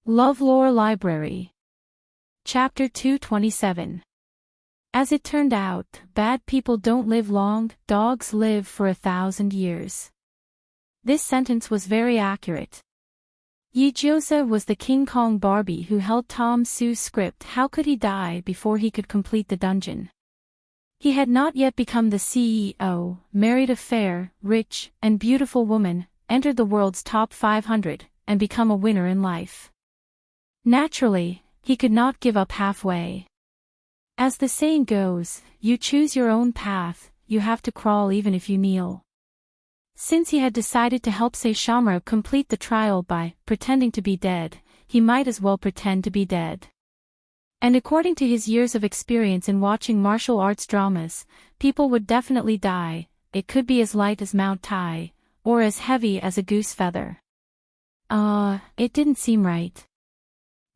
LoveLore Library. Chapter 227. As it turned out, bad people don't live long, dogs live for 1,000 years. This sentence was very accurate. Yijiosa was the King Kong Barbie who held Tom Sue's script. How could he die before he could complete the dungeon? He had not yet become the CEO, married a fair, rich, and beautiful woman, entered the world's top 500, and become a winner in life. Naturally, he could not give up halfway. As the saying goes, you choose your own path, you have to crawl even if you kneel. Since he had decided to help Saishomaru complete the trial by pretending to be dead, he might as well pretend to be dead. And according to his years of experience in watching martial arts dramas, people would definitely die. It could be as light as Mount Tai, or as heavy as a goose feather. It didn't seem right.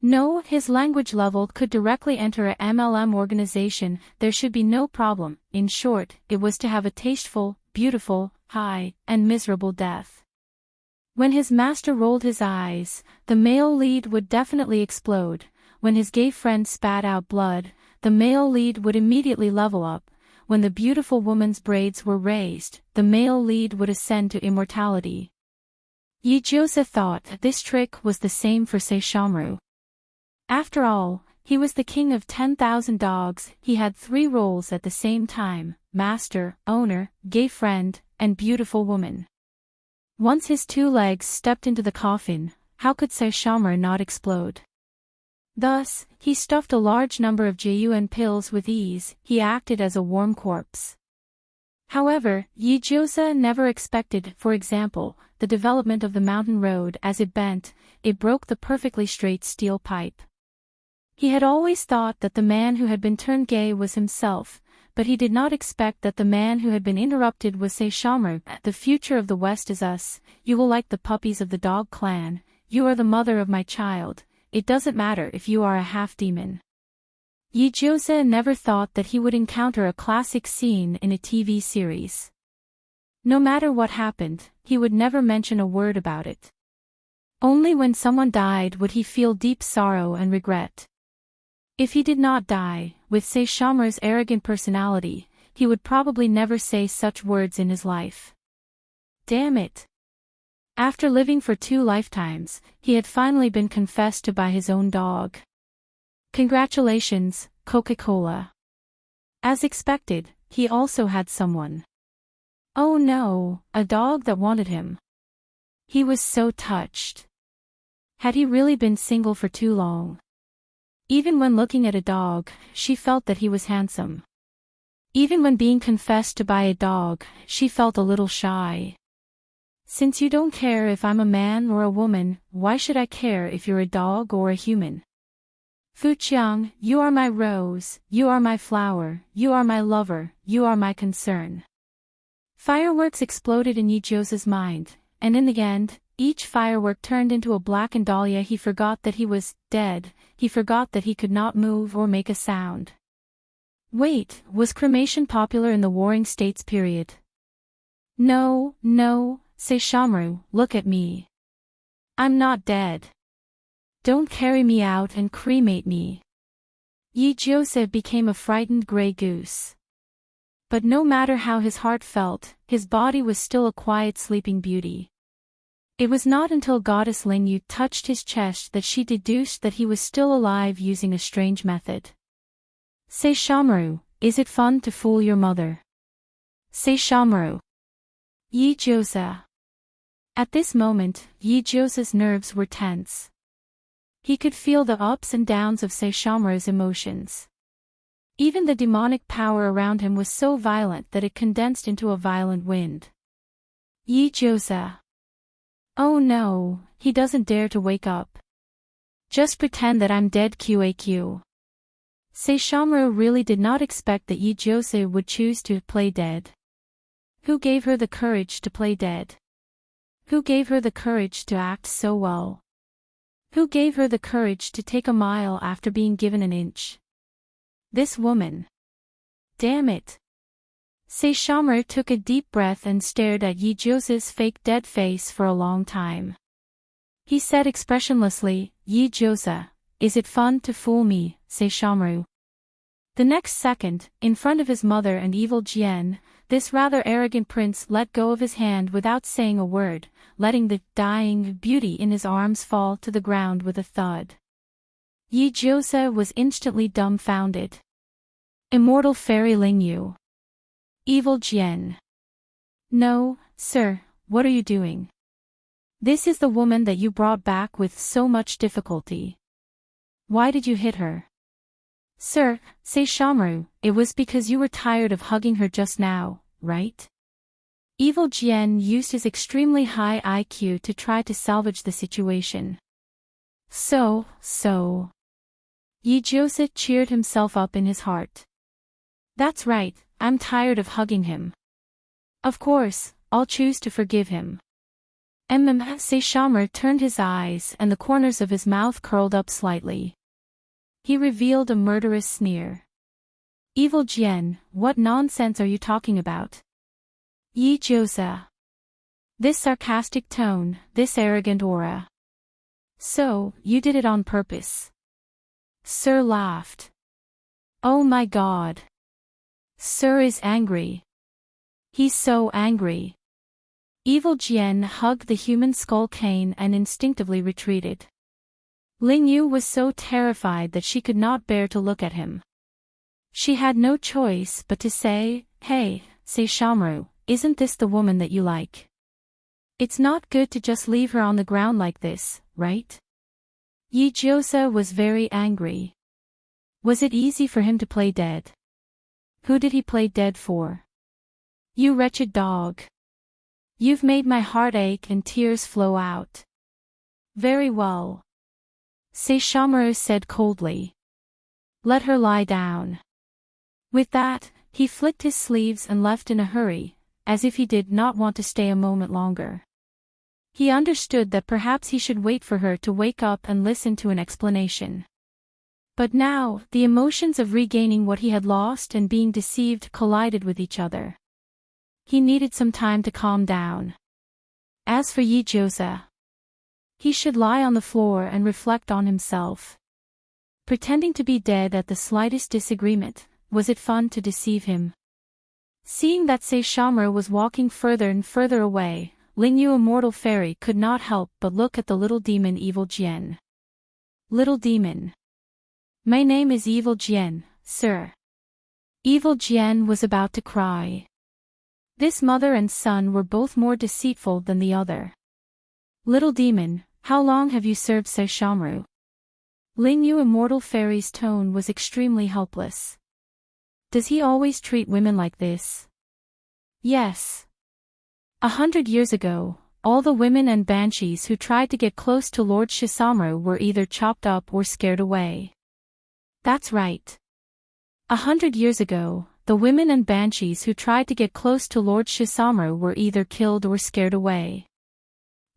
No, his language level could directly enter a MLM organization, there should be no problem. In short, it was to have a tasteful, beautiful, high, and miserable death. When his master rolled his eyes, the male lead would definitely explode. When his gay friend spat out blood, the male lead would immediately level up. When the beautiful woman's braids were raised, the male lead would ascend to immortality. Yijiosa thought this trick was the same for Saishomaru. After all, he was the king of 10,000 dogs. He had 3 roles at the same time: master, owner, gay friend, and beautiful woman. Once his 2 legs stepped into the coffin, how could Saishomaru not explode? Thus, he stuffed a large number of JUN pills with ease. He acted as a warm corpse. However, Yijiosa never expected, for example, the development of the mountain road. As it bent, it broke the perfectly straight steel pipe. He had always thought that the man who had been turned gay was himself, but he did not expect that the man who had been interrupted was Saishomaru. The future of the West is us. You will like the puppies of the dog clan. You are the mother of my child. It doesn't matter if you are a half-demon. Yijiosa never thought that he would encounter a classic scene in a TV series. No matter what happened, he would never mention a word about it. Only when someone died would he feel deep sorrow and regret. If he did not die, with Saishomaru's arrogant personality, he would probably never say such words in his life. Damn it! After living for 2 lifetimes, he had finally been confessed to by his own dog. Congratulations, Coca-Cola. As expected, he also had someone. Oh no, a dog that wanted him. He was so touched. Had he really been single for too long? Even when looking at a dog, she felt that he was handsome. Even when being confessed to by a dog, she felt a little shy. Since you don't care if I'm a man or a woman, why should I care if you're a dog or a human? Fuqiang, you are my rose, you are my flower, you are my lover, you are my concern. Fireworks exploded in Yijiosa's mind, and in the end, each firework turned into a blackened dahlia. He forgot that he was dead, he forgot that he could not move or make a sound. Wait, was cremation popular in the Warring States period? No, Saishomaru, look at me. I'm not dead. Don't carry me out and cremate me. Yijiosa became a frightened gray goose. But no matter how his heart felt, his body was still a quiet sleeping beauty. It was not until Goddess Lingyu touched his chest that she deduced that he was still alive using a strange method. Saishomaru, is it fun to fool your mother? Saishomaru. Yijiosa. At this moment, Yijiosa's nerves were tense. He could feel the ups and downs of Saishomaru's emotions. Even the demonic power around him was so violent that it condensed into a violent wind. Yijiosa. Oh no, he doesn't dare to wake up. Just pretend that I'm dead. QAQ. Saishomaru really did not expect that Yijiosa would choose to play dead. Who gave her the courage to play dead? Who gave her the courage to act so well? Who gave her the courage to take a mile after being given an inch? This woman. Damn it. Saishomaru took a deep breath and stared at Yijiosa's fake dead face for a long time. He said expressionlessly, Yi Josa, is it fun to fool me, Saishomaru? The next second, in front of his mother and evil Jian, this rather arrogant prince let go of his hand without saying a word, letting the dying beauty in his arms fall to the ground with a thud. Yi Josa was instantly dumbfounded. Immortal fairy Lingyu. Evil Jian. No, sir, what are you doing? This is the woman that you brought back with so much difficulty. Why did you hit her? Sir, Saishomaru, it was because you were tired of hugging her just now, right? Evil Jian used his extremely high IQ to try to salvage the situation. So. Yi Josa cheered himself up in his heart. That's right, I'm tired of hugging him. Of course, I'll choose to forgive him. Saishomaru turned his eyes and the corners of his mouth curled up slightly. He revealed a murderous sneer. Evil Jian, what nonsense are you talking about? Yi Josa. This sarcastic tone, this arrogant aura. So, you did it on purpose. Sir laughed. Oh my God. Sir is angry. He's so angry. Evil Jian hugged the human skull cane and instinctively retreated. Lingyu was so terrified that she could not bear to look at him. She had no choice but to say, Hey, Saishomaru, isn't this the woman that you like? It's not good to just leave her on the ground like this, right? Yi Josa was very angry. Was it easy for him to play dead? Who did he play dead for? You wretched dog. You've made my heart ache and tears flow out. Very well. Saishomaru said coldly. Let her lie down. With that, he flicked his sleeves and left in a hurry, as if he did not want to stay a moment longer. He understood that perhaps he should wait for her to wake up and listen to an explanation. But now, the emotions of regaining what he had lost and being deceived collided with each other. He needed some time to calm down. As for Yi Josa, he should lie on the floor and reflect on himself. Pretending to be dead at the slightest disagreement, was it fun to deceive him? Seeing that Saishomaru was walking further and further away, Lingyu Immortal Fairy could not help but look at the little demon Evil Jian. Little demon. My name is Evil Jian, sir. Evil Jian was about to cry. This mother and son were both more deceitful than the other. Little demon, how long have you served Saishomaru? Lingyu Immortal Fairy's tone was extremely helpless. Does he always treat women like this? Yes. 100 years ago, all the women and banshees who tried to get close to Lord Saishomaru were either chopped up or scared away. That's right. 100 years ago, the women and banshees who tried to get close to Lord Saishomaru were either killed or scared away.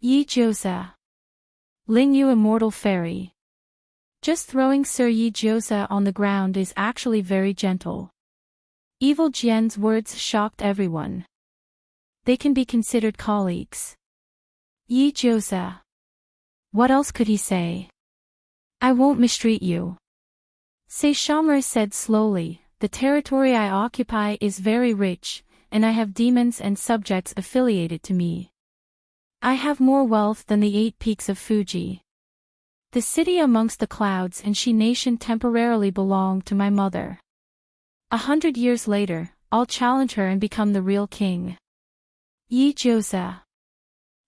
Yi Josa. Lingyu Immortal Fairy. Just throwing Sir Yi Josa on the ground is actually very gentle. Evil Jian's words shocked everyone. They can be considered colleagues. Yi Josa. What else could he say? I won't mistreat you. Saishomaru said slowly, the territory I occupy is very rich, and I have demons and subjects affiliated to me. I have more wealth than the 8 peaks of Fuji. The city amongst the clouds and Shi Nation temporarily belong to my mother. 100 years later, I'll challenge her and become the real king. Yi Josa.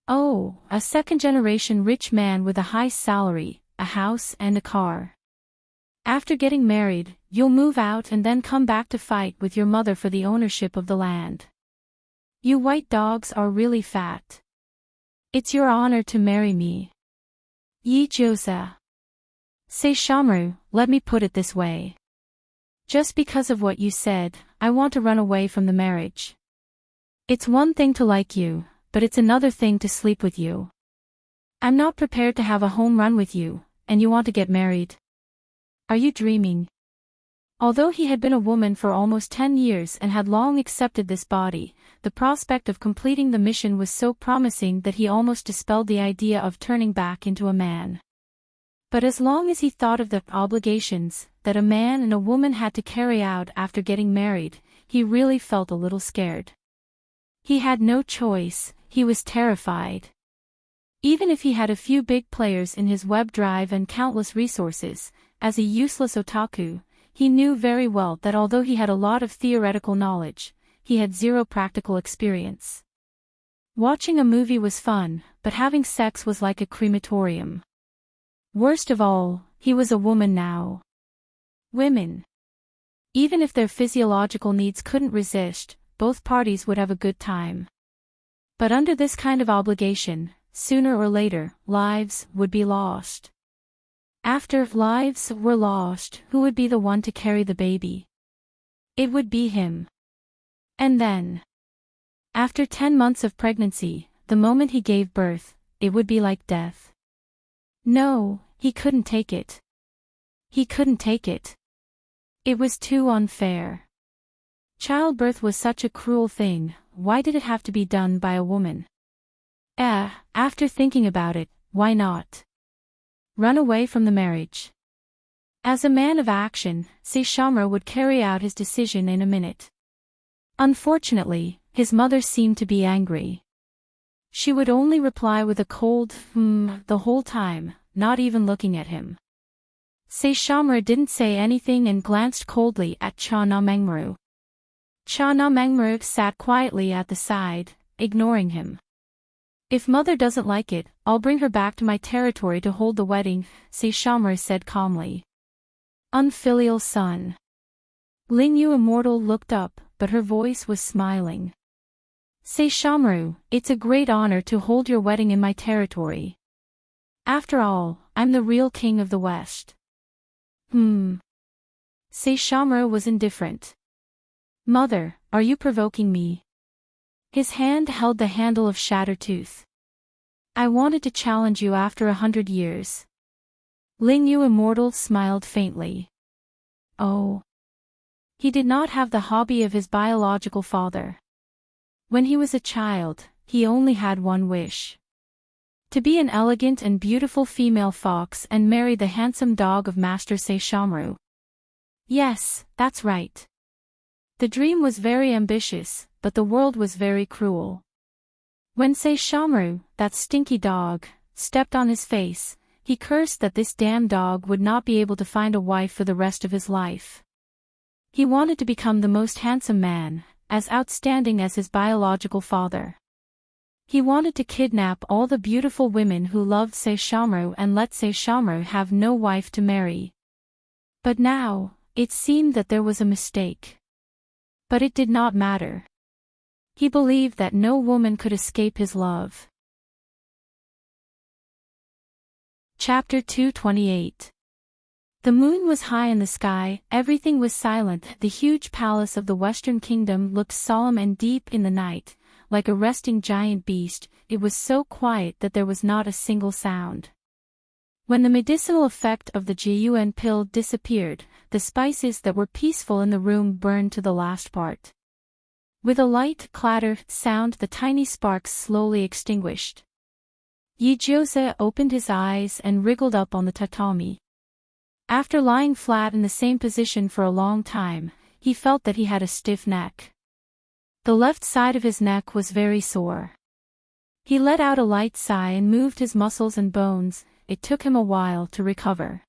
Oh, a second-generation rich man with a high salary, a house and a car. After getting married, you'll move out and then come back to fight with your mother for the ownership of the land. You white dogs are really fat. It's your honor to marry me. Yi Josa. Saishomaru, let me put it this way. Just because of what you said, I want to run away from the marriage. It's one thing to like you, but it's another thing to sleep with you. I'm not prepared to have a home run with you, and you want to get married. Are you dreaming? Although he had been a woman for almost 10 years and had long accepted this body, the prospect of completing the mission was so promising that he almost dispelled the idea of turning back into a man. But as long as he thought of the obligations that a man and a woman had to carry out after getting married, he really felt a little scared. He had no choice, he was terrified. Even if he had a few big players in his web drive and countless resources, as a useless otaku, he knew very well that although he had a lot of theoretical knowledge, he had zero practical experience. Watching a movie was fun, but having sex was like a crematorium. Worst of all, he was a woman now. Women. Even if their physiological needs couldn't resist, both parties would have a good time. But under this kind of obligation, sooner or later, lives would be lost. After lives were lost, who would be the one to carry the baby? It would be him. And then, after 10 months of pregnancy, the moment he gave birth, it would be like death. No, he couldn't take it. He couldn't take it. It was too unfair. Childbirth was such a cruel thing, why did it have to be done by a woman? After thinking about it, why not run away from the marriage? As a man of action, Saishomaru would carry out his decision in a minute. Unfortunately, his mother seemed to be angry. She would only reply with a cold, the whole time, not even looking at him. Saishomaru didn't say anything and glanced coldly at Chanamengmaru. Chanamengmaru sat quietly at the side, ignoring him. If mother doesn't like it, I'll bring her back to my territory to hold the wedding, Saishomaru said calmly. Unfilial son. Lingyu Immortal looked up, but her voice was smiling. Saishomaru, it's a great honor to hold your wedding in my territory. After all, I'm the real king of the West. Saishomaru was indifferent. Mother, are you provoking me? His hand held the handle of Shattertooth. I wanted to challenge you after 100 years. Lingyu Immortal smiled faintly. Oh. He did not have the hobby of his biological father. When he was a child, he only had one wish. To be an elegant and beautiful female fox and marry the handsome dog of Master Saishomaru. Yes, that's right. The dream was very ambitious, but the world was very cruel. When Saishomaru, that stinky dog, stepped on his face, he cursed that this damn dog would not be able to find a wife for the rest of his life. He wanted to become the most handsome man, as outstanding as his biological father. He wanted to kidnap all the beautiful women who loved Saishomaru and let Saishomaru have no wife to marry. But now, it seemed that there was a mistake. But it did not matter. He believed that no woman could escape his love. Chapter 228. The moon was high in the sky, everything was silent, the huge palace of the Western Kingdom looked solemn and deep in the night, like a resting giant beast, it was so quiet that there was not a single sound. When the medicinal effect of the Jiyuan pill disappeared, the spices that were peaceful in the room burned to the last part. With a light clatter sound the tiny sparks slowly extinguished. Yijose opened his eyes and wriggled up on the tatami. After lying flat in the same position for a long time, he felt that he had a stiff neck. The left side of his neck was very sore. He let out a light sigh and moved his muscles and bones, it took him a while to recover.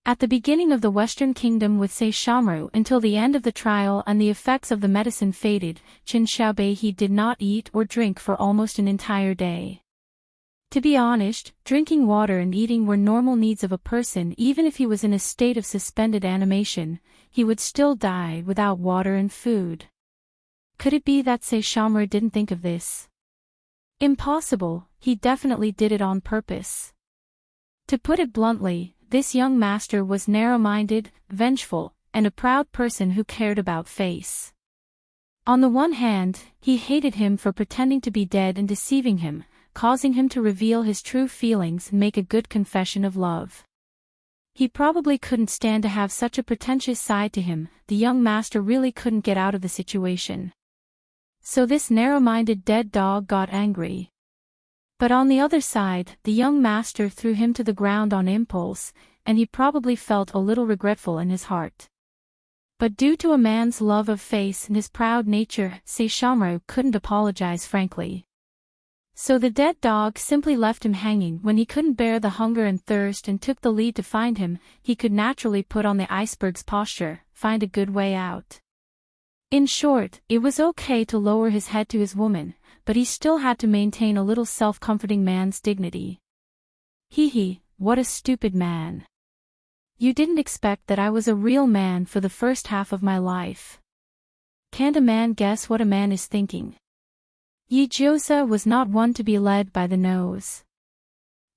At the beginning of the Western Kingdom with Saishomaru until the end of the trial and the effects of the medicine faded, Xiaobei did not eat or drink for almost an entire day. To be honest, drinking water and eating were normal needs of a person. Even if he was in a state of suspended animation, he would still die without water and food. Could it be that Saishomaru didn't think of this? Impossible, he definitely did it on purpose. To put it bluntly, this young master was narrow-minded, vengeful, and a proud person who cared about face. On the one hand, he hated him for pretending to be dead and deceiving him, causing him to reveal his true feelings and make a good confession of love. He probably couldn't stand to have such a pretentious side to him. The young master really couldn't get out of the situation. So this narrow-minded dead dog got angry. But on the other side, the young master threw him to the ground on impulse, and he probably felt a little regretful in his heart. But due to a man's love of face and his proud nature, Saishomaru couldn't apologize frankly. So the dead dog simply left him hanging. When he couldn't bear the hunger and thirst and took the lead to find him, he could naturally put on the iceberg's posture, find a good way out. In short, it was okay to lower his head to his woman, but he still had to maintain a little self-comforting man's dignity. Hee, what a stupid man. You didn't expect that I was a real man for the first half of my life. Can't a man guess what a man is thinking? Yijiosa was not one to be led by the nose.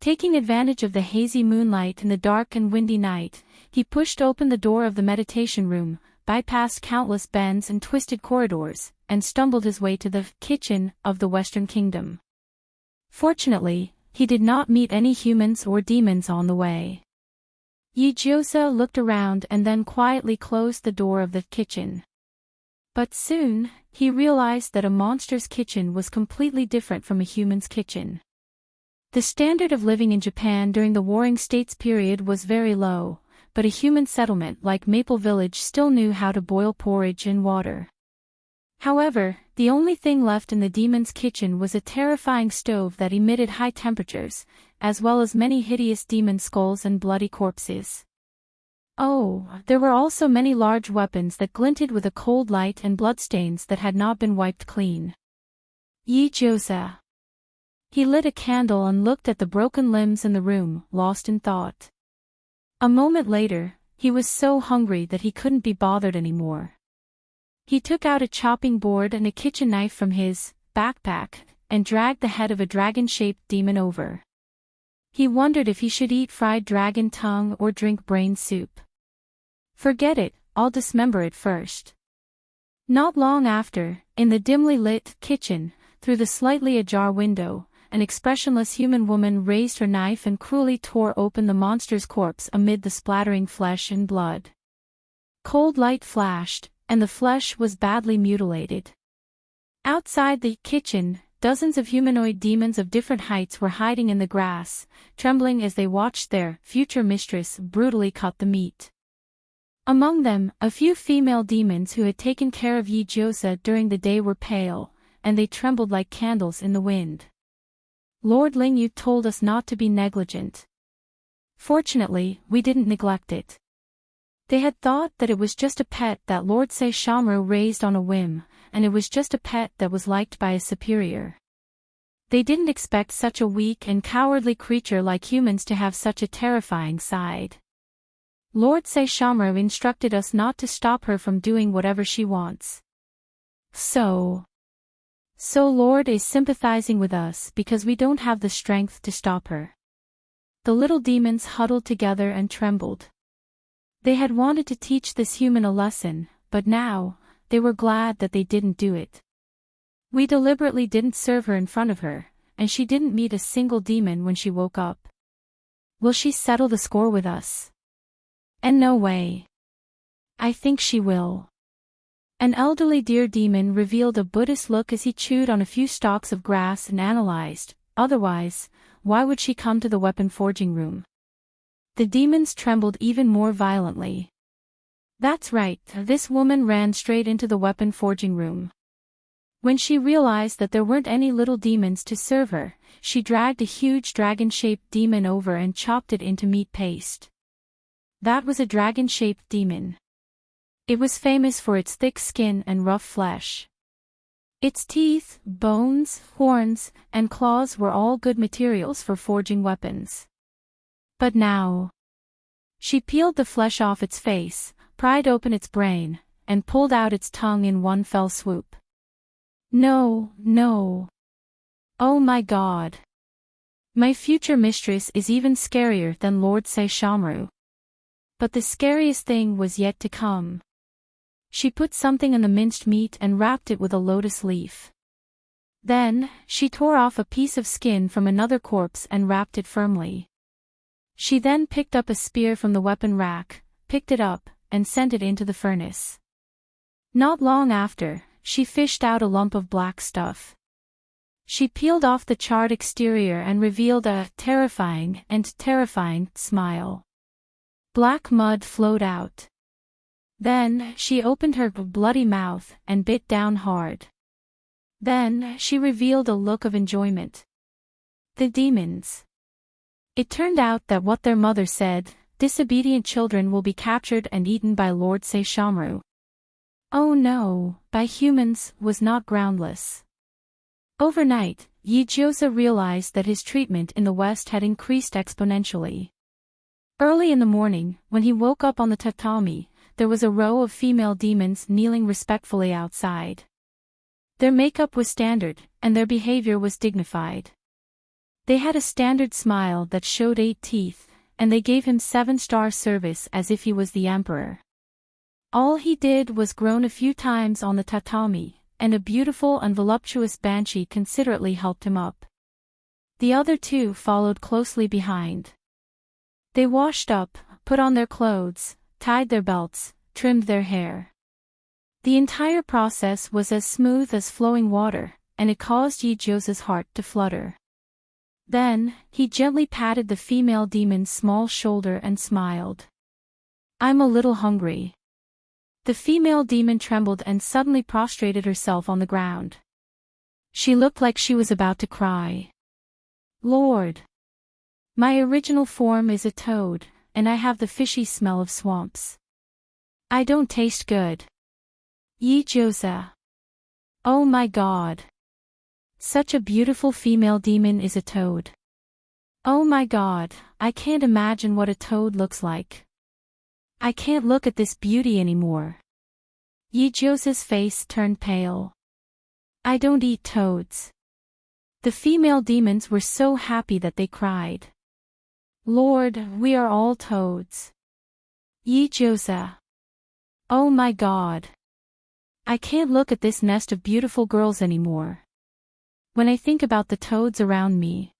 Taking advantage of the hazy moonlight and the dark and windy night, he pushed open the door of the meditation room, bypassed countless bends and twisted corridors, and stumbled his way to the kitchen of the Western Kingdom. Fortunately, he did not meet any humans or demons on the way. Yijiosa looked around and then quietly closed the door of the kitchen. But soon, he realized that a monster's kitchen was completely different from a human's kitchen. The standard of living in Japan during the Warring States period was very low, but a human settlement like Maple Village still knew how to boil porridge in water. However, the only thing left in the demon's kitchen was a terrifying stove that emitted high temperatures, as well as many hideous demon skulls and bloody corpses. Oh, there were also many large weapons that glinted with a cold light and bloodstains that had not been wiped clean. Yijiosa. He lit a candle and looked at the broken limbs in the room, lost in thought. A moment later, he was so hungry that he couldn't be bothered anymore. He took out a chopping board and a kitchen knife from his backpack, and dragged the head of a dragon-shaped demon over. He wondered if he should eat fried dragon tongue or drink brain soup. Forget it, I'll dismember it first. Not long after, in the dimly lit kitchen, through the slightly ajar window, an expressionless human woman raised her knife and cruelly tore open the monster's corpse amid the splattering flesh and blood. Cold light flashed, and the flesh was badly mutilated. Outside the kitchen, dozens of humanoid demons of different heights were hiding in the grass, trembling as they watched their future mistress brutally cut the meat. Among them, a few female demons who had taken care of Yijiosa during the day were pale, and they trembled like candles in the wind. Lord Lingyu told us not to be negligent. Fortunately, we didn't neglect it. They had thought that it was just a pet that Lord Saishomaru raised on a whim, and it was just a pet that was liked by a superior. They didn't expect such a weak and cowardly creature like humans to have such a terrifying side. Lord Saishomaru instructed us not to stop her from doing whatever she wants. So Lord is sympathizing with us because we don't have the strength to stop her. The little demons huddled together and trembled. They had wanted to teach this human a lesson, but now, they were glad that they didn't do it. We deliberately didn't serve her in front of her, and she didn't meet a single demon when she woke up. Will she settle the score with us? And no way. I think she will. An elderly deer demon revealed a Buddhist look as he chewed on a few stalks of grass and analyzed, otherwise, why would she come to the weapon forging room? The demons trembled even more violently. That's right, this woman ran straight into the weapon forging room. When she realized that there weren't any little demons to serve her, she dragged a huge dragon-shaped demon over and chopped it into meat paste. That was a dragon-shaped demon. It was famous for its thick skin and rough flesh. Its teeth, bones, horns, and claws were all good materials for forging weapons. But now, she peeled the flesh off its face, pried open its brain, and pulled out its tongue in one fell swoop. No. Oh my God. My future mistress is even scarier than Lord Saishomaru. But the scariest thing was yet to come. She put something in the minced meat and wrapped it with a lotus leaf. Then, she tore off a piece of skin from another corpse and wrapped it firmly. She then picked up a spear from the weapon rack, picked it up, and sent it into the furnace. Not long after, she fished out a lump of black stuff. She peeled off the charred exterior and revealed a terrifying smile. Black mud flowed out. Then, she opened her bloody mouth and bit down hard. Then, she revealed a look of enjoyment. The demons. It turned out that what their mother said, disobedient children will be captured and eaten by Lord Saishomaru. Oh no, by humans, was not groundless. Overnight, Yijiosa realized that his treatment in the West had increased exponentially. Early in the morning, when he woke up on the tatami, there was a row of female demons kneeling respectfully outside. Their makeup was standard, and their behavior was dignified. They had a standard smile that showed 8 teeth, and they gave him 7-star service as if he was the emperor. All he did was groan a few times on the tatami, and a beautiful and voluptuous banshee considerately helped him up. The other 2 followed closely behind. They washed up, put on their clothes, tied their belts, trimmed their hair. The entire process was as smooth as flowing water, and it caused Yijiosa's heart to flutter. Then, he gently patted the female demon's small shoulder and smiled. "I'm a little hungry." The female demon trembled and suddenly prostrated herself on the ground. She looked like she was about to cry. "Lord! My original form is a toad, and I have the fishy smell of swamps. I don't taste good." Yijiosa. Oh my god. Such a beautiful female demon is a toad. Oh my god, I can't imagine what a toad looks like. I can't look at this beauty anymore. Yijiosa's face turned pale. "I don't eat toads." The female demons were so happy that they cried. "Lord, we are all toads." Yijiosa. Oh my god. I can't look at this nest of beautiful girls anymore. When I think about the toads around me.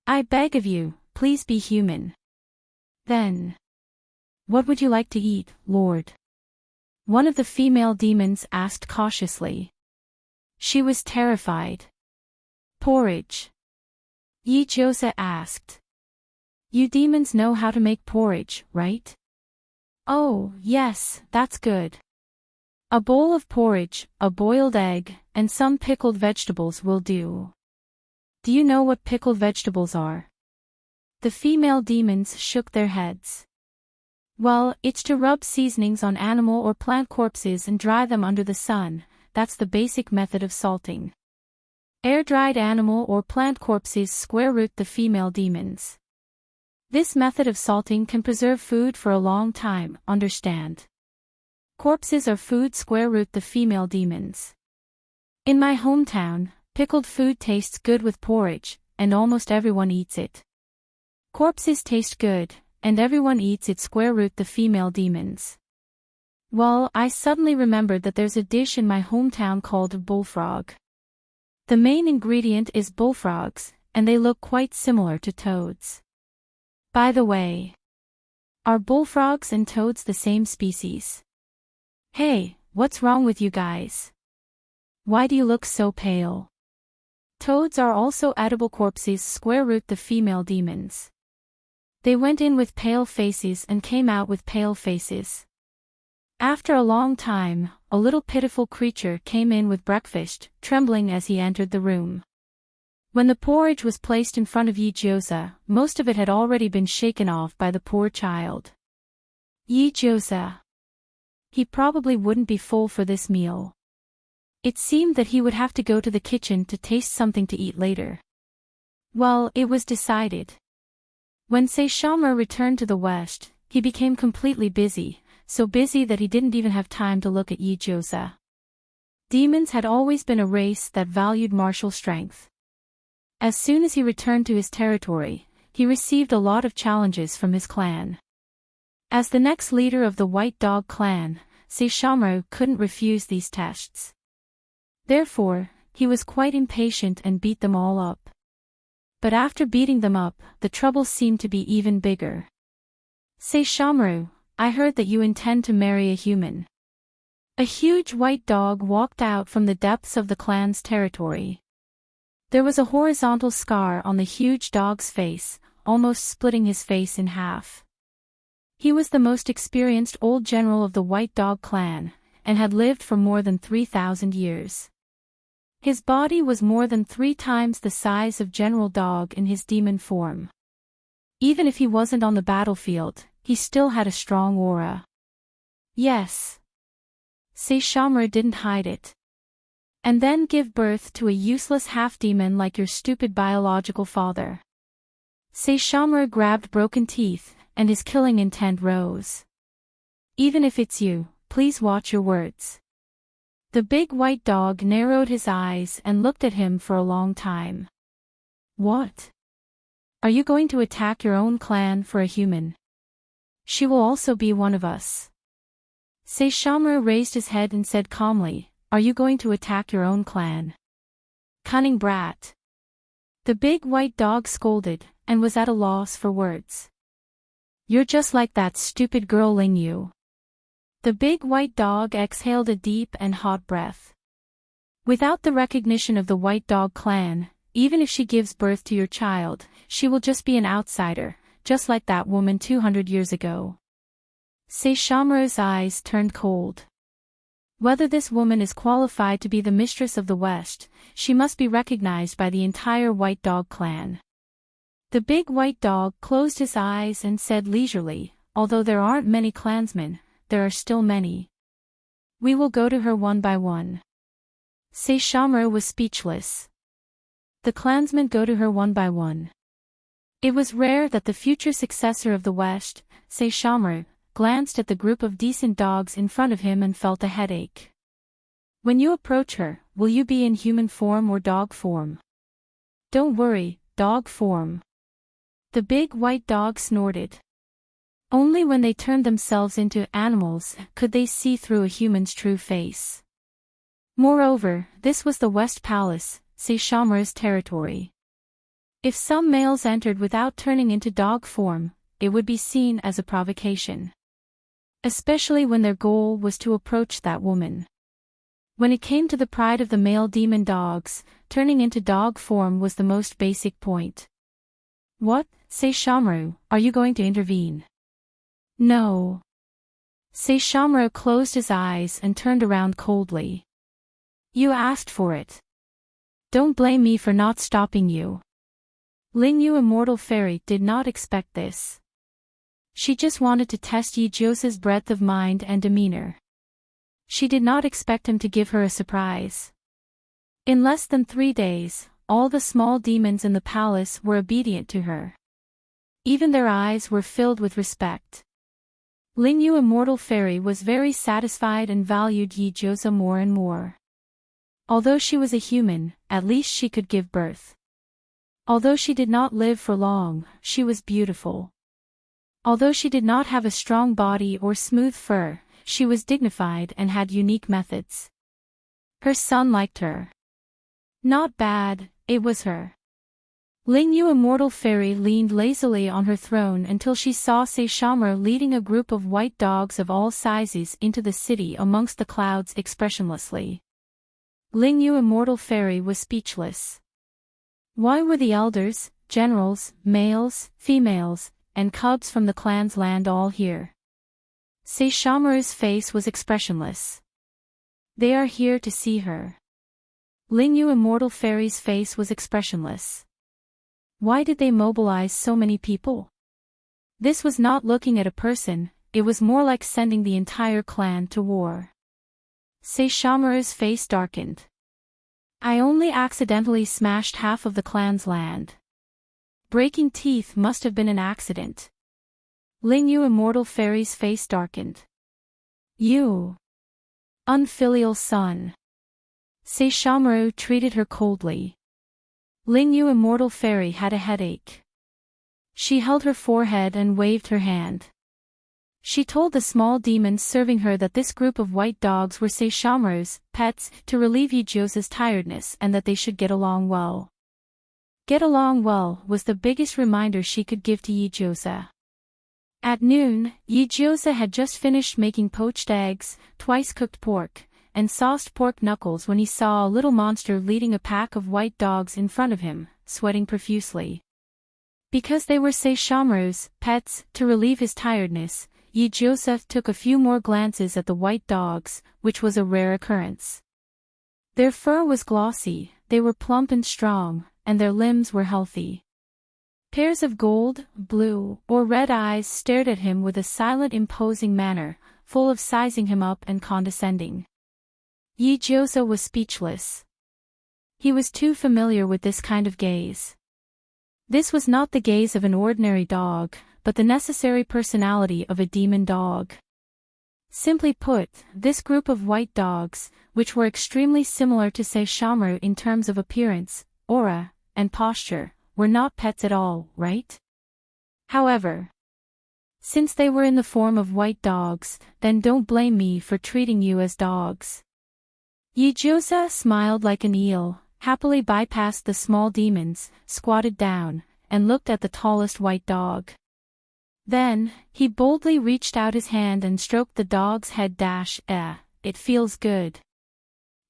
I beg of you, please be human. Then. What would you like to eat, Lord? One of the female demons asked cautiously. She was terrified. Porridge. Yijiosa asked. You demons know how to make porridge, right? Oh, yes, that's good. A bowl of porridge, a boiled egg, and some pickled vegetables will do. Do you know what pickled vegetables are? The female demons shook their heads. Well, it's to rub seasonings on animal or plant corpses and dry them under the sun. That's the basic method of salting. Air-dried animal or plant corpses *root the female demons. This method of salting can preserve food for a long time, understand? Corpses are food *root the female demons. In my hometown, pickled food tastes good with porridge, and almost everyone eats it. Corpses taste good, and everyone eats it *root the female demons. Well, I suddenly remembered that there's a dish in my hometown called bullfrog. The main ingredient is bullfrogs, and they look quite similar to toads. By the way, are bullfrogs and toads the same species? Hey, what's wrong with you guys? Why do you look so pale? Toads are also edible corpses *root the female demons. They went in with pale faces and came out with pale faces. After a long time, a little pitiful creature came in with breakfast, trembling as he entered the room. When the porridge was placed in front of Yijiosa, most of it had already been shaken off by the poor child. Yijiosa. He probably wouldn't be full for this meal. It seemed that he would have to go to the kitchen to taste something to eat later. Well, it was decided. When Saishomaru returned to the West, he became completely busy, so busy that he didn't even have time to look at Yijiosa. Demons had always been a race that valued martial strength. As soon as he returned to his territory, he received a lot of challenges from his clan. As the next leader of the White Dog clan, Saishomaru couldn't refuse these tests. Therefore, he was quite impatient and beat them all up. But after beating them up, the trouble seemed to be even bigger. Saishomaru, I heard that you intend to marry a human. A huge white dog walked out from the depths of the clan's territory. There was a horizontal scar on the huge dog's face, almost splitting his face in half. He was the most experienced old general of the White Dog clan, and had lived for more than 3,000 years. His body was more than 3 times the size of General Dog in his demon form. Even if he wasn't on the battlefield, he still had a strong aura. Yes. Saishomaru didn't hide it. And then give birth to a useless half-demon like your stupid biological father. Saishomaru grabbed broken teeth, and his killing intent rose. Even if it's you, please watch your words. The big white dog narrowed his eyes and looked at him for a long time. What? Are you going to attack your own clan for a human? She will also be one of us. Saishomaru raised his head and said calmly, Are you going to attack your own clan? Cunning brat. The big white dog scolded, and was at a loss for words. You're just like that stupid girl Lingyu. The big white dog exhaled a deep and hot breath. Without the recognition of the White Dog clan, even if she gives birth to your child, she will just be an outsider, just like that woman 200 years ago. Saishomaru's eyes turned cold. Whether this woman is qualified to be the mistress of the West, she must be recognized by the entire White Dog clan. The big white dog closed his eyes and said leisurely, Although there aren't many clansmen, there are still many. We will go to her one by one. Saishomaru was speechless. The clansmen go to her one by one. It was rare that the future successor of the West, Saishomaru, glanced at the group of decent dogs in front of him and felt a headache. When you approach her, will you be in human form or dog form? Don't worry, dog form. The big white dog snorted. Only when they turned themselves into animals could they see through a human's true face. Moreover, this was the West Palace, Saishomaru's territory. If some males entered without turning into dog form, it would be seen as a provocation. Especially when their goal was to approach that woman. When it came to the pride of the male demon dogs, turning into dog form was the most basic point. What, Saishomaru, are you going to intervene? No. Saishomaru closed his eyes and turned around coldly. You asked for it. Don't blame me for not stopping you. Lingyu Immortal Fairy did not expect this. She just wanted to test Yijiosa's breadth of mind and demeanor. She did not expect him to give her a surprise. In less than 3 days, all the small demons in the palace were obedient to her. Even their eyes were filled with respect. Lingyu Immortal Fairy was very satisfied and valued Yijiosa more and more. Although she was a human, at least she could give birth. Although she did not live for long, she was beautiful. Although she did not have a strong body or smooth fur, she was dignified and had unique methods. Her son liked her. Not bad, it was her. Lingyu Immortal Fairy leaned lazily on her throne until she saw Saishomaru leading a group of white dogs of all sizes into the city amongst the clouds expressionlessly. Lingyu Immortal Fairy was speechless. Why were the elders, generals, males, females, and cubs from the clan's land all here? Saishomaru's face was expressionless. They are here to see her. Lingyu Immortal Fairy's face was expressionless. Why did they mobilize so many people? This was not looking at a person, it was more like sending the entire clan to war. Saishomaru's face darkened. I only accidentally smashed half of the clan's land. Breaking teeth must have been an accident. Lingyu Immortal Fairy's face darkened. You unfilial son. Saishomaru treated her coldly. Lingyu Immortal Fairy had a headache. She held her forehead and waved her hand. She told the small demons serving her that this group of white dogs were Saishomaru's pets to relieve Yijiosa's tiredness and that they should get along well. "Get along well" was the biggest reminder she could give to Yijiosa. At noon, Yijiosa had just finished making poached eggs, twice-cooked pork, and sauced pork knuckles when he saw a little monster leading a pack of white dogs in front of him, sweating profusely. Because they were Saishomaru's pets, to relieve his tiredness, Yijiosa took a few more glances at the white dogs, which was a rare occurrence. Their fur was glossy, they were plump and strong, and their limbs were healthy. Pairs of gold, blue, or red eyes stared at him with a silent imposing manner, full of sizing him up and condescending. Yijiosa was speechless. He was too familiar with this kind of gaze. This was not the gaze of an ordinary dog, but the necessary personality of a demon dog. Simply put, this group of white dogs, which were extremely similar to Saishomaru in terms of appearance, aura, and posture, were not pets at all, right? However, since they were in the form of white dogs, then don't blame me for treating you as dogs. Yijiosa smiled like an eel, happily bypassed the small demons, squatted down, and looked at the tallest white dog. Then, he boldly reached out his hand and stroked the dog's head. It feels good.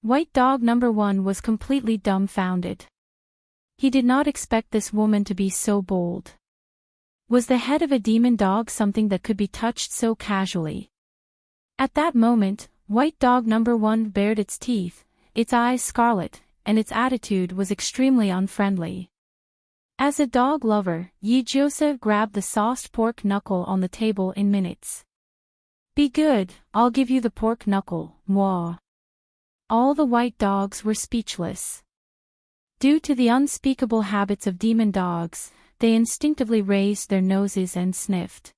White dog number 1 was completely dumbfounded. He did not expect this woman to be so bold. Was the head of a demon dog something that could be touched so casually? At that moment, white dog number 1 bared its teeth, its eyes scarlet, and its attitude was extremely unfriendly. As a dog lover, Yijiosa grabbed the sauced pork knuckle on the table in minutes. "Be good, I'll give you the pork knuckle, moi." All the white dogs were speechless. Due to the unspeakable habits of demon dogs, they instinctively raised their noses and sniffed.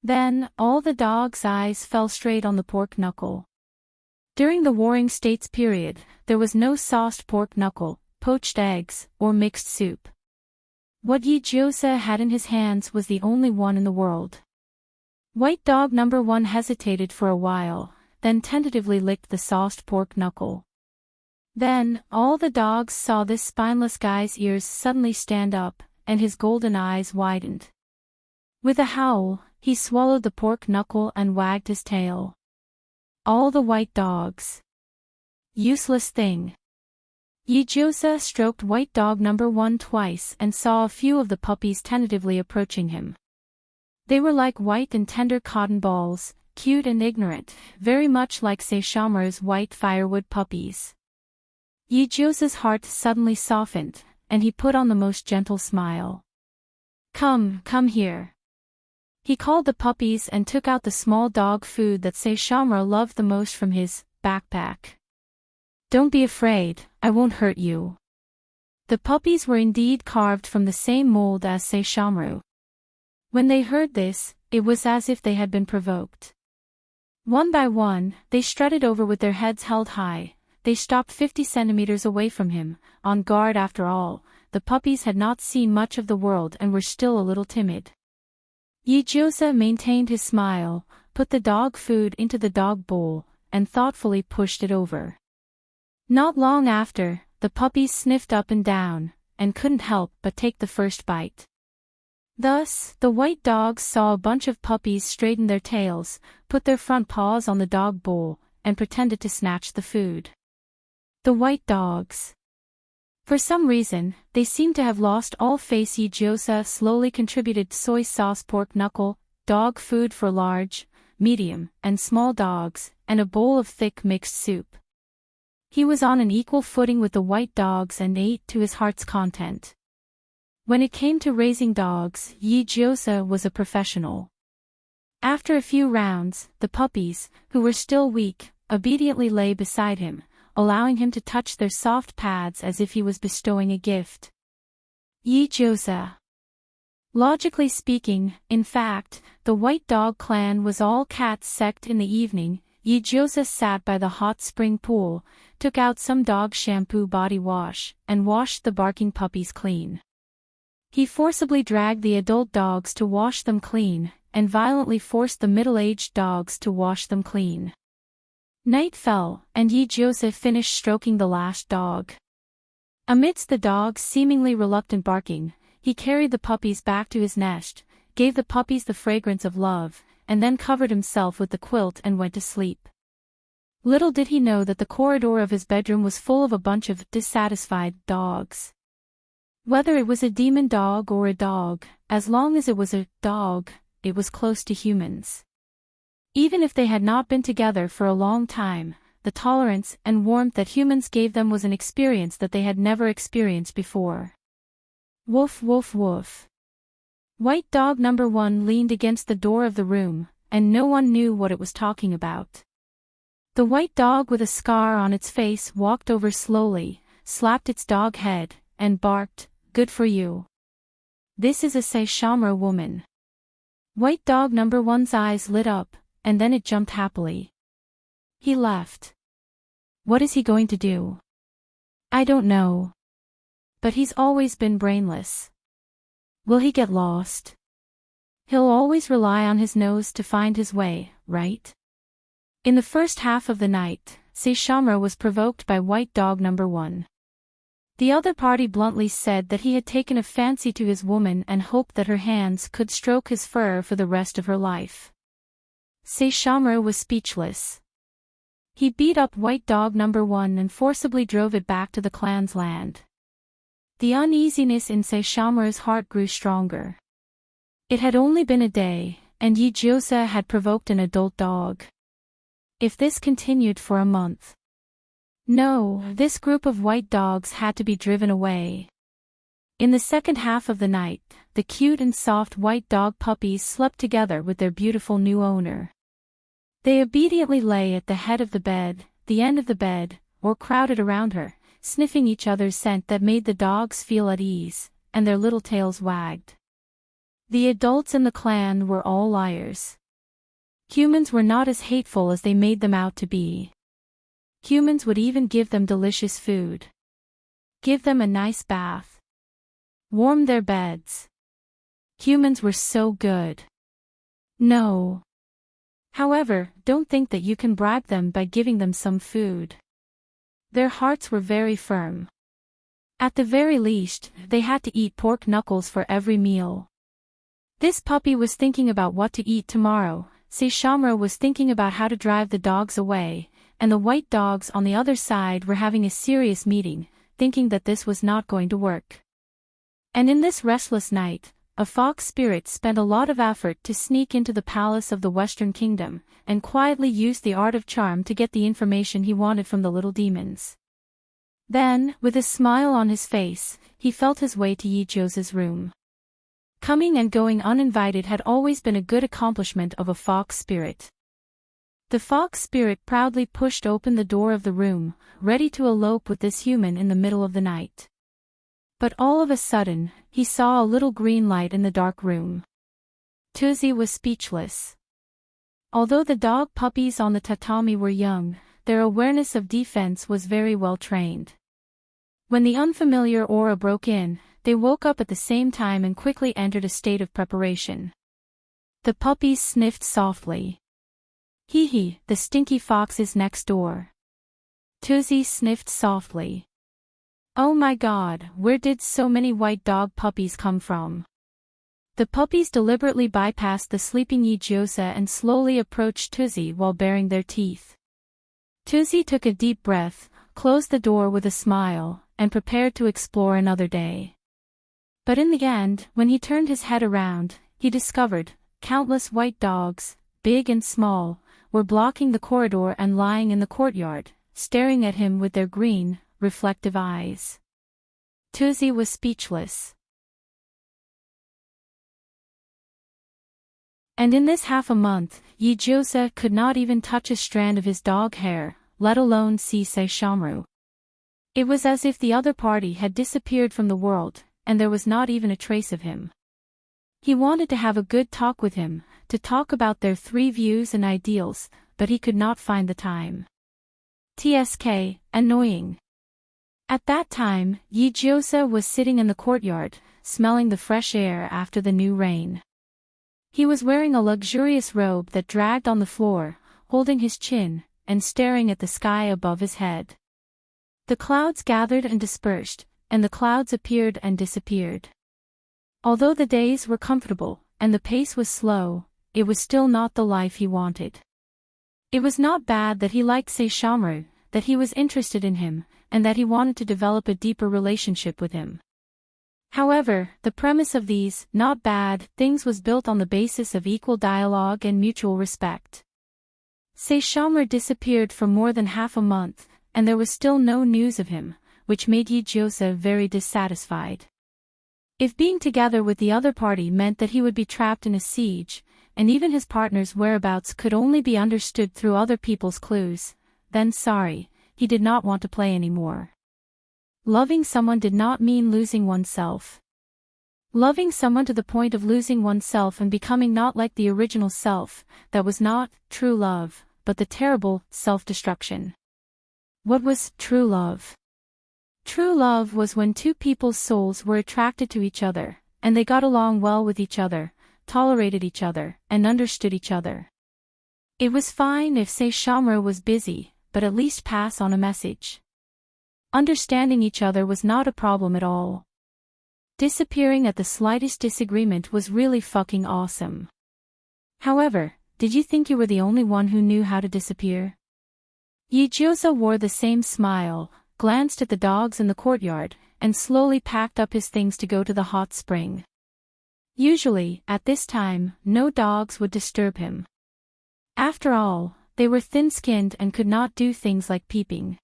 Then, all the dogs' eyes fell straight on the pork knuckle. During the Warring States period, there was no sauced pork knuckle, poached eggs, or mixed soup. What Yijiosa had in his hands was the only one in the world. White dog number 1 hesitated for a while, then tentatively licked the sauced pork knuckle. Then, all the dogs saw this spineless guy's ears suddenly stand up, and his golden eyes widened. With a howl, he swallowed the pork knuckle and wagged his tail. All the white dogs. Useless thing. Yijiosa stroked white dog number 1 twice and saw a few of the puppies tentatively approaching him. They were like white and tender cotton balls, cute and ignorant, very much like Saishomaru's white firewood puppies. Yijiosa's heart suddenly softened, and he put on the most gentle smile. Come here." He called the puppies and took out the small dog food that Saishomaru loved the most from his backpack. "Don't be afraid, I won't hurt you." The puppies were indeed carved from the same mold as Saishomaru. When they heard this, it was as if they had been provoked. One by one, they strutted over with their heads held high. They stopped 50 centimeters away from him, on guard after all. The puppies had not seen much of the world and were still a little timid. Yijiosa maintained his smile, put the dog food into the dog bowl, and thoughtfully pushed it over. Not long after, the puppies sniffed up and down, and couldn't help but take the first bite. Thus, the white dogs saw a bunch of puppies straighten their tails, put their front paws on the dog bowl, and pretended to snatch the food. The white dogs. For some reason, they seemed to have lost all face. Yijiosa slowly contributed soy sauce pork knuckle, dog food for large, medium, and small dogs, and a bowl of thick mixed soup. He was on an equal footing with the white dogs and ate to his heart's content. When it came to raising dogs, Yijiosa was a professional. After a few rounds, the puppies, who were still weak, obediently lay beside him, allowing him to touch their soft pads as if he was bestowing a gift. Yijiosa. Logically speaking, in fact, the white dog clan was all cats sect. In the evening, Yijiosa sat by the hot spring pool, took out some dog shampoo body wash, and washed the barking puppies clean. He forcibly dragged the adult dogs to wash them clean, and violently forced the middle-aged dogs to wash them clean. Night fell, and Yijiosa finished stroking the last dog. Amidst the dog's seemingly reluctant barking, he carried the puppies back to his nest, gave the puppies the fragrance of love, and then covered himself with the quilt and went to sleep. Little did he know that the corridor of his bedroom was full of a bunch of dissatisfied dogs. Whether it was a demon dog or a dog, as long as it was a dog, it was close to humans. Even if they had not been together for a long time, the tolerance and warmth that humans gave them was an experience that they had never experienced before. Woof woof woof. White dog number 1 leaned against the door of the room, and no one knew what it was talking about. The white dog with a scar on its face walked over slowly, slapped its dog head, and barked, "Good for you. This is a Saishomaru woman." White dog number 1's eyes lit up, and then it jumped happily. He left. What is he going to do? I don't know. But he's always been brainless. Will he get lost? He'll always rely on his nose to find his way, right? In the first half of the night, Saishomaru was provoked by white dog number 1. The other party bluntly said that he had taken a fancy to his woman and hoped that her hands could stroke his fur for the rest of her life. Saishomaru was speechless. He beat up white dog number 1 and forcibly drove it back to the clan's land. The uneasiness in Saishomaru's heart grew stronger. It had only been a day, and Yijiosa had provoked an adult dog. If this continued for a month. No, this group of white dogs had to be driven away. In the second half of the night, the cute and soft white dog puppies slept together with their beautiful new owner. They obediently lay at the head of the bed, the end of the bed, or crowded around her, sniffing each other's scent that made the dogs feel at ease, and their little tails wagged. The adults in the clan were all liars. Humans were not as hateful as they made them out to be. Humans would even give them delicious food. Give them a nice bath. Warm their beds. Humans were so good. No. However, don't think that you can bribe them by giving them some food. Their hearts were very firm. At the very least, they had to eat pork knuckles for every meal. This puppy was thinking about what to eat tomorrow, Saishomaru was thinking about how to drive the dogs away, and the white dogs on the other side were having a serious meeting, thinking that this was not going to work. And in this restless night, a fox spirit spent a lot of effort to sneak into the palace of the Western Kingdom, and quietly used the art of charm to get the information he wanted from the little demons. Then, with a smile on his face, he felt his way to Yijiosa's room. Coming and going uninvited had always been a good accomplishment of a fox spirit. The fox spirit proudly pushed open the door of the room, ready to elope with this human in the middle of the night. But all of a sudden, he saw a little green light in the dark room. Tuzi was speechless. Although the dog puppies on the tatami were young, their awareness of defense was very well trained. When the unfamiliar aura broke in, they woke up at the same time and quickly entered a state of preparation. The puppies sniffed softly. Hee hee, the stinky fox is next door. Tuzi sniffed softly. Oh my god, where did so many white dog puppies come from? The puppies deliberately bypassed the sleeping Yijiosa and slowly approached Tuzi while baring their teeth. Tuzi took a deep breath, closed the door with a smile, and prepared to explore another day. But in the end, when he turned his head around, he discovered countless white dogs, big and small, were blocking the corridor and lying in the courtyard, staring at him with their green, reflective eyes. Tuzi was speechless. And in this half a month, Yijiosa could not even touch a strand of his dog hair, let alone see Saishomaru. It was as if the other party had disappeared from the world, and there was not even a trace of him. He wanted to have a good talk with him, to talk about their three views and ideals, but he could not find the time. TSK, annoying. At that time, Yijiosa was sitting in the courtyard, smelling the fresh air after the new rain. He was wearing a luxurious robe that dragged on the floor, holding his chin, and staring at the sky above his head. The clouds gathered and dispersed, and the clouds appeared and disappeared. Although the days were comfortable, and the pace was slow, it was still not the life he wanted. It was not bad that he liked Saishomaru, that he was interested in him, and that he wanted to develop a deeper relationship with him. However, the premise of these not bad things was built on the basis of equal dialogue and mutual respect. Saishomaru disappeared for more than half a month, and there was still no news of him, which made Yijiosa very dissatisfied. If being together with the other party meant that he would be trapped in a siege, and even his partner's whereabouts could only be understood through other people's clues, then sorry, he did not want to play anymore. Loving someone did not mean losing oneself. Loving someone to the point of losing oneself and becoming not like the original self, that was not true love, but the terrible self-destruction. What was true love? True love was when two people's souls were attracted to each other, and they got along well with each other, tolerated each other, and understood each other. It was fine if Saishomaru was busy, but at least pass on a message. Understanding each other was not a problem at all. Disappearing at the slightest disagreement was really fucking awesome. However, did you think you were the only one who knew how to disappear? Yijiosa wore the same smile, glanced at the dogs in the courtyard, and slowly packed up his things to go to the hot spring. Usually, at this time, no dogs would disturb him. After all, they were thin-skinned and could not do things like peeping.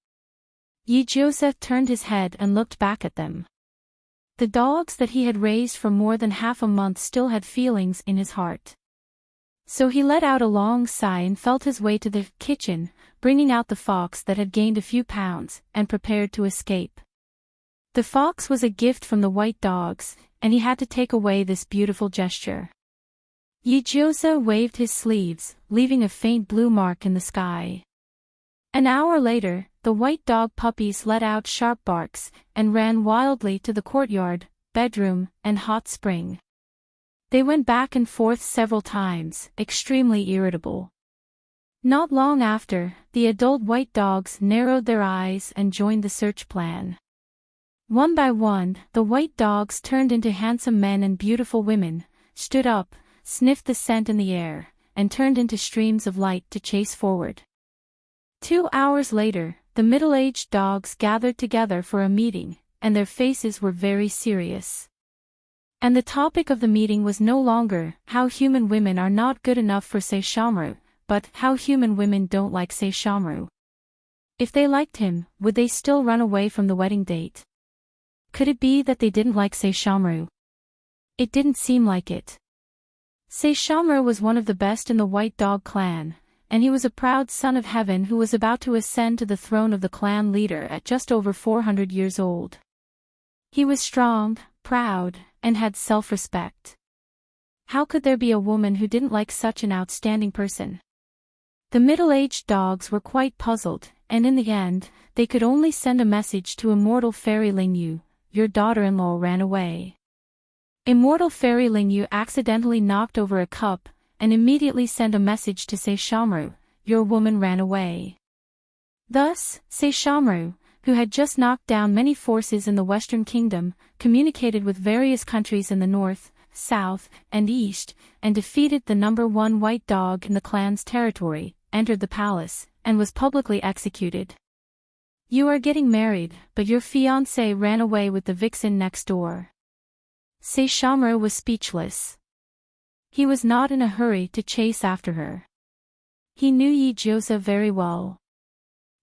Yijiosa turned his head and looked back at them. The dogs that he had raised for more than half a month still had feelings in his heart. So he let out a long sigh and felt his way to the kitchen, bringing out the fox that had gained a few pounds, and prepared to escape. The fox was a gift from the white dogs, and he had to take away this beautiful gesture. Yijiosa waved his sleeves, leaving a faint blue mark in the sky. An hour later, the white dog puppies let out sharp barks, and ran wildly to the courtyard, bedroom, and hot spring. They went back and forth several times, extremely irritable. Not long after, the adult white dogs narrowed their eyes and joined the search plan. One by one, the white dogs turned into handsome men and beautiful women, stood up, sniffed the scent in the air, and turned into streams of light to chase forward. 2 hours later, the middle-aged dogs gathered together for a meeting, and their faces were very serious. And the topic of the meeting was no longer how human women are not good enough for Saishomaru, but how human women don't like Saishomaru. If they liked him, would they still run away from the wedding date? Could it be that they didn't like Saishomaru? It didn't seem like it. Saishomaru was one of the best in the White Dog clan, and he was a proud son of heaven who was about to ascend to the throne of the clan leader at just over 400 years old. He was strong, proud, and had self-respect. How could there be a woman who didn't like such an outstanding person? The middle-aged dogs were quite puzzled, and in the end, they could only send a message to Immortal Fairy Lingyu: your daughter-in-law ran away. Immortal Fairy Lingyu accidentally knocked over a cup, and immediately sent a message to Saishomaru: your woman ran away. Thus, Saishomaru, who had just knocked down many forces in the Western Kingdom, communicated with various countries in the north, south, and east, and defeated the #1 white dog in the clan's territory, entered the palace, and was publicly executed. You are getting married, but your fiancé ran away with the vixen next door. Saishomaru was speechless. He was not in a hurry to chase after her. He knew Yijiosa very well.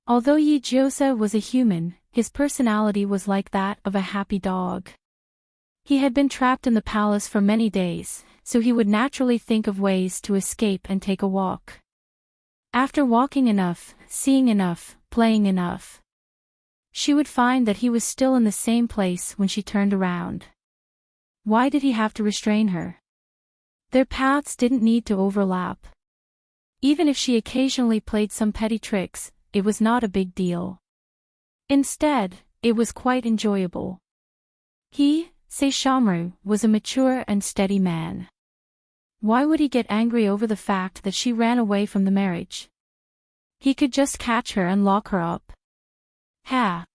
Although Yijiosa was a human, his personality was like that of a happy dog. He had been trapped in the palace for many days, so he would naturally think of ways to escape and take a walk. After walking enough, seeing enough, playing enough, she would find that he was still in the same place when she turned around. Why did he have to restrain her? Their paths didn't need to overlap. Even if she occasionally played some petty tricks, it was not a big deal. Instead, it was quite enjoyable. He, Saishomaru, was a mature and steady man. Why would he get angry over the fact that she ran away from the marriage? He could just catch her and lock her up. Ha!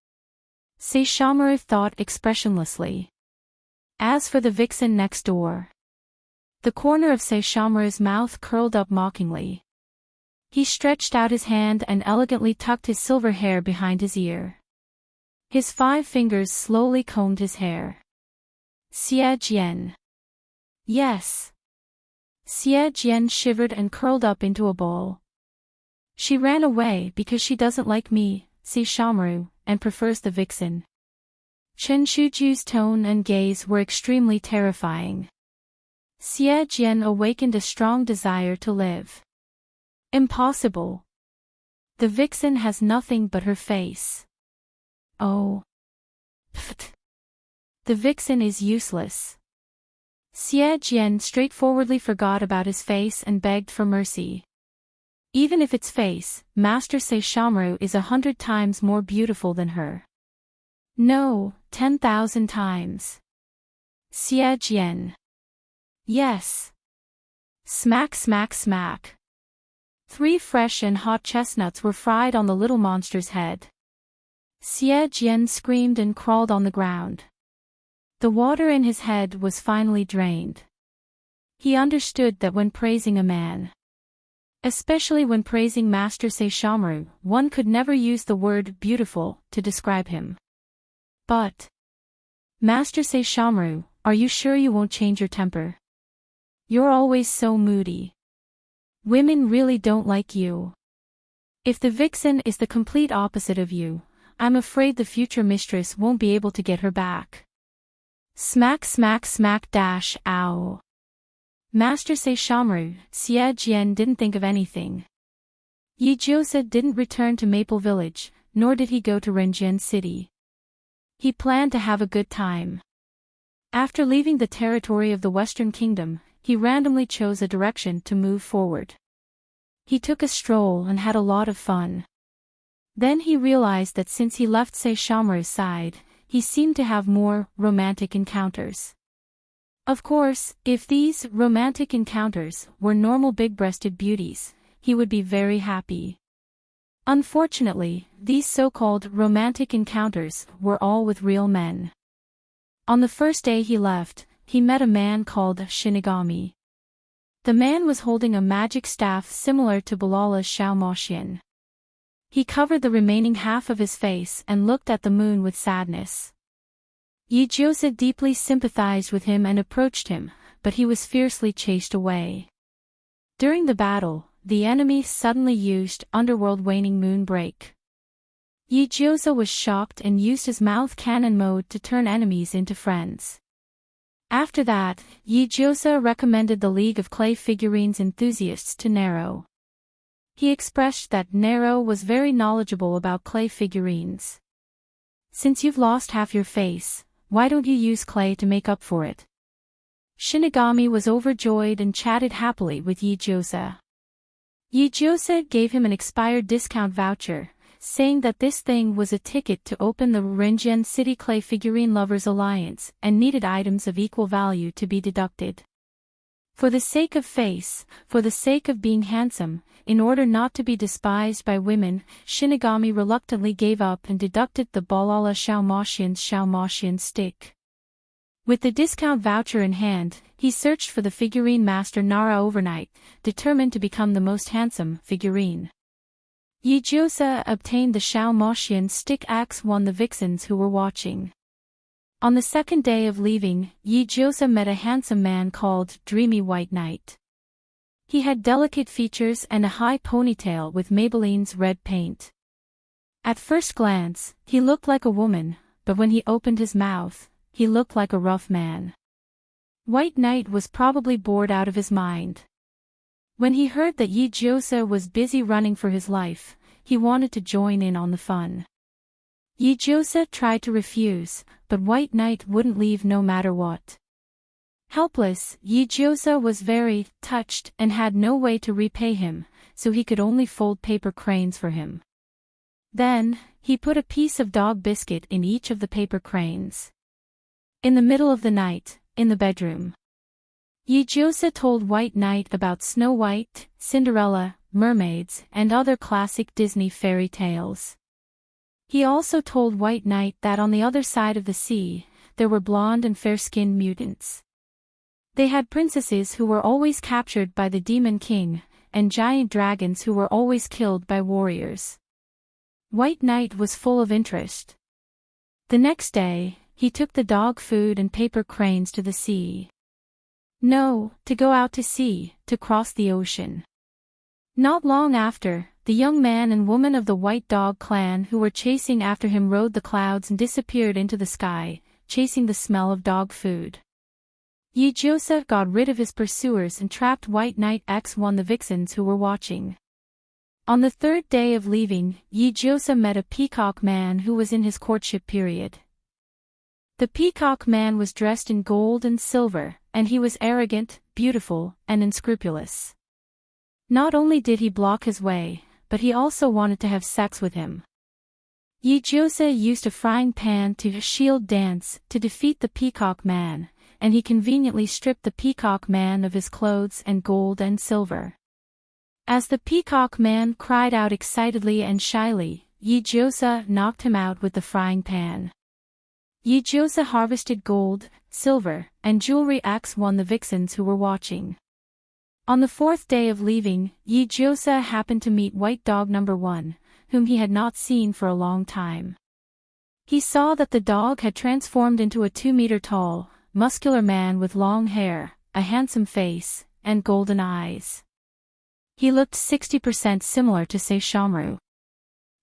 Saishomaru thought expressionlessly. As for the vixen next door. The corner of Saishomaru's mouth curled up mockingly. He stretched out his hand and elegantly tucked his silver hair behind his ear. His 5 fingers slowly combed his hair. Xie Jian. Yes. Xie Jian shivered and curled up into a ball. She ran away because she doesn't like me, Saishomaru, and prefers the vixen. Chen Shuju's tone and gaze were extremely terrifying. Xie Jian awakened a strong desire to live. Impossible. The vixen has nothing but her face. Oh. Pfft. The vixen is useless. Xie Jian straightforwardly forgot about his face and begged for mercy. Even if it's face, Master Saishomaru is 100 times more beautiful than her. No, 10,000 times. Xie Jian. Yes. Smack smack smack. 3 fresh and hot chestnuts were fried on the little monster's head. Xie Jian screamed and crawled on the ground. The water in his head was finally drained. He understood that when praising a man, especially when praising Master Saishomaru, one could never use the word beautiful to describe him. But, Master Saishomaru, are you sure you won't change your temper? You're always so moody. Women really don't like you. If the vixen is the complete opposite of you, I'm afraid the future mistress won't be able to get her back. Smack smack smack dash ow. Master Saishomaru, Xie Jian didn't think of anything. Yijiosa didn't return to Maple Village, nor did he go to Renjian City. He planned to have a good time. After leaving the territory of the Western Kingdom, he randomly chose a direction to move forward. He took a stroll and had a lot of fun. Then he realized that since he left Saishomaru's side, he seemed to have more romantic encounters. Of course, if these romantic encounters were normal big-breasted beauties, he would be very happy. Unfortunately, these so-called romantic encounters were all with real men. On the first day he left, he met a man called Shinigami. The man was holding a magic staff similar to Balala's Xiaomoxian. He covered the remaining half of his face and looked at the moon with sadness. Yijiosa deeply sympathized with him and approached him, but he was fiercely chased away. During the battle, the enemy suddenly used Underworld Waning Moon Break. Yijiosa was shocked and used his mouth cannon mode to turn enemies into friends. After that, Yijiosa recommended the League of Clay Figurines enthusiasts to Nero. He expressed that Nero was very knowledgeable about clay figurines. Since you've lost half your face, why don't you use clay to make up for it? Shinigami was overjoyed and chatted happily with Yijiosa. Yijiosa gave him an expired discount voucher, saying that this thing was a ticket to open the Renjian City Clay Figurine Lovers Alliance and needed items of equal value to be deducted. For the sake of face, for the sake of being handsome, in order not to be despised by women, Shinigami reluctantly gave up and deducted the Balala Xiaomoxian stick. With the discount voucher in hand, he searched for the figurine master Nara overnight, determined to become the most handsome figurine. Yijiosa obtained the Xiaomoxian stick axe won the vixens who were watching. On the second day of leaving, Yijiosa met a handsome man called Dreamy White Knight. He had delicate features and a high ponytail with Maybelline's red paint. At first glance, he looked like a woman, but when he opened his mouth, he looked like a rough man. White Knight was probably bored out of his mind. When he heard that Yijiosa was busy running for his life, he wanted to join in on the fun. Yijiosa tried to refuse, but White Knight wouldn't leave no matter what. Helpless, Yijiosa was very touched and had no way to repay him, so he could only fold paper cranes for him. Then, he put a piece of dog biscuit in each of the paper cranes. In the middle of the night, in the bedroom, Yijiosa told White Knight about Snow White, Cinderella, mermaids, and other classic Disney fairy tales. He also told White Knight that on the other side of the sea, there were blonde and fair-skinned mutants. They had princesses who were always captured by the Demon King, and giant dragons who were always killed by warriors. White Knight was full of interest. The next day, he took the dog food and paper cranes to the sea. No, to go out to sea, to cross the ocean. Not long after, the young man and woman of the White Dog clan who were chasing after him rode the clouds and disappeared into the sky, chasing the smell of dog food. Yi-Joseph got rid of his pursuers and trapped White Knight X1 the vixens who were watching. On the third day of leaving, Yi-Joseph met a peacock man who was in his courtship period. The peacock man was dressed in gold and silver, and he was arrogant, beautiful, and unscrupulous. Not only did he block his way, but he also wanted to have sex with him. Yi-Joseph used a frying pan to shield dance to defeat the peacock man, and he conveniently stripped the peacock man of his clothes and gold and silver. As the peacock man cried out excitedly and shyly, Yi-Joseph knocked him out with the frying pan. Yi-Joseph harvested gold, silver, and jewelry X1 the vixens who were watching. On the fourth day of leaving, Yi-Joseph happened to meet White Dog number 1, whom he had not seen for a long time. He saw that the dog had transformed into a 2-meter-tall, muscular man with long hair, a handsome face, and golden eyes. He looked 60% similar to Saishomaru.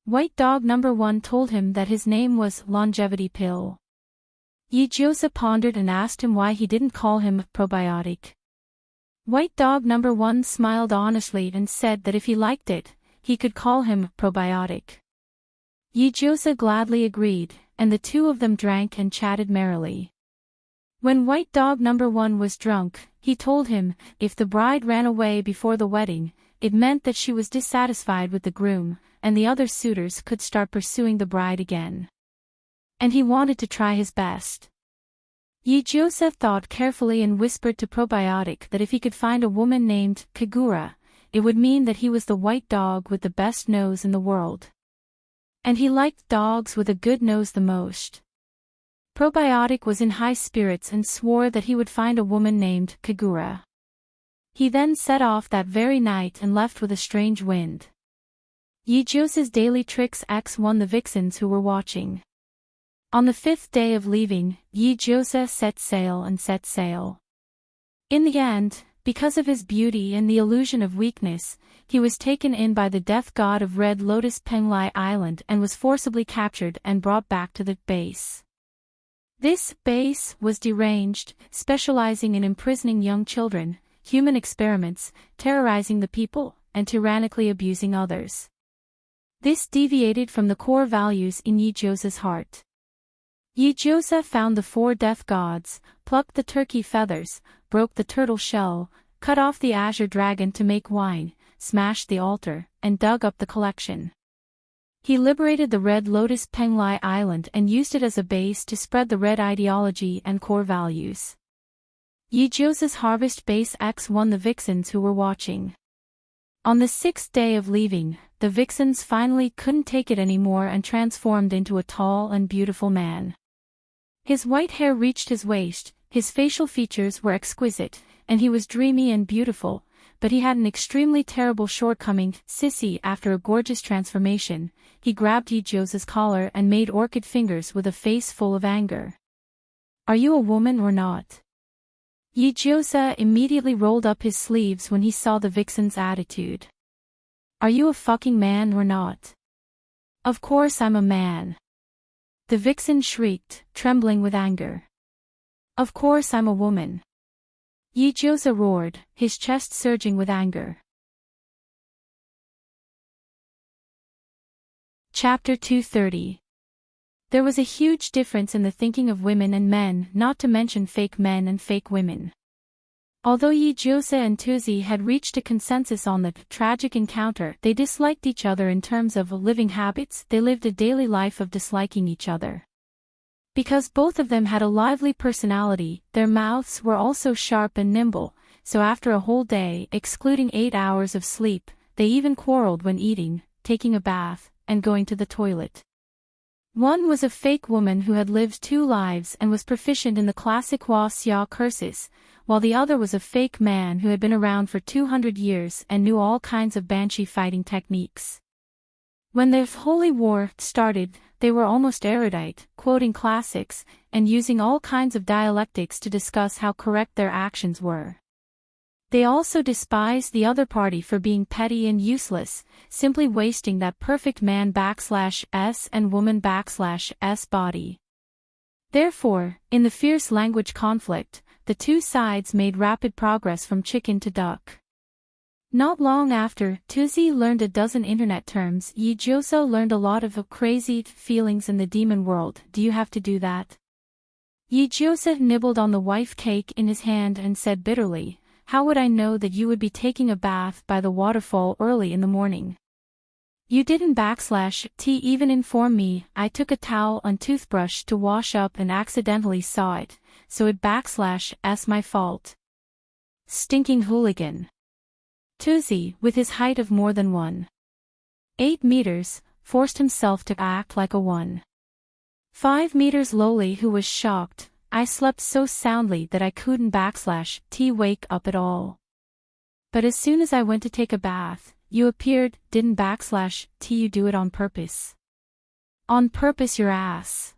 White Dog number 1 told him that his name was Longevity Pill. Yi-Joseph pondered and asked him why he didn't call him Probiotic. White Dog number 1 smiled honestly and said that if he liked it, he could call him Probiotic. Yi-Joseph gladly agreed, and the two of them drank and chatted merrily. When White Dog number 1 was drunk, he told him, if the bride ran away before the wedding, it meant that she was dissatisfied with the groom, and the other suitors could start pursuing the bride again. And he wanted to try his best. Yi-Joseph thought carefully and whispered to Probiotic that if he could find a woman named Kagura, it would mean that he was the white dog with the best nose in the world. And he liked dogs with a good nose the most. Probiotic was in high spirits and swore that he would find a woman named Kagura. He then set off that very night and left with a strange wind. Yi-Joseph's daily tricks X1 the vixens who were watching. On the fifth day of leaving, Yi-Joseph set sail. In the end, because of his beauty and the illusion of weakness, he was taken in by the death god of Red Lotus Penglai Island and was forcibly captured and brought back to the base. This base was deranged, specializing in imprisoning young children, human experiments, terrorizing the people, and tyrannically abusing others. This deviated from the core values in Yi-Joseph's heart. Yi-Joseph found the 4 death gods, plucked the turkey feathers, broke the turtle shell, cut off the azure dragon to make wine, smashed the altar, and dug up the collection. He liberated the Red Lotus Penglai Island and used it as a base to spread the red ideology and core values. Yi-Joseph's harvest base X1 the vixens who were watching. On the 6th day of leaving, the vixens finally couldn't take it anymore and transformed into a tall and beautiful man. His white hair reached his waist, his facial features were exquisite, and he was dreamy and beautiful, but he had an extremely terrible shortcoming. Sissy, after a gorgeous transformation, he grabbed Yi-Joseph's collar and made orchid fingers with a face full of anger. "Are you a woman or not?" Yi-Joseph immediately rolled up his sleeves when he saw the vixen's attitude. "Are you a fucking man or not?" "Of course I'm a man." The vixen shrieked, trembling with anger. "Of course I'm a woman." Yi-Joseph roared, his chest surging with anger. Chapter 230. There was a huge difference in the thinking of women and men, not to mention fake men and fake women. Although Yi-Joseph and Tuzi had reached a consensus on the tragic encounter, they disliked each other in terms of living habits. They lived a daily life of disliking each other. Because both of them had a lively personality, their mouths were also sharp and nimble, so after a whole day, excluding 8 hours of sleep, they even quarreled when eating, taking a bath, and going to the toilet. One was a fake woman who had lived 2 lives and was proficient in the classic Hua Xia curses, while the other was a fake man who had been around for 200 years and knew all kinds of banshee fighting techniques. When the Holy War started, they were almost erudite, quoting classics, and using all kinds of dialectics to discuss how correct their actions were. They also despised the other party for being petty and useless, simply wasting that perfect man/s and woman/s body. Therefore, in the fierce language conflict, the two sides made rapid progress from chicken to duck. Not long after, Tuzi learned a dozen internet terms. Yijiosa learned a lot of crazy feelings in the demon world. Do you have to do that? Yijiosa nibbled on the wife cake in his hand and said bitterly, "How would I know that you would be taking a bath by the waterfall early in the morning? You didn't /t even inform me. I took a towel and toothbrush to wash up and accidentally saw it, so it /s my fault. Stinking hooligan." Tuzi, with his height of more than 1.8 meters, forced himself to act like a 1.5 meters lowly who was shocked. "I slept so soundly that I couldn't /t wake up at all. But as soon as I went to take a bath, you appeared. Didn't /t you do it on purpose? On purpose, your ass."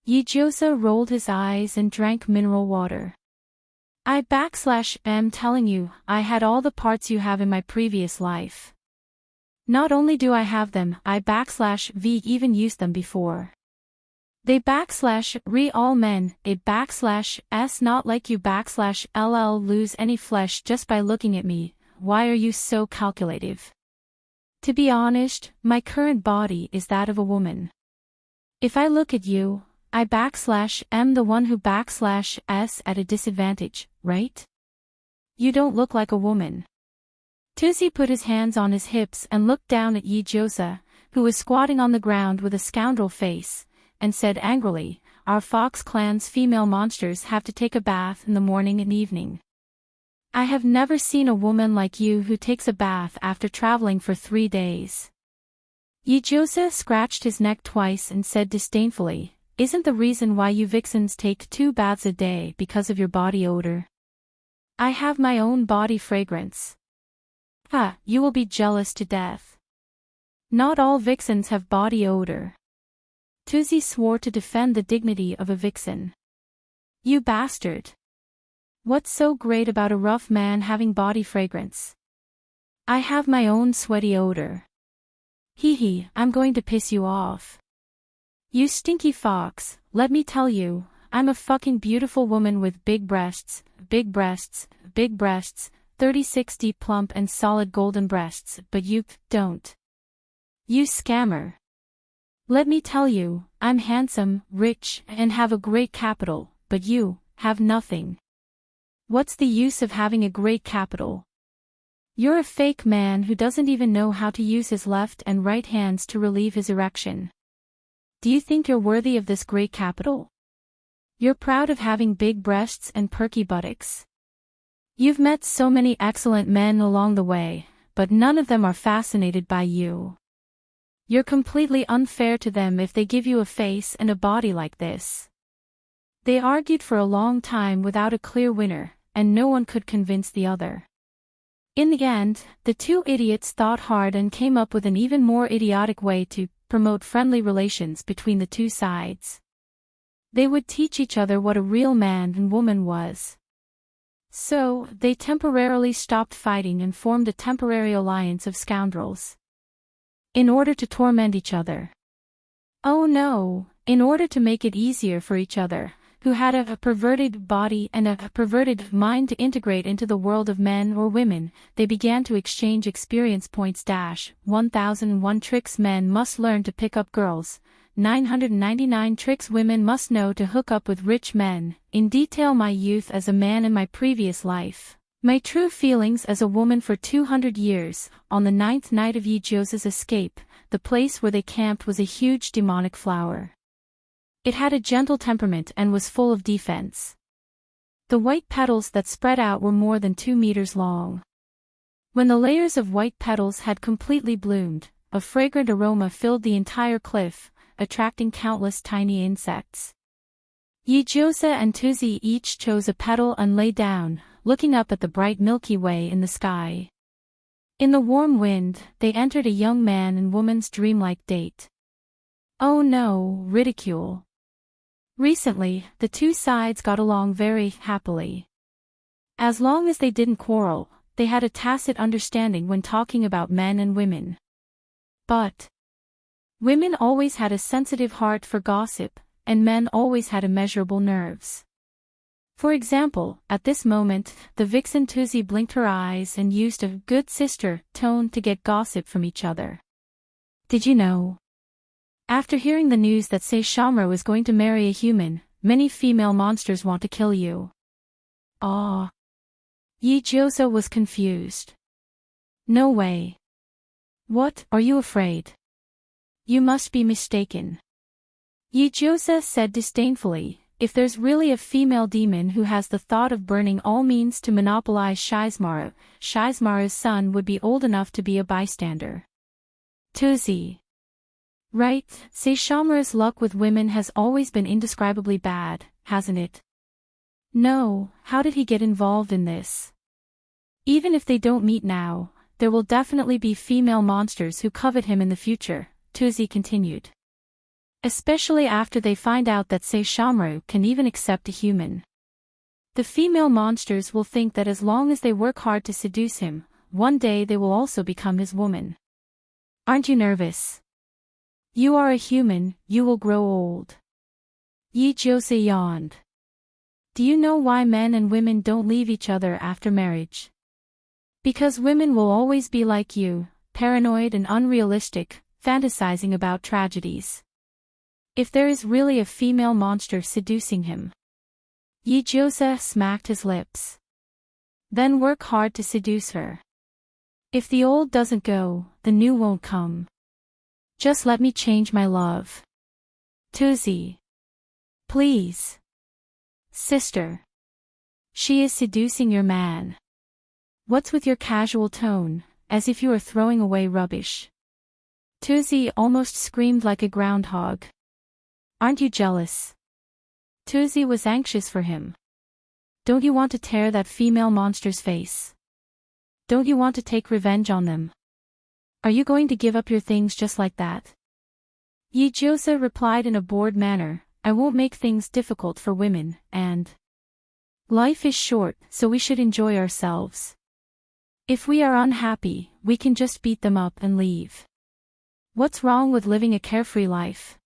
Yijiosa rolled his eyes and drank mineral water. "I am telling you, I had all the parts you have in my previous life. Not only do I have them, I v even used them before. They re all men, a s not like you ll lose any flesh just by looking at me. Why are you so calculative? To be honest, my current body is that of a woman. If I look at you, I am the one who s at a disadvantage, right? You don't look like a woman." Tuzi put his hands on his hips and looked down at Yijiosa, who was squatting on the ground with a scoundrel face, and said angrily, "Our Fox Clan's female monsters have to take a bath in the morning and evening. I have never seen a woman like you who takes a bath after traveling for 3 days." Yijiosa scratched his neck twice and said disdainfully, "Isn't the reason why you vixens take 2 baths a day because of your body odor? I have my own body fragrance. You will be jealous to death. Not all vixens have body odor." Tuzi swore to defend the dignity of a vixen. "You bastard. What's so great about a rough man having body fragrance? I have my own sweaty odor. Hee, I'm going to piss you off. You stinky fox, let me tell you, I'm a fucking beautiful woman with big breasts, 30-60 plump and solid golden breasts, but you don't. You scammer. Let me tell you, I'm handsome, rich, and have a great capital, but you have nothing. What's the use of having a great capital? You're a fake man who doesn't even know how to use his left and right hands to relieve his erection. Do you think you're worthy of this great capital? You're proud of having big breasts and perky buttocks. You've met so many excellent men along the way, but none of them are fascinated by you. You're completely unfair to them if they give you a face and a body like this." They argued for a long time without a clear winner, and no one could convince the other. In the end, the two idiots thought hard and came up with an even more idiotic way to promote friendly relations between the two sides. They would teach each other what a real man and woman was. So, they temporarily stopped fighting and formed a temporary alliance of scoundrels. In order to torment each other. Oh no, in order to make it easier for each other, who had a perverted body and a perverted mind to integrate into the world of men or women, they began to exchange experience points. 1001 tricks men must learn to pick up girls, 999 tricks women must know to hook up with rich men, in detail my youth as a man in my previous life, my true feelings as a woman for 200 years, on the 9th night of Yijiosa's escape, the place where they camped was a huge demonic flower. It had a gentle temperament and was full of defense. The white petals that spread out were more than 2 meters long. When the layers of white petals had completely bloomed, a fragrant aroma filled the entire cliff, attracting countless tiny insects. Yijose and Tuzi each chose a petal and lay down, looking up at the bright Milky Way in the sky. In the warm wind, they entered a young man and woman's dreamlike date. Oh no, ridicule. Recently, the two sides got along very happily. As long as they didn't quarrel, they had a tacit understanding when talking about men and women. But women always had a sensitive heart for gossip, and men always had immeasurable nerves. For example, at this moment, the vixen Tuzi blinked her eyes and used a good sister tone to get gossip from each other. Did you know? After hearing the news that Saishomaru is going to marry a human, many female monsters want to kill you. Ah. Yijose was confused. No way. What, are you afraid? You must be mistaken. Yijose said disdainfully, if there's really a female demon who has the thought of burning all means to monopolize Saishomaru, Saishomaru's son would be old enough to be a bystander. Tuzi. Right, Saishomaru's luck with women has always been indescribably bad, hasn't it? No, how did he get involved in this? Even if they don't meet now, there will definitely be female monsters who covet him in the future, Tuzi continued. Especially after they find out that Saishomaru can even accept a human. The female monsters will think that as long as they work hard to seduce him, one day they will also become his woman. Aren't you nervous? You are a human, you will grow old. Yijose yawned. Do you know why men and women don't leave each other after marriage? Because women will always be like you, paranoid and unrealistic, fantasizing about tragedies. If there is really a female monster seducing him. Yijose smacked his lips. Then work hard to seduce her. If the old doesn't go, the new won't come. Just let me change my love. Tuzi. Please. Sister. She is seducing your man. What's with your casual tone, as if you were throwing away rubbish? Tuzi almost screamed like a groundhog. Aren't you jealous? Tuzi was anxious for him. Don't you want to tear that female monster's face? Don't you want to take revenge on them? Are you going to give up your things just like that? Yijose replied in a bored manner, I won't make things difficult for women, and life is short, so we should enjoy ourselves. If we are unhappy, we can just beat them up and leave. What's wrong with living a carefree life?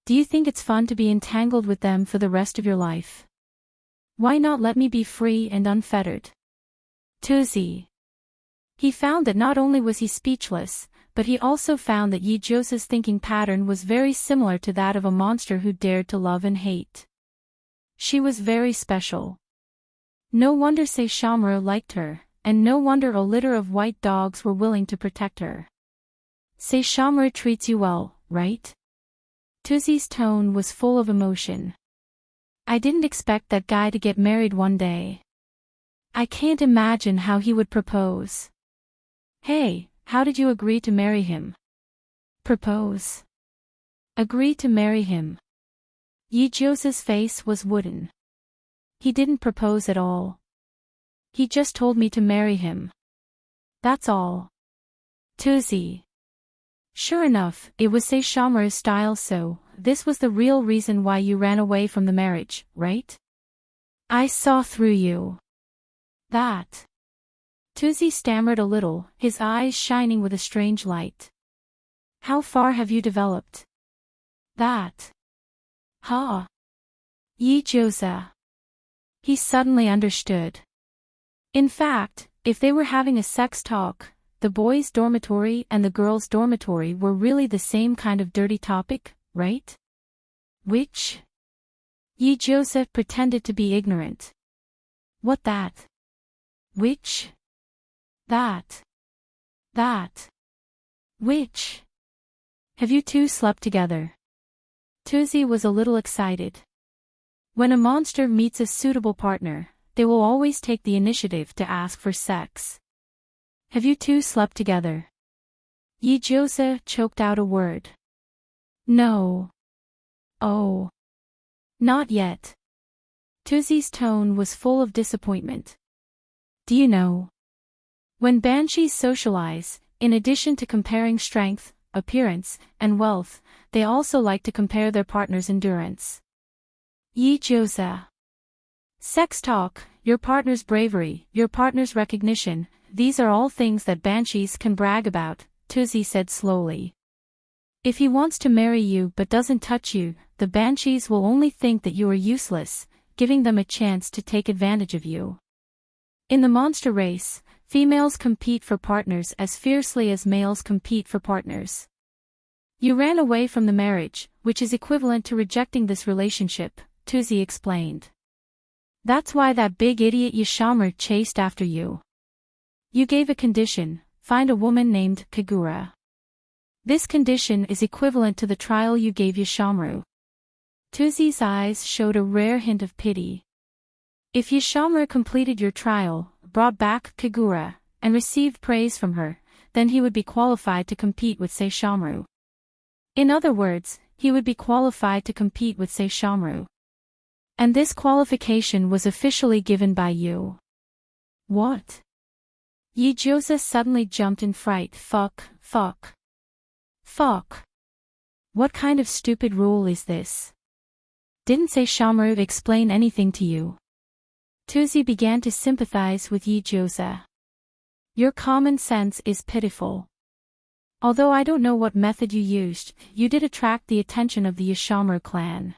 Do you think it's fun to be entangled with them for the rest of your life? Why not let me be free and unfettered? Tuzi. He found that not only was he speechless, but he also found that Yijose's thinking pattern was very similar to that of a monster who dared to love and hate. She was very special. No wonder Saishomaru liked her, and no wonder a litter of white dogs were willing to protect her. Saishomaru treats you well, right? Tuzi's tone was full of emotion. I didn't expect that guy to get married one day. I can't imagine how he would propose. Hey, how did you agree to marry him? Propose. Agree to marry him. Yijose's face was wooden. He didn't propose at all. He just told me to marry him. That's all. Tuzi. Sure enough, it was Saishomaru's style, so this was the real reason why you ran away from the marriage, right? I saw through you. That. Tuzi stammered a little, his eyes shining with a strange light. How far have you developed? That. Ha. Yijose. He suddenly understood. In fact, if they were having a sex talk, the boys' dormitory and the girls' dormitory were really the same kind of dirty topic, right? Which? Yijose pretended to be ignorant. What that? Which? That. That. Which? Have you two slept together? Tuzi was a little excited. When a monster meets a suitable partner, they will always take the initiative to ask for sex. Have you two slept together? Yijose choked out a word. No. Oh. Not yet. Tuzi's tone was full of disappointment. Do you know? When banshees socialize, in addition to comparing strength, appearance, and wealth, they also like to compare their partner's endurance. Yi-Josa. Sex talk, your partner's bravery, your partner's recognition, these are all things that banshees can brag about, Tuzi said slowly. If he wants to marry you but doesn't touch you, the banshees will only think that you are useless, giving them a chance to take advantage of you. In the monster race, females compete for partners as fiercely as males compete for partners. You ran away from the marriage, which is equivalent to rejecting this relationship, Tuzi explained. That's why that big idiot Saishomaru chased after you. You gave a condition, find a woman named Kagura. This condition is equivalent to the trial you gave Saishomaru. Tuzi's eyes showed a rare hint of pity. If Saishomaru completed your trial, brought back Kagura, and received praise from her, then he would be qualified to compete with Saishomaru. In other words, he would be qualified to compete with Saishomaru. And this qualification was officially given by you. What? Yi-Josa suddenly jumped in fright. Fuck. What kind of stupid rule is this? Didn't Saishomaru explain anything to you? Tuzi began to sympathize with Yi-Josa. Your common sense is pitiful. Although I don't know what method you used, you did attract the attention of the Saishomaru clan.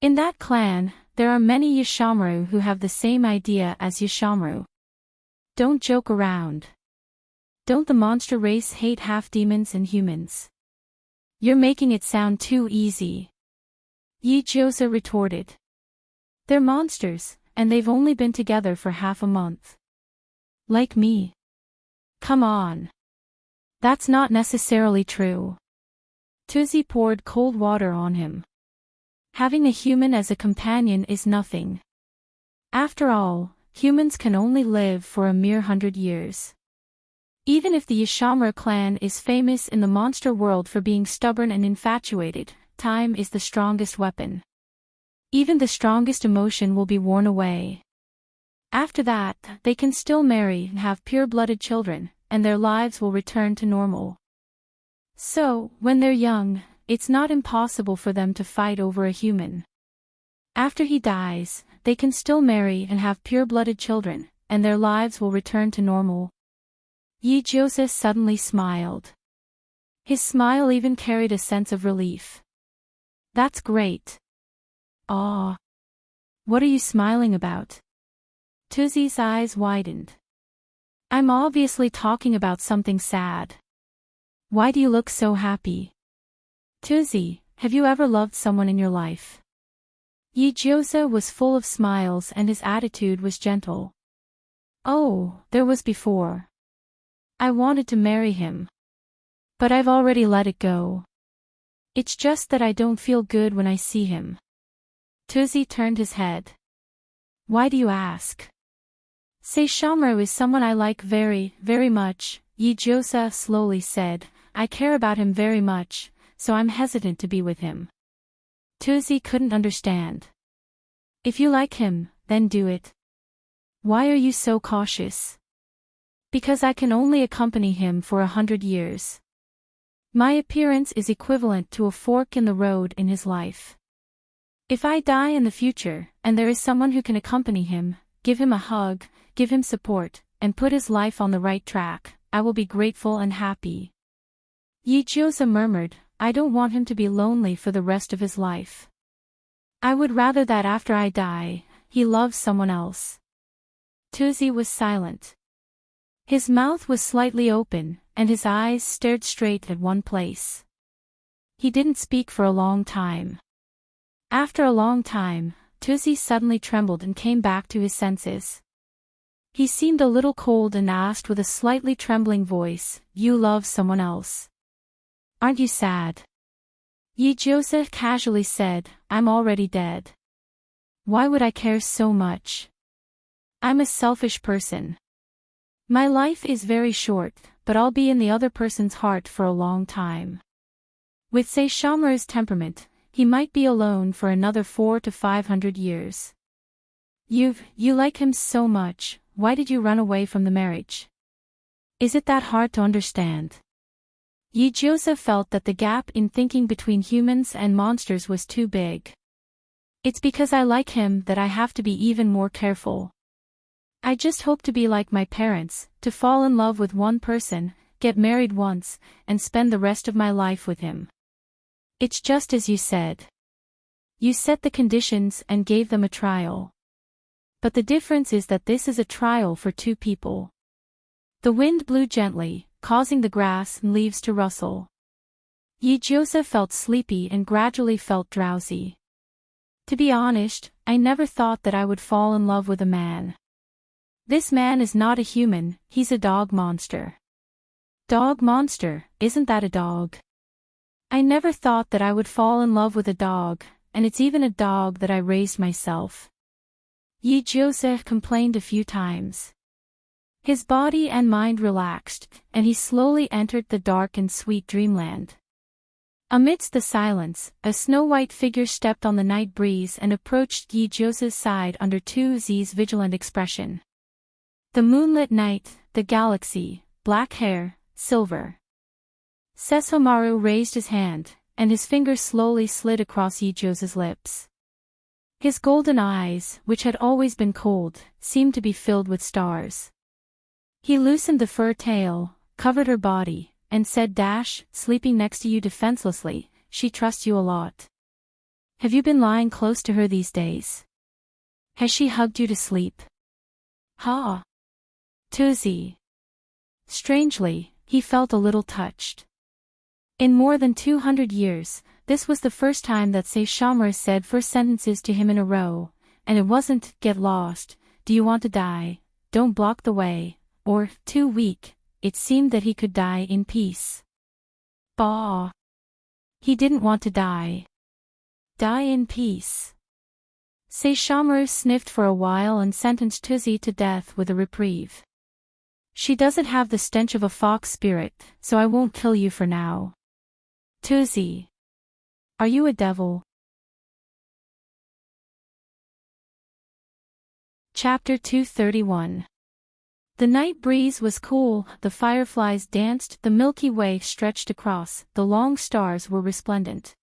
In that clan, there are many Saishomaru who have the same idea as Saishomaru. Don't joke around. Don't the monster race hate half-demons and humans? You're making it sound too easy. Yi-Josa retorted. They're monsters, and they've only been together for half a month. Like me. Come on. That's not necessarily true. Tuzi poured cold water on him. Having a human as a companion is nothing. After all, humans can only live for a mere 100 years. Even if the Saishomaru clan is famous in the monster world for being stubborn and infatuated, time is the strongest weapon. Even the strongest emotion will be worn away. After that, they can still marry and have pure-blooded children, and their lives will return to normal. So, when they're young, it's not impossible for them to fight over a human. After he dies, they can still marry and have pure-blooded children, and their lives will return to normal. Yi-Josa suddenly smiled. His smile even carried a sense of relief. That's great. Aw. What are you smiling about? Tuzi's eyes widened. I'm obviously talking about something sad. Why do you look so happy? Tuzi, have you ever loved someone in your life? Yi-Josa was full of smiles and his attitude was gentle. Oh, there was before. I wanted to marry him. But I've already let it go. It's just that I don't feel good when I see him. Tuzi turned his head. Why do you ask? Saishomaru is someone I like very, very much, Yi-Josa slowly said. I care about him very much, so I'm hesitant to be with him. Tuzi couldn't understand. If you like him, then do it. Why are you so cautious? Because I can only accompany him for 100 years. My appearance is equivalent to a fork in the road in his life. If I die in the future, and there is someone who can accompany him, give him a hug, give him support, and put his life on the right track, I will be grateful and happy. Yi-Josa murmured, I don't want him to be lonely for the rest of his life. I would rather that after I die, he loves someone else. Tuzi was silent. His mouth was slightly open, and his eyes stared straight at one place. He didn't speak for a long time. After a long time, Tuzi suddenly trembled and came back to his senses. He seemed a little cold and asked with a slightly trembling voice, You love someone else. Aren't you sad? Yi-Josa casually said, I'm already dead. Why would I care so much? I'm a selfish person. My life is very short, but I'll be in the other person's heart for a long time. With Saishomaru's temperament, he might be alone for another 400 to 500 years. You like him so much, why did you run away from the marriage? Is it that hard to understand? Joseph felt that the gap in thinking between humans and monsters was too big. It's because I like him that I have to be even more careful. I just hope to be like my parents, to fall in love with one person, get married once, and spend the rest of my life with him. It's just as you said. You set the conditions and gave them a trial. But the difference is that this is a trial for two people. The wind blew gently, causing the grass and leaves to rustle. Joseph felt sleepy and gradually felt drowsy. To be honest, I never thought that I would fall in love with a man. This man is not a human, he's a dog monster. Dog monster, isn't that a dog? I never thought that I would fall in love with a dog, and it's even a dog that I raised myself. Joseph complained a few times. His body and mind relaxed, and he slowly entered the dark and sweet dreamland. Amidst the silence, a snow-white figure stepped on the night breeze and approached Joseph's side under 2Z's vigilant expression. The moonlit night, the galaxy, black hair, silver. Saishomaru raised his hand, and his finger slowly slid across Joseph's lips. His golden eyes, which had always been cold, seemed to be filled with stars. He loosened the fur tail, covered her body, and said, sleeping next to you defenselessly, she trusts you a lot. Have you been lying close to her these days? Has she hugged you to sleep? Ha! 2Z. Strangely, he felt a little touched. In more than 200 years, this was the first time that Saishomaru said 4 sentences to him in a row, and it wasn't, get lost, do you want to die, don't block the way, or, too weak, it seemed that he could die in peace. Bah! He didn't want to die. Die in peace. Saishomaru sniffed for a while and sentenced 2Z to death with a reprieve. She doesn't have the stench of a fox spirit, so I won't kill you for now. 2Z. Are you a devil? Chapter 231. The night breeze was cool, the fireflies danced, the Milky Way stretched across, the long stars were resplendent.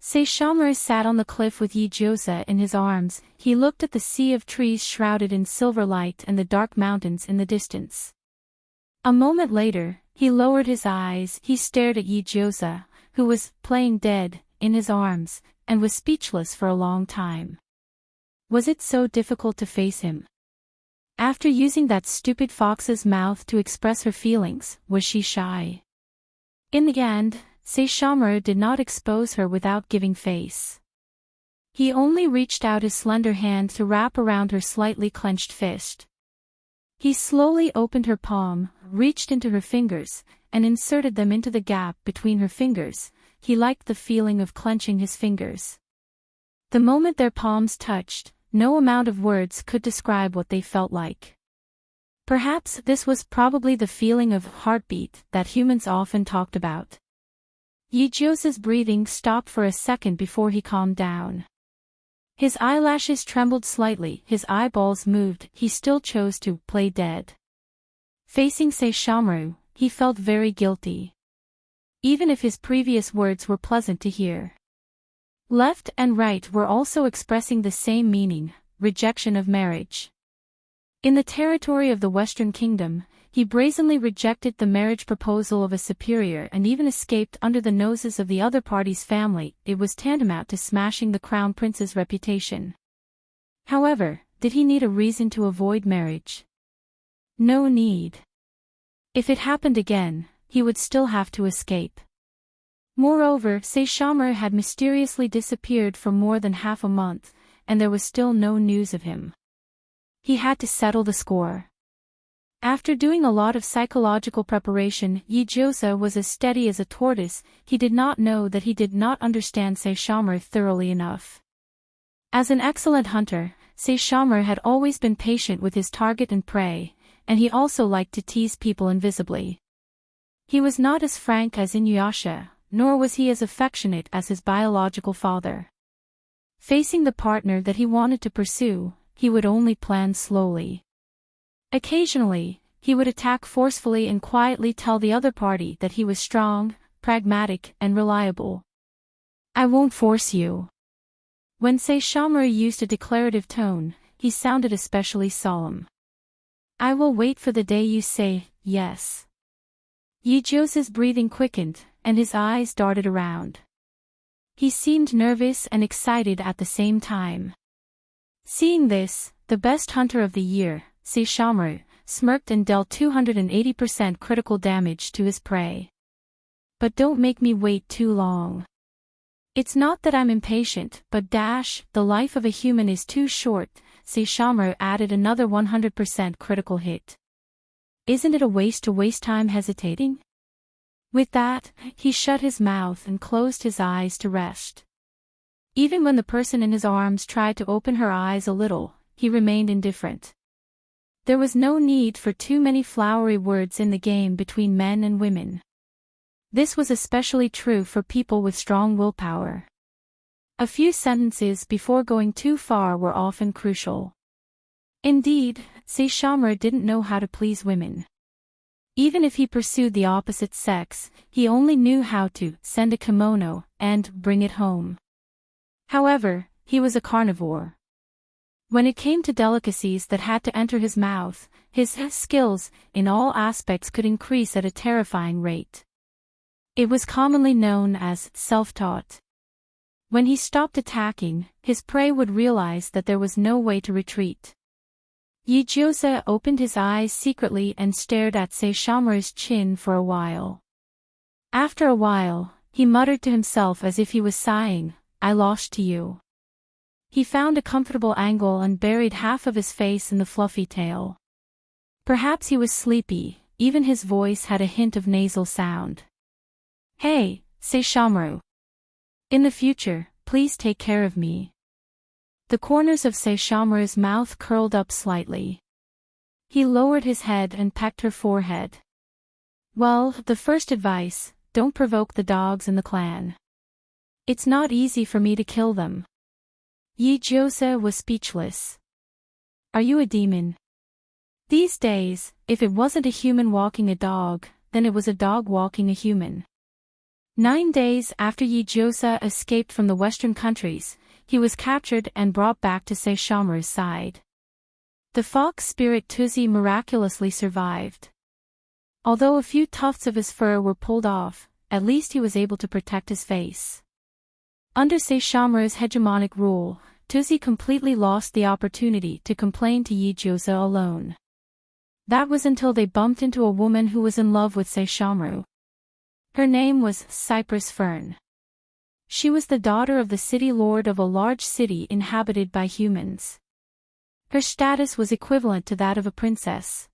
Saishomaru sat on the cliff with Joseph in his arms, he looked at the sea of trees shrouded in silver light and the dark mountains in the distance. A moment later, he lowered his eyes, he stared at Joseph, who was, playing dead, in his arms, and was speechless for a long time. Was it so difficult to face him? After using that stupid fox's mouth to express her feelings, was she shy? In the end, Saishomaru did not expose her without giving face. He only reached out his slender hand to wrap around her slightly clenched fist. He slowly opened her palm, reached into her fingers, and inserted them into the gap between her fingers. He liked the feeling of clenching his fingers. The moment their palms touched, no amount of words could describe what they felt like. Perhaps this was probably the feeling of heartbeat that humans often talked about. Joseph's breathing stopped for a second before he calmed down. His eyelashes trembled slightly, his eyeballs moved, he still chose to play dead. Facing Saishomaru, he felt very guilty. Even if his previous words were pleasant to hear. Left and right were also expressing the same meaning, rejection of marriage. In the territory of the Western Kingdom, he brazenly rejected the marriage proposal of a superior and even escaped under the noses of the other party's family. It was tantamount to smashing the crown prince's reputation. However, did he need a reason to avoid marriage? No need. If it happened again, he would still have to escape. Moreover, Saishomaru had mysteriously disappeared for more than half a month, and there was still no news of him. He had to settle the score. After doing a lot of psychological preparation, Joseph was as steady as a tortoise. He did not know that he did not understand Saishomaru thoroughly enough. As an excellent hunter, Saishomaru had always been patient with his target and prey, and he also liked to tease people invisibly. He was not as frank as Inuyasha, nor was he as affectionate as his biological father. Facing the partner that he wanted to pursue, he would only plan slowly. Occasionally, he would attack forcefully and quietly tell the other party that he was strong, pragmatic, and reliable. "I won't force you." When Saishomaru used a declarative tone, he sounded especially solemn. "I will wait for the day you say yes." Yijosa's breathing quickened, and his eyes darted around. He seemed nervous and excited at the same time. Seeing this, the best hunter of the year, Saishomaru, smirked and dealt 280% critical damage to his prey. "But don't make me wait too long. It's not that I'm impatient, but the life of a human is too short." Saishomaru added another 100% critical hit. "Isn't it a waste to waste time hesitating?" With that, he shut his mouth and closed his eyes to rest. Even when the person in his arms tried to open her eyes a little, he remained indifferent. There was no need for too many flowery words in the game between men and women. This was especially true for people with strong willpower. A few sentences before going too far were often crucial. Indeed, Saishomaru didn't know how to please women. Even if he pursued the opposite sex, he only knew how to send a kimono and bring it home. However, he was a carnivore. When it came to delicacies that had to enter his mouth, his skills in all aspects could increase at a terrifying rate. It was commonly known as self-taught. When he stopped attacking, his prey would realize that there was no way to retreat. Yijosa opened his eyes secretly and stared at Saishomaru's chin for a while. After a while, he muttered to himself as if he was sighing, "I lost to you." He found a comfortable angle and buried half of his face in the fluffy tail. Perhaps he was sleepy, even his voice had a hint of nasal sound. "Hey, Saishomaru. In the future, please take care of me." The corners of Saishomaru's mouth curled up slightly. He lowered his head and pecked her forehead. "Well, the first advice, don't provoke the dogs in the clan. It's not easy for me to kill them." Yijosa was speechless. "Are you a demon?" These days, if it wasn't a human walking a dog, then it was a dog walking a human. 9 days after Yijosa escaped from the western countries, he was captured and brought back to Saishomaru's side. The fox spirit Tuzi miraculously survived. Although a few tufts of his fur were pulled off, at least he was able to protect his face. Under Saishomaru's hegemonic rule, Tuzi completely lost the opportunity to complain to Yijosa alone. That was until they bumped into a woman who was in love with Saishomaru. Her name was Cypress Fern. She was the daughter of the city lord of a large city inhabited by humans. Her status was equivalent to that of a princess.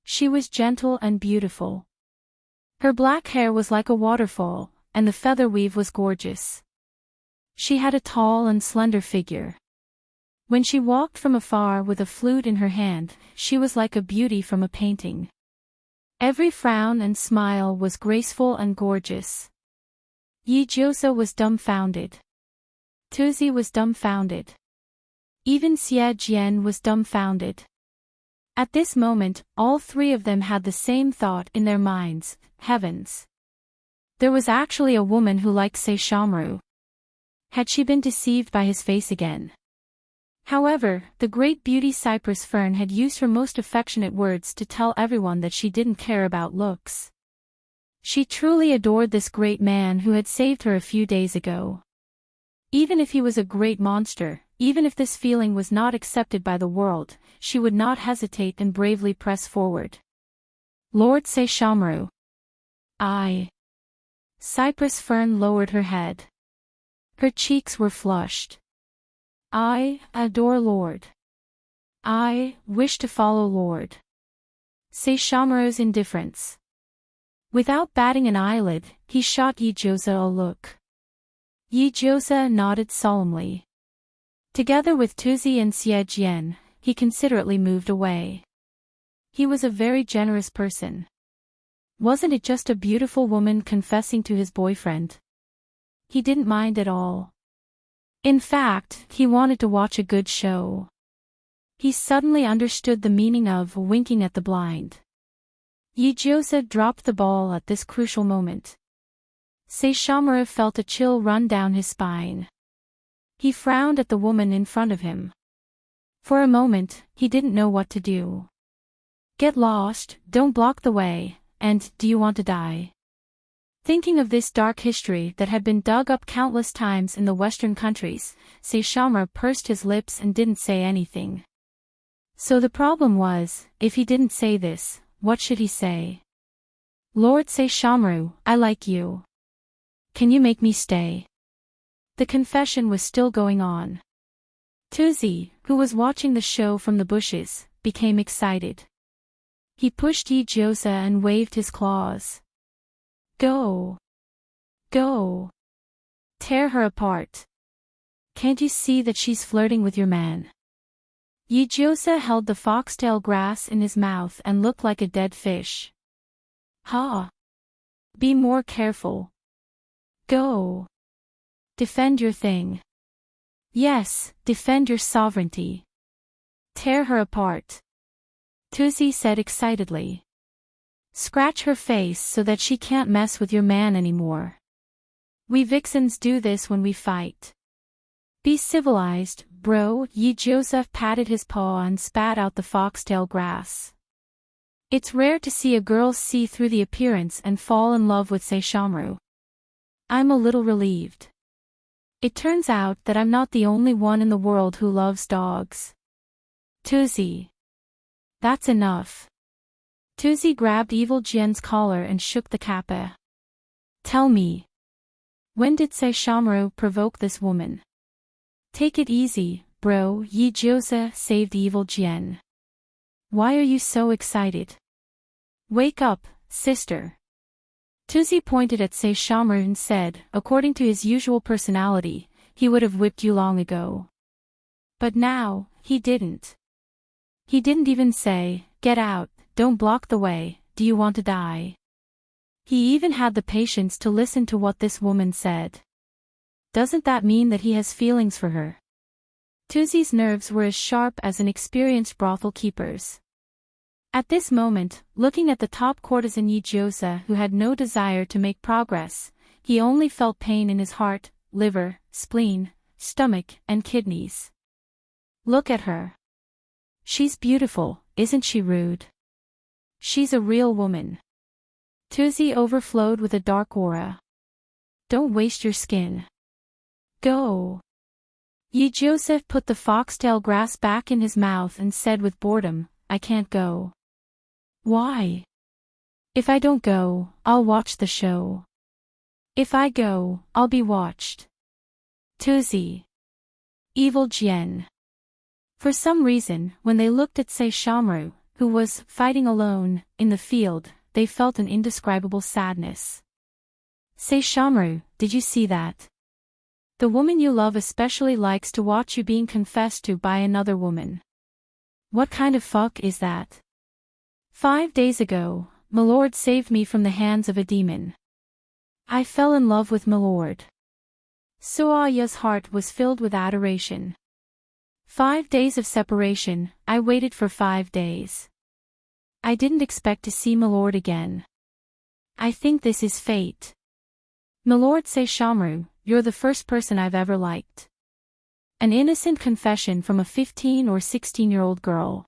She was gentle and beautiful. Her black hair was like a waterfall, and the feather weave was gorgeous. She had a tall and slender figure. When she walked from afar with a flute in her hand, she was like a beauty from a painting. Every frown and smile was graceful and gorgeous. Yijosa was dumbfounded. Tuzi was dumbfounded. Even Xie Jian was dumbfounded. At this moment, all three of them had the same thought in their minds, heavens. There was actually a woman who liked Saishomaru. Had she been deceived by his face again? However, the great beauty Cypress Fern had used her most affectionate words to tell everyone that she didn't care about looks. She truly adored this great man who had saved her a few days ago. Even if he was a great monster, even if this feeling was not accepted by the world, she would not hesitate and bravely press forward. "Lord Saishomaru." "I." Cypress Fern lowered her head. Her cheeks were flushed. "I adore Lord. I wish to follow Lord." Saishomaru's indifference. Without batting an eyelid, he shot Yijosa a look. Yijosa nodded solemnly. Together with Tuzi and Xie Jian, he considerately moved away. He was a very generous person. Wasn't it just a beautiful woman confessing to his boyfriend? He didn't mind at all. In fact, he wanted to watch a good show. He suddenly understood the meaning of winking at the blind. Yijiosa dropped the ball at this crucial moment. Saishomaru felt a chill run down his spine. He frowned at the woman in front of him. For a moment, he didn't know what to do. Get lost, don't block the way, and do you want to die? Thinking of this dark history that had been dug up countless times in the Western countries, Saishomaru pursed his lips and didn't say anything. So the problem was, if he didn't say this, what should he say? Lord Saishomaru, I like you. Can you make me stay? The confession was still going on. Tuzi, who was watching the show from the bushes, became excited. He pushed Yijiosa and waved his claws. Go. Go. Tear her apart. Can't you see that she's flirting with your man? Yijiosa held the foxtail grass in his mouth and looked like a dead fish. Ha! Be more careful. Go. Defend your thing. Yes, defend your sovereignty. Tear her apart. Tuzi said excitedly. Scratch her face so that she can't mess with your man anymore. We vixens do this when we fight. Be civilized, bro. Yijiosa patted his paw and spat out the foxtail grass. It's rare to see a girl see through the appearance and fall in love with Saishomaru. I'm a little relieved. It turns out that I'm not the only one in the world who loves dogs. Tuzi. That's enough. Tuzi grabbed Evil Jian's collar and shook the kappa. Tell me. When did Saishomaru provoke this woman? Take it easy, bro. Yijiosa saved Evil Jian. Why are you so excited? Wake up, sister. Tuzi pointed at Saishomaru and said, according to his usual personality, he would have whipped you long ago. But now, he didn't. He didn't even say, get out, don't block the way, do you want to die? He even had the patience to listen to what this woman said. Doesn't that mean that he has feelings for her? Tuzi's nerves were as sharp as an experienced brothel keeper's. At this moment, looking at the top courtesan Yijiosa who had no desire to make progress, he only felt pain in his heart, liver, spleen, stomach, and kidneys. Look at her. She's beautiful, isn't she rude? She's a real woman. Tuzi overflowed with a dark aura. Don't waste your skin. Go. Yijiosa put the foxtail grass back in his mouth and said with boredom, I can't go. Why? If I don't go, I'll watch the show. If I go, I'll be watched. Tuzi. Evil Jian. For some reason, when they looked at Saishomaru, who was fighting alone in the field, they felt an indescribable sadness. Saishomaru, did you see that? The woman you love especially likes to watch you being confessed to by another woman. What kind of fuck is that? 5 days ago, Milord saved me from the hands of a demon. I fell in love with Milord. Suaya's heart was filled with adoration. 5 days of separation, I waited for 5 days. I didn't expect to see Milord again. I think this is fate. Milord Saishomaru, you're the first person I've ever liked. An innocent confession from a 15 or 16-year-old girl.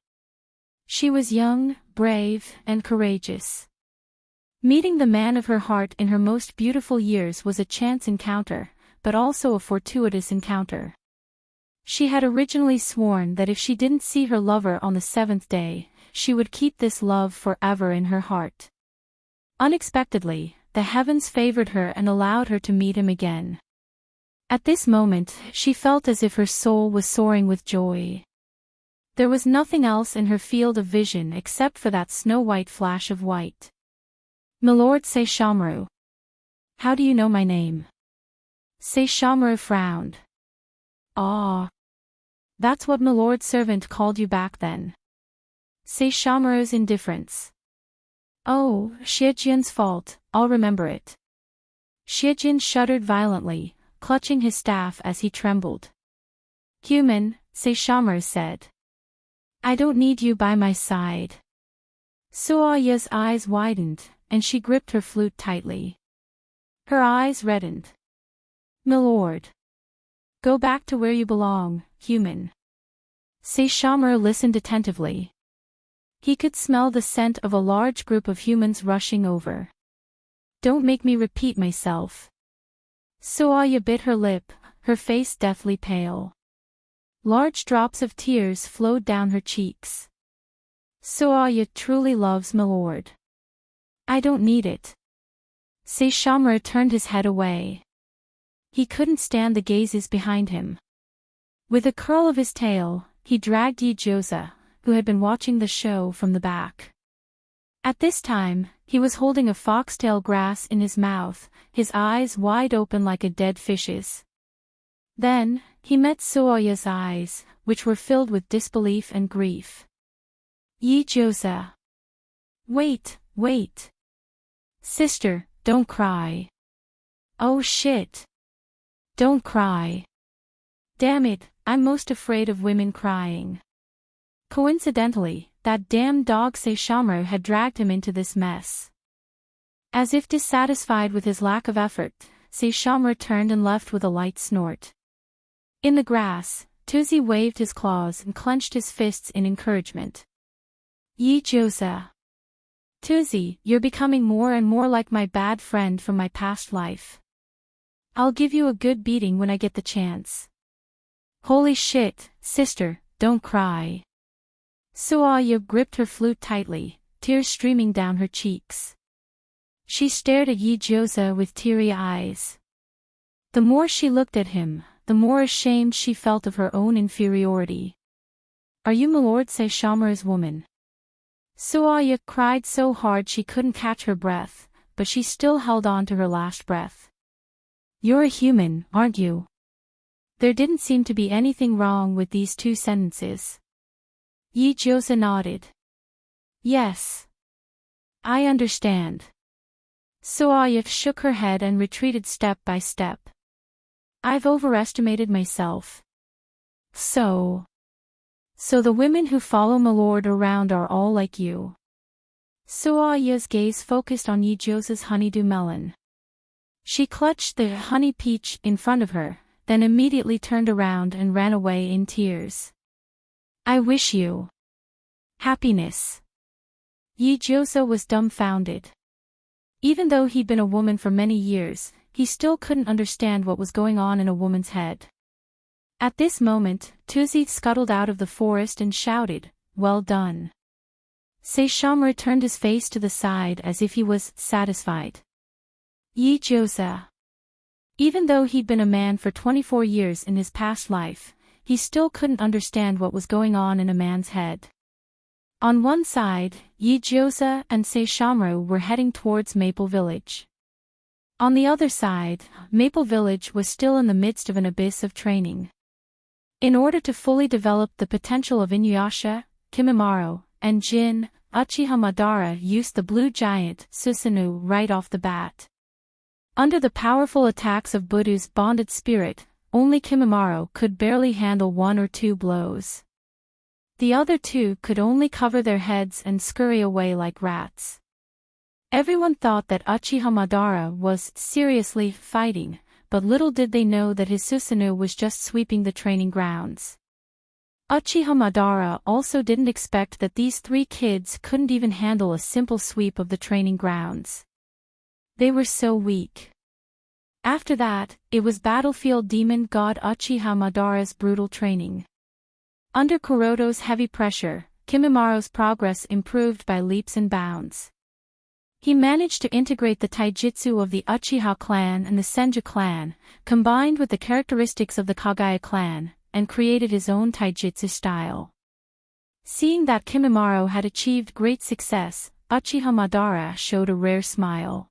She was young, brave, and courageous. Meeting the man of her heart in her most beautiful years was a chance encounter, but also a fortuitous encounter. She had originally sworn that if she didn't see her lover on the 7th day, she would keep this love forever in her heart. Unexpectedly, the heavens favored her and allowed her to meet him again. At this moment, she felt as if her soul was soaring with joy. There was nothing else in her field of vision except for that snow-white flash of white. Milord Saishomaru. How do you know my name? Saishomaru frowned. Ah. That's what Milord's servant called you back then. Saishomaru's indifference. Oh, Xiejin's fault, I'll remember it. Xiejin shuddered violently, clutching his staff as he trembled. Human, Saishomaru said. I don't need you by my side. Suaya's eyes widened, and she gripped her flute tightly. Her eyes reddened. Milord. Go back to where you belong, human. Saishomaru listened attentively. He could smell the scent of a large group of humans rushing over. Don't make me repeat myself. Suaya bit her lip, her face deathly pale. Large drops of tears flowed down her cheeks. Suaya truly loves Milord. I don't need it. Saishomaru turned his head away. He couldn't stand the gazes behind him. With a curl of his tail, he dragged Yijosa, who had been watching the show from the back. At this time, he was holding a foxtail grass in his mouth, his eyes wide open like a dead fish's. Then, he met Suoya's eyes, which were filled with disbelief and grief. Yijosa. Wait. Sister, don't cry. Oh shit. Don't cry. Damn it, I'm most afraid of women crying. Coincidentally, that damn dog Saishomaru had dragged him into this mess. As if dissatisfied with his lack of effort, Saishomaru turned and left with a light snort. In the grass, Tuzi waved his claws and clenched his fists in encouragement. Yijosa. Tuzi, you're becoming more and more like my bad friend from my past life. I'll give you a good beating when I get the chance. Holy shit, sister, don't cry. Suaya gripped her flute tightly, tears streaming down her cheeks. She stared at Yijosa with teary eyes. The more she looked at him, the more ashamed she felt of her own inferiority. Are you Milord Saishomaru's woman? Suaya cried so hard she couldn't catch her breath, but she still held on to her last breath. You're a human, aren't you? There didn't seem to be anything wrong with these two sentences. Yijosa nodded. Yes. I understand. Suaya shook her head and retreated step by step. I've overestimated myself. So the women who follow Milord around are all like you. Suaya's gaze focused on Yijosa's honeydew melon. She clutched the honey peach in front of her, then immediately turned around and ran away in tears. I wish you happiness. Yijosa was dumbfounded. Even though he'd been a woman for many years, he still couldn't understand what was going on in a woman's head. At this moment, Tuzi scuttled out of the forest and shouted, "Well done." Saishomaru turned his face to the side as if he was satisfied. Yijosa. Even though he'd been a man for 24 years in his past life, he still couldn't understand what was going on in a man's head. On one side, Yijosa and Saishomaru were heading towards Maple Village. On the other side, Maple Village was still in the midst of an abyss of training. In order to fully develop the potential of Inuyasha, Kimimaro, and Jin, Uchiha Madara used the blue giant Susanoo right off the bat. Under the powerful attacks of Budu's bonded spirit, only Kimimaro could barely handle one or two blows. The other two could only cover their heads and scurry away like rats. Everyone thought that Uchiha Madara was seriously fighting, but little did they know that his Susanoo was just sweeping the training grounds. Uchiha Madara also didn't expect that these three kids couldn't even handle a simple sweep of the training grounds. They were so weak. After that, it was battlefield demon god Uchiha Madara's brutal training. Under Kuroto's heavy pressure, Kimimaro's progress improved by leaps and bounds. He managed to integrate the taijutsu of the Uchiha clan and the Senju clan, combined with the characteristics of the Kagaya clan, and created his own taijutsu style. Seeing that Kimimaro had achieved great success, Uchiha Madara showed a rare smile.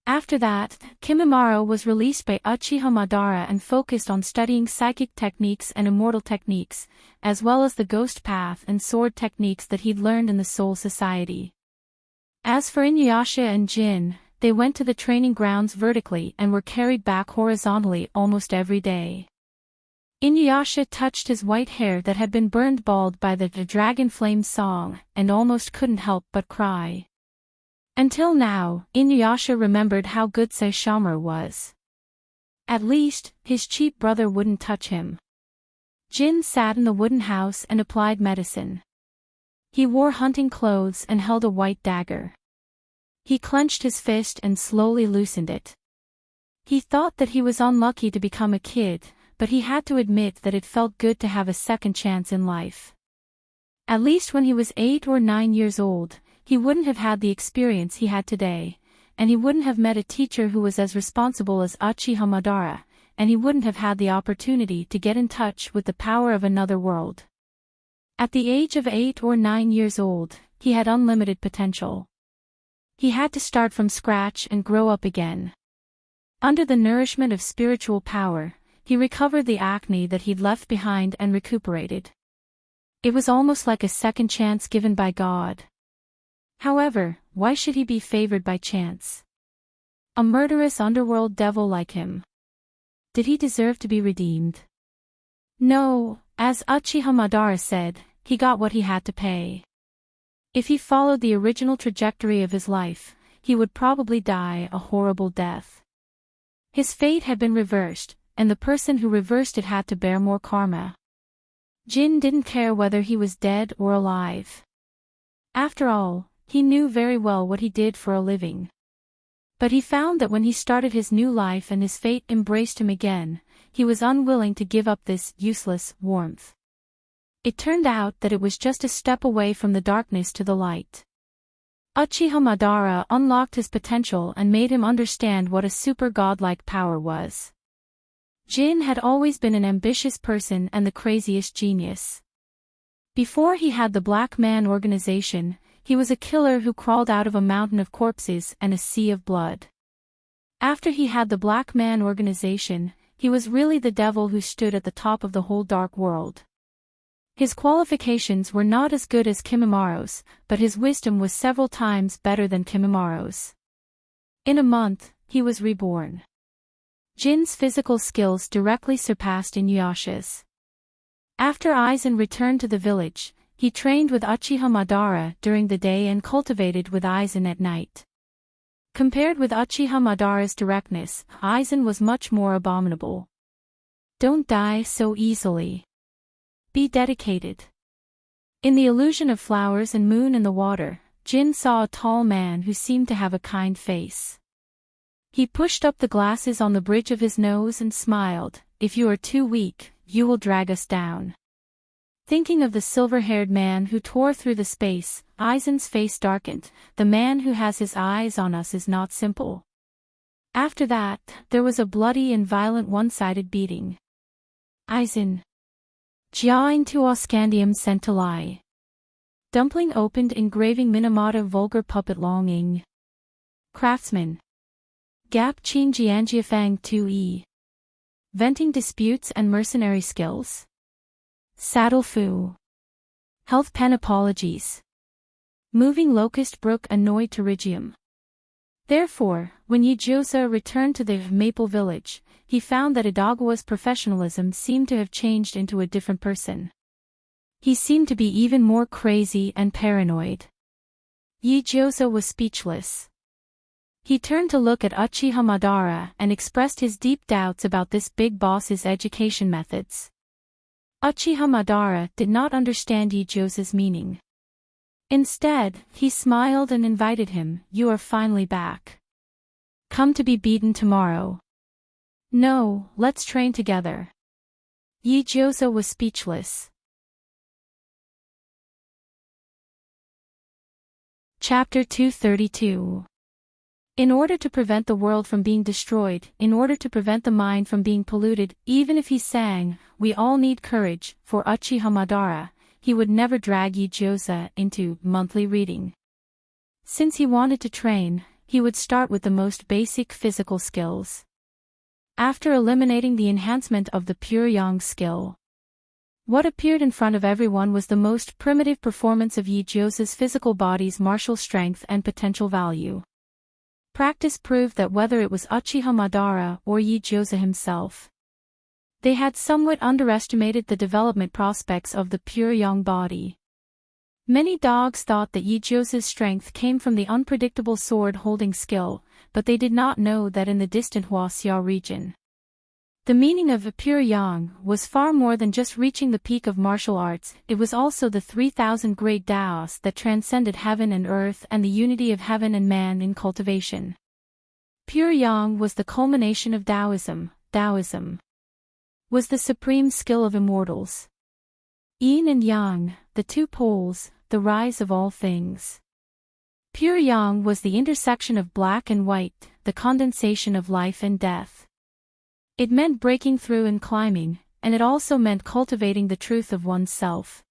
After that, Kimimaro was released by Uchiha Madara and focused on studying psychic techniques and immortal techniques, as well as the ghost path and sword techniques that he'd learned in the Soul Society. As for Inuyasha and Jin, they went to the training grounds vertically and were carried back horizontally almost every day. Inuyasha touched his white hair that had been burned bald by the Dragon Flame song, and almost couldn't help but cry. Until now, Inuyasha remembered how good Saishomaru was. At least, his cheap brother wouldn't touch him. Jin sat in the wooden house and applied medicine. He wore hunting clothes and held a white dagger. He clenched his fist and slowly loosened it. He thought that he was unlucky to become a kid, but he had to admit that it felt good to have a second chance in life. At least when he was 8 or 9 years old, he wouldn't have had the experience he had today, and he wouldn't have met a teacher who was as responsible as Uchiha Madara, and he wouldn't have had the opportunity to get in touch with the power of another world. At the age of 8 or 9 years old, he had unlimited potential. He had to start from scratch and grow up again. Under the nourishment of spiritual power, he recovered the acne that he'd left behind and recuperated. It was almost like a second chance given by God. However, why should he be favored by chance? A murderous underworld devil like him. Did he deserve to be redeemed? No, as Uchiha Madara said, he got what he had to pay. If he followed the original trajectory of his life, he would probably die a horrible death. His fate had been reversed, and the person who reversed it had to bear more karma. Jin didn't care whether he was dead or alive. After all, he knew very well what he did for a living. But he found that when he started his new life and his fate embraced him again, he was unwilling to give up this useless warmth. It turned out that it was just a step away from the darkness to the light. Uchiha Madara unlocked his potential and made him understand what a super godlike power was. Jin had always been an ambitious person and the craziest genius. Before he had the Black Man organization, he was a killer who crawled out of a mountain of corpses and a sea of blood. After he had the Black Man organization, he was really the devil who stood at the top of the whole dark world. His qualifications were not as good as Kimimara's, but his wisdom was several times better than Kimimara's. In a month, he was reborn. Jin's physical skills directly surpassed Inuyasha's. After Aizen returned to the village, he trained with Uchiha Madara during the day and cultivated with Aizen at night. Compared with Uchiha Madara's directness, Aizen was much more abominable. Don't die so easily. Be dedicated. In the illusion of flowers and moon in the water, Jin saw a tall man who seemed to have a kind face. He pushed up the glasses on the bridge of his nose and smiled. If you are too weak, you will drag us down. Thinking of the silver-haired man who tore through the space, Aizen's face darkened. The man who has his eyes on us is not simple. After that, there was a bloody and violent one-sided beating. Aizen. Jiain to Oscandium Centilai. Dumpling opened engraving Minamata vulgar puppet longing. Craftsman. Gap Chin Jianjiafang 2E. Venting disputes and mercenary skills. Saddle Fu. Health pen apologies. Moving Locust Brook annoyed Pterygium. Therefore, when Yijiosa returned to the Maple Village, he found that Idagawa's professionalism seemed to have changed into a different person. He seemed to be even more crazy and paranoid. Yijiosa was speechless. He turned to look at Uchiha Madara and expressed his deep doubts about this big boss's education methods. Uchiha Madara did not understand Yijiosa's meaning. Instead, he smiled and invited him. You are finally back. Come to be beaten tomorrow. No, let's train together. Yijiosa was speechless. Chapter 232. In order to prevent the world from being destroyed, in order to prevent the mind from being polluted, even if he sang, "We all need courage," for Uchiha Madara, he would never drag Yijiosa into monthly reading. Since he wanted to train, he would start with the most basic physical skills. After eliminating the enhancement of the pure yang skill, What appeared in front of everyone was the most primitive performance of Yijiosa's physical body's martial strength and potential value. Practice proved that whether it was Uchiha Madara or Yijiosa himself, they had somewhat underestimated the development prospects of the pure young body. Many dogs thought that Yijiosa's strength came from the unpredictable sword-holding skill, but they did not know that in the distant Huaxia region, the meaning of pure yang was far more than just reaching the peak of martial arts. It was also the 3,000 great Daos that transcended heaven and earth and the unity of heaven and man in cultivation. Pure yang was the culmination of Taoism. Taoism was the supreme skill of immortals. Yin and yang, the two poles, the rise of all things. Pure yang was the intersection of black and white, the condensation of life and death. It meant breaking through and climbing, and it also meant cultivating the truth of oneself.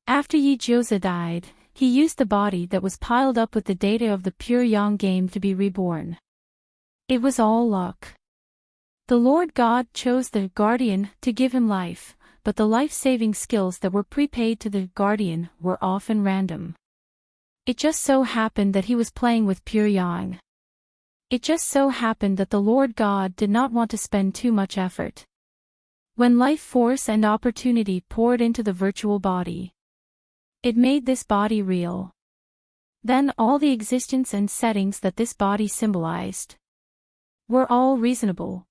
After Yijiosa died, he used the body that was piled up with the data of the pure yang game to be reborn. It was all luck. The Lord God chose the guardian to give him life, but the life-saving skills that were prepaid to the guardian were often random. It just so happened that he was playing with pure yang. It just so happened that the Lord God did not want to spend too much effort. When life force and opportunity poured into the virtual body, it made this body real. Then all the existence and settings that this body symbolized were all reasonable.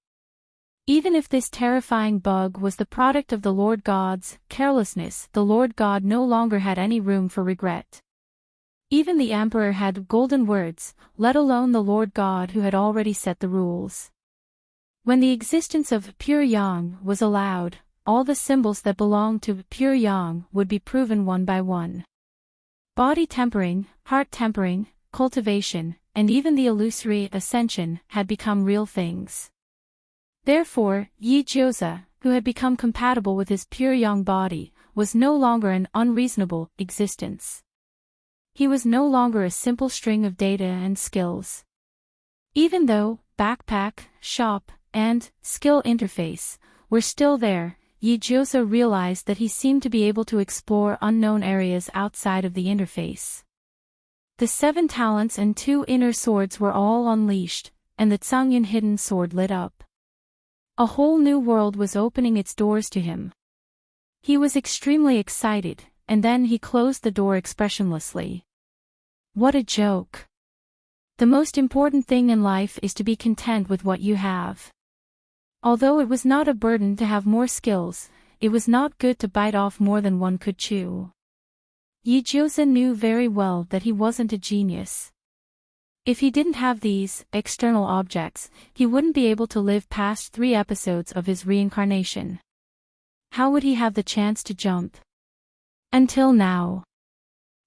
Even if this terrifying bug was the product of the Lord God's carelessness, the Lord God no longer had any room for regret. Even the Emperor had golden words, let alone the Lord God who had already set the rules. When the existence of pure yang was allowed, all the symbols that belonged to pure yang would be proven one by one. Body tempering, heart tempering, cultivation, and even the illusory ascension had become real things. Therefore, Yijiosa, who had become compatible with his pure yang body, was no longer an unreasonable existence. He was no longer a simple string of data and skills. Even though backpack, shop, and skill interface were still there, Yijiosa realized that he seemed to be able to explore unknown areas outside of the interface. The 7 talents and 2 inner swords were all unleashed, and the Tsungyun hidden sword lit up. A whole new world was opening its doors to him. He was extremely excited, and then he closed the door expressionlessly. What a joke. The most important thing in life is to be content with what you have. Although it was not a burden to have more skills, it was not good to bite off more than one could chew. Yijiosa knew very well that he wasn't a genius. If he didn't have these external objects, he wouldn't be able to live past 3 episodes of his reincarnation. How would he have the chance to jump? Until now.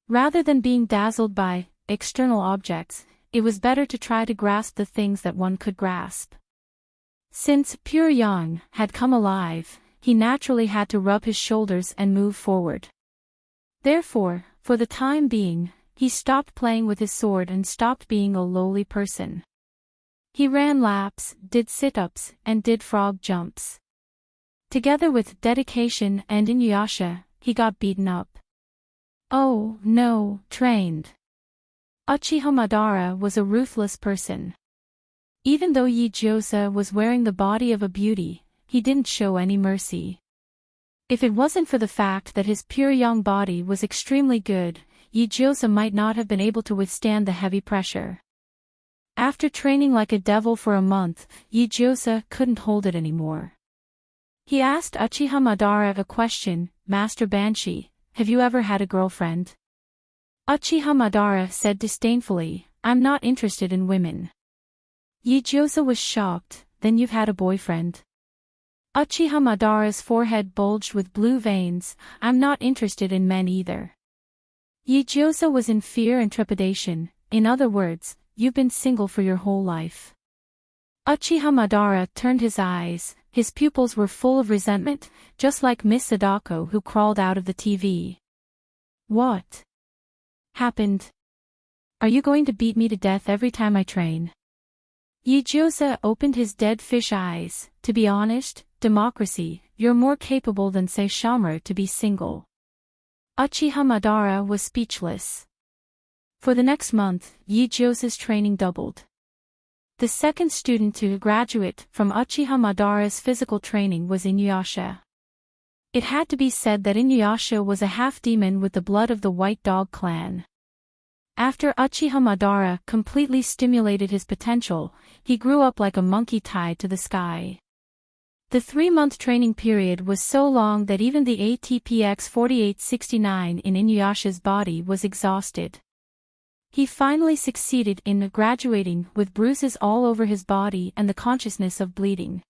Rather than being dazzled by external objects, it was better to try to grasp the things that one could grasp. Since pure yang had come alive, he naturally had to rub his shoulders and move forward. Therefore, for the time being, he stopped playing with his sword and stopped being a lowly person. He ran laps, did sit-ups, and did frog jumps. Together with dedication and Inuyasha, he got beaten up. Oh, no, trained. Uchiha Madara was a ruthless person. Even though Yijiosa was wearing the body of a beauty, he didn't show any mercy. If it wasn't for the fact that his pure young body was extremely good, Yijiosa might not have been able to withstand the heavy pressure. After training like a devil for a month, Yijiosa couldn't hold it anymore. He asked Uchiha Madara a question, Master Banshee, have you ever had a girlfriend? Uchiha Madara said disdainfully, I'm not interested in women. Yijiosa was shocked, then you've had a boyfriend? Uchiha Madara's forehead bulged with blue veins, I'm not interested in men either. Yijiosa was in fear and trepidation, in other words, you've been single for your whole life. Uchiha Madara turned his eyes, his pupils were full of resentment, just like Miss Sadako who crawled out of the TV. What happened? Are you going to beat me to death every time I train? Yijiosa opened his dead fish eyes, to be honest, democracy, you're more capable than Saishomaru to be single." Uchiha Madara was speechless. For the next month, Yijiosa's training doubled. The second student to graduate from Uchiha Madara's physical training was Inuyasha. It had to be said that Inuyasha was a half-demon with the blood of the White Dog clan. After Uchiha Madara completely stimulated his potential, he grew up like a monkey tied to the sky. The 3-month training period was so long that even the ATPX 4869 in Inuyasha's body was exhausted. He finally succeeded in graduating with bruises all over his body and the consciousness of bleeding.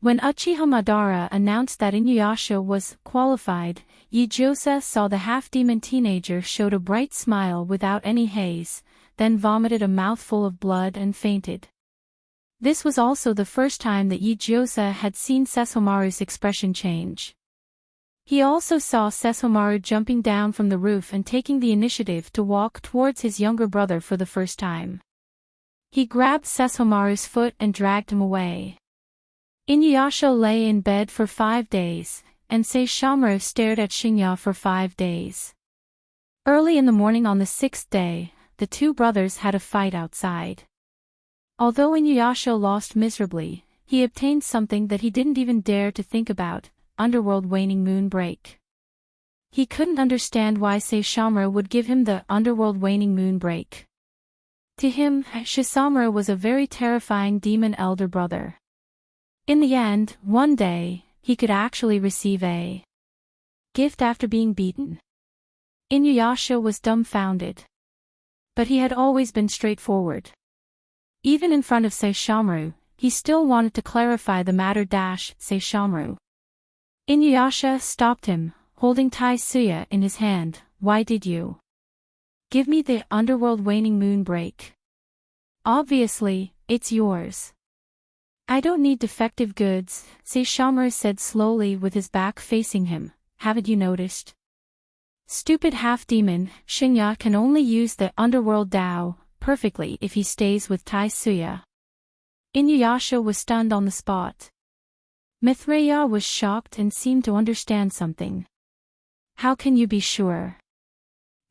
When Uchiha Madara announced that Inuyasha was qualified, Yijiosa saw the half-demon teenager showed a bright smile without any haze, then vomited a mouthful of blood and fainted. This was also the first time that Yijiosa had seen Saishomaru's expression change. He also saw Saishomaru jumping down from the roof and taking the initiative to walk towards his younger brother for the first time. He grabbed Saishomaru's foot and dragged him away. Inuyasha lay in bed for 5 days, and Saishomaru stared at Shinya for 5 days. Early in the morning on the 6th day, the two brothers had a fight outside. Although Inuyasha lost miserably, he obtained something that he didn't even dare to think about: Underworld Waning Moon Break. He couldn't understand why Saishomaru would give him the Underworld Waning Moon Break. To him, Shisamura was a very terrifying demon elder brother. In the end, one day, he could actually receive a gift after being beaten. Inuyasha was dumbfounded. But he had always been straightforward. Even in front of Saishomaru, he still wanted to clarify the matter. Saishomaru. Inuyasha stopped him, holding Taisuya in his hand. "Why did you give me the Underworld Waning Moon Break? Obviously, it's yours." "I don't need defective goods," Saishomaru said slowly with his back facing him. "Haven't you noticed? Stupid half-demon, Shinya can only use the Underworld Dao perfectly if he stays with Taisuya." Inuyasha was stunned on the spot. Mithraea was shocked and seemed to understand something. "How can you be sure?"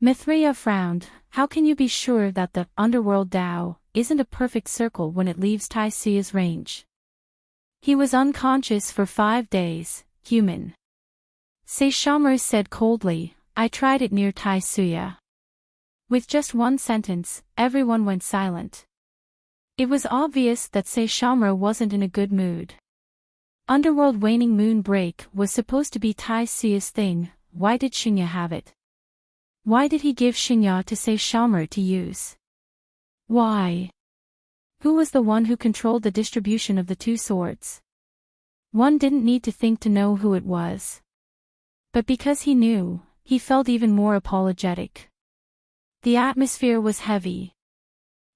Mithraea frowned. "How can you be sure that the Underworld Dao isn't a perfect circle when it leaves Taisuya's range? He was unconscious for 5 days, human." Saishomaru said coldly, "I tried it near Taisuya." With just one sentence, everyone went silent. It was obvious that Saishomaru wasn't in a good mood. Underworld Waning Moon Break was supposed to be Taisuya's thing. Why did Shinya have it? Why did he give Shinya to Saishomaru to use? Why? Who was the one who controlled the distribution of the two swords? One didn't need to think to know who it was. But because he knew, he felt even more apologetic. The atmosphere was heavy.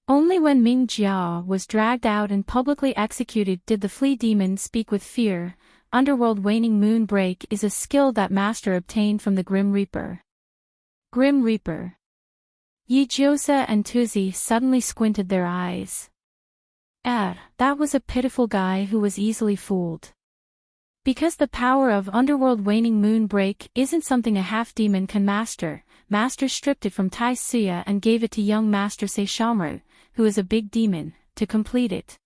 Only when Ming Jia was dragged out and publicly executed did the flea demon speak with fear. Underworld Waning Moon Break is a skill that Master obtained from the Grim Reaper. Grim Reaper. Yijiosa and Tuzi suddenly squinted their eyes. That was a pitiful guy who was easily fooled. Because the power of Underworld Waning Moon Break isn't something a half-demon can master, Master stripped it from Taisuya and gave it to young Master Saishomaru, who is a big demon, to complete it.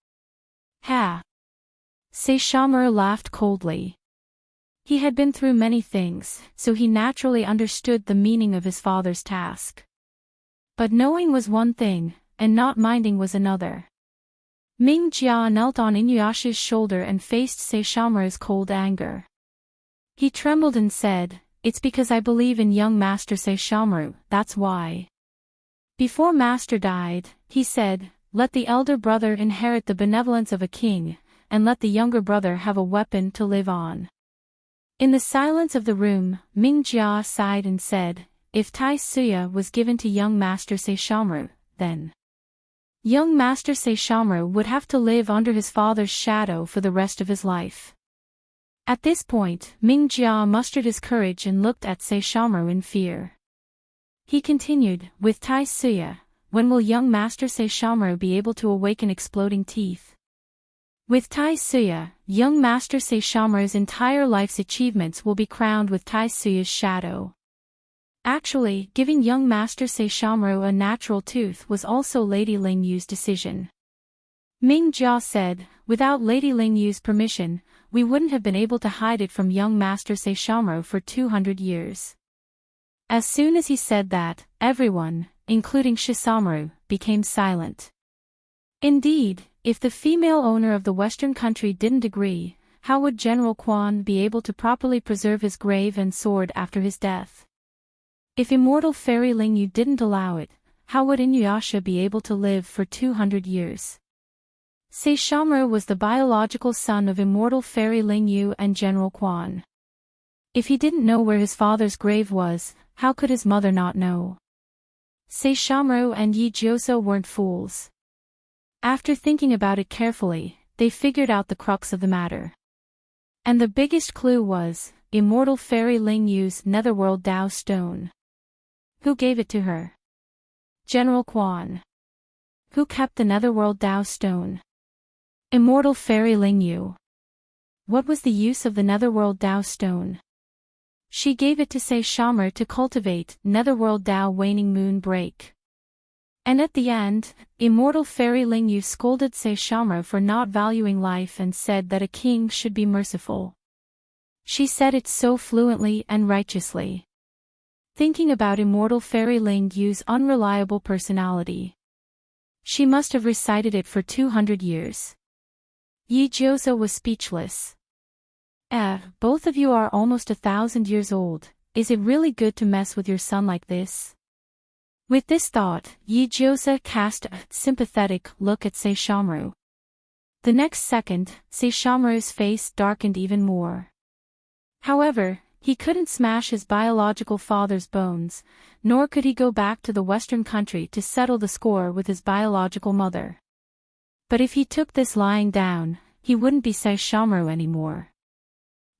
Ha! Saishomaru laughed coldly. He had been through many things, so he naturally understood the meaning of his father's task. But knowing was one thing, and not minding was another. Ming Jia knelt on Inuyasha's shoulder and faced Saishomaru's cold anger. He trembled and said, "It's because I believe in young Master Saishomaru, that's why." Before Master died, he said, "Let the elder brother inherit the benevolence of a king, and let the younger brother have a weapon to live on." In the silence of the room, Ming Jia sighed and said, "If Taisuya was given to young Master Saishomaru, then young Master Saishomaru would have to live under his father's shadow for the rest of his life." At this point, Ming Jia mustered his courage and looked at Saishomaru in fear. He continued, "With Taisuya, when will young Master Saishomaru be able to awaken exploding teeth?" With Taisuya, young Master Saishomaru's entire life's achievements will be crowned with Taisuya's shadow. Actually, giving young Master Saishomaru a natural tooth was also Lady Lingyu's decision. Ming Jia said, without Lady Lingyu's permission, we wouldn't have been able to hide it from young Master Saishomaru for 200 years. As soon as he said that, everyone, including Shisomaru, became silent. Indeed, if the female owner of the Western country didn't agree, how would General Quan be able to properly preserve his grave and sword after his death? If immortal fairy Lingyu didn't allow it, how would Inuyasha be able to live for 200 years? Saishomaru was the biological son of immortal fairy Lingyu and General Quan. If he didn't know where his father's grave was, how could his mother not know? Saishomaru and Yijioso weren't fools. After thinking about it carefully, they figured out the crux of the matter. And the biggest clue was, immortal fairy Lingyu's netherworld Dao stone. Who gave it to her? General Quan. Who kept the netherworld Dao stone? Immortal fairy Lingyu. What was the use of the netherworld Dao stone? She gave it to Saishomaru to cultivate netherworld Dao waning moon break. And at the end, immortal fairy Lingyu scolded Saishomaru for not valuing life and said that a king should be merciful. She said it so fluently and righteously. Thinking about immortal fairy Lingyu's unreliable personality, she must have recited it for 200 years. Yijioso was speechless. Both of you are almost 1,000 years old. Is it really good to mess with your son like this? With this thought, Yijioso cast a sympathetic look at Saishomaru. The next second, Saishomaru's face darkened even more. However, he couldn't smash his biological father's bones, nor could he go back to the Western country to settle the score with his biological mother. But if he took this lying down, he wouldn't be Saishomaru anymore.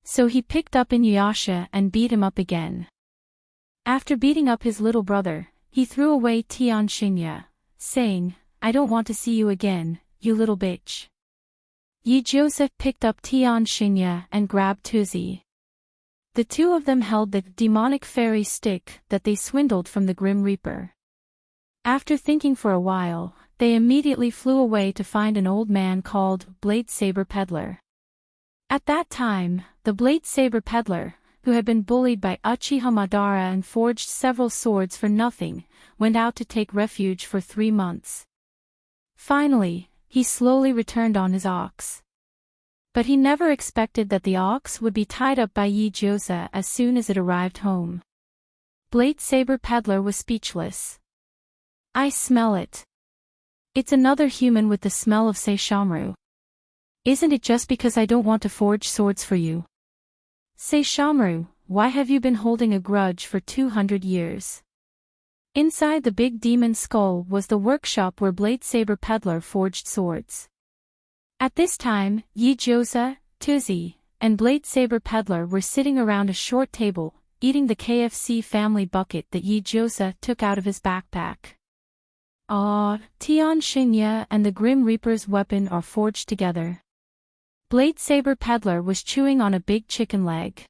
So he picked up Inuyasha and beat him up again. After beating up his little brother, he threw away Tian Shinya, saying, "I don't want to see you again, you little bitch." Yijioso picked up Tian Shinya and grabbed Tuzi. The two of them held the demonic fairy stick that they swindled from the Grim Reaper. After thinking for a while, they immediately flew away to find an old man called Blade Saber Peddler. At that time, the Blade Saber Peddler, who had been bullied by Uchiha Madara and forged several swords for nothing, went out to take refuge for 3 months. Finally, he slowly returned on his ox. But he never expected that the ox would be tied up by Yijioso as soon as it arrived home. Blade Saber Peddler was speechless. "I smell it. It's another human with the smell of Saishomaru. Isn't it just because I don't want to forge swords for you? Saishomaru, why have you been holding a grudge for 200 years? Inside the big demon skull was the workshop where Blade Saber Peddler forged swords. At this time, Yijioso, Tuzi, and Blade Saber Peddler were sitting around a short table, eating the KFC family bucket that Yijioso took out of his backpack. Tian Shinya and the Grim Reaper's weapon are forged together. Blade Saber Peddler was chewing on a big chicken leg.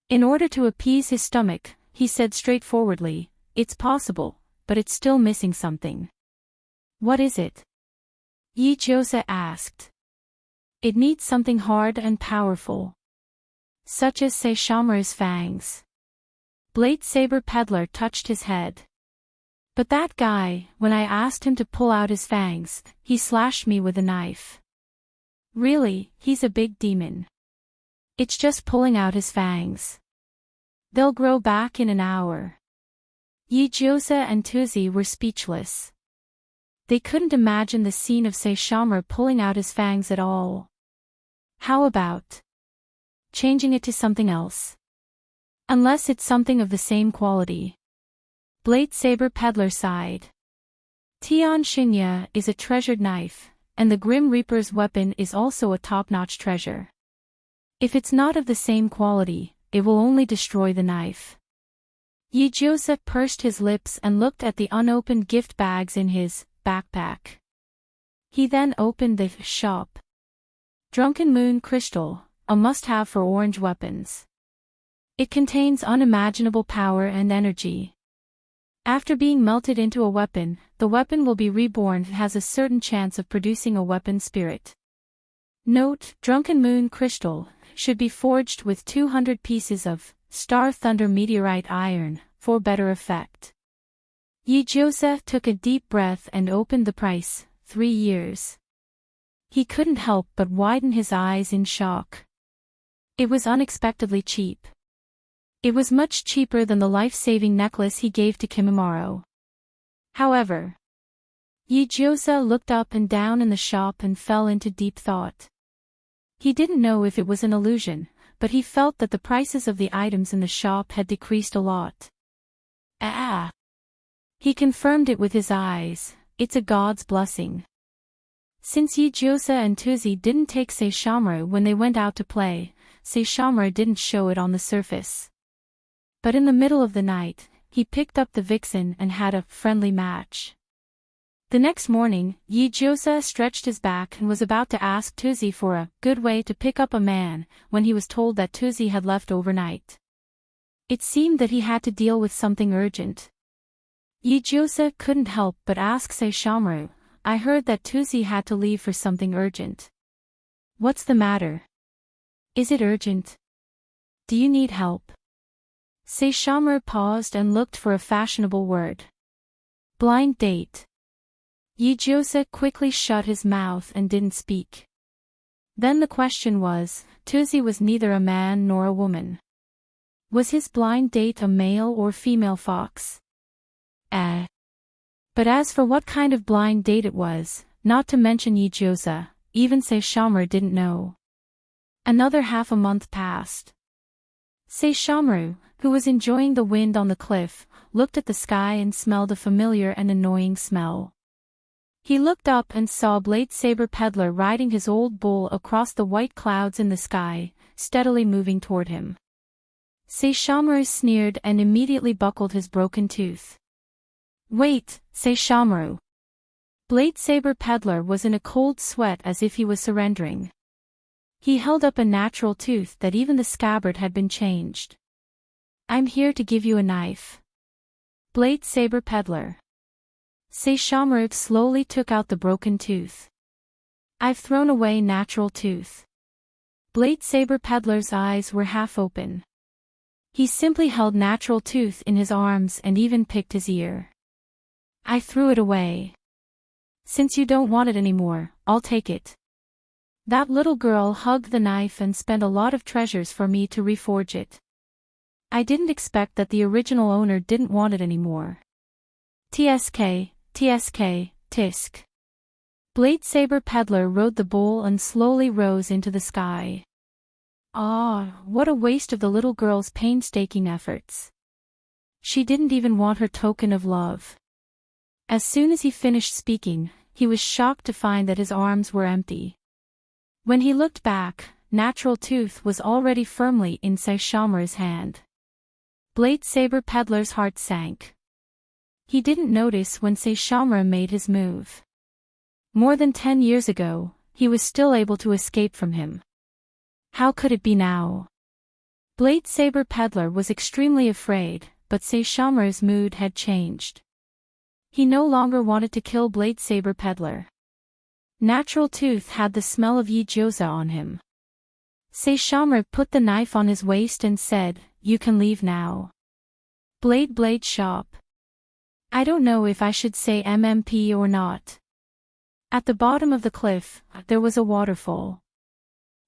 In order to appease his stomach, he said straightforwardly, "It's possible, but it's still missing something." "What is it?" Yijioso asked. "It needs something hard and powerful. Such as Saishomaru's fangs." Blade Saber Peddler touched his head. "But that guy, when I asked him to pull out his fangs, he slashed me with a knife. Really, he's a big demon. It's just pulling out his fangs. They'll grow back in an hour." Yijioso and Tuzi were speechless. They couldn't imagine the scene of Saishomaru pulling out his fangs at all. How about changing it to something else? Unless it's something of the same quality. Blade Saber Peddler sighed. Tian Shinya is a treasured knife, and the Grim Reaper's weapon is also a top-notch treasure. If it's not of the same quality, it will only destroy the knife. Yijioso pursed his lips and looked at the unopened gift bags in his backpack. He then opened the shop. Drunken Moon Crystal, a must-have for orange weapons. It contains unimaginable power and energy. After being melted into a weapon, the weapon will be reborn and has a certain chance of producing a weapon spirit. Note: Drunken Moon Crystal should be forged with 200 pieces of Star Thunder Meteorite Iron, for better effect. Yi-Joseph took a deep breath and opened the price, 3 years. He couldn't help but widen his eyes in shock. It was unexpectedly cheap. It was much cheaper than the life-saving necklace he gave to Kimimaro. However, Yi-Joseph looked up and down in the shop and fell into deep thought. He didn't know if it was an illusion, but he felt that the prices of the items in the shop had decreased a lot. He confirmed it with his eyes. It's a god's blessing. Since Yi-Joseph and Tuzi didn't take Saishomaru when they went out to play, Saishomaru didn't show it on the surface. But in the middle of the night, he picked up the vixen and had a friendly match. The next morning, Yi-Joseph stretched his back and was about to ask Tuzi for a good way to pick up a man, when he was told that Tuzi had left overnight. It seemed that he had to deal with something urgent. Yi-Joseph couldn't help but ask Saishomaru, "I heard that Tuzi had to leave for something urgent. What's the matter? Is it urgent? Do you need help?" Saishomaru paused and looked for a fashionable word. Blind date. Yi-Joseph quickly shut his mouth and didn't speak. Then the question was, Tuzi was neither a man nor a woman. Was his blind date a male or female fox? But as for what kind of blind date it was, not to mention Yi-Joseph, even Saishomaru didn't know. Another half a month passed. Saishomaru, who was enjoying the wind on the cliff, looked at the sky and smelled a familiar and annoying smell. He looked up and saw Blade Saber Peddler riding his old bull across the white clouds in the sky, steadily moving toward him. Saishomaru sneered and immediately buckled his broken tooth. "Wait, Saishomaru." Blade Saber Peddler was in a cold sweat as if he was surrendering. He held up a natural tooth that even the scabbard had been changed. "I'm here to give you a knife." Blade Saber Peddler. Saishomaru slowly took out the broken tooth. "I've thrown away natural tooth." Blade Saber Peddler's eyes were half open. He simply held natural tooth in his arms and even picked his ear. "I threw it away. Since you don't want it anymore, I'll take it. That little girl hugged the knife and spent a lot of treasures for me to reforge it. I didn't expect that the original owner didn't want it anymore. TSK, TSK, tisk." Blade Saber Peddler rode the bull and slowly rose into the sky. What a waste of the little girl's painstaking efforts. She didn't even want her token of love. As soon as he finished speaking, he was shocked to find that his arms were empty. When he looked back, natural tooth was already firmly in Saishomaru's hand. Blade Saber Peddler's heart sank. He didn't notice when Saishomaru made his move. More than 10 years ago, he was still able to escape from him. How could it be now? Blade Saber Peddler was extremely afraid, but Saishomaru's mood had changed. He no longer wanted to kill Blade Saber Peddler. Natural tooth had the smell of Yi-Joseph on him. Saishomaru put the knife on his waist and said, "You can leave now." Blade shop. I don't know if I should say MMP or not. At the bottom of the cliff, there was a waterfall.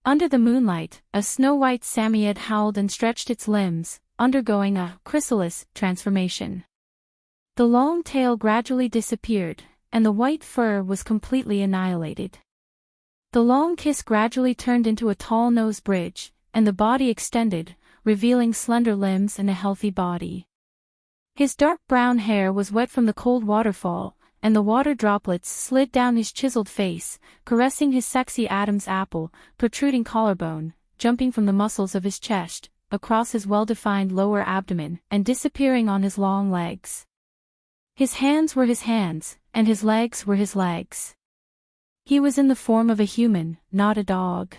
Under the moonlight, a snow-white Samoyed howled and stretched its limbs, undergoing a chrysalis transformation. The long tail gradually disappeared, and the white fur was completely annihilated. The long kiss gradually turned into a tall nose bridge, and the body extended, revealing slender limbs and a healthy body. His dark brown hair was wet from the cold waterfall, and the water droplets slid down his chiseled face, caressing his sexy Adam's apple, protruding collarbone, jumping from the muscles of his chest, across his well-defined lower abdomen, and disappearing on his long legs. His hands were his hands, and his legs were his legs. He was in the form of a human, not a dog.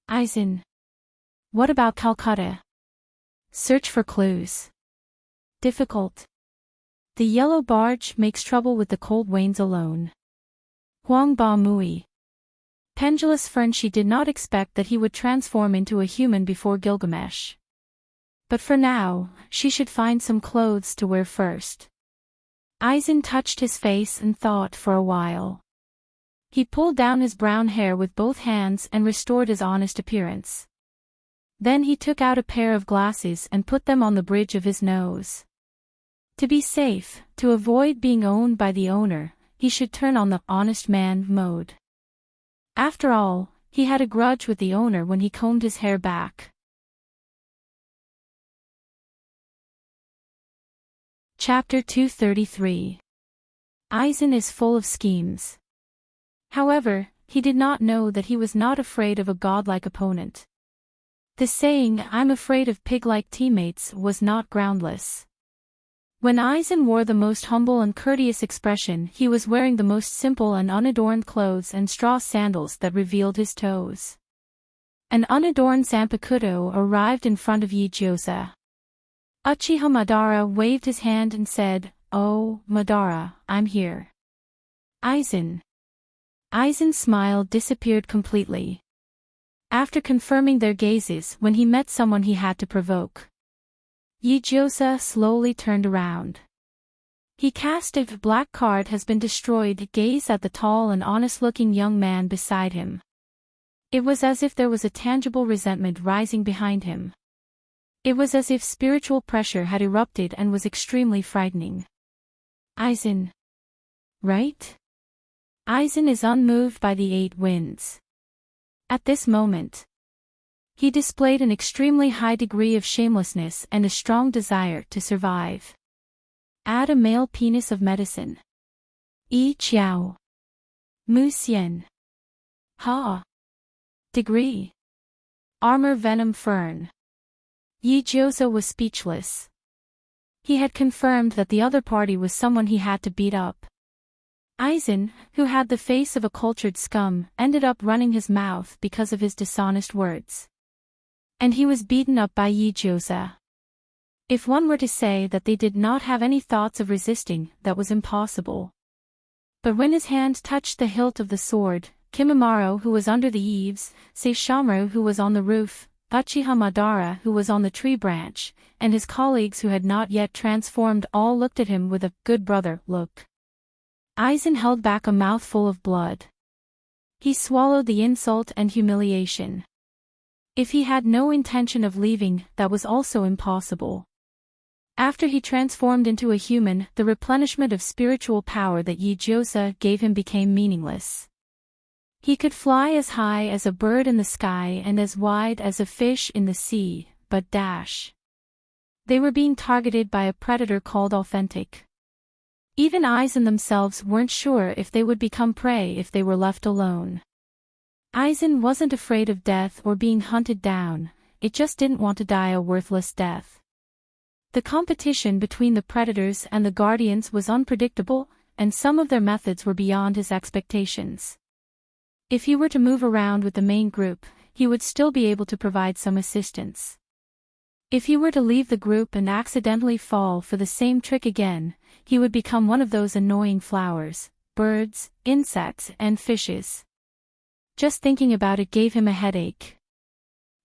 Aizen. What about Calcutta? Search for clues. Difficult. The yellow barge makes trouble with the cold wains alone. Huang Ba Mui. Pendulous Fern. She did not expect that he would transform into a human before Gilgamesh. But for now, she should find some clothes to wear first. Aizen touched his face and thought for a while. He pulled down his brown hair with both hands and restored his honest appearance. Then he took out a pair of glasses and put them on the bridge of his nose. To be safe, to avoid being owned by the owner, he should turn on the honest man mode. After all, he had a grudge with the owner when he combed his hair back. Chapter 233. Aizen is full of schemes. However, he did not know that he was not afraid of a godlike opponent. The saying, "I'm afraid of pig-like teammates," was not groundless. When Aizen wore the most humble and courteous expression, he was wearing the most simple and unadorned clothes and straw sandals that revealed his toes. An unadorned Zanpakuto arrived in front of Yijiosa. Uchiha Madara waved his hand and said, "Oh, Madara, I'm here." Aizen. Aizen's smile disappeared completely. After confirming their gazes when he met someone he had to provoke. Yijiosa slowly turned around. He cast a "black card has been destroyed" gaze at the tall and honest-looking young man beside him. It was as if there was a tangible resentment rising behind him. It was as if spiritual pressure had erupted and was extremely frightening. Aizen. Right? Aizen is unmoved by the 8 winds. At this moment, he displayed an extremely high degree of shamelessness and a strong desire to survive. Add a male penis of medicine. Yi Chiao. Mu Xian. Ha. Degree. Armor Venom Fern. Yijiosa was speechless. He had confirmed that the other party was someone he had to beat up. Aizen, who had the face of a cultured scum, ended up running his mouth because of his dishonest words. And he was beaten up by Yijiosa. If one were to say that they did not have any thoughts of resisting, that was impossible. But when his hand touched the hilt of the sword, Kimimaro, who was under the eaves, Saishomaru, who was on the roof, Uchiha Madara, who was on the tree branch, and his colleagues who had not yet transformed, all looked at him with a "good brother" look. Aizen held back a mouthful of blood. He swallowed the insult and humiliation. If he had no intention of leaving, that was also impossible. After he transformed into a human, the replenishment of spiritual power that Yijiosa gave him became meaningless. He could fly as high as a bird in the sky and as wide as a fish in the sea, but they were being targeted by a predator called Authentic. Even Aizen themselves weren't sure if they would become prey if they were left alone. Aizen wasn't afraid of death or being hunted down, it just didn't want to die a worthless death. The competition between the predators and the guardians was unpredictable, and some of their methods were beyond his expectations. If he were to move around with the main group, he would still be able to provide some assistance. If he were to leave the group and accidentally fall for the same trick again, he would become one of those annoying flowers, birds, insects, and fishes. Just thinking about it gave him a headache.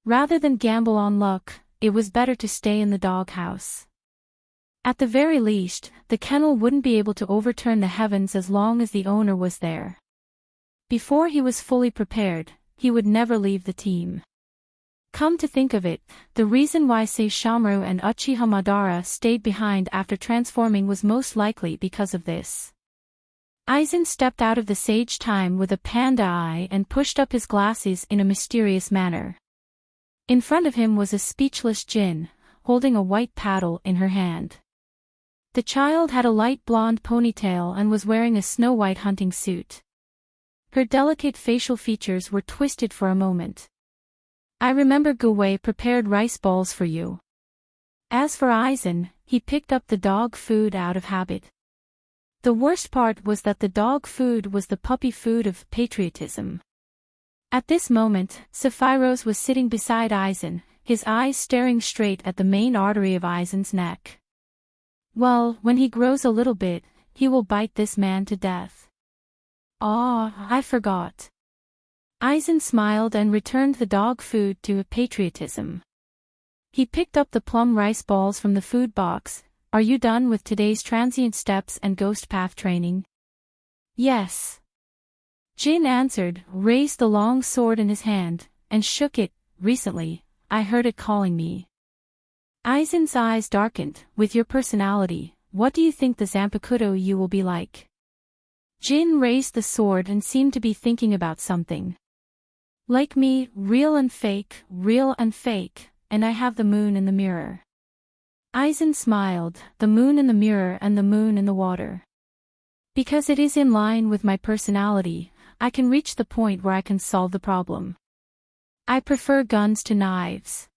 Rather than gamble on luck, it was better to stay in the doghouse. At the very least, the kennel wouldn't be able to overturn the heavens as long as the owner was there. Before he was fully prepared, he would never leave the team. Come to think of it, the reason why Saishomaru and Uchiha Madara stayed behind after transforming was most likely because of this. Aizen stepped out of the sage time with a panda eye and pushed up his glasses in a mysterious manner. In front of him was a speechless Jin, holding a white paddle in her hand. The child had a light blonde ponytail and was wearing a snow-white hunting suit. Her delicate facial features were twisted for a moment. "I remember Guwei prepared rice balls for you." As for Aizen, he picked up the dog food out of habit. The worst part was that the dog food was the puppy food of patriotism. At this moment, Sephiroth was sitting beside Aizen, his eyes staring straight at the main artery of Aizen's neck. Well, when he grows a little bit, he will bite this man to death. Ah, I forgot. Aizen smiled and returned the dog food to patriotism. He picked up the plum rice balls from the food box. Are you done with today's transient steps and ghost path training? Yes. Jin answered, raised the long sword in his hand, and shook it. Recently, I heard it calling me. Aizen's eyes darkened. With your personality, what do you think the Zanpakuto you will be like? Jin raised the sword and seemed to be thinking about something. Like me, real and fake, and I have the moon in the mirror. Aizen smiled, the moon in the mirror and the moon in the water. Because it is in line with my personality, I can reach the point where I can solve the problem. I prefer guns to knives.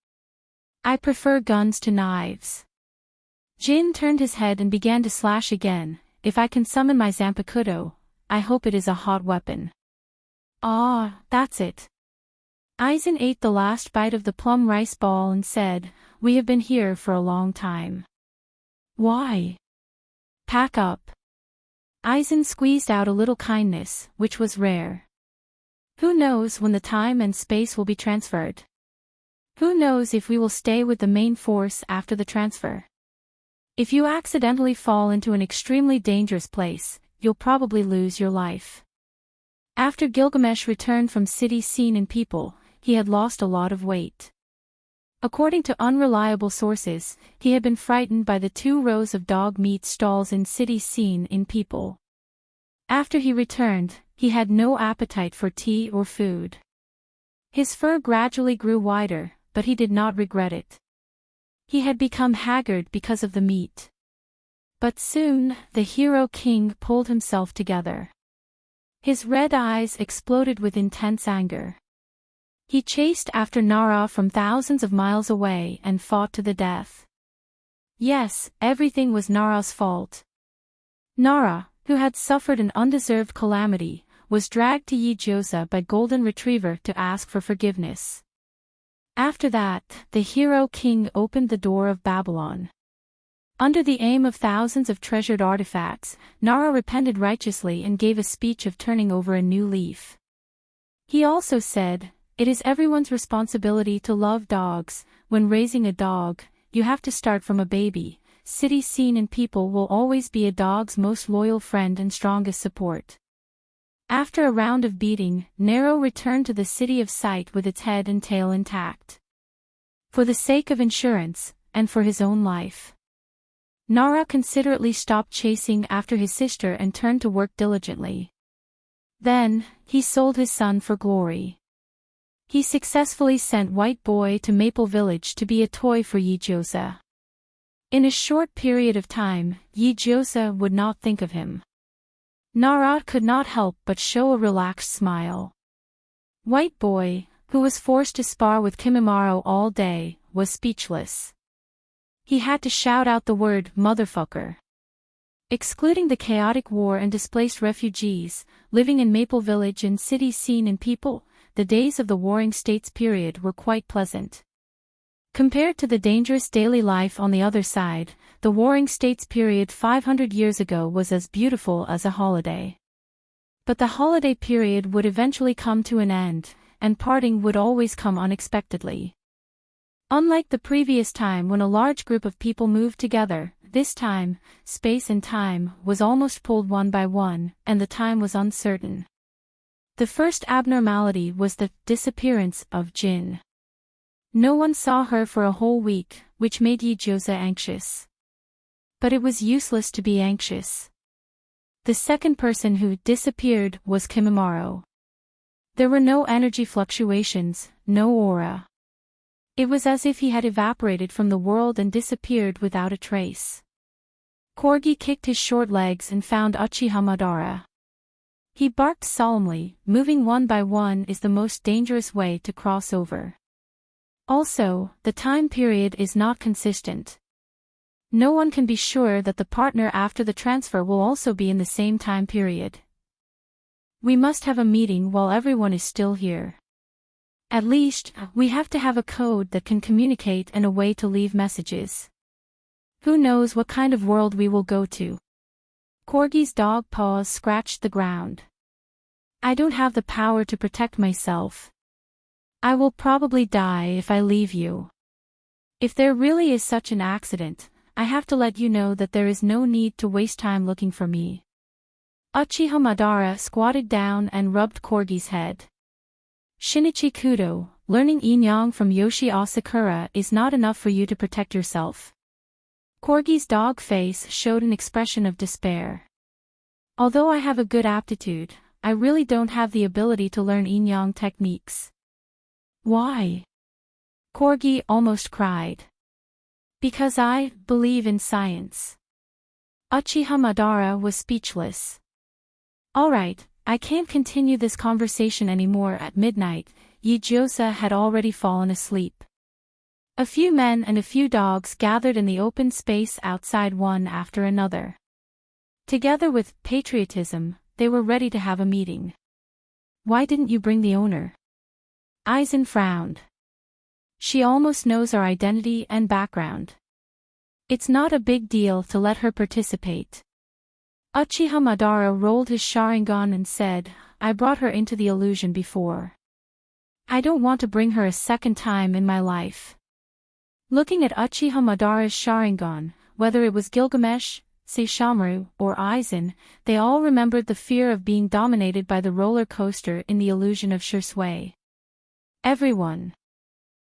Jin turned his head and began to slash again. If I can summon my Zanpakuto, I hope it is a hot weapon. Ah, that's it. Aizen ate the last bite of the plum rice ball and said, we have been here for a long time. Why? Pack up. Aizen squeezed out a little kindness, which was rare. Who knows when the time and space will be transferred? Who knows if we will stay with the main force after the transfer? If you accidentally fall into an extremely dangerous place, you'll probably lose your life. After Gilgamesh returned from city scene in people, he had lost a lot of weight. According to unreliable sources, he had been frightened by the 2 rows of dog meat stalls in city scene in people. After he returned, he had no appetite for tea or food. His fur gradually grew wider, but he did not regret it. He had become haggard because of the meat. But soon, the hero king pulled himself together. His red eyes exploded with intense anger. He chased after Nara from thousands of miles away and fought to the death. Yes, everything was Nara's fault. Nara, who had suffered an undeserved calamity, was dragged to Yijiosa by Golden Retriever to ask for forgiveness. After that, the hero king opened the door of Babylon. Under the aim of thousands of treasured artifacts, Nara repented righteously and gave a speech of turning over a new leaf. He also said, it is everyone's responsibility to love dogs. When raising a dog, you have to start from a baby. City scene and people will always be a dog's most loyal friend and strongest support. After a round of beating, Nero returned to the city of Sight with its head and tail intact. For the sake of insurance, and for his own life. Nara considerately stopped chasing after his sister and turned to work diligently. Then, he sold his son for glory. He successfully sent White Boy to Maple Village to be a toy for Yijiosa. In a short period of time, Yijiosa would not think of him. Nara could not help but show a relaxed smile. White Boy, who was forced to spar with Kimimaro all day, was speechless. He had to shout out the word motherfucker. Excluding the chaotic war and displaced refugees, living in Maple Village and city scene in people, the days of the Warring States period were quite pleasant. Compared to the dangerous daily life on the other side, the Warring States period 500 years ago was as beautiful as a holiday. But the holiday period would eventually come to an end, and parting would always come unexpectedly. Unlike the previous time when a large group of people moved together, this time, space and time was almost pulled one by one, and the time was uncertain. The first abnormality was the disappearance of Jin. No one saw her for a whole week, which made Yijiosa anxious. But it was useless to be anxious. The second person who disappeared was Kimimaro. There were no energy fluctuations, no aura. It was as if he had evaporated from the world and disappeared without a trace. Corgi kicked his short legs and found Uchiha Madara. He barked solemnly, moving one by one is the most dangerous way to cross over. Also, the time period is not consistent. No one can be sure that the partner after the transfer will also be in the same time period. We must have a meeting while everyone is still here. At least, we have to have a code that can communicate and a way to leave messages. Who knows what kind of world we will go to? Corgi's dog paws scratched the ground. I don't have the power to protect myself. I will probably die if I leave you. If there really is such an accident, I have to let you know that there is no need to waste time looking for me. Uchiha Madara squatted down and rubbed Corgi's head. Shinichi Kudo, learning Yin-Yang from Yoshi Asakura is not enough for you to protect yourself. Corgi's dog face showed an expression of despair. Although I have a good aptitude, I really don't have the ability to learn Yin-Yang techniques. Why? Corgi almost cried. Because I believe in science. Uchiha Madara was speechless. Alright, I can't continue this conversation anymore. At midnight, Yijiosa had already fallen asleep. A few men and a few dogs gathered in the open space outside one after another. Together with patriotism, they were ready to have a meeting. Why didn't you bring the owner? Aizen frowned. She almost knows our identity and background. It's not a big deal to let her participate. Uchiha Madara rolled his Sharingan and said, I brought her into the illusion before. I don't want to bring her a second time in my life. Looking at Uchiha Madara's Sharingan, whether it was Gilgamesh, Saishomaru, or Aizen, they all remembered the fear of being dominated by the roller coaster in the illusion of Shursui. Everyone.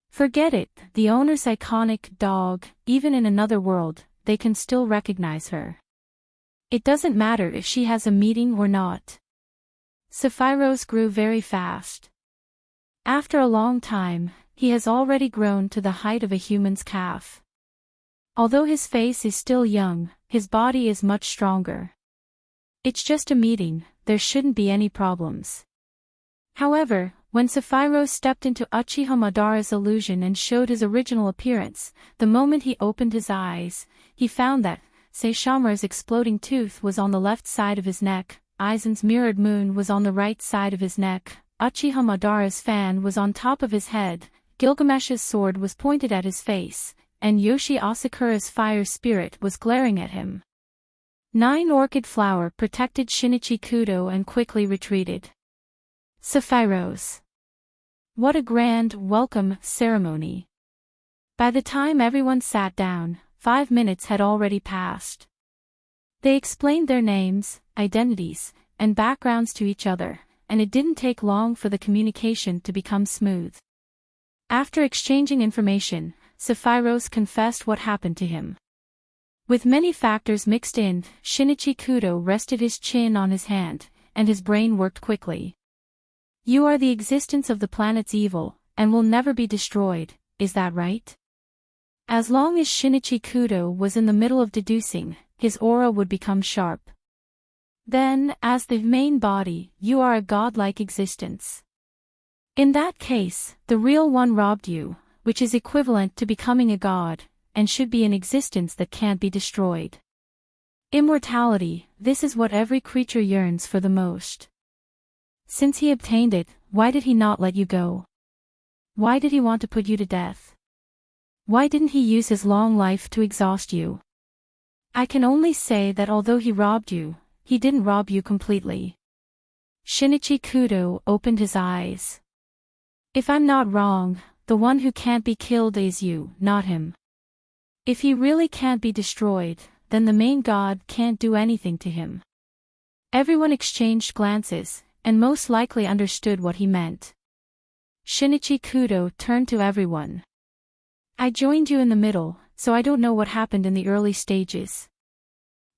Forget it, the owner's iconic dog, even in another world, they can still recognize her. It doesn't matter if she has a meeting or not. Sephiroth grew very fast. After a long time, he has already grown to the height of a human's calf. Although his face is still young, his body is much stronger. It's just a meeting, there shouldn't be any problems. However, when Sephiroth stepped into Uchiha Madara's illusion and showed his original appearance, the moment he opened his eyes, he found that Saishomaru's exploding tooth was on the left side of his neck, Aizen's mirrored moon was on the right side of his neck, Uchiha Madara's fan was on top of his head, Gilgamesh's sword was pointed at his face, and Yoshi Asakura's fire spirit was glaring at him. 9 Orchid Flower protected Shinichi Kudo and quickly retreated. Sephiroth. What a grand welcome ceremony. By the time everyone sat down, 5 minutes had already passed. They explained their names, identities, and backgrounds to each other, and it didn't take long for the communication to become smooth. After exchanging information, Sephiroth confessed what happened to him. With many factors mixed in, Shinichi Kudo rested his chin on his hand, and his brain worked quickly. You are the existence of the planet's evil, and will never be destroyed, is that right? As long as Shinichi Kudo was in the middle of deducing, his aura would become sharp. Then, as the main body, you are a godlike existence. In that case, the real one robbed you, which is equivalent to becoming a god, and should be an existence that can't be destroyed. Immortality, this is what every creature yearns for the most. Since he obtained it, why did he not let you go? Why did he want to put you to death? Why didn't he use his long life to exhaust you? I can only say that although he robbed you, he didn't rob you completely. Shinichi Kudo opened his eyes. If I'm not wrong, the one who can't be killed is you, not him. If he really can't be destroyed, then the main god can't do anything to him. Everyone exchanged glances, and most likely understood what he meant. Shinichi Kudo turned to everyone. I joined you in the middle, so I don't know what happened in the early stages.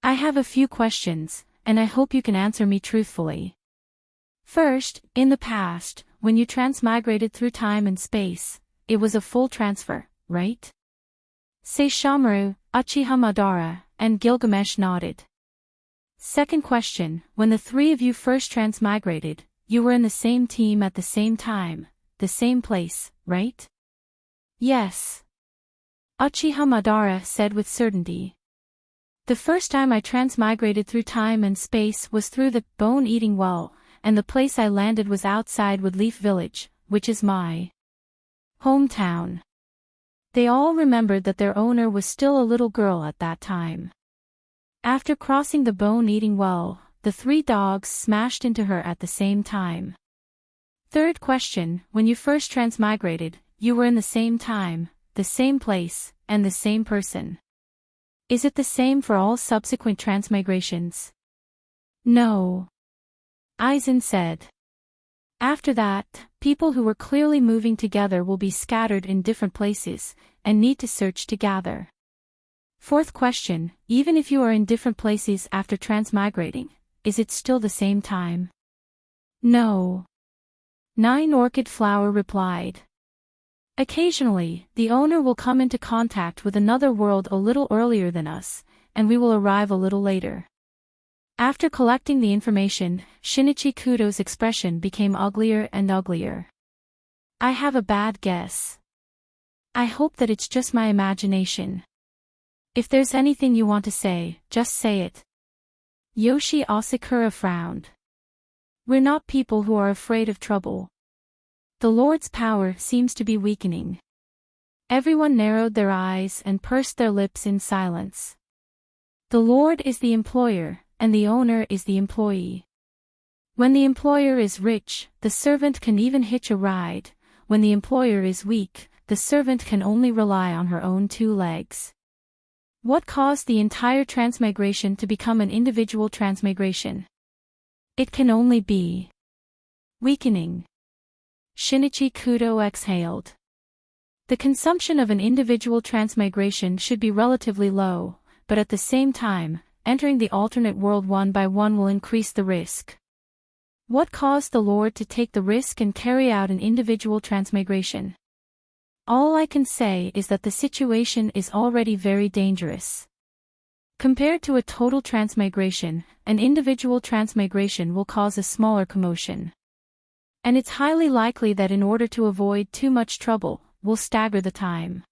I have a few questions, and I hope you can answer me truthfully. First, in the past, when you transmigrated through time and space, it was a full transfer, right? Saishomaru, Uchiha Madara, and Gilgamesh nodded. Second question, when the 3 of you first transmigrated, you were in the same team at the same time, the same place, right? Yes. Uchiha Madara said with certainty. The first time I transmigrated through time and space was through the bone-eating well, and the place I landed was outside Woodleaf Village, which is my hometown. They all remembered that their owner was still a little girl at that time. After crossing the bone-eating well, the 3 dogs smashed into her at the same time. Third question, when you first transmigrated, you were in the same time, the same place, and the same person. Is it the same for all subsequent transmigrations? No. Aizen said. After that, people who were clearly moving together will be scattered in different places, and need to search to gather. Fourth question, even if you are in different places after transmigrating, is it still the same time? No. 9 Orchid Flower replied. Occasionally, the owner will come into contact with another world a little earlier than us, and we will arrive a little later. After collecting the information, Shinichi Kudo's expression became uglier and uglier. I have a bad guess. I hope that it's just my imagination. If there's anything you want to say, just say it. Yoshi Asakura frowned. We're not people who are afraid of trouble. The Lord's power seems to be weakening. Everyone narrowed their eyes and pursed their lips in silence. The Lord is the employer, and the owner is the employee. When the employer is rich, the servant can even hitch a ride. When the employer is weak, the servant can only rely on her own 2 legs. What caused the entire transmigration to become an individual transmigration? It can only be weakening. Shinichi Kudo exhaled. The consumption of an individual transmigration should be relatively low, but at the same time, entering the alternate world one by one will increase the risk. What caused the Lord to take the risk and carry out an individual transmigration? All I can say is that the situation is already very dangerous. Compared to a total transmigration, an individual transmigration will cause a smaller commotion. And it's highly likely that in order to avoid too much trouble, we'll stagger the time.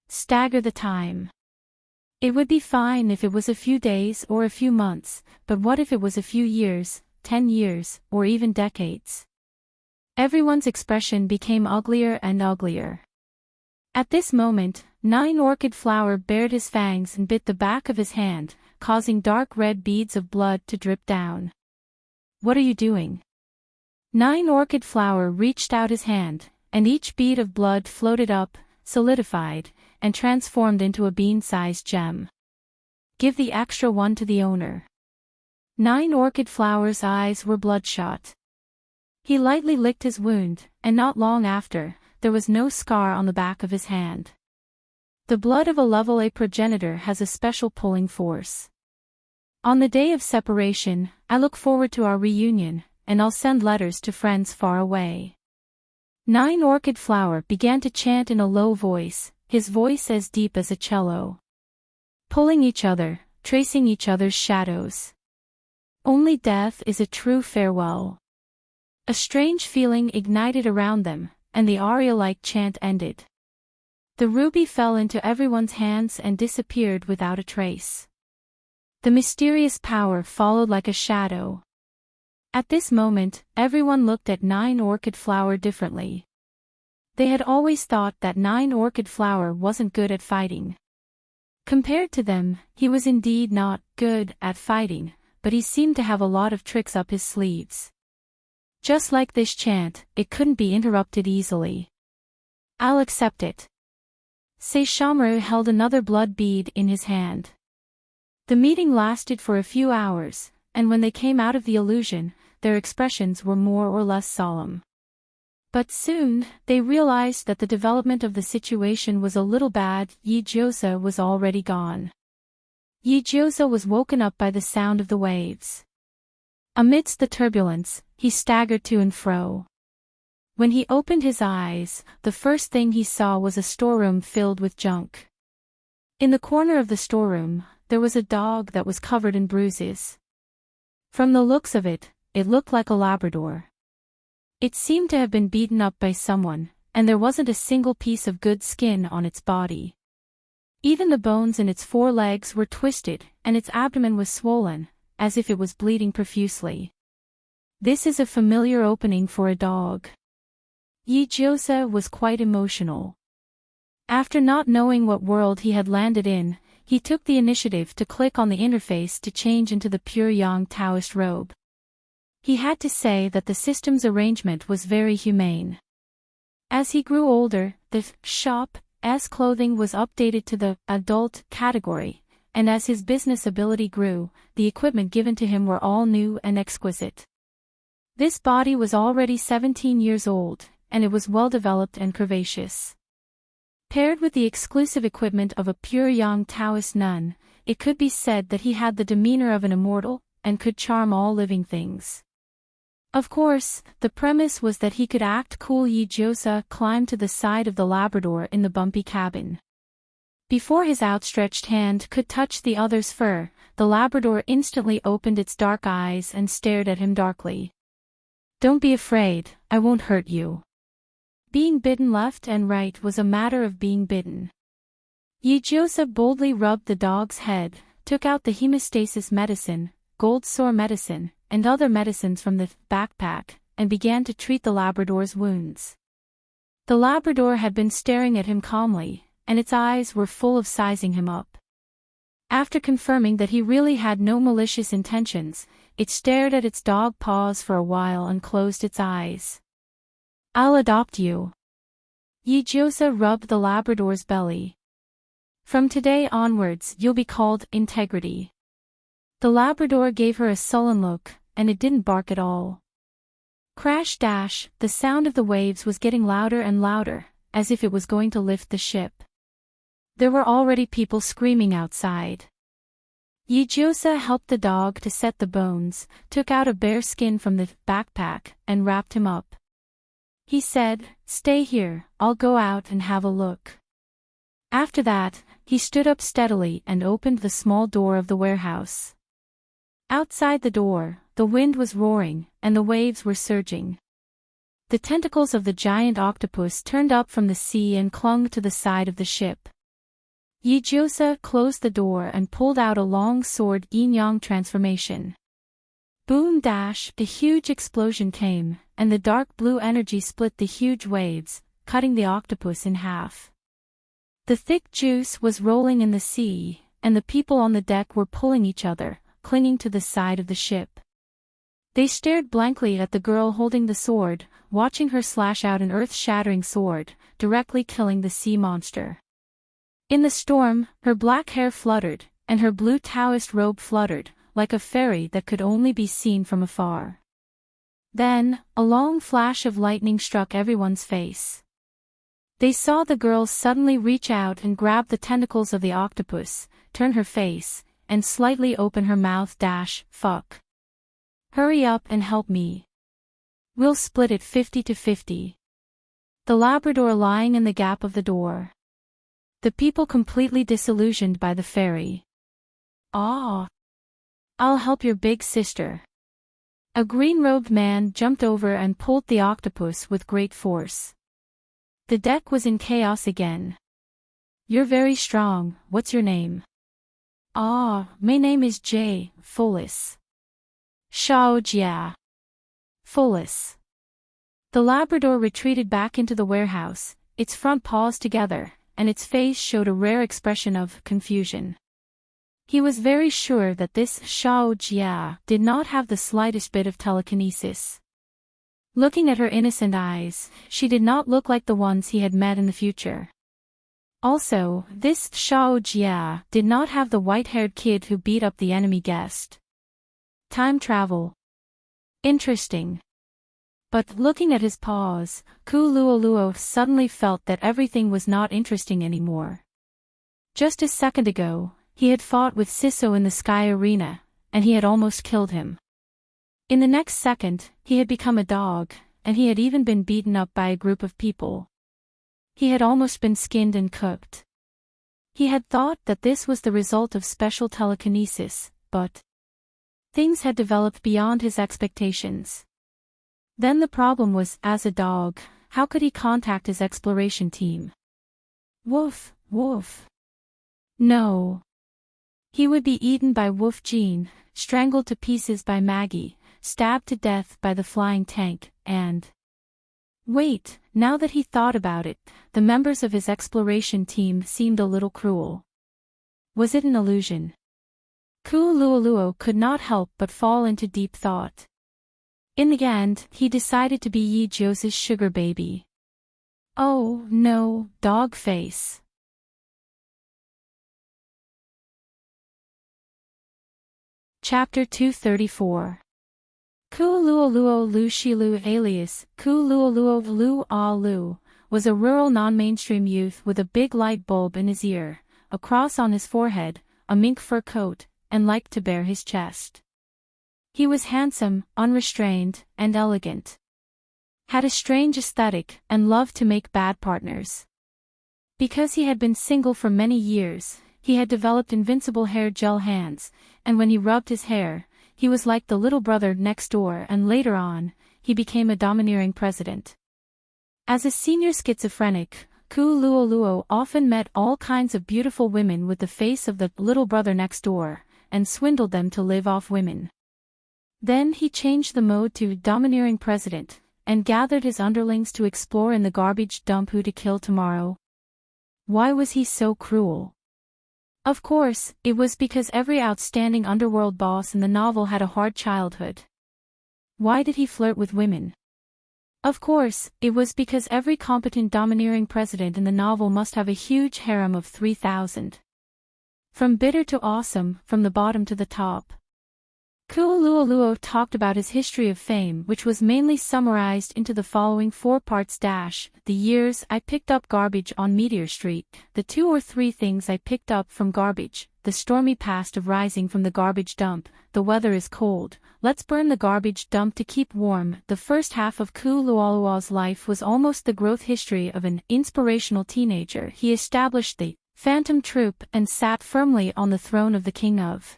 Stagger the time. It would be fine if it was a few days or a few months, but what if it was a few years, 10 years, or even decades? Everyone's expression became uglier and uglier. At this moment, 9 Orchid Flower bared his fangs and bit the back of his hand, causing dark red beads of blood to drip down. What are you doing? 9 Orchid Flower reached out his hand, and each bead of blood floated up, solidified, and transformed into a bean-sized gem. Give the extra one to the owner. 9 Orchid Flower's eyes were bloodshot. He lightly licked his wound, and not long after, there was no scar on the back of his hand. The blood of a level A progenitor has a special pulling force. On the day of separation, I look forward to our reunion, and I'll send letters to friends far away. 9 Orchid Flower began to chant in a low voice, his voice as deep as a cello. Pulling each other, tracing each other's shadows. Only death is a true farewell. A strange feeling ignited around them, and the aria-like chant ended. The ruby fell into everyone's hands and disappeared without a trace. The mysterious power followed like a shadow. At this moment, everyone looked at 9 Orchid Flower differently. They had always thought that 9 Orchid Flower wasn't good at fighting. Compared to them, he was indeed not good at fighting, but he seemed to have a lot of tricks up his sleeves. Just like this chant, it couldn't be interrupted easily. I'll accept it. Saishomaru held another blood bead in his hand. The meeting lasted for a few hours, and when they came out of the illusion, their expressions were more or less solemn. But soon, they realized that the development of the situation was a little bad. Yijiosa was already gone. Yijiosa was woken up by the sound of the waves. Amidst the turbulence, he staggered to and fro. When he opened his eyes, the first thing he saw was a storeroom filled with junk. In the corner of the storeroom, there was a dog that was covered in bruises. From the looks of it, it looked like a Labrador. It seemed to have been beaten up by someone, and there wasn't a single piece of good skin on its body. Even the bones in its 4 legs were twisted, and its abdomen was swollen, as if it was bleeding profusely. This is a familiar opening for a dog. Yijiosa was quite emotional. After not knowing what world he had landed in, he took the initiative to click on the interface to change into the pure yang Taoist robe. He had to say that the system's arrangement was very humane. As he grew older, the shop's clothing was updated to the adult category, and as his business ability grew, the equipment given to him were all new and exquisite. This body was already 17 years old, and it was well developed and curvaceous. Paired with the exclusive equipment of a pure yang Taoist nun, it could be said that he had the demeanor of an immortal, and could charm all living things. Of course, the premise was that he could act cool. Yijiosa climbed to the side of the Labrador in the bumpy cabin. Before his outstretched hand could touch the other's fur, the Labrador instantly opened its dark eyes and stared at him darkly. "Don't be afraid, I won't hurt you." Being bitten left and right was a matter of being bitten. Yijiosa boldly rubbed the dog's head, took out the hemostasis medicine, gold sore medicine, and other medicines from the backpack, and began to treat the Labrador's wounds. The Labrador had been staring at him calmly, and its eyes were full of sizing him up. After confirming that he really had no malicious intentions, it stared at its dog paws for a while and closed its eyes. "I'll adopt you." Yijiosa rubbed the Labrador's belly. "From today onwards you'll be called Integrity." The Labrador gave her a sullen look, and it didn't bark at all. Crash dash, the sound of the waves was getting louder and louder, as if it was going to lift the ship. There were already people screaming outside. Yijiosa helped the dog to set the bones, took out a bear skin from the backpack, and wrapped him up. He said, "Stay here, I'll go out and have a look." After that, he stood up steadily and opened the small door of the warehouse. Outside the door, the wind was roaring, and the waves were surging. The tentacles of the giant octopus turned up from the sea and clung to the side of the ship. Yijiosa closed the door and pulled out a long sword yin-yang transformation. Boom dash, a huge explosion came, and the dark blue energy split the huge waves, cutting the octopus in half. The thick juice was rolling in the sea, and the people on the deck were pulling each other, clinging to the side of the ship. They stared blankly at the girl holding the sword, watching her slash out an earth-shattering sword, directly killing the sea monster. In the storm, her black hair fluttered, and her blue Taoist robe fluttered, like a fairy that could only be seen from afar. Then, a long flash of lightning struck everyone's face. They saw the girl suddenly reach out and grab the tentacles of the octopus, turn her face, and slightly open her mouth. Fuck. Hurry up and help me. We'll split it 50-50. The Labrador lying in the gap of the door. The people completely disillusioned by the fairy. "Ah! I'll help your big sister." A green-robed man jumped over and pulled the octopus with great force. The deck was in chaos again. "You're very strong, what's your name?" "Ah, my name is Jay, Folis." "Shao Jia." Folis. The Labrador retreated back into the warehouse, its front paws together, and its face showed a rare expression of confusion. He was very sure that this Shao Jia did not have the slightest bit of telekinesis. Looking at her innocent eyes, she did not look like the ones he had met in the future. Also, this Shao Jia did not have the white-haired kid who beat up the enemy guest. Time travel. Interesting. But looking at his paws, Ku Luoluo suddenly felt that everything was not interesting anymore. Just a second ago, he had fought with Siso in the sky arena, and he had almost killed him. In the next second, he had become a dog, and he had even been beaten up by a group of people. He had almost been skinned and cooked. He had thought that this was the result of special telekinesis, but things had developed beyond his expectations. Then the problem was, as a dog, how could he contact his exploration team? Woof, woof. No. He would be eaten by Wolf Jean, strangled to pieces by Maggie, stabbed to death by the flying tank, and... Wait, now that he thought about it, the members of his exploration team seemed a little cruel. Was it an illusion? Ku'ulu'uluo could not help but fall into deep thought. In the end, he decided to be Yi Jiu's sugar baby. Oh, no, dog face. Chapter 234. Ku'ulu'uluo Lu Shilu alias Ku'ulu'uluo Lu A Lu was a rural non-mainstream youth with a big light bulb in his ear, a cross on his forehead, a mink fur coat, and liked to bare his chest. He was handsome, unrestrained, and elegant. Had a strange aesthetic and loved to make bad partners. Because he had been single for many years, he had developed invincible hair gel hands, and when he rubbed his hair, he was like the little brother next door, and later on, he became a domineering president. As a senior schizophrenic, Ku'ulu'uluo often met all kinds of beautiful women with the face of the little brother next door, and swindled them to live off women. Then he changed the mode to domineering president, and gathered his underlings to explore in the garbage dump who to kill tomorrow. Why was he so cruel? Of course, it was because every outstanding underworld boss in the novel had a hard childhood. Why did he flirt with women? Of course, it was because every competent domineering president in the novel must have a huge harem of 3,000. From bitter to awesome, from the bottom to the top. Ku'ulu'uluo talked about his history of fame, which was mainly summarized into the following 4 parts: the years I picked up garbage on Meteor Street, the 2 or 3 things I picked up from garbage, the stormy past of rising from the garbage dump, the weather is cold, let's burn the garbage dump to keep warm. The first half of Ku'ulu'uluo's life was almost the growth history of an inspirational teenager. He established the Phantom Troupe and sat firmly on the throne of the king of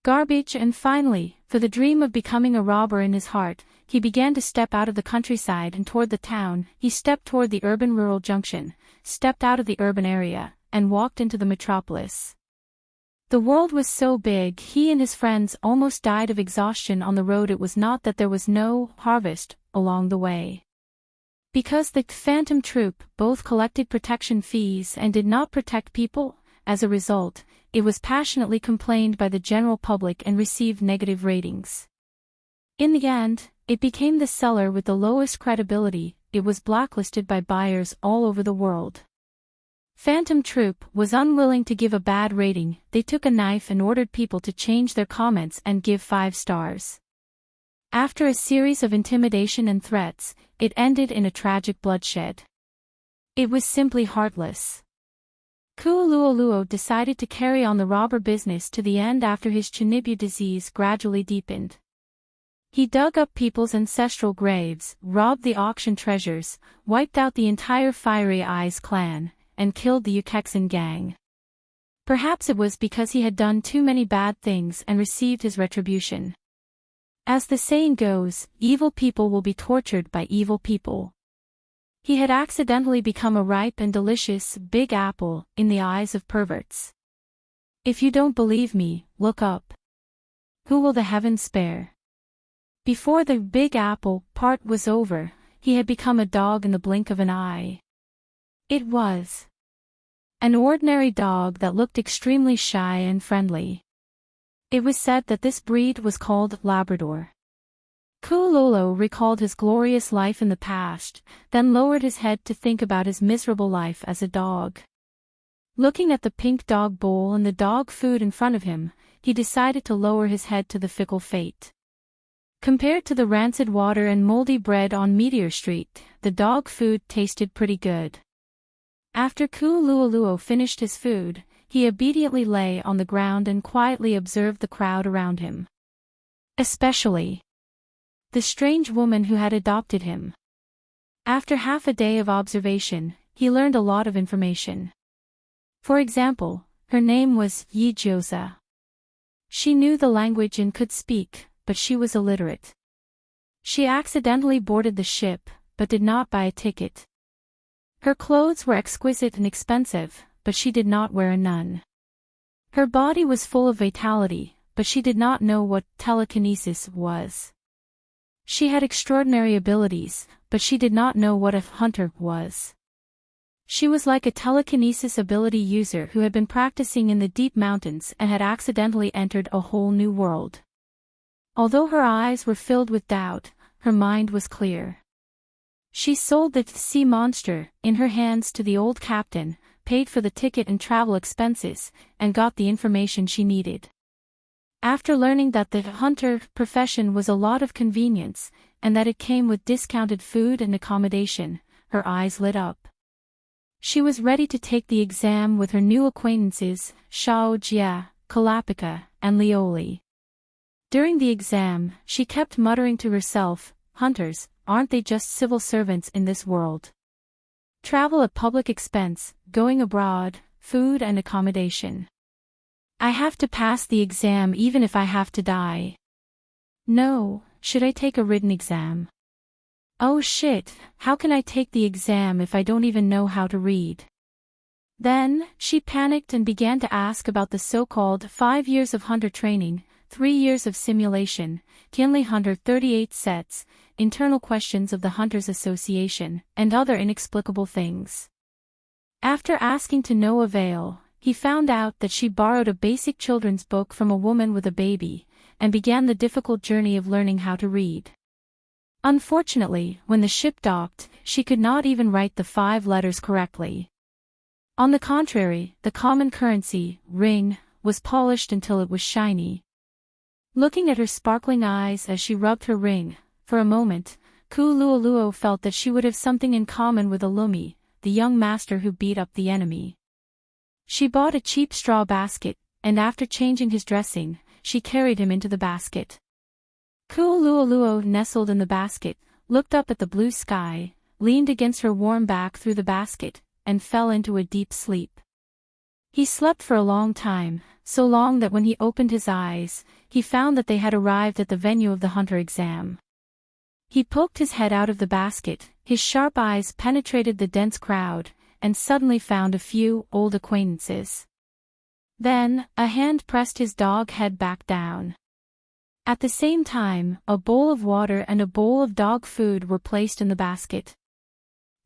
garbage, and finally, for the dream of becoming a robber in his heart, he began to step out of the countryside and toward the town. He stepped toward the urban-rural junction, stepped out of the urban area, and walked into the metropolis. The world was so big he and his friends almost died of exhaustion on the road. It was not that there was no harvest along the way. Because the Phantom Troupe both collected protection fees and did not protect people, as a result, it was passionately complained by the general public and received negative ratings. In the end, it became the seller with the lowest credibility. It was blacklisted by buyers all over the world. Phantom Troupe was unwilling to give a bad rating. They took a knife and ordered people to change their comments and give 5 stars. After a series of intimidation and threats, it ended in a tragic bloodshed. It was simply heartless. Ku'ulu'uluo decided to carry on the robber business to the end after his Chinibu disease gradually deepened. He dug up people's ancestral graves, robbed the auction treasures, wiped out the entire Fiery Eyes clan, and killed the Yukexin gang. Perhaps it was because he had done too many bad things and received his retribution. As the saying goes, evil people will be tortured by evil people. He had accidentally become a ripe and delicious Big Apple in the eyes of perverts. If you don't believe me, look up. Who will the heavens spare? Before the Big Apple part was over, he had become a dog in the blink of an eye. It was an ordinary dog that looked extremely shy and friendly. It was said that this breed was called Labrador. Ku'ulu'uluo recalled his glorious life in the past, then lowered his head to think about his miserable life as a dog. Looking at the pink dog bowl and the dog food in front of him, he decided to lower his head to the fickle fate. Compared to the rancid water and moldy bread on Meteor Street, the dog food tasted pretty good. After Ku'ulu'uluo finished his food, he obediently lay on the ground and quietly observed the crowd around him. Especially the strange woman who had adopted him. After half a day of observation, he learned a lot of information. For example, her name was Yi Jiu. She knew the language and could speak, but she was illiterate. She accidentally boarded the ship, but did not buy a ticket. Her clothes were exquisite and expensive, but she did not wear a nun. Her body was full of vitality, but she did not know what telekinesis was. She had extraordinary abilities, but she did not know what a hunter was. She was like a telekinesis ability user who had been practicing in the deep mountains and had accidentally entered a whole new world. Although her eyes were filled with doubt, her mind was clear. She sold the sea monster in her hands to the old captain, paid for the ticket and travel expenses, and got the information she needed. After learning that the hunter profession was a lot of convenience, and that it came with discounted food and accommodation, her eyes lit up. She was ready to take the exam with her new acquaintances, Shao Jia, Kalapika, and Lioli. During the exam, she kept muttering to herself, "Hunters, aren't they just civil servants in this world? Travel at public expense, going abroad, food and accommodation. I have to pass the exam even if I have to die. No, should I take a written exam? Oh shit, how can I take the exam if I don't even know how to read?" Then, she panicked and began to ask about the so-called 5 years of hunter training, 3 years of simulation, Kinley Hunter 38 sets, internal questions of the Hunters Association, and other inexplicable things. After asking to no avail, he found out that she borrowed a basic children's book from a woman with a baby, and began the difficult journey of learning how to read. Unfortunately, when the ship docked, she could not even write the 5 letters correctly. On the contrary, the common currency, ring, was polished until it was shiny. Looking at her sparkling eyes as she rubbed her ring, for a moment, Kuluoluo felt that she would have something in common with Alumi, the young master who beat up the enemy. She bought a cheap straw basket, and after changing his dressing, she carried him into the basket. Kuluoluo nestled in the basket, looked up at the blue sky, leaned against her warm back through the basket, and fell into a deep sleep. He slept for a long time, so long that when he opened his eyes, he found that they had arrived at the venue of the hunter exam. He poked his head out of the basket, his sharp eyes penetrated the dense crowd, and suddenly found a few old acquaintances. Then, a hand pressed his dog head back down. At the same time, a bowl of water and a bowl of dog food were placed in the basket.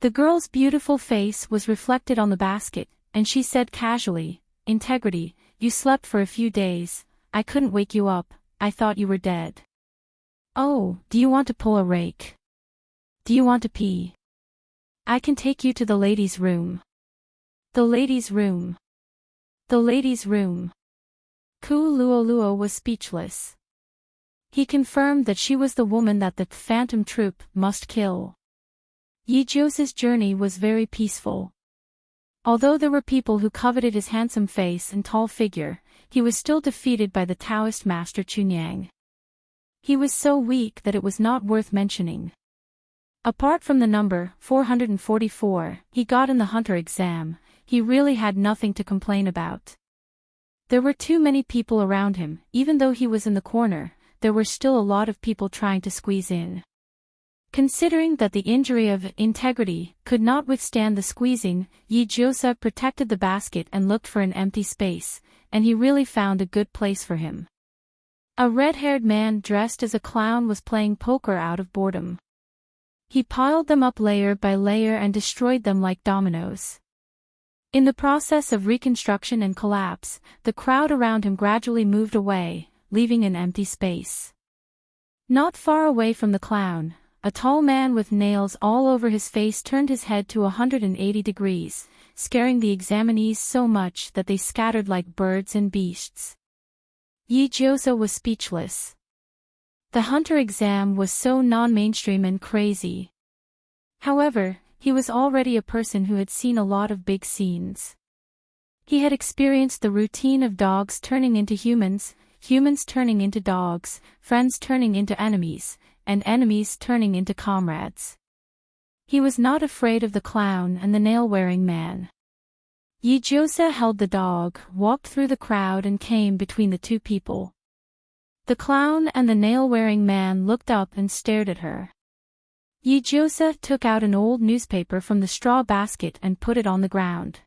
The girl's beautiful face was reflected on the basket, and she said casually, "Integrity, you slept for a few days, I couldn't wake you up, I thought you were dead. Oh, do you want to pull a rake? Do you want to pee? I can take you to the ladies' room." The ladies' room. The ladies' room. Kuluoluo was speechless. He confirmed that she was the woman that the Phantom Troop must kill. Yijiosa's journey was very peaceful. Although there were people who coveted his handsome face and tall figure, he was still defeated by the Taoist master Chunyang. He was so weak that it was not worth mentioning. Apart from the number 444 he got in the hunter exam, he really had nothing to complain about. There were too many people around him. Even though he was in the corner, there were still a lot of people trying to squeeze in. Considering that the injury of integrity could not withstand the squeezing, Yijiosa protected the basket and looked for an empty space, and he really found a good place for him. A red-haired man dressed as a clown was playing poker out of boredom. He piled them up layer by layer and destroyed them like dominoes. In the process of reconstruction and collapse, the crowd around him gradually moved away, leaving an empty space. Not far away from the clown, a tall man with nails all over his face turned his head to 180 degrees, scaring the examinees so much that they scattered like birds and beasts. Yijiosa was speechless. The hunter exam was so non-mainstream and crazy. However, he was already a person who had seen a lot of big scenes. He had experienced the routine of dogs turning into humans, humans turning into dogs, friends turning into enemies, and enemies turning into comrades. He was not afraid of the clown and the nail-wearing man. Yijiosa held the dog, walked through the crowd and came between the two people. The clown and the nail-wearing man looked up and stared at her. Yijiosa took out an old newspaper from the straw basket and put it on the ground.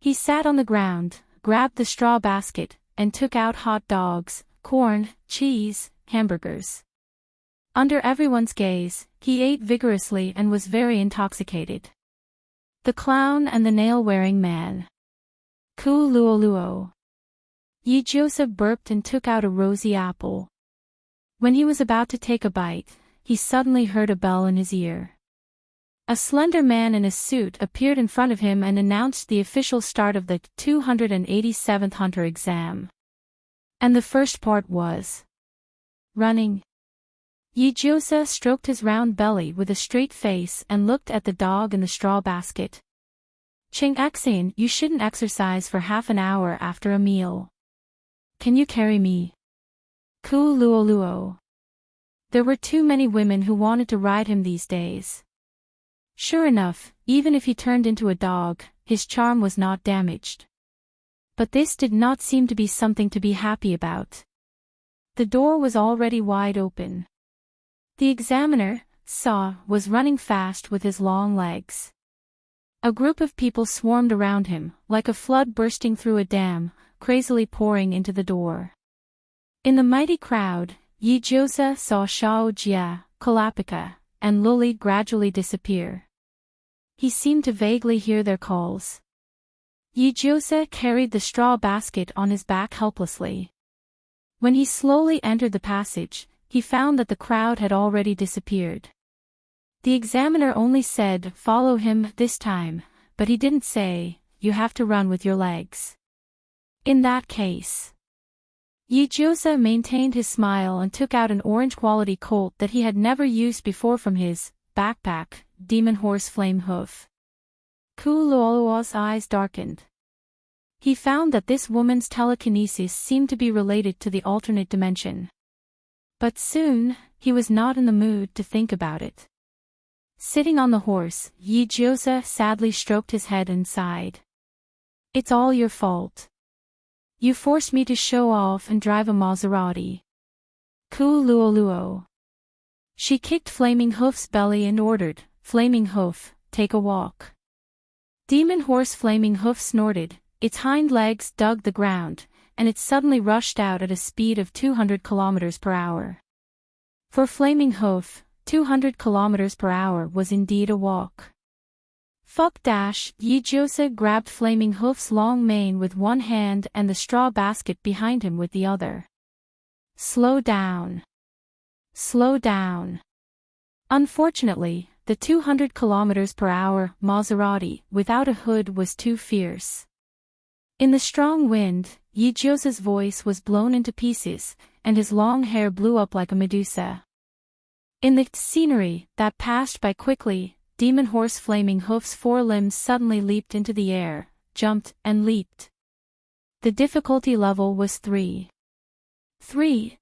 He sat on the ground, grabbed the straw basket, and took out hot dogs, corn, cheese, hamburgers. Under everyone's gaze, he ate vigorously and was very intoxicated. The clown and the nail-wearing man. Ku luo luo. Yi Joseph burped and took out a rosy apple. When he was about to take a bite, he suddenly heard a bell in his ear. A slender man in a suit appeared in front of him and announced the official start of the 287th Hunter exam. And the first part was running. Yi Joseph stroked his round belly with a straight face and looked at the dog in the straw basket. Ching Xing, you shouldn't exercise for half an hour after a meal. Can you carry me? Ku luo luo. There were too many women who wanted to ride him these days. Sure enough, even if he turned into a dog, his charm was not damaged. But this did not seem to be something to be happy about. The door was already wide open. The examiner, Sa, was running fast with his long legs. A group of people swarmed around him, like a flood bursting through a dam, crazily pouring into the door. In the mighty crowd, Yi Joseph saw Shao Jia, Kalapika, and Luli gradually disappear. He seemed to vaguely hear their calls. Yi Joseph carried the straw basket on his back helplessly. When he slowly entered the passage, he found that the crowd had already disappeared. The examiner only said, "Follow him this time," but he didn't say, "You have to run with your legs." In that case, Yi Joseph maintained his smile and took out an orange-quality colt that he had never used before from his backpack, Demon Horse Flame Hoof. Ku Luoluo's eyes darkened. He found that this woman's telekinesis seemed to be related to the alternate dimension. But soon, he was not in the mood to think about it. Sitting on the horse, Yi Joseph sadly stroked his head and sighed. "It's all your fault. You forced me to show off and drive a Maserati." Ku luo. She kicked Flaming Hoof's belly and ordered, "Flaming Hoof, take a walk." Demon Horse Flaming Hoof snorted, its hind legs dug the ground, and it suddenly rushed out at a speed of 200 kilometers per hour. For Flaming Hoof, 200 kilometers per hour was indeed a walk. Fuck dash, Yi Joseph grabbed Flaming Hoof's long mane with one hand and the straw basket behind him with the other. Slow down. Slow down. Unfortunately, the 200 kilometers per hour Maserati without a hood was too fierce. In the strong wind, Yi Joseph's voice was blown into pieces, and his long hair blew up like a medusa. In the scenery that passed by quickly, Demon Horse Flaming Hoof's four limbs suddenly leaped into the air, jumped, and leaped. The difficulty level was 3.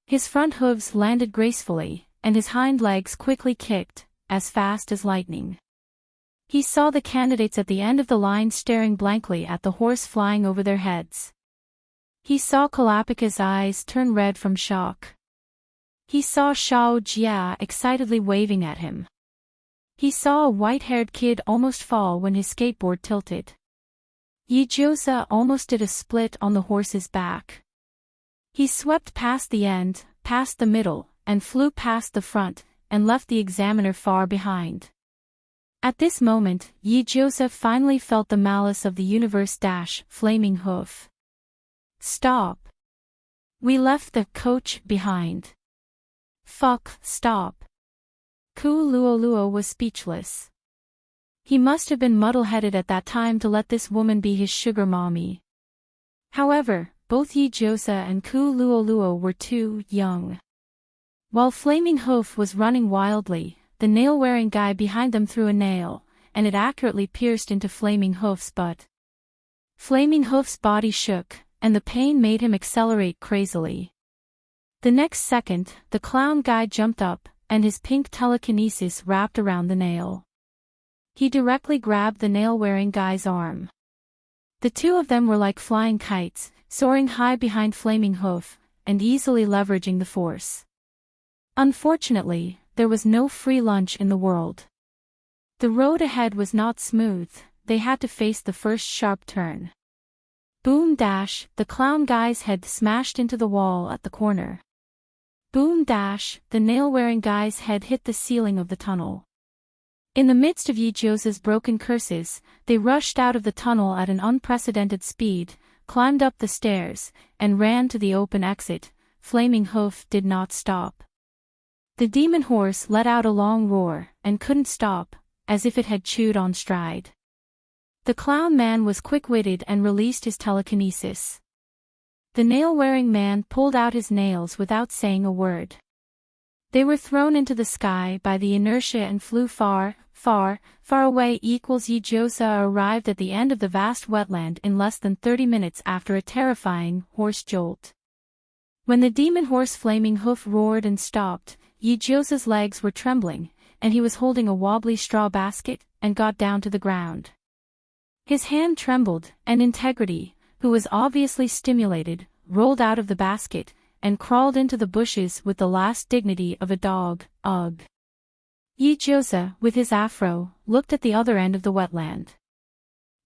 His front hooves landed gracefully, and his hind legs quickly kicked, as fast as lightning. He saw the candidates at the end of the line staring blankly at the horse flying over their heads. He saw Kalapika's eyes turn red from shock. He saw Shao Jia excitedly waving at him. He saw a white-haired kid almost fall when his skateboard tilted. Yi Joseph almost did a split on the horse's back. He swept past the end, past the middle, and flew past the front, and left the examiner far behind. At this moment, Yi Joseph finally felt the malice of the universe dash, Flaming Hoof. Stop. We left the coach behind. Fuck, stop. Ku luo was speechless. He must have been muddle-headed at that time to let this woman be his sugar mommy. However, both Yi Joseph and Ku luo were too young. While Flaming Hoof was running wildly, the nail-wearing guy behind them threw a nail, and it accurately pierced into Flaming Hoof's butt. Flaming Hoof's body shook, and the pain made him accelerate crazily. The next second, the clown guy jumped up, and his pink telekinesis wrapped around the nail. He directly grabbed the nail-wearing guy's arm. The two of them were like flying kites, soaring high behind Flaming Hoof, and easily leveraging the force. Unfortunately, there was no free lunch in the world. The road ahead was not smooth, they had to face the first sharp turn. Boom dash, the clown guy's head smashed into the wall at the corner. Boom dash, the nail-wearing guy's head hit the ceiling of the tunnel. In the midst of Yi-Josa's broken curses, they rushed out of the tunnel at an unprecedented speed, climbed up the stairs, and ran to the open exit. Flaming Hoof did not stop. The demon horse let out a long roar, and couldn't stop, as if it had chewed on stride. The clown man was quick-witted and released his telekinesis. The nail-wearing man pulled out his nails without saying a word. They were thrown into the sky by the inertia and flew far, far, far away. Yi-Josa arrived at the end of the vast wetland in less than 30 minutes after a terrifying horse jolt. When the demon horse Flaming Hoof roared and stopped, Yi-Josa's legs were trembling, and he was holding a wobbly straw basket, and got down to the ground. His hand trembled, and Integrity, who was obviously stimulated, rolled out of the basket, and crawled into the bushes with the last dignity of a dog. Ugh. Yi-Josa, with his afro, looked at the other end of the wetland.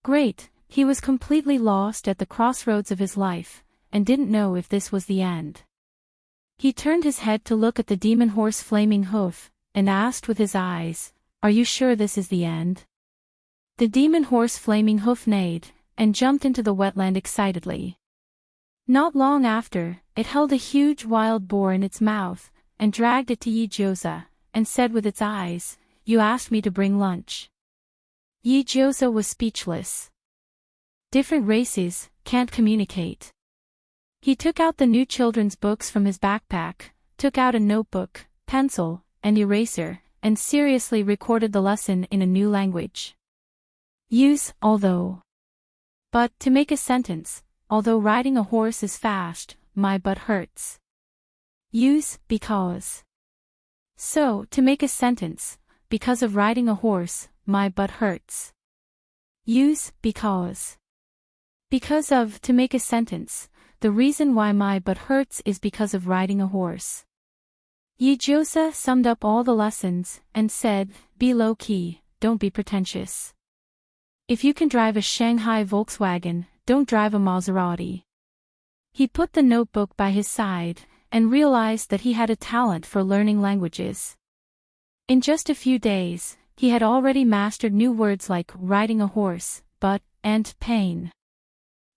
Great, he was completely lost at the crossroads of his life, and didn't know if this was the end. He turned his head to look at the demon horse Flaming Hoof, and asked with his eyes, "Are you sure this is the end?" The demon horse Flaming Hoof neighed, and jumped into the wetland excitedly. Not long after, it held a huge wild boar in its mouth, and dragged it to Yi-Josa, and said with its eyes, "You asked me to bring lunch." Yi-Josa was speechless. Different races can't communicate. He took out the new children's books from his backpack, took out a notebook, pencil, and eraser, and seriously recorded the lesson in a new language. Use, although. But, to make a sentence, although riding a horse is fast, my butt hurts. Use, because. So, to make a sentence, because of riding a horse, my butt hurts. Use, because. Because of, to make a sentence, the reason why my butt hurts is because of riding a horse. Yi-Josa summed up all the lessons, and said, "Be low-key, don't be pretentious. If you can drive a Shanghai Volkswagen, don't drive a Maserati." He put the notebook by his side, and realized that he had a talent for learning languages. In just a few days, he had already mastered new words like riding a horse, butt, and pain.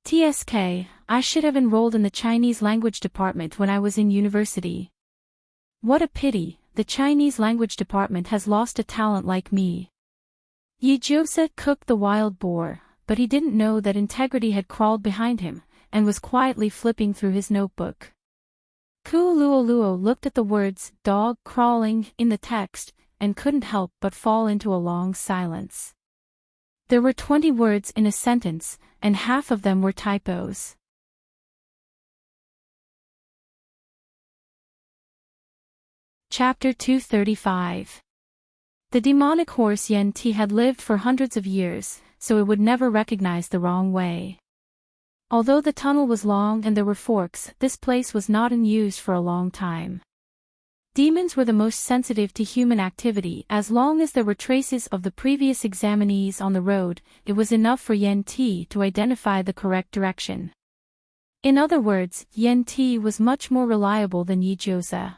TSK, I should have enrolled in the Chinese language department when I was in university. What a pity, the Chinese language department has lost a talent like me. Yi-Josa cooked the wild boar, but he didn't know that Integrity had crawled behind him, and was quietly flipping through his notebook. Luoluo looked at the words, dog crawling, in the text, and couldn't help but fall into a long silence. There were 20 words in a sentence, and half of them were typos. Chapter 235. The demonic horse Yen-Ti had lived for hundreds of years, so it would never recognize the wrong way. Although the tunnel was long and there were forks, this place was not in use for a long time. Demons were the most sensitive to human activity. As long as there were traces of the previous examinees on the road, it was enough for Yen-Ti to identify the correct direction. In other words, Yen-Ti was much more reliable than Yi-Josa.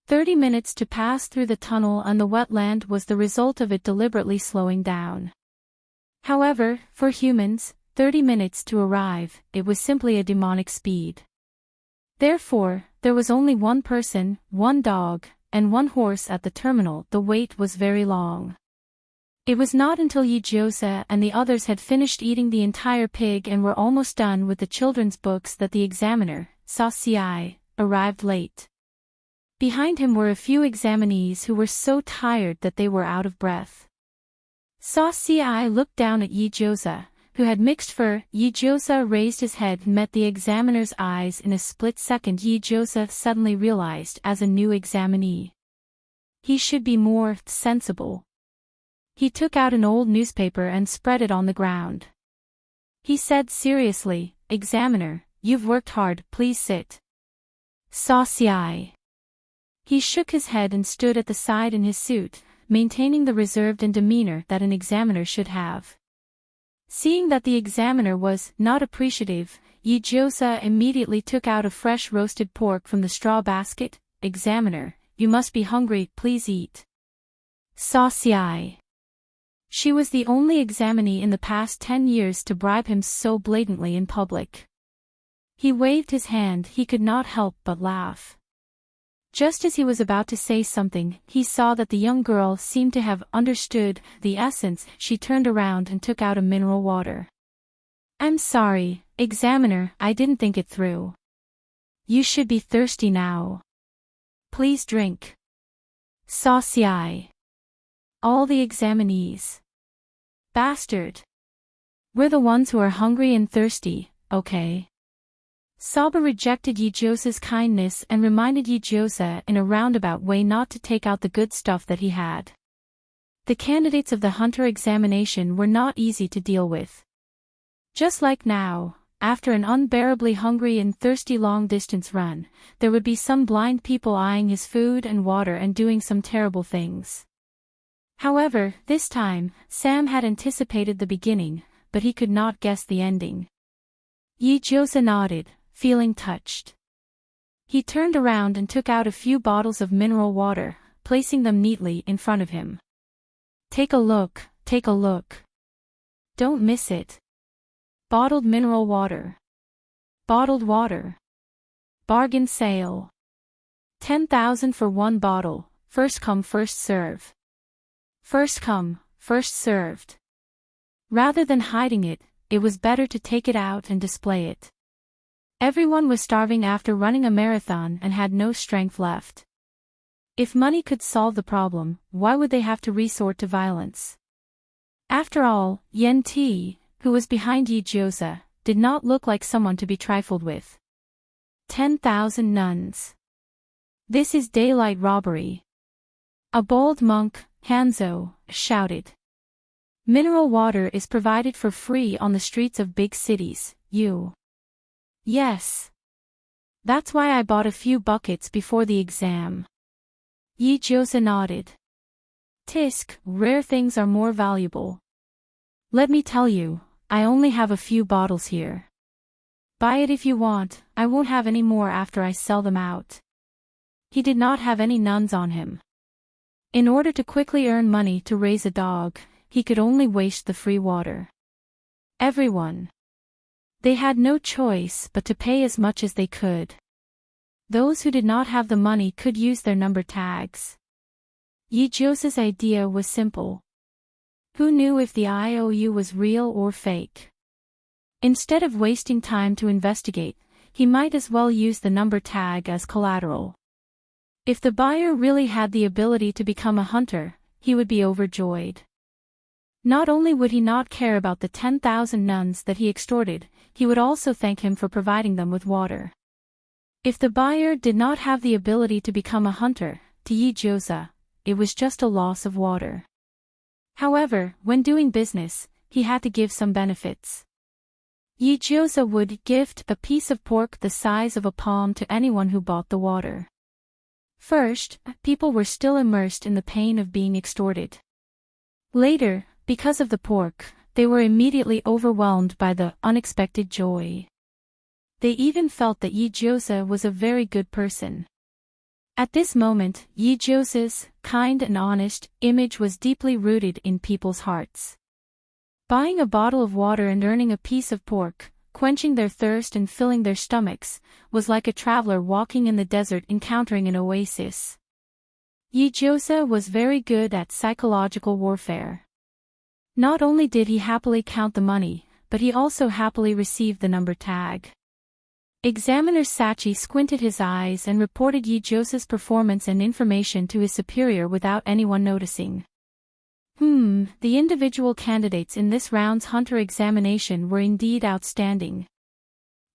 30 minutes to pass through the tunnel and the wetland was the result of it deliberately slowing down. However, for humans, 30 minutes to arrive, it was simply a demonic speed. Therefore, there was only one person, one dog, and one horse at the terminal. The wait was very long. It was not until Yi-Josa and the others had finished eating the entire pig and were almost done with the children's books that the examiner, Saishomaru, arrived late. Behind him were a few examinees who were so tired that they were out of breath. Saishomaru looked down at Yi-Josa, who had mixed fur. Yi-Josa raised his head and met the examiner's eyes in a split second. Yi-Josa suddenly realized as a new examinee. He should be more sensible. He took out an old newspaper and spread it on the ground. He said seriously, "Examiner, you've worked hard, please sit." Saishomaru. He shook his head and stood at the side in his suit, maintaining the reserved and demeanor that an examiner should have. Seeing that the examiner was not appreciative, Yijiosa immediately took out a fresh roasted pork from the straw basket. "Examiner, you must be hungry, please eat." Saucy. She was the only examinee in the past 10 years to bribe him so blatantly in public. He waved his hand. He could not help but laugh. Just as he was about to say something, he saw that the young girl seemed to have understood the essence. She turned around and took out a mineral water. "I'm sorry, examiner, I didn't think it through. You should be thirsty now. Please drink." Saucy. All the examinees. Bastard. We're the ones who are hungry and thirsty, okay? Saba rejected Yijiosa's kindness and reminded Yijiosa in a roundabout way not to take out the good stuff that he had. The candidates of the hunter examination were not easy to deal with. Just like now, after an unbearably hungry and thirsty long-distance run, there would be some blind people eyeing his food and water and doing some terrible things. However, this time, Sam had anticipated the beginning, but he could not guess the ending. Yijiosa nodded, feeling touched. He turned around and took out a few bottles of mineral water, placing them neatly in front of him. Take a look, take a look. Don't miss it. Bottled mineral water. Bottled water. Bargain sale. 10,000 for one bottle, first come first serve. First come, first served. Rather than hiding it, it was better to take it out and display it. Everyone was starving after running a marathon and had no strength left. If money could solve the problem, why would they have to resort to violence? After all, Yen Ti, who was behind Yijiosa, did not look like someone to be trifled with. 10,000 nuns. This is daylight robbery. A bold monk, Hanzo, shouted. Mineral water is provided for free on the streets of big cities, you. Yes. That's why I bought a few buckets before the exam. Yijiosa nodded. Tisk, rare things are more valuable. Let me tell you, I only have a few bottles here. Buy it if you want, I won't have any more after I sell them out. He did not have any nuns on him. In order to quickly earn money to raise a dog, he could only waste the free water. Everyone. They had no choice but to pay as much as they could. Those who did not have the money could use their number tags. Yijiosa's idea was simple. Who knew if the IOU was real or fake? Instead of wasting time to investigate, he might as well use the number tag as collateral. If the buyer really had the ability to become a hunter, he would be overjoyed. Not only would he not care about the 10,000 nuns that he extorted, he would also thank him for providing them with water. If the buyer did not have the ability to become a hunter, to Yijiosa, it was just a loss of water. However, when doing business, he had to give some benefits. Yijiosa would gift a piece of pork the size of a palm to anyone who bought the water. First, people were still immersed in the pain of being extorted. Later, because of the pork, they were immediately overwhelmed by the unexpected joy. They even felt that Yijiosa was a very good person. At this moment, Yijiosa's kind and honest image was deeply rooted in people's hearts. Buying a bottle of water and earning a piece of pork, quenching their thirst and filling their stomachs, was like a traveler walking in the desert encountering an oasis. Yijiosa was very good at psychological warfare. Not only did he happily count the money, but he also happily received the number tag. Examiner Sachi squinted his eyes and reported Yijiosa's performance and information to his superior without anyone noticing. The individual candidates in this round's hunter examination were indeed outstanding.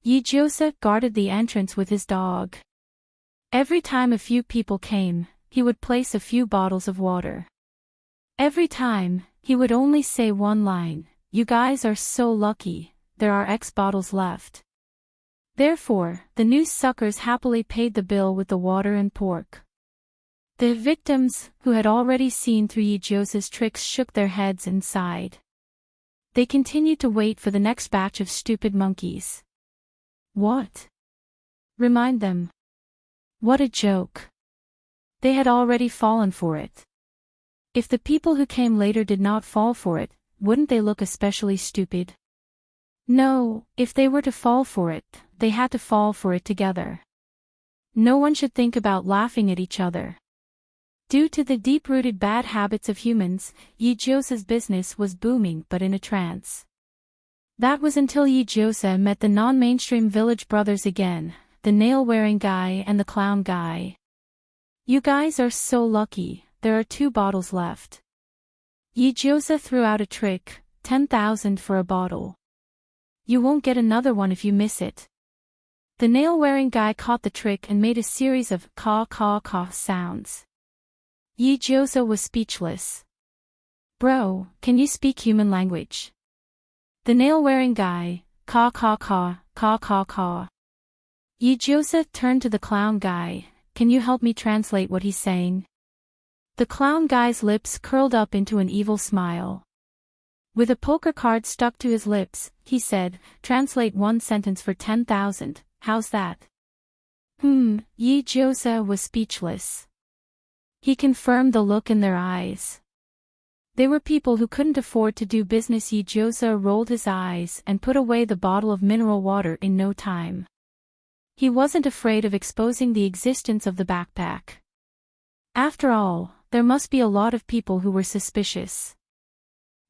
Yijiosa guarded the entrance with his dog. Every time a few people came, he would place a few bottles of water. Every time, he would only say one line, "You guys are so lucky, there are X bottles left." Therefore, the new suckers happily paid the bill with the water and pork. The victims, who had already seen through Yijiosa's tricks, shook their heads and sighed. They continued to wait for the next batch of stupid monkeys. What? Remind them. What a joke. They had already fallen for it. If the people who came later did not fall for it, wouldn't they look especially stupid? No, if they were to fall for it, they had to fall for it together. No one should think about laughing at each other. Due to the deep-rooted bad habits of humans, Yijiosa's business was booming but in a trance. That was until Yijiosa met the non-mainstream village brothers again, the nail-wearing guy and the clown guy. You guys are so lucky, there are 2 bottles left. Yijiosa threw out a trick, 10,000 for a bottle. You won't get another one if you miss it. The nail-wearing guy caught the trick and made a series of caw sounds. Yijiosa was speechless. Bro, can you speak human language? The nail-wearing guy, caw. Yijiosa turned to the clown guy, can you help me translate what he's saying? The clown guy's lips curled up into an evil smile. With a poker card stuck to his lips, he said, translate 1 sentence for 10,000, how's that? Yijiosa was speechless. He confirmed the look in their eyes. They were people who couldn't afford to do business. Yijiosa rolled his eyes and put away the bottle of mineral water in no time. He wasn't afraid of exposing the existence of the backpack. After all, there must be a lot of people who were suspicious.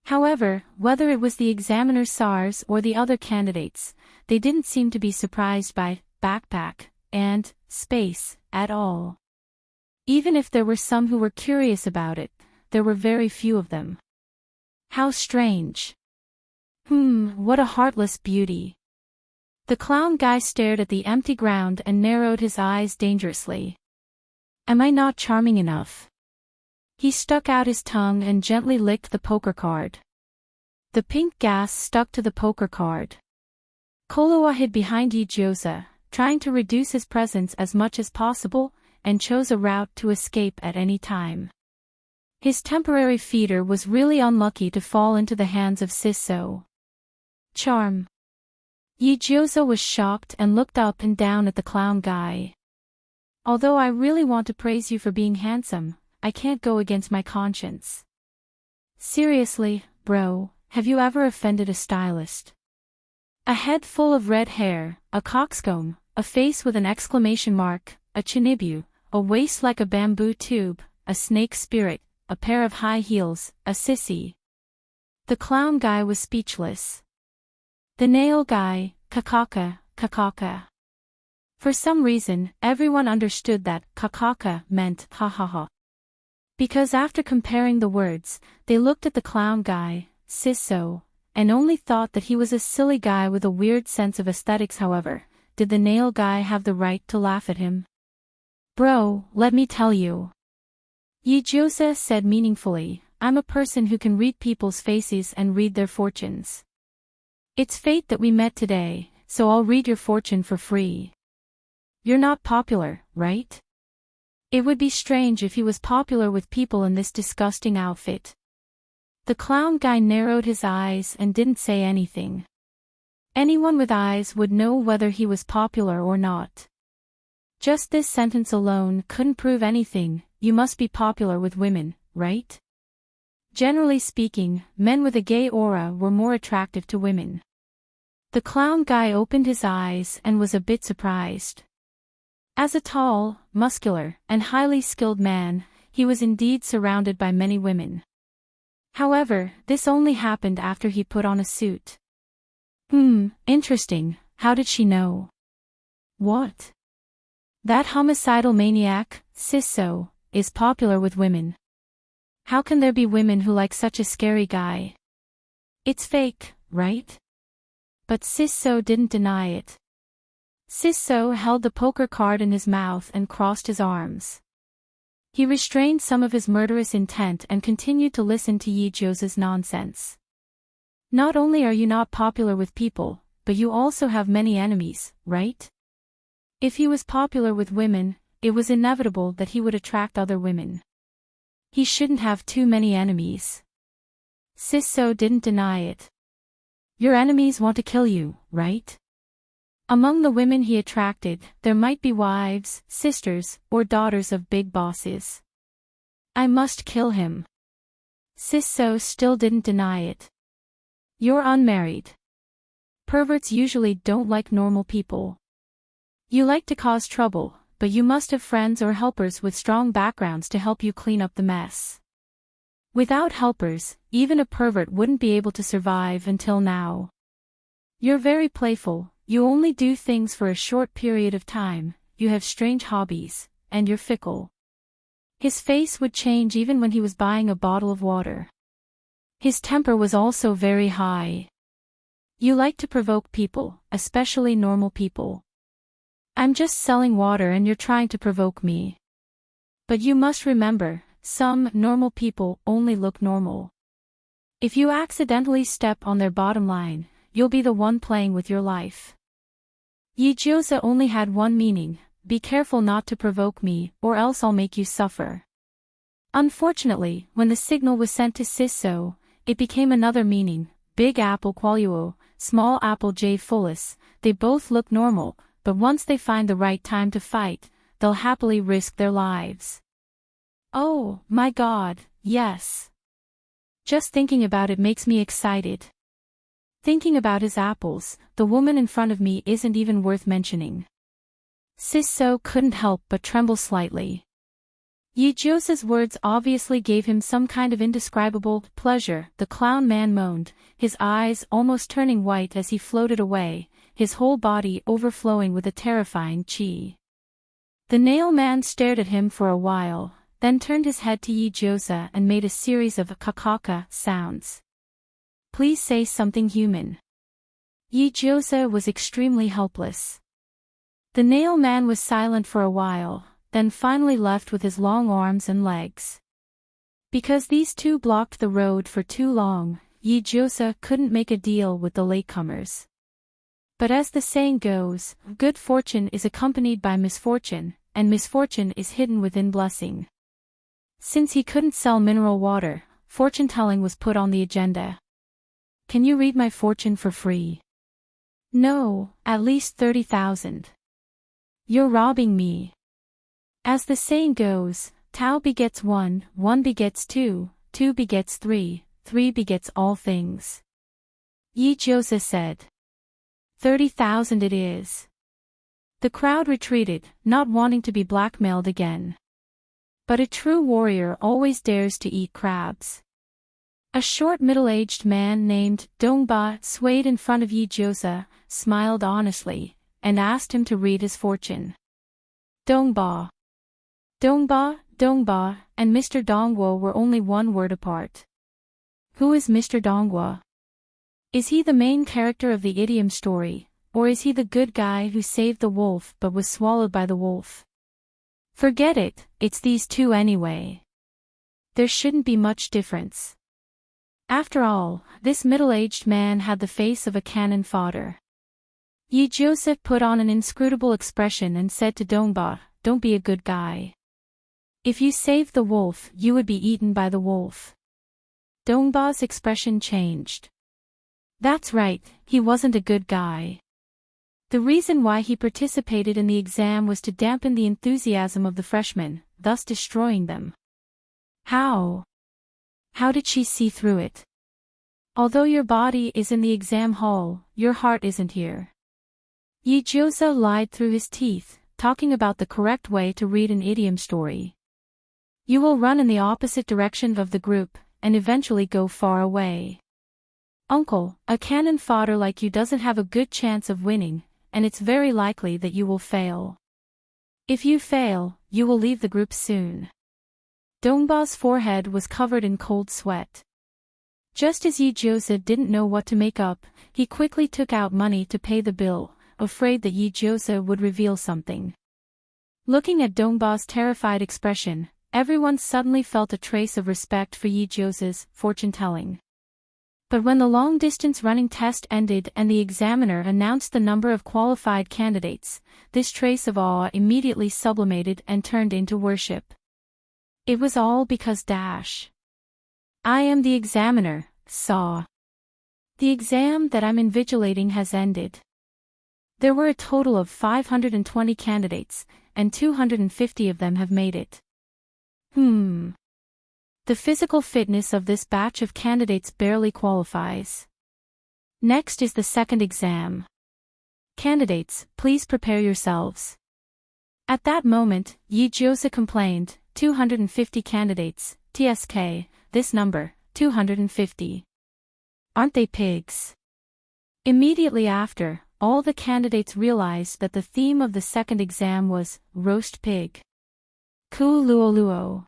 However, whether it was the examiner SARS or the other candidates, they didn't seem to be surprised by backpack and space at all. Even if there were some who were curious about it, there were very few of them. How strange. What a heartless beauty. The clown guy stared at the empty ground and narrowed his eyes dangerously. Am I not charming enough? He stuck out his tongue and gently licked the poker card. The pink gas stuck to the poker card. Koloa hid behind Yijiosa, trying to reduce his presence as much as possible, and chose a route to escape at any time. His temporary feeder was really unlucky to fall into the hands of Sisso. Charm. Yijiosa was shocked and looked up and down at the clown guy. Although I really want to praise you for being handsome, I can't go against my conscience. Seriously, bro, have you ever offended a stylist? A head full of red hair, a coxcomb, a face with an exclamation mark, a chinibu, a waist like a bamboo tube, a snake spirit, a pair of high heels, a sissy. The clown guy was speechless. The nail guy, kakaka. For some reason, everyone understood that kakaka meant ha ha ha. Because after comparing the words, they looked at the clown guy, Sisso, and only thought that he was a silly guy with a weird sense of aesthetics. However, did the nail guy have the right to laugh at him? Bro, let me tell you. Yijiosa said meaningfully, I'm a person who can read people's faces and read their fortunes. It's fate that we met today, so I'll read your fortune for free. You're not popular, right? It would be strange if he was popular with people in this disgusting outfit. The clown guy narrowed his eyes and didn't say anything. Anyone with eyes would know whether he was popular or not. Just this sentence alone couldn't prove anything. You must be popular with women, right? Generally speaking, men with a gay aura were more attractive to women. The clown guy opened his eyes and was a bit surprised. As a tall, muscular, and highly skilled man, he was indeed surrounded by many women. However, this only happened after he put on a suit. Interesting, how did she know? What? That homicidal maniac, Sisso, is popular with women. How can there be women who like such a scary guy? It's fake, right? But Sisso didn't deny it. Sisso held the poker card in his mouth and crossed his arms. He restrained some of his murderous intent and continued to listen to Yijiosa's nonsense. Not only are you not popular with people, but you also have many enemies, right? If he was popular with women, it was inevitable that he would attract other women. He shouldn't have too many enemies. Sisso didn't deny it. Your enemies want to kill you, right? Among the women he attracted, there might be wives, sisters, or daughters of big bosses. I must kill him. Saiso still didn't deny it. You're unmarried. Perverts usually don't like normal people. You like to cause trouble, but you must have friends or helpers with strong backgrounds to help you clean up the mess. Without helpers, even a pervert wouldn't be able to survive until now. You're very playful, you only do things for a short period of time, you have strange hobbies, and you're fickle. His face would change even when he was buying a bottle of water. His temper was also very high. You like to provoke people, especially normal people. I'm just selling water and you're trying to provoke me. But you must remember, some normal people only look normal. If you accidentally step on their bottom line, you'll be the one playing with your life. Yijiosa only had one meaning: be careful not to provoke me, or else I'll make you suffer. Unfortunately, when the signal was sent to Saiso, it became another meaning: big apple qualuo, small apple j fullus. They both look normal, but once they find the right time to fight, they'll happily risk their lives. Oh, my God, yes. Just thinking about it makes me excited. Thinking about his apples, the woman in front of me isn't even worth mentioning. Saiso couldn't help but tremble slightly. Yijiosa's words obviously gave him some kind of indescribable pleasure. The clown man moaned, his eyes almost turning white as he floated away, his whole body overflowing with a terrifying chi. The nail man stared at him for a while, then turned his head to Yijiosa and made a series of kakaka sounds. Please say something human. Yijiosa was extremely helpless. The nail man was silent for a while, then finally left with his long arms and legs. Because these two blocked the road for too long, Yijiosa couldn't make a deal with the latecomers. But as the saying goes, good fortune is accompanied by misfortune, and misfortune is hidden within blessing. Since he couldn't sell mineral water, fortune-telling was put on the agenda. Can you read my fortune for free? No, at least 30,000. You're robbing me. As the saying goes, Tao begets one, one begets two, two begets three, three begets all things. Yijiosa said. 30,000 it is. The crowd retreated, not wanting to be blackmailed again. But a true warrior always dares to eat crabs. A short middle-aged man named Dongba swayed in front of Yijiosa, smiled honestly, and asked him to read his fortune. Dongba. Dongba, and Mr. Dongwo were only one word apart. Who is Mr. Dongwa? Is he the main character of the idiom story, or is he the good guy who saved the wolf but was swallowed by the wolf? Forget it, it's these two anyway. There shouldn't be much difference. After all, this middle-aged man had the face of a cannon fodder. Yijiosa put on an inscrutable expression and said to Dongba, don't be a good guy. If you saved the wolf, you would be eaten by the wolf. Dongba's expression changed. That's right, he wasn't a good guy. The reason why he participated in the exam was to dampen the enthusiasm of the freshmen, thus destroying them. How? How did she see through it? Although your body is in the exam hall, your heart isn't here. Yijiosa lied through his teeth, talking about the correct way to read an idiom story. You will run in the opposite direction of the group, and eventually go far away. Uncle, a cannon fodder like you doesn't have a good chance of winning, and it's very likely that you will fail. If you fail, you will leave the group soon. Dongba's forehead was covered in cold sweat. Just as Yijiosa didn't know what to make up, he quickly took out money to pay the bill, afraid that Yijiosa would reveal something. Looking at Dongba's terrified expression, everyone suddenly felt a trace of respect for Yijiosa's fortune-telling. But when the long-distance running test ended and the examiner announced the number of qualified candidates, this trace of awe immediately sublimated and turned into worship. It was all because I am the examiner, saw. The exam that I'm invigilating has ended. There were a total of 520 candidates, and 250 of them have made it. The physical fitness of this batch of candidates barely qualifies. Next is the second exam. Candidates, please prepare yourselves. At that moment, Yi Jiosa complained, 250 candidates, TSK, this number, 250. Aren't they pigs? Immediately after, all the candidates realized that the theme of the second exam was, roast pig. Ku luo luo.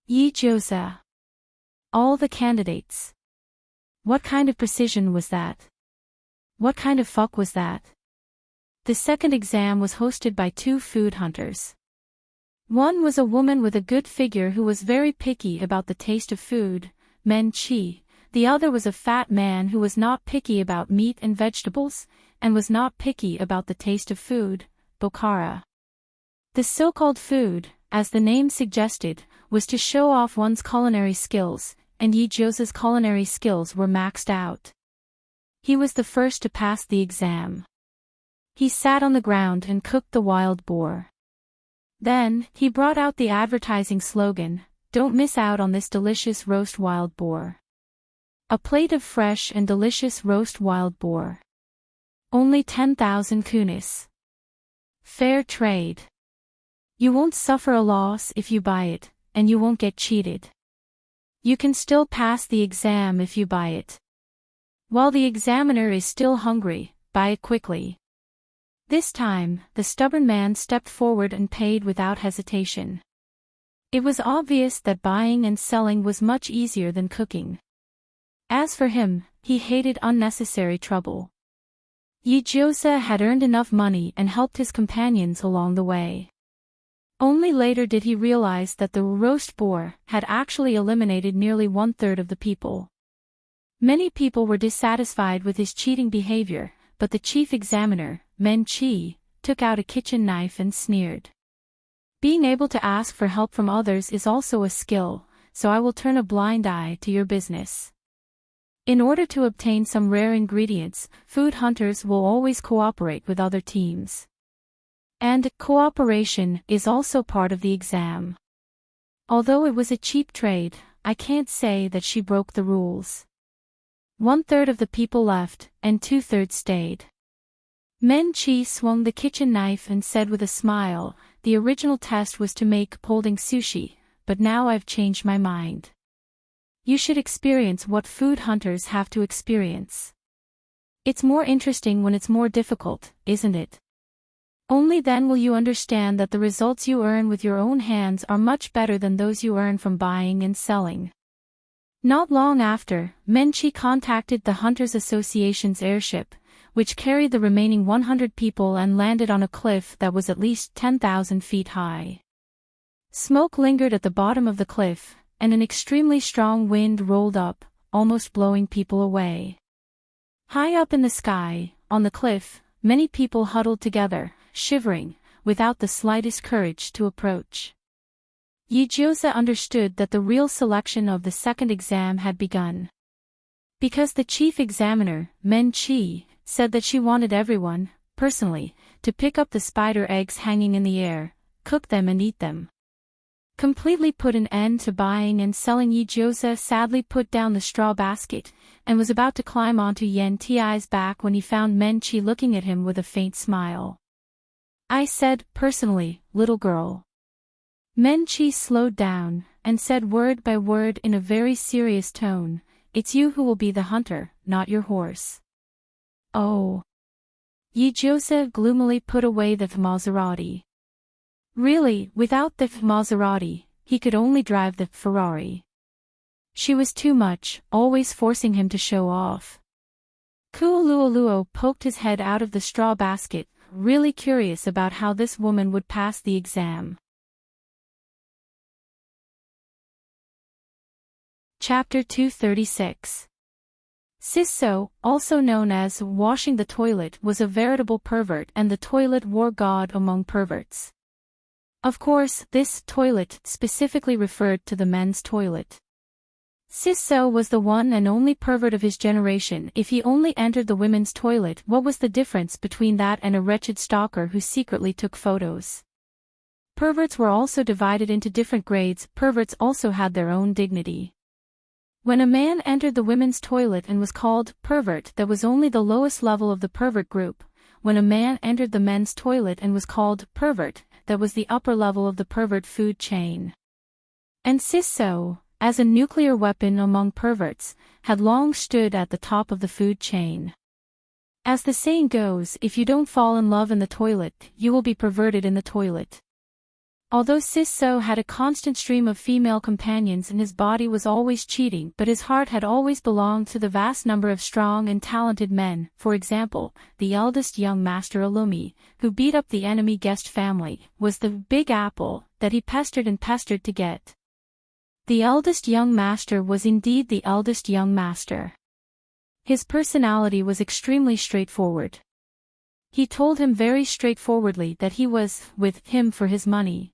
Yi Jiosa. All the candidates. What kind of precision was that? What kind of fuck was that? The second exam was hosted by two food hunters. One was a woman with a good figure who was very picky about the taste of food, Men Chi. The other was a fat man who was not picky about meat and vegetables, and was not picky about the taste of food, Bokara. The so-called food, as the name suggested, was to show off one's culinary skills, and Yi Jiosa's culinary skills were maxed out. He was the first to pass the exam. He sat on the ground and cooked the wild boar. Then, he brought out the advertising slogan, "Don't miss out on this delicious roast wild boar." A plate of fresh and delicious roast wild boar. Only 10,000 kunis. Fair trade. You won't suffer a loss if you buy it, and you won't get cheated. You can still pass the exam if you buy it. While the examiner is still hungry, buy it quickly. This time, the stubborn man stepped forward and paid without hesitation. It was obvious that buying and selling was much easier than cooking. As for him, he hated unnecessary trouble. Yi Jiosa had earned enough money and helped his companions along the way. Only later did he realize that the roast boar had actually eliminated nearly 1/3 of the people. Many people were dissatisfied with his cheating behavior, but the chief examiner, Men Chi, took out a kitchen knife and sneered. Being able to ask for help from others is also a skill, so I will turn a blind eye to your business. In order to obtain some rare ingredients, food hunters will always cooperate with other teams. And cooperation is also part of the exam. Although it was a cheap trade, I can't say that she broke the rules. 1/3 of the people left, and 2/3 stayed. Men Chi swung the kitchen knife and said with a smile, "The original test was to make pudding sushi, but now I've changed my mind. You should experience what food hunters have to experience. It's more interesting when it's more difficult, isn't it? Only then will you understand that the results you earn with your own hands are much better than those you earn from buying and selling." Not long after, Men Chi contacted the Hunters Association's airship, which carried the remaining 100 people and landed on a cliff that was at least 10,000 feet high. Smoke lingered at the bottom of the cliff, and an extremely strong wind rolled up, almost blowing people away. High up in the sky, on the cliff, many people huddled together, shivering, without the slightest courage to approach. Yi Jiosa understood that the real selection of the second exam had begun. Because the chief examiner, Men Chi, said that she wanted everyone, personally, to pick up the spider eggs hanging in the air, cook them and eat them. Completely put an end to buying and selling, Yi Jiosa sadly put down the straw basket, and was about to climb onto Yen Ti's back when he found Men Chi looking at him with a faint smile. "I said, personally, little girl." Men Chi slowed down, and said word by word in a very serious tone, "It's you who will be the hunter, not your horse." "Oh." Yi Jiosa gloomily put away the Maserati. Really, without the Maserati, he could only drive the Ferrari. She was too much, always forcing him to show off. Kuoluoluo poked his head out of the straw basket, really curious about how this woman would pass the exam. Chapter 236. Sisso, also known as washing the toilet, was a veritable pervert and the toilet war god among perverts. Of course, this toilet specifically referred to the men's toilet. Sisso was the one and only pervert of his generation. If he only entered the women's toilet, what was the difference between that and a wretched stalker who secretly took photos? Perverts were also divided into different grades. Perverts also had their own dignity. When a man entered the women's toilet and was called pervert, that was only the lowest level of the pervert group. When a man entered the men's toilet and was called pervert, that was the upper level of the pervert food chain. And Sisso, as a nuclear weapon among perverts, had long stood at the top of the food chain. As the saying goes, if you don't fall in love in the toilet, you will be perverted in the toilet. Although Sisso had a constant stream of female companions and his body was always cheating, but his heart had always belonged to the vast number of strong and talented men. For example, the eldest young master Alumi, who beat up the enemy guest family, was the big apple that he pestered and pestered to get. The eldest young master was indeed the eldest young master. His personality was extremely straightforward. He told him very straightforwardly that he was with him for his money.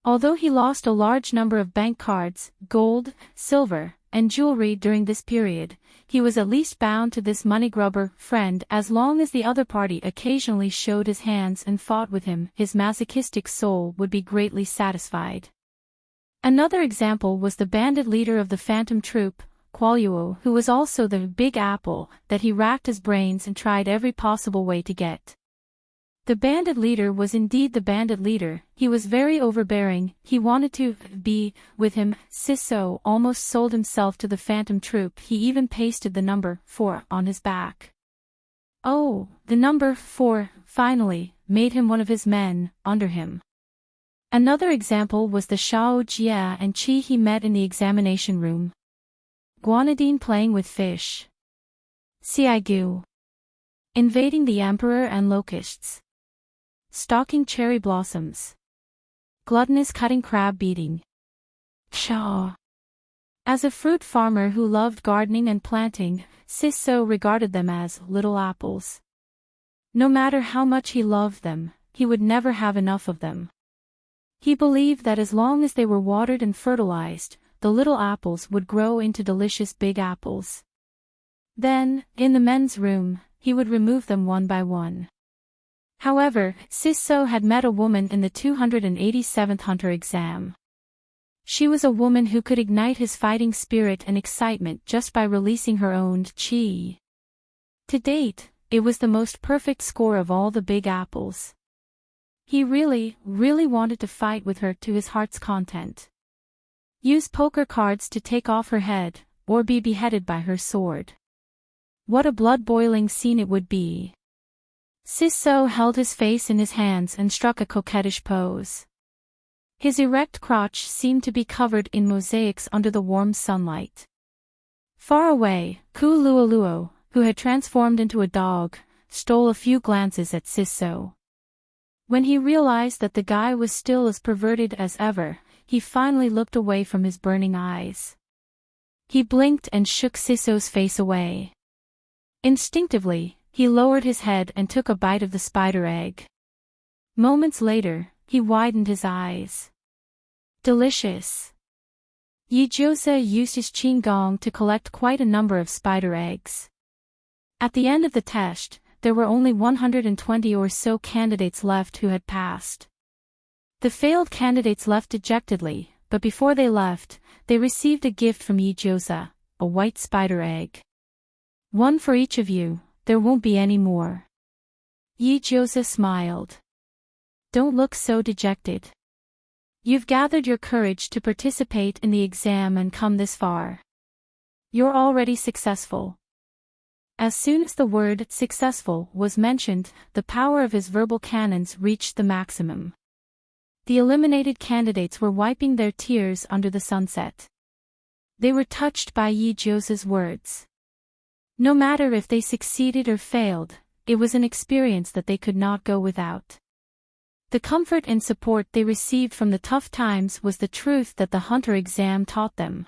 Although he lost a large number of bank cards, gold, silver, and jewelry during this period, he was at least bound to this money-grubber friend as long as the other party occasionally showed his hands and fought with him. His masochistic soul would be greatly satisfied. Another example was the bandit leader of the Phantom Troop, Qualuo, who was also the big apple that he racked his brains and tried every possible way to get. The bandit leader was indeed the bandit leader. He was very overbearing. He wanted to be with him. Sisso almost sold himself to the Phantom Troop. He even pasted the number 4 on his back. Oh, the number 4, finally, made him one of his men, under him. Another example was the Shao Jia and Chi he met in the examination room. Guanadine playing with fish. Siaigu. Invading the emperor and locusts. Stalking cherry blossoms. Gluttonous cutting crab beating. Shaw. As a fruit farmer who loved gardening and planting, Sisso regarded them as little apples. No matter how much he loved them, he would never have enough of them. He believed that as long as they were watered and fertilized, the little apples would grow into delicious big apples. Then, in the men's room, he would remove them one by one. However, Sisso had met a woman in the 287th Hunter exam. She was a woman who could ignite his fighting spirit and excitement just by releasing her own chi. To date, it was the most perfect score of all the big apples. He really, really wanted to fight with her to his heart's content. Use poker cards to take off her head, or be beheaded by her sword. What a blood-boiling scene it would be. Sisso held his face in his hands and struck a coquettish pose. His erect crotch seemed to be covered in mosaics under the warm sunlight. Far away, Ku Luoluo, who had transformed into a dog, stole a few glances at Sisso. When he realized that the guy was still as perverted as ever, he finally looked away from his burning eyes. He blinked and shook Sisso's face away. Instinctively, he lowered his head and took a bite of the spider egg. Moments later, he widened his eyes. Delicious. Yijiosa used his qigong to collect quite a number of spider eggs. At the end of the test, there were only 120 or so candidates left who had passed. The failed candidates left dejectedly, but before they left, they received a gift from Yijiosa, a white spider egg. One for each of you, there won't be any more. Yijiosa smiled. Don't look so dejected. You've gathered your courage to participate in the exam and come this far. You're already successful. As soon as the word successful was mentioned, the power of his verbal cannons reached the maximum. The eliminated candidates were wiping their tears under the sunset. They were touched by Yijiosa's words. No matter if they succeeded or failed, it was an experience that they could not go without. The comfort and support they received from the tough times was the truth that the Hunter exam taught them.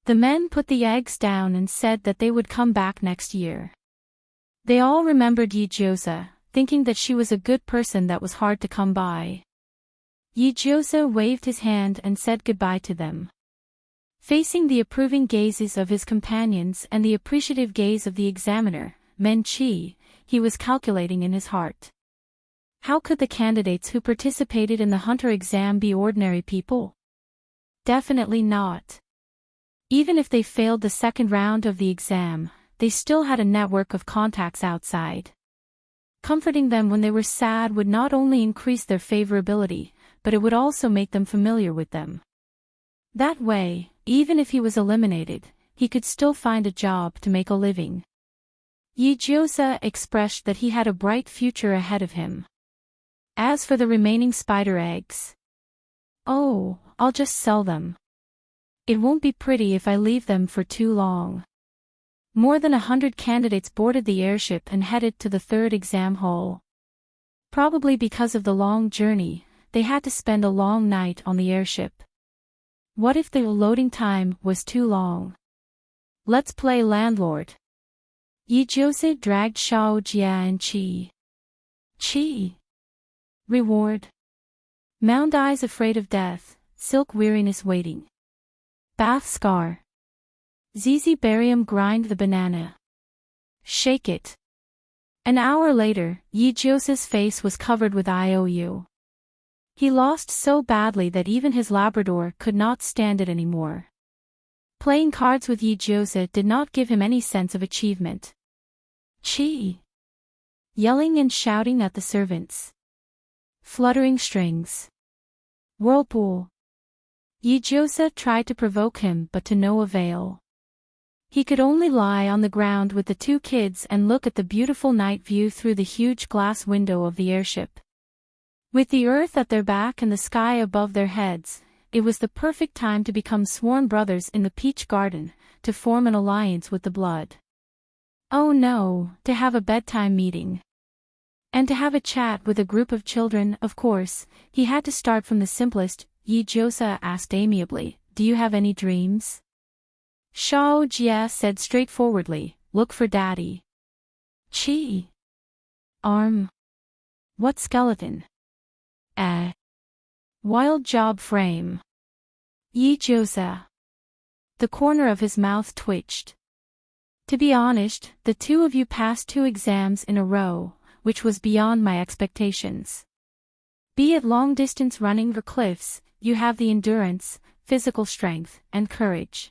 The men put the eggs down and said that they would come back next year. They all remembered Yijiosa, thinking that she was a good person that was hard to come by. Yijiosa waved his hand and said goodbye to them. Facing the approving gazes of his companions and the appreciative gaze of the examiner, Men-Chi, he was calculating in his heart. How could the candidates who participated in the hunter exam be ordinary people? Definitely not. Even if they failed the second round of the exam, they still had a network of contacts outside. Comforting them when they were sad would not only increase their favorability, but it would also make them familiar with them. That way, even if he was eliminated, he could still find a job to make a living. Yijiosa expressed that he had a bright future ahead of him. As for the remaining spider eggs, oh, I'll just sell them. It won't be pretty if I leave them for too long. More than 100 candidates boarded the airship and headed to the third exam hall. Probably because of the long journey, they had to spend a long night on the airship. What if the loading time was too long? Let's play landlord. Yijiosa dragged Xiao Jia and Qi. Qi. Reward. Mound eyes afraid of death, silk weariness waiting. Bath scar. Zizi barium grind the banana. Shake it. An hour later, Yijiosa's face was covered with IOU. He lost so badly that even his Labrador could not stand it anymore. Playing cards with Yijiosa did not give him any sense of achievement. Chi. Yelling and shouting at the servants. Fluttering strings. Whirlpool. Yijiosa tried to provoke him but to no avail. He could only lie on the ground with the two kids and look at the beautiful night view through the huge glass window of the airship. With the earth at their back and the sky above their heads, it was the perfect time to become sworn brothers in the peach garden, to form an alliance with the blood. Oh no, to have a bedtime meeting. And to have a chat with a group of children, of course, he had to start from the simplest. Yijiosa asked amiably, "Do you have any dreams?" Xiao Jia said straightforwardly, "Look for daddy." Chi. Arm. What skeleton? Wild job frame. Yijiosa. The corner of his mouth twitched. To be honest, the two of you passed 2 exams in a row, which was beyond my expectations. Be it long-distance running or cliffs, you have the endurance, physical strength, and courage.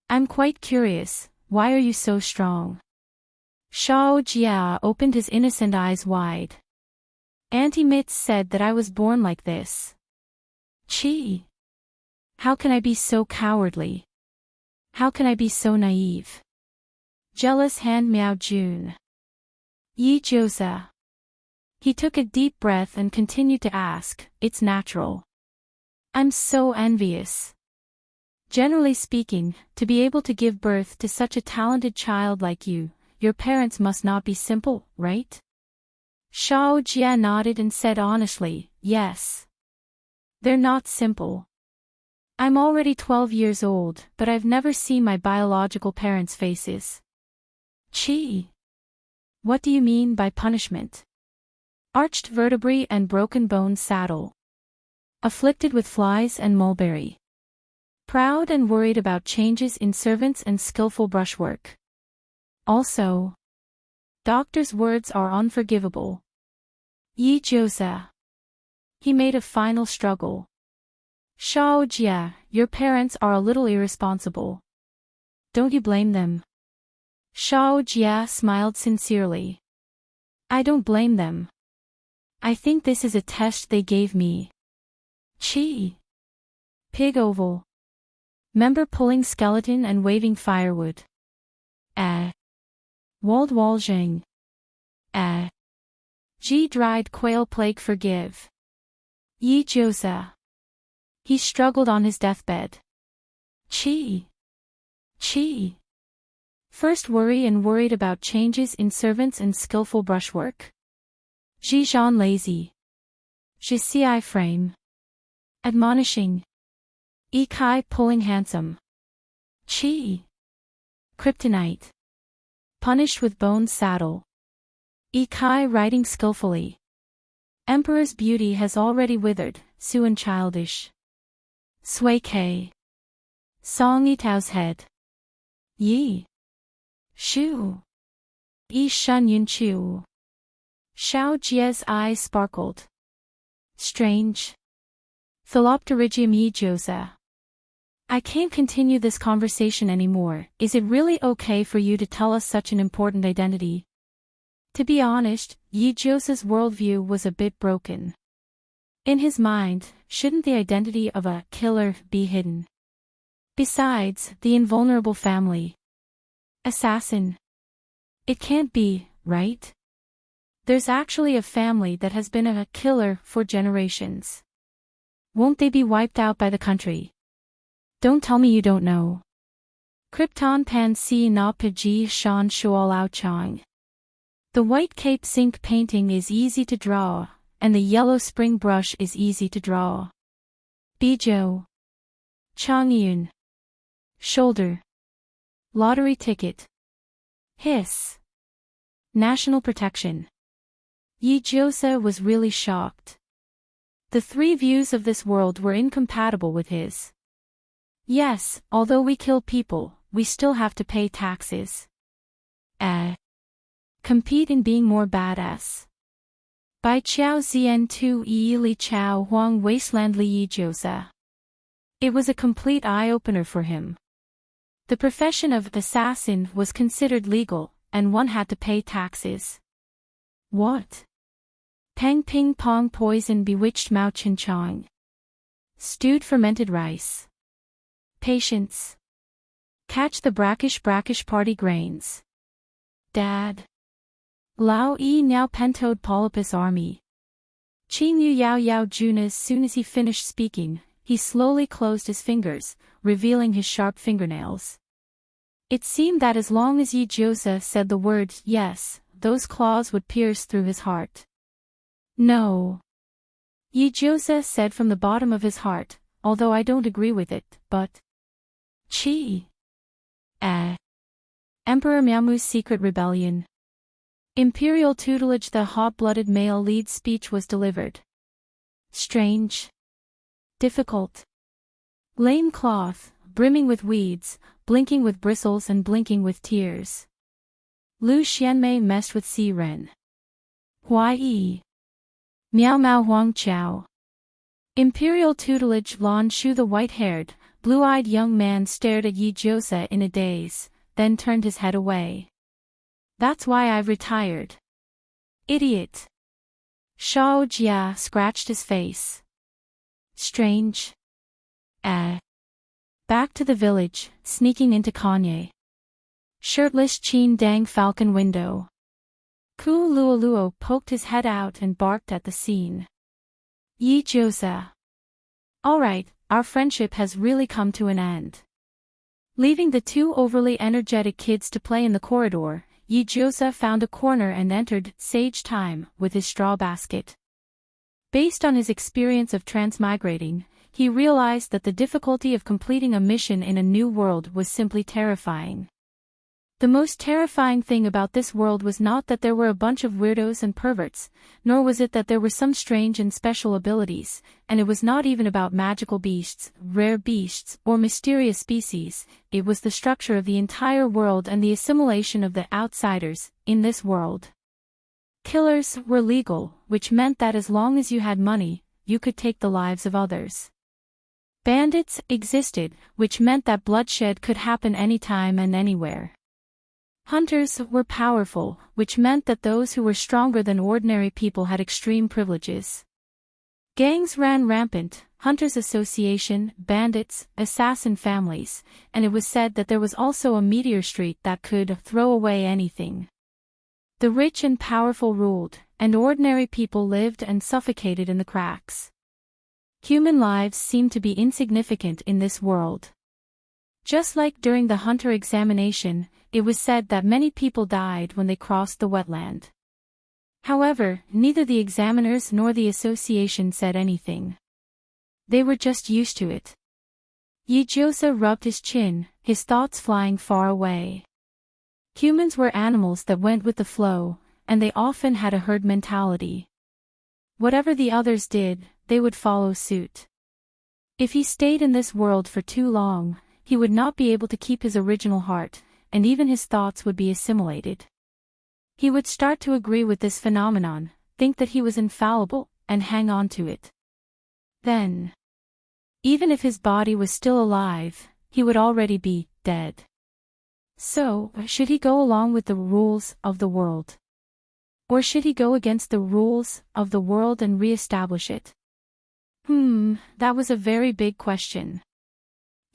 I'm quite curious, why are you so strong? Xiao Jia opened his innocent eyes wide. Auntie Mitz said that I was born like this. Chi. How can I be so cowardly? How can I be so naive? Jealous hand Miao Jun. Yijiosa. He took a deep breath and continued to ask, "It's natural. I'm so envious. Generally speaking, to be able to give birth to such a talented child like you, your parents must not be simple, right?" Xiao Jia nodded and said honestly, "Yes. They're not simple. I'm already 12 years old, but I've never seen my biological parents' faces." Chi. What do you mean by punishment? Arched vertebrae and broken bone saddle. Afflicted with flies and mulberry. Proud and worried about changes in servants and skillful brushwork. Also, doctor's words are unforgivable. Yijiosa. He made a final struggle. Xiao Jia, your parents are a little irresponsible. Don't you blame them? Xiao Jia smiled sincerely. I don't blame them. I think this is a test they gave me. Chi. Pig oval. Member pulling skeleton and waving firewood. Walled Waljing. G dried quail plague forgive. Yijiosa. He struggled on his deathbed. Chi. Chi. First worry and worried about changes in servants and skillful brushwork. Jijan lazy. Jisi frame. Admonishing. Ikai pulling handsome. Chi. Kryptonite. Punished with bone saddle. Ikai riding skillfully. Emperor's beauty has already withered, Suan childish. Sway K. Song Itao's head. Yi. Shu. Yi Shun Yun Chu. Xiao Jie's eyes sparkled. Strange. Philopterygium Yi Josa. I can't continue this conversation anymore. Is it really okay for you to tell us such an important identity? To be honest, Yi Josa's worldview was a bit broken. In his mind, shouldn't the identity of a killer be hidden? Besides, the invulnerable family. Assassin. It can't be, right? There's actually a family that has been a killer for generations. Won't they be wiped out by the country? Don't tell me you don't know. Krypton Pan Si Na Ji Shan Shuo Lao Chang. The white cape zinc painting is easy to draw, and the yellow spring brush is easy to draw. Bijou. Changyun. Shoulder. Lottery ticket. Hiss. National protection. Yi Josa was really shocked. The three views of this world were incompatible with his. Yes, although we kill people, we still have to pay taxes. Compete in being more badass. By Qiao Zian Tu Yi Li Chao Huang Wasteland Li Yi Josa. It was a complete eye-opener for him. The profession of assassin was considered legal, and one had to pay taxes. What? Peng Ping Pong poison bewitched Mao Chin Chong. Stewed fermented rice. Patience. Catch the brackish party grains. Dad. Lao Yi Niao Pentoed Polypus Army. Qing Yu Yao Yao Jun. As soon as he finished speaking, he slowly closed his fingers, revealing his sharp fingernails. It seemed that as long as Yi Josa said the word yes, those claws would pierce through his heart. No. Yi Josa said from the bottom of his heart, although I don't agree with it, but... Chi. Emperor Miaomu's secret rebellion. Imperial tutelage. The hot-blooded male lead speech was delivered. Strange. Difficult. Lame cloth, brimming with weeds, blinking with bristles and blinking with tears. Lu Xianmei messed with Si Ren. Huai. Miao Mao Huang Chao. Imperial tutelage. Lan Shu. The white-haired, blue-eyed young man stared at Yi Josa in a daze, then turned his head away. That's why I've retired. Idiot. Shao Jia scratched his face. Strange. Back to the village, sneaking into Kanye. Shirtless Qin Dang Falcon window. Ku Luoluo poked his head out and barked at the scene. Yi Josa. Alright, our friendship has really come to an end. Leaving the two overly energetic kids to play in the corridor, Yi Josa found a corner and entered Sage Time with his straw basket. Based on his experience of transmigrating, he realized that the difficulty of completing a mission in a new world was simply terrifying. The most terrifying thing about this world was not that there were a bunch of weirdos and perverts, nor was it that there were some strange and special abilities, and it was not even about magical beasts, rare beasts, or mysterious species. It was the structure of the entire world and the assimilation of the outsiders in this world. Killers were legal, which meant that as long as you had money, you could take the lives of others. Bandits existed, which meant that bloodshed could happen anytime and anywhere. Hunters were powerful, which meant that those who were stronger than ordinary people had extreme privileges. Gangs ran rampant, hunters' association, bandits, assassin families, and it was said that there was also a meteor street that could throw away anything. The rich and powerful ruled, and ordinary people lived and suffocated in the cracks. Human lives seemed to be insignificant in this world. Just like during the hunter examination, it was said that many people died when they crossed the wetland. However, neither the examiners nor the association said anything. They were just used to it. Yi Josa rubbed his chin, his thoughts flying far away. Humans were animals that went with the flow, and they often had a herd mentality. Whatever the others did, they would follow suit. If he stayed in this world for too long, he would not be able to keep his original heart, and even his thoughts would be assimilated. He would start to agree with this phenomenon, think that he was infallible, and hang on to it. Then, even if his body was still alive, he would already be dead. So, should he go along with the rules of the world? Or should he go against the rules of the world and re-establish it? That was a very big question.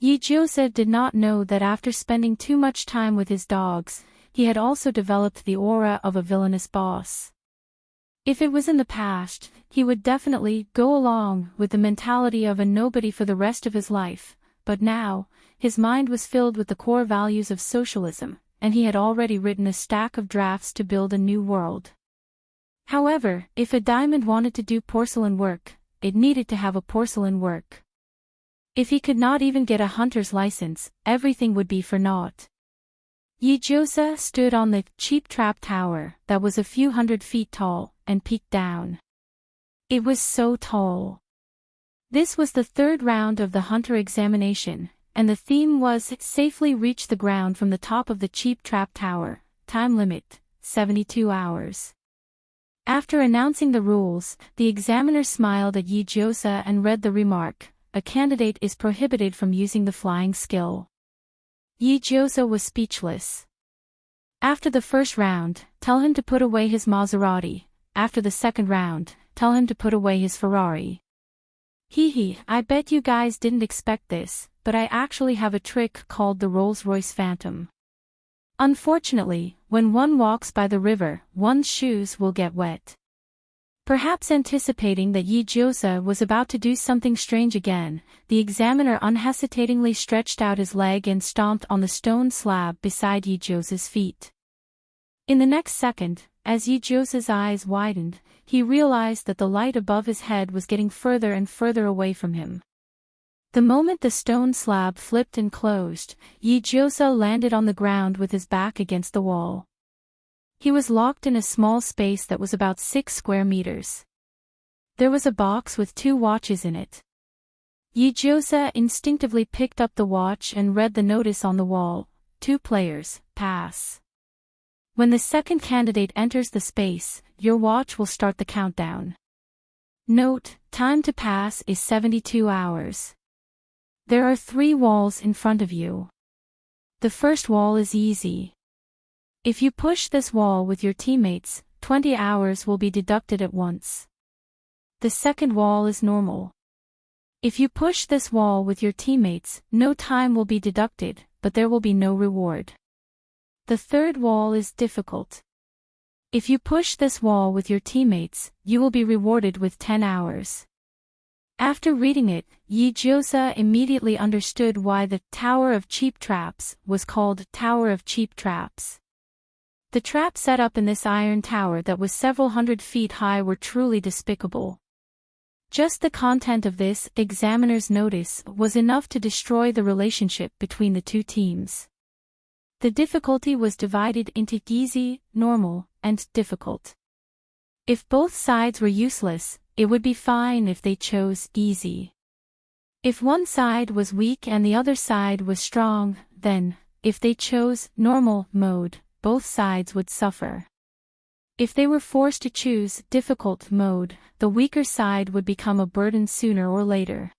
Yijose did not know that after spending too much time with his dogs, he had also developed the aura of a villainous boss. If it was in the past, he would definitely go along with the mentality of a nobody for the rest of his life, but now, his mind was filled with the core values of socialism, and he had already written a stack of drafts to build a new world. However, if a diamond wanted to do porcelain work, it needed to have a porcelain work. If he could not even get a hunter's license, everything would be for naught. Yijose stood on the cheap trap tower that was a few hundred feet tall, and peeked down. It was so tall. This was the third round of the hunter examination, and the theme was safely reach the ground from the top of the cheap trap tower, time limit, 72 hours. After announcing the rules, the examiner smiled at Yijose and read the remark, a candidate is prohibited from using the flying skill. Yijose was speechless. After the first round, tell him to put away his Maserati. After the second round, tell him to put away his Ferrari. I bet you guys didn't expect this, but I actually have a trick called the Rolls-Royce Phantom. Unfortunately, when one walks by the river, one's shoes will get wet. Perhaps anticipating that Yijose was about to do something strange again, the examiner unhesitatingly stretched out his leg and stomped on the stone slab beside Yijose's feet. In the next second, as Yijose's eyes widened, he realized that the light above his head was getting further and further away from him. The moment the stone slab flipped and closed, Yijose landed on the ground with his back against the wall. He was locked in a small space that was about 6 square meters. There was a box with 2 watches in it. Yijose instinctively picked up the watch and read the notice on the wall, 2 players, pass. When the second candidate enters the space, your watch will start the countdown. Note, time to pass is 72 hours. There are 3 walls in front of you. The first wall is easy. If you push this wall with your teammates, 20 hours will be deducted at once. The second wall is normal. If you push this wall with your teammates, no time will be deducted, but there will be no reward. The third wall is difficult. If you push this wall with your teammates, you will be rewarded with 10 hours. After reading it, Yijose immediately understood why the Tower of Cheap Traps was called Tower of Cheap Traps. The traps set up in this iron tower that was several hundred feet high were truly despicable. Just the content of this examiner's notice was enough to destroy the relationship between the 2 teams. The difficulty was divided into easy, normal, and difficult. If both sides were useless, it would be fine if they chose easy. If one side was weak and the other side was strong, then, if they chose normal mode, both sides would suffer. If they were forced to choose difficult mode, the weaker side would become a burden sooner or later.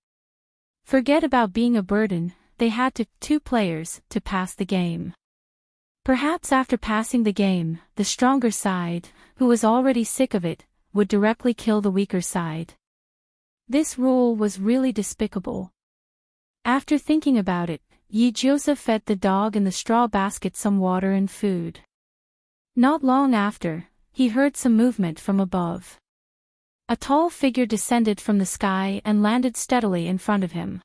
Forget about being a burden, they had 2 players to pass the game. Perhaps after passing the game, the stronger side, who was already sick of it, would directly kill the weaker side. This rule was really despicable. After thinking about it, Yijose fed the dog in the straw basket some water and food. Not long after, he heard some movement from above. A tall figure descended from the sky and landed steadily in front of him.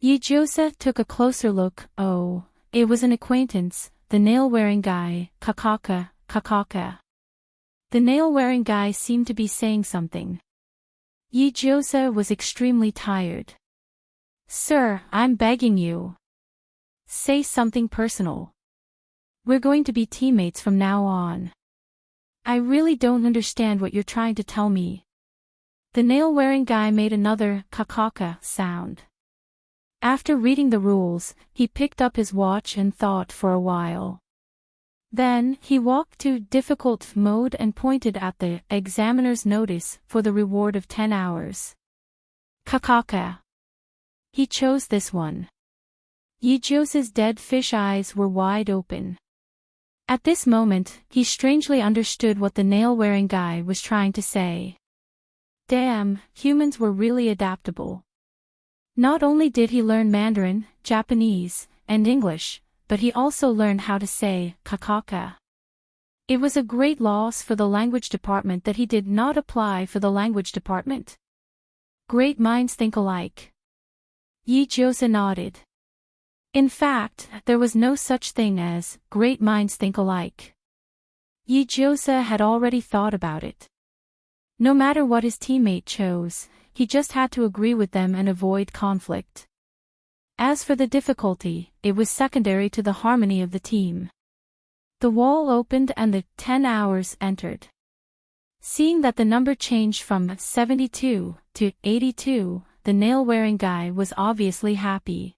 Yijose took a closer look. Oh, it was an acquaintance, the nail-wearing guy, Kakaka. The nail-wearing guy seemed to be saying something. Yijose was extremely tired. Sir, I'm begging you. Say something personal. We're going to be teammates from now on. I really don't understand what you're trying to tell me. The nail-wearing guy made another kakaka sound. After reading the rules, he picked up his watch and thought for a while. Then, he walked to difficult mode and pointed at the examiner's notice for the reward of 10 hours. Kakaka. He chose this one. Yijosa's dead fish eyes were wide open. At this moment, he strangely understood what the nail-wearing guy was trying to say. Damn, humans were really adaptable. Not only did he learn Mandarin, Japanese, and English, but he also learned how to say kakaka. It was a great loss for the language department that he did not apply for the language department. Great minds think alike. Yijosa nodded. In fact, there was no such thing as great minds think alike. Yijosa had already thought about it. No matter what his teammate chose, he just had to agree with them and avoid conflict. As for the difficulty, it was secondary to the harmony of the team. The wall opened and the 10 hours entered. Seeing that the number changed from 72 to 82, the nail-wearing guy was obviously happy.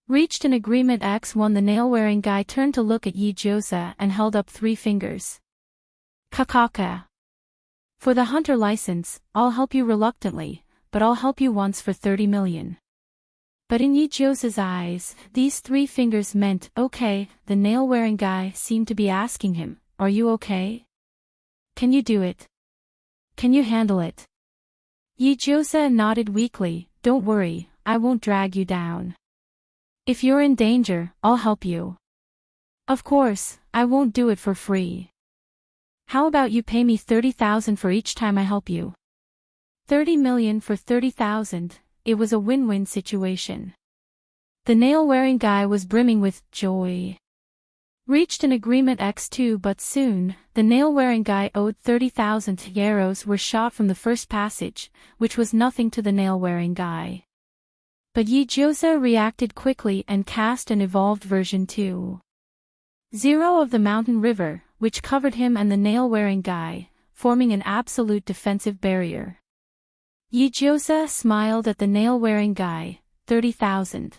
Reached an agreement X1. The nail-wearing guy turned to look at Yijosa and held up 3 fingers. Kakaka. For the hunter license, I'll help you reluctantly, but I'll help you once for 30 million. But in Yijosa's eyes, these 3 fingers meant, okay. The nail-wearing guy seemed to be asking him, are you okay? Can you do it? Can you handle it? Yijosa nodded weakly, don't worry, I won't drag you down. If you're in danger, I'll help you. Of course, I won't do it for free. How about you pay me 30,000 for each time I help you? 30 million for 30,000, it was a win-win situation. The nail-wearing guy was brimming with joy. Reached an agreement X2, but soon, the nail-wearing guy owed 30,000 arrows were shot from the first passage, which was nothing to the nail-wearing guy. But Yijosa reacted quickly and cast an evolved version 2.0 of the mountain river, which covered him and the nail-wearing guy, forming an absolute defensive barrier. Yijosa smiled at the nail-wearing guy, 30,000.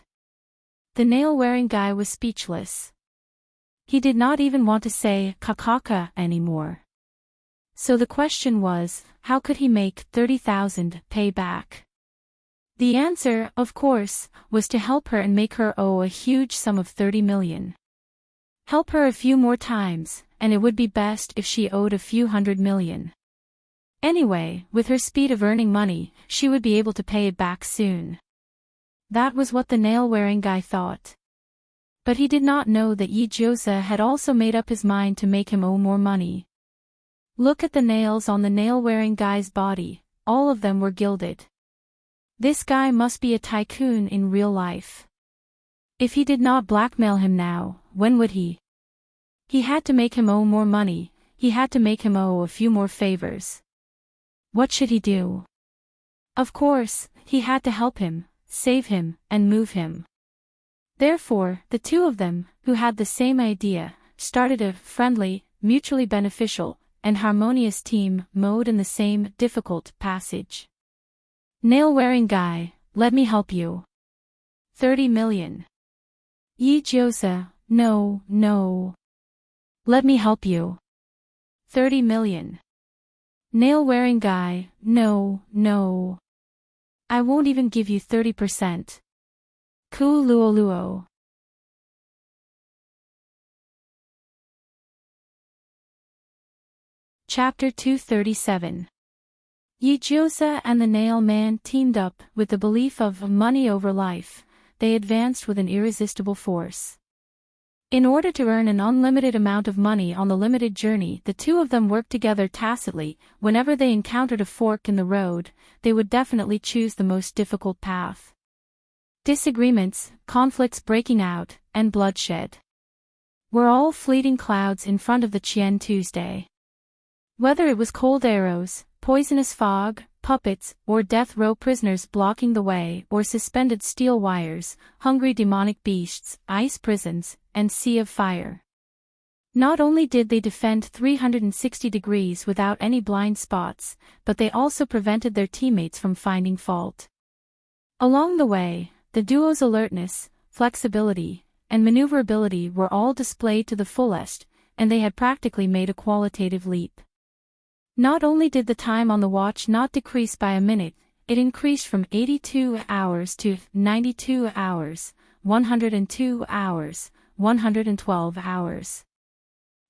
The nail-wearing guy was speechless. He did not even want to say kakaka anymore. So the question was, how could he make 30,000 pay back? The answer, of course, was to help her and make her owe a huge sum of 30 million. Help her a few more times, and it would be best if she owed a few 100 million. Anyway, with her speed of earning money, she would be able to pay it back soon. That was what the nail-wearing guy thought. But he did not know that Yijosa had also made up his mind to make him owe more money. Look at the nails on the nail-wearing guy's body, all of them were gilded. This guy must be a tycoon in real life. If he did not blackmail him now, when would he? He had to make him owe more money, he had to make him owe a few more favors. What should he do? Of course, he had to help him, save him, and move him. Therefore, the two of them, who had the same idea, started a friendly, mutually beneficial, and harmonious team mode in the same difficult passage. Nail-wearing guy, let me help you. 30 million. Yijosa, no. Let me help you. 30 million. Nail-wearing guy, no. I won't even give you 30%. Luoluo. Chapter 237. Yijosa and the Nail Man teamed up with the belief of money over life. They advanced with an irresistible force. In order to earn an unlimited amount of money on the limited journey, the two of them worked together tacitly. Whenever they encountered a fork in the road, they would definitely choose the most difficult path. Disagreements, conflicts breaking out, and bloodshed were all fleeting clouds in front of the Chien Tuesday. Whether it was cold arrows, poisonous fog, puppets, or death row prisoners blocking the way, or suspended steel wires, hungry demonic beasts, ice prisons, and sea of fire. Not only did they defend 360 degrees without any blind spots, but they also prevented their teammates from finding fault. Along the way, The duo's alertness, flexibility, and maneuverability were all displayed to the fullest, and they had practically made a qualitative leap. Not only did the time on the watch not decrease by a minute, it increased from 82 hours to 92 hours, 102 hours, 112 hours.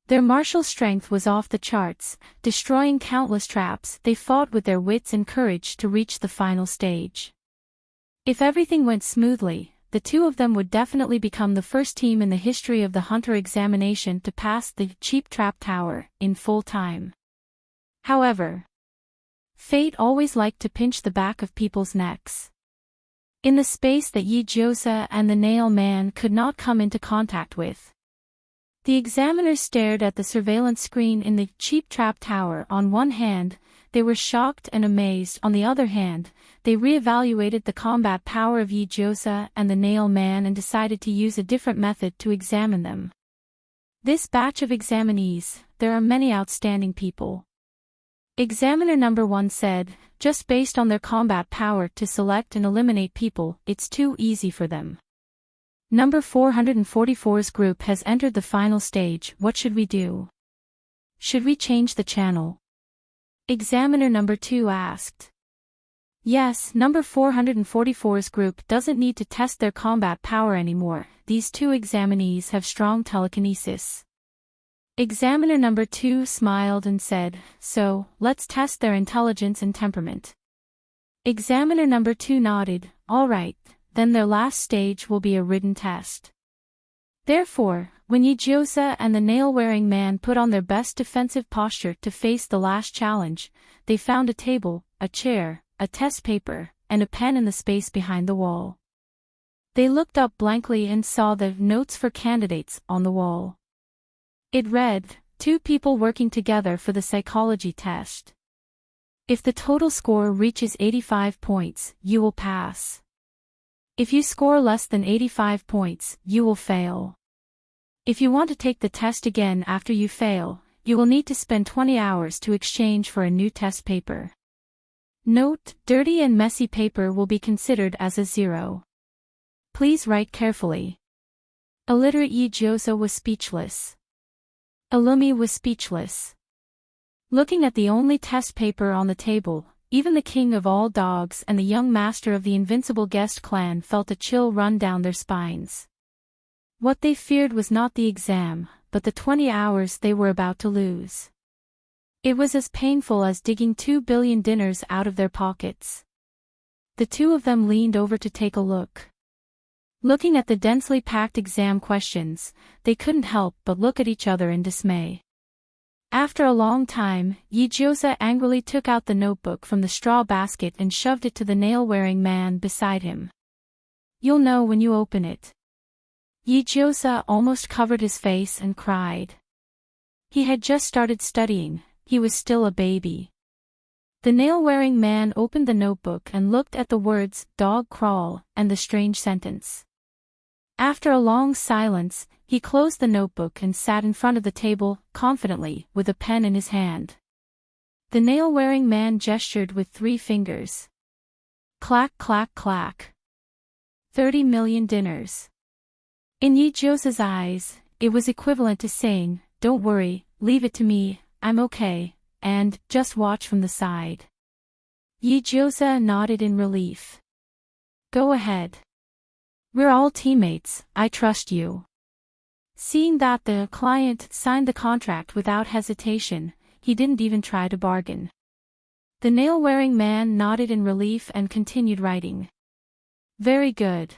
Their martial strength was off the charts, destroying countless traps. They fought with their wits and courage to reach the final stage. If everything went smoothly, the two of them would definitely become the first team in the history of the Hunter examination to pass the Cheap Trap Tower in full time. However, fate always liked to pinch the back of people's necks. In the space that Yi-Jiosa and the Nail Man could not come into contact with, the examiners stared at the surveillance screen in the Cheap Trap Tower. On one hand, they were shocked and amazed. On the other hand, they re-evaluated the combat power of Yi-Jiosa and the Nail Man and decided to use a different method to examine them. This batch of examinees, there are many outstanding people. Examiner number 1 said, just based on their combat power to select and eliminate people, it's too easy for them. Number 444's group has entered the final stage. What should we do? Should we change the channel? Examiner number 2 asked. Yes, number 444's group doesn't need to test their combat power anymore. These two examinees have strong telekinesis. Examiner number 2 smiled and said, so, let's test their intelligence and temperament. Examiner number 2 nodded, all right, then their last stage will be a written test. Therefore, when Yi-Jiosa and the nail-wearing man put on their best defensive posture to face the last challenge, they found a table, a chair, a test paper, and a pen in the space behind the wall. They looked up blankly and saw the notes for candidates on the wall. It read, 2 people working together for the psychology test. If the total score reaches 85 points, you will pass. If you score less than 85 points, you will fail. If you want to take the test again after you fail, you will need to spend 20 hours to exchange for a new test paper. Note, dirty and messy paper will be considered as a 0. Please write carefully. Illiterate Yi-Jiosa was speechless. Illumi was speechless. Looking at the only test paper on the table, even the king of all dogs and the young master of the invincible guest clan felt a chill run down their spines. What they feared was not the exam, but the 20 hours they were about to lose. It was as painful as digging 2 billion dinners out of their pockets. The two of them leaned over to take a look. Looking at the densely packed exam questions, they couldn't help but look at each other in dismay. After a long time, Yi-Jiosa angrily took out the notebook from the straw basket and shoved it to the nail-wearing man beside him. You'll know when you open it. Yi-Jiosa almost covered his face and cried. He had just started studying, he was still a baby. The nail-wearing man opened the notebook and looked at the words, dog crawl, and the strange sentence. After a long silence, he closed the notebook and sat in front of the table, confidently, with a pen in his hand. The nail-wearing man gestured with 3 fingers. Clack clack clack. 30 million dinners. In Yi-Jiosa's eyes, it was equivalent to saying, don't worry, leave it to me, I'm okay, and, just watch from the side. Yi-Jiosa nodded in relief. Go ahead. We're all teammates, I trust you. Seeing that the client signed the contract without hesitation, he didn't even try to bargain. The nail-wearing man nodded in relief and continued writing. Very good.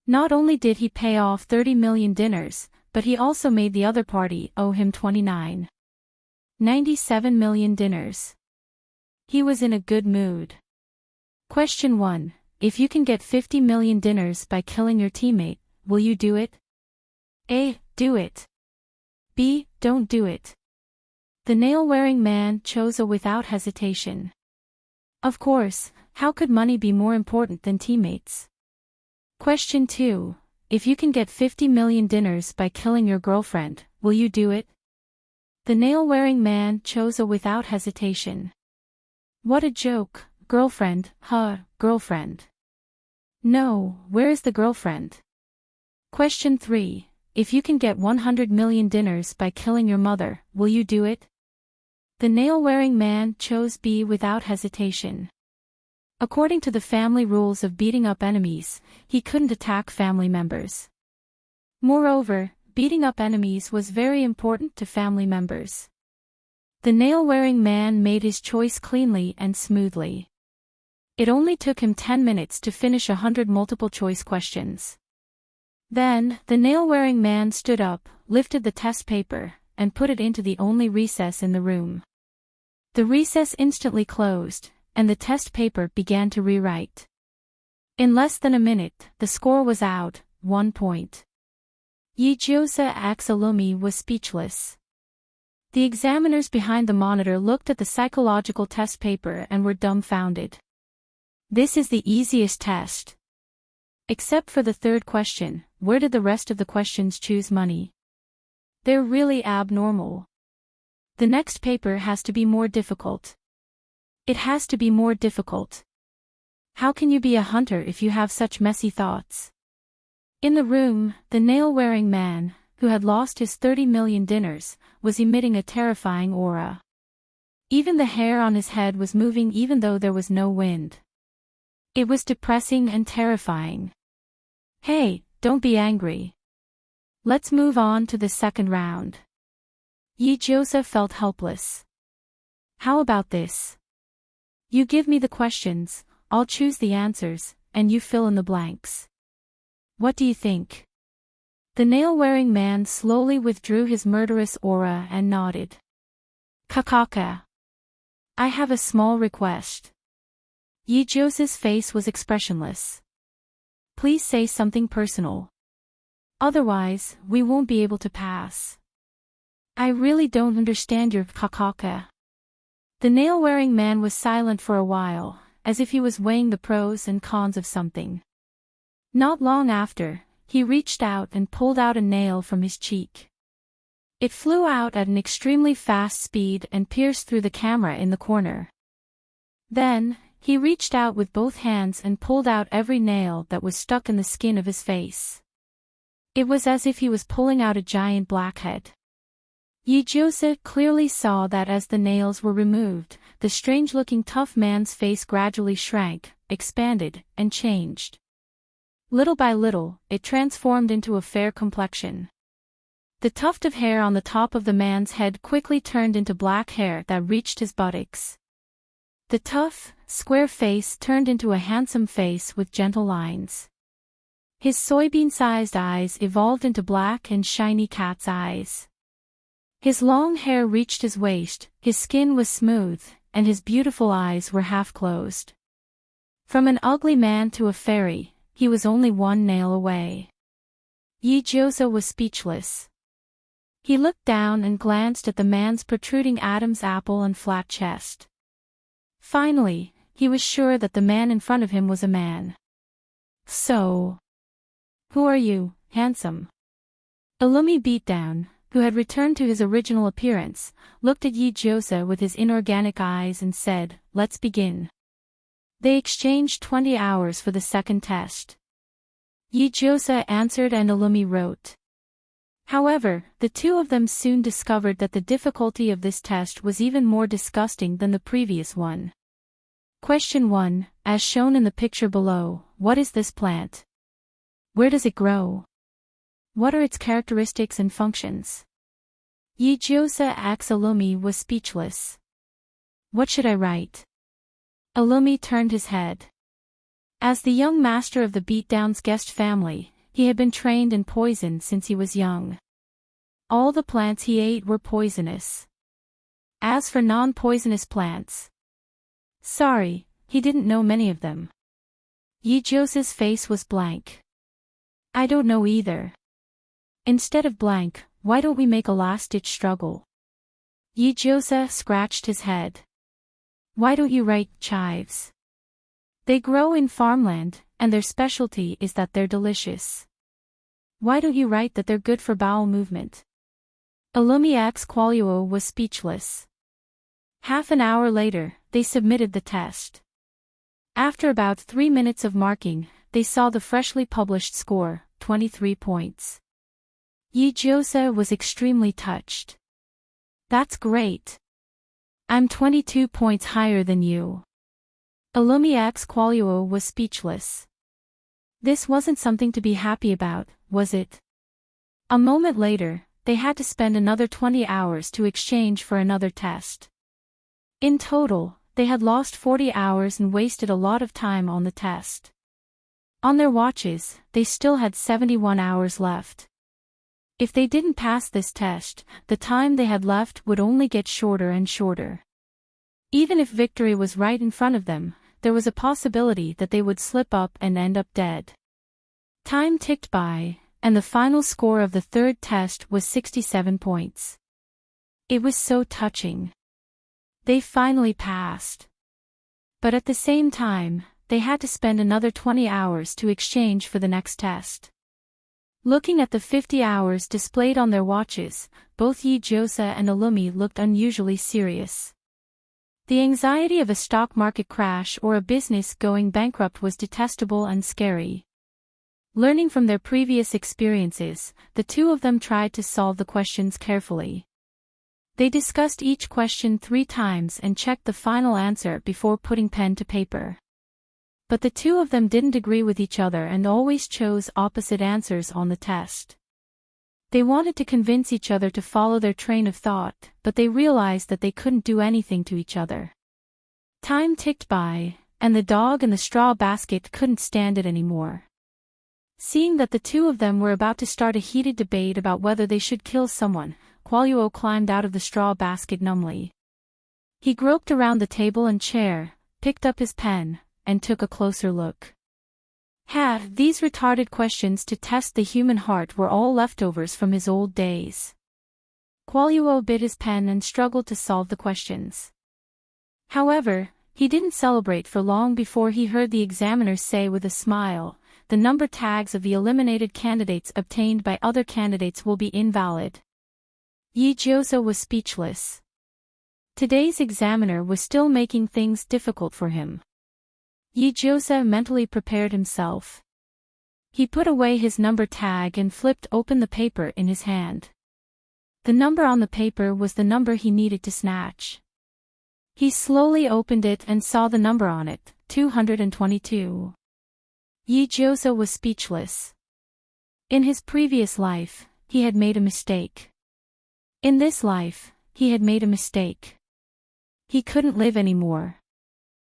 Not only did he pay off 30 million dinners, but he also made the other party owe him 97 million dinners. He was in a good mood. Question 1. If you can get 50 million dinners by killing your teammate, will you do it? A. Do it. B. Don't do it. The nail-wearing man chose A without hesitation. Of course, how could money be more important than teammates? Question 2. If you can get 50 million dinners by killing your girlfriend, will you do it? The nail-wearing man chose A without hesitation. What a joke, girlfriend, girlfriend. No, where is the girlfriend? Question 3. If you can get 100 million dinners by killing your mother, will you do it? The nail-wearing man chose B without hesitation. According to the family rules of beating up enemies, he couldn't attack family members. Moreover, beating up enemies was very important to family members. The nail-wearing man made his choice cleanly and smoothly. It only took him 10 minutes to finish 100 multiple-choice questions. Then, the nail-wearing man stood up, lifted the test paper, and put it into the only recess in the room. The recess instantly closed, and the test paper began to rewrite. In less than a minute, the score was out, 1 point. Yijiosa Axelumi was speechless. The examiners behind the monitor looked at the psychological test paper and were dumbfounded. This is the easiest test. Except for the third question, where did the rest of the questions choose money? They're really abnormal. The next paper has to be more difficult. It has to be more difficult. How can you be a hunter if you have such messy thoughts? In the room, the nail-wearing man, who had lost his 30 million dinners, was emitting a terrifying aura. Even the hair on his head was moving even though there was no wind. It was depressing and terrifying. Hey, don't be angry. Let's move on to the second round. Yijiosa felt helpless. How about this? You give me the questions, I'll choose the answers, and you fill in the blanks. What do you think? The nail-wearing man slowly withdrew his murderous aura and nodded. Kakaka. I have a small request. Yijiosa's face was expressionless. Please say something personal. Otherwise, we won't be able to pass. I really don't understand your kakaka. The nail-wearing man was silent for a while, as if he was weighing the pros and cons of something. Not long after, he reached out and pulled out a nail from his cheek. It flew out at an extremely fast speed and pierced through the camera in the corner. Then, he reached out with both hands and pulled out every nail that was stuck in the skin of his face. It was as if he was pulling out a giant blackhead. Yijiosa clearly saw that as the nails were removed, the strange-looking tough man's face gradually shrank, expanded, and changed. Little by little, it transformed into a fair complexion. The tuft of hair on the top of the man's head quickly turned into black hair that reached his buttocks. The tough, square face turned into a handsome face with gentle lines. His soybean-sized eyes evolved into black and shiny cat's eyes. His long hair reached his waist, his skin was smooth, and his beautiful eyes were half closed. From an ugly man to a fairy, he was only one nail away. Yijiosa was speechless. He looked down and glanced at the man's protruding Adam's apple and flat chest. Finally, he was sure that the man in front of him was a man. So, who are you, handsome? Illumi Beatdown, who had returned to his original appearance, looked at Yijiosa with his inorganic eyes and said, "Let's begin." They exchanged 20 hours for the second test. Yijiosa answered and Illumi wrote. However, the two of them soon discovered that the difficulty of this test was even more disgusting than the previous one. Question 1, as shown in the picture below, what is this plant? Where does it grow? What are its characteristics and functions? Yijiosa Illumi was speechless. What should I write? Illumi turned his head. As the young master of the Beatdown's guest family, he had been trained in poison since he was young. All the plants he ate were poisonous. As for non-poisonous plants, sorry, he didn't know many of them. Yijiosa's face was blank. I don't know either. Instead of blank, why don't we make a last-ditch struggle? Yijiosa scratched his head. Why don't you write chives? They grow in farmland, and their specialty is that they're delicious. Why don't you write that they're good for bowel movement? Illumi X Qualuo was speechless. Half an hour later, they submitted the test. After about 3 minutes of marking, they saw the freshly published score, 23 points. Yi-Jose was extremely touched. "That's great. I'm 22 points higher than you." Illumi X Qualuo was speechless. This wasn't something to be happy about, was it? A moment later, they had to spend another 20 hours to exchange for another test. In total, they had lost 40 hours and wasted a lot of time on the test. On their watches, they still had 71 hours left. If they didn't pass this test, the time they had left would only get shorter and shorter. Even if victory was right in front of them, there was a possibility that they would slip up and end up dead. Time ticked by, and the final score of the third test was 67 points. It was so touching. They finally passed. But at the same time, they had to spend another 20 hours to exchange for the next test. Looking at the 50 hours displayed on their watches, both Yi-Jose and Illumi looked unusually serious. The anxiety of a stock market crash or a business going bankrupt was detestable and scary. Learning from their previous experiences, the two of them tried to solve the questions carefully. They discussed each question 3 times and checked the final answer before putting pen to paper. But the two of them didn't agree with each other and always chose opposite answers on the test. They wanted to convince each other to follow their train of thought, but they realized that they couldn't do anything to each other. Time ticked by, and the dog in the straw basket couldn't stand it anymore. Seeing that the two of them were about to start a heated debate about whether they should kill someone, Qualuo climbed out of the straw basket numbly. He groped around the table and chair, picked up his pen, and took a closer look. These retarded questions to test the human heart were all leftovers from his old days. Qualuo bit his pen and struggled to solve the questions. However, he didn't celebrate for long before he heard the examiner say with a smile, "The number tags of the eliminated candidates obtained by other candidates will be invalid." Yi-Jose was speechless. Today's examiner was still making things difficult for him. Yi-Jose mentally prepared himself. He put away his number tag and flipped open the paper in his hand. The number on the paper was the number he needed to snatch. He slowly opened it and saw the number on it, 222. Yi-Jose was speechless. In his previous life, he had made a mistake. In this life, he had made a mistake. He couldn't live anymore.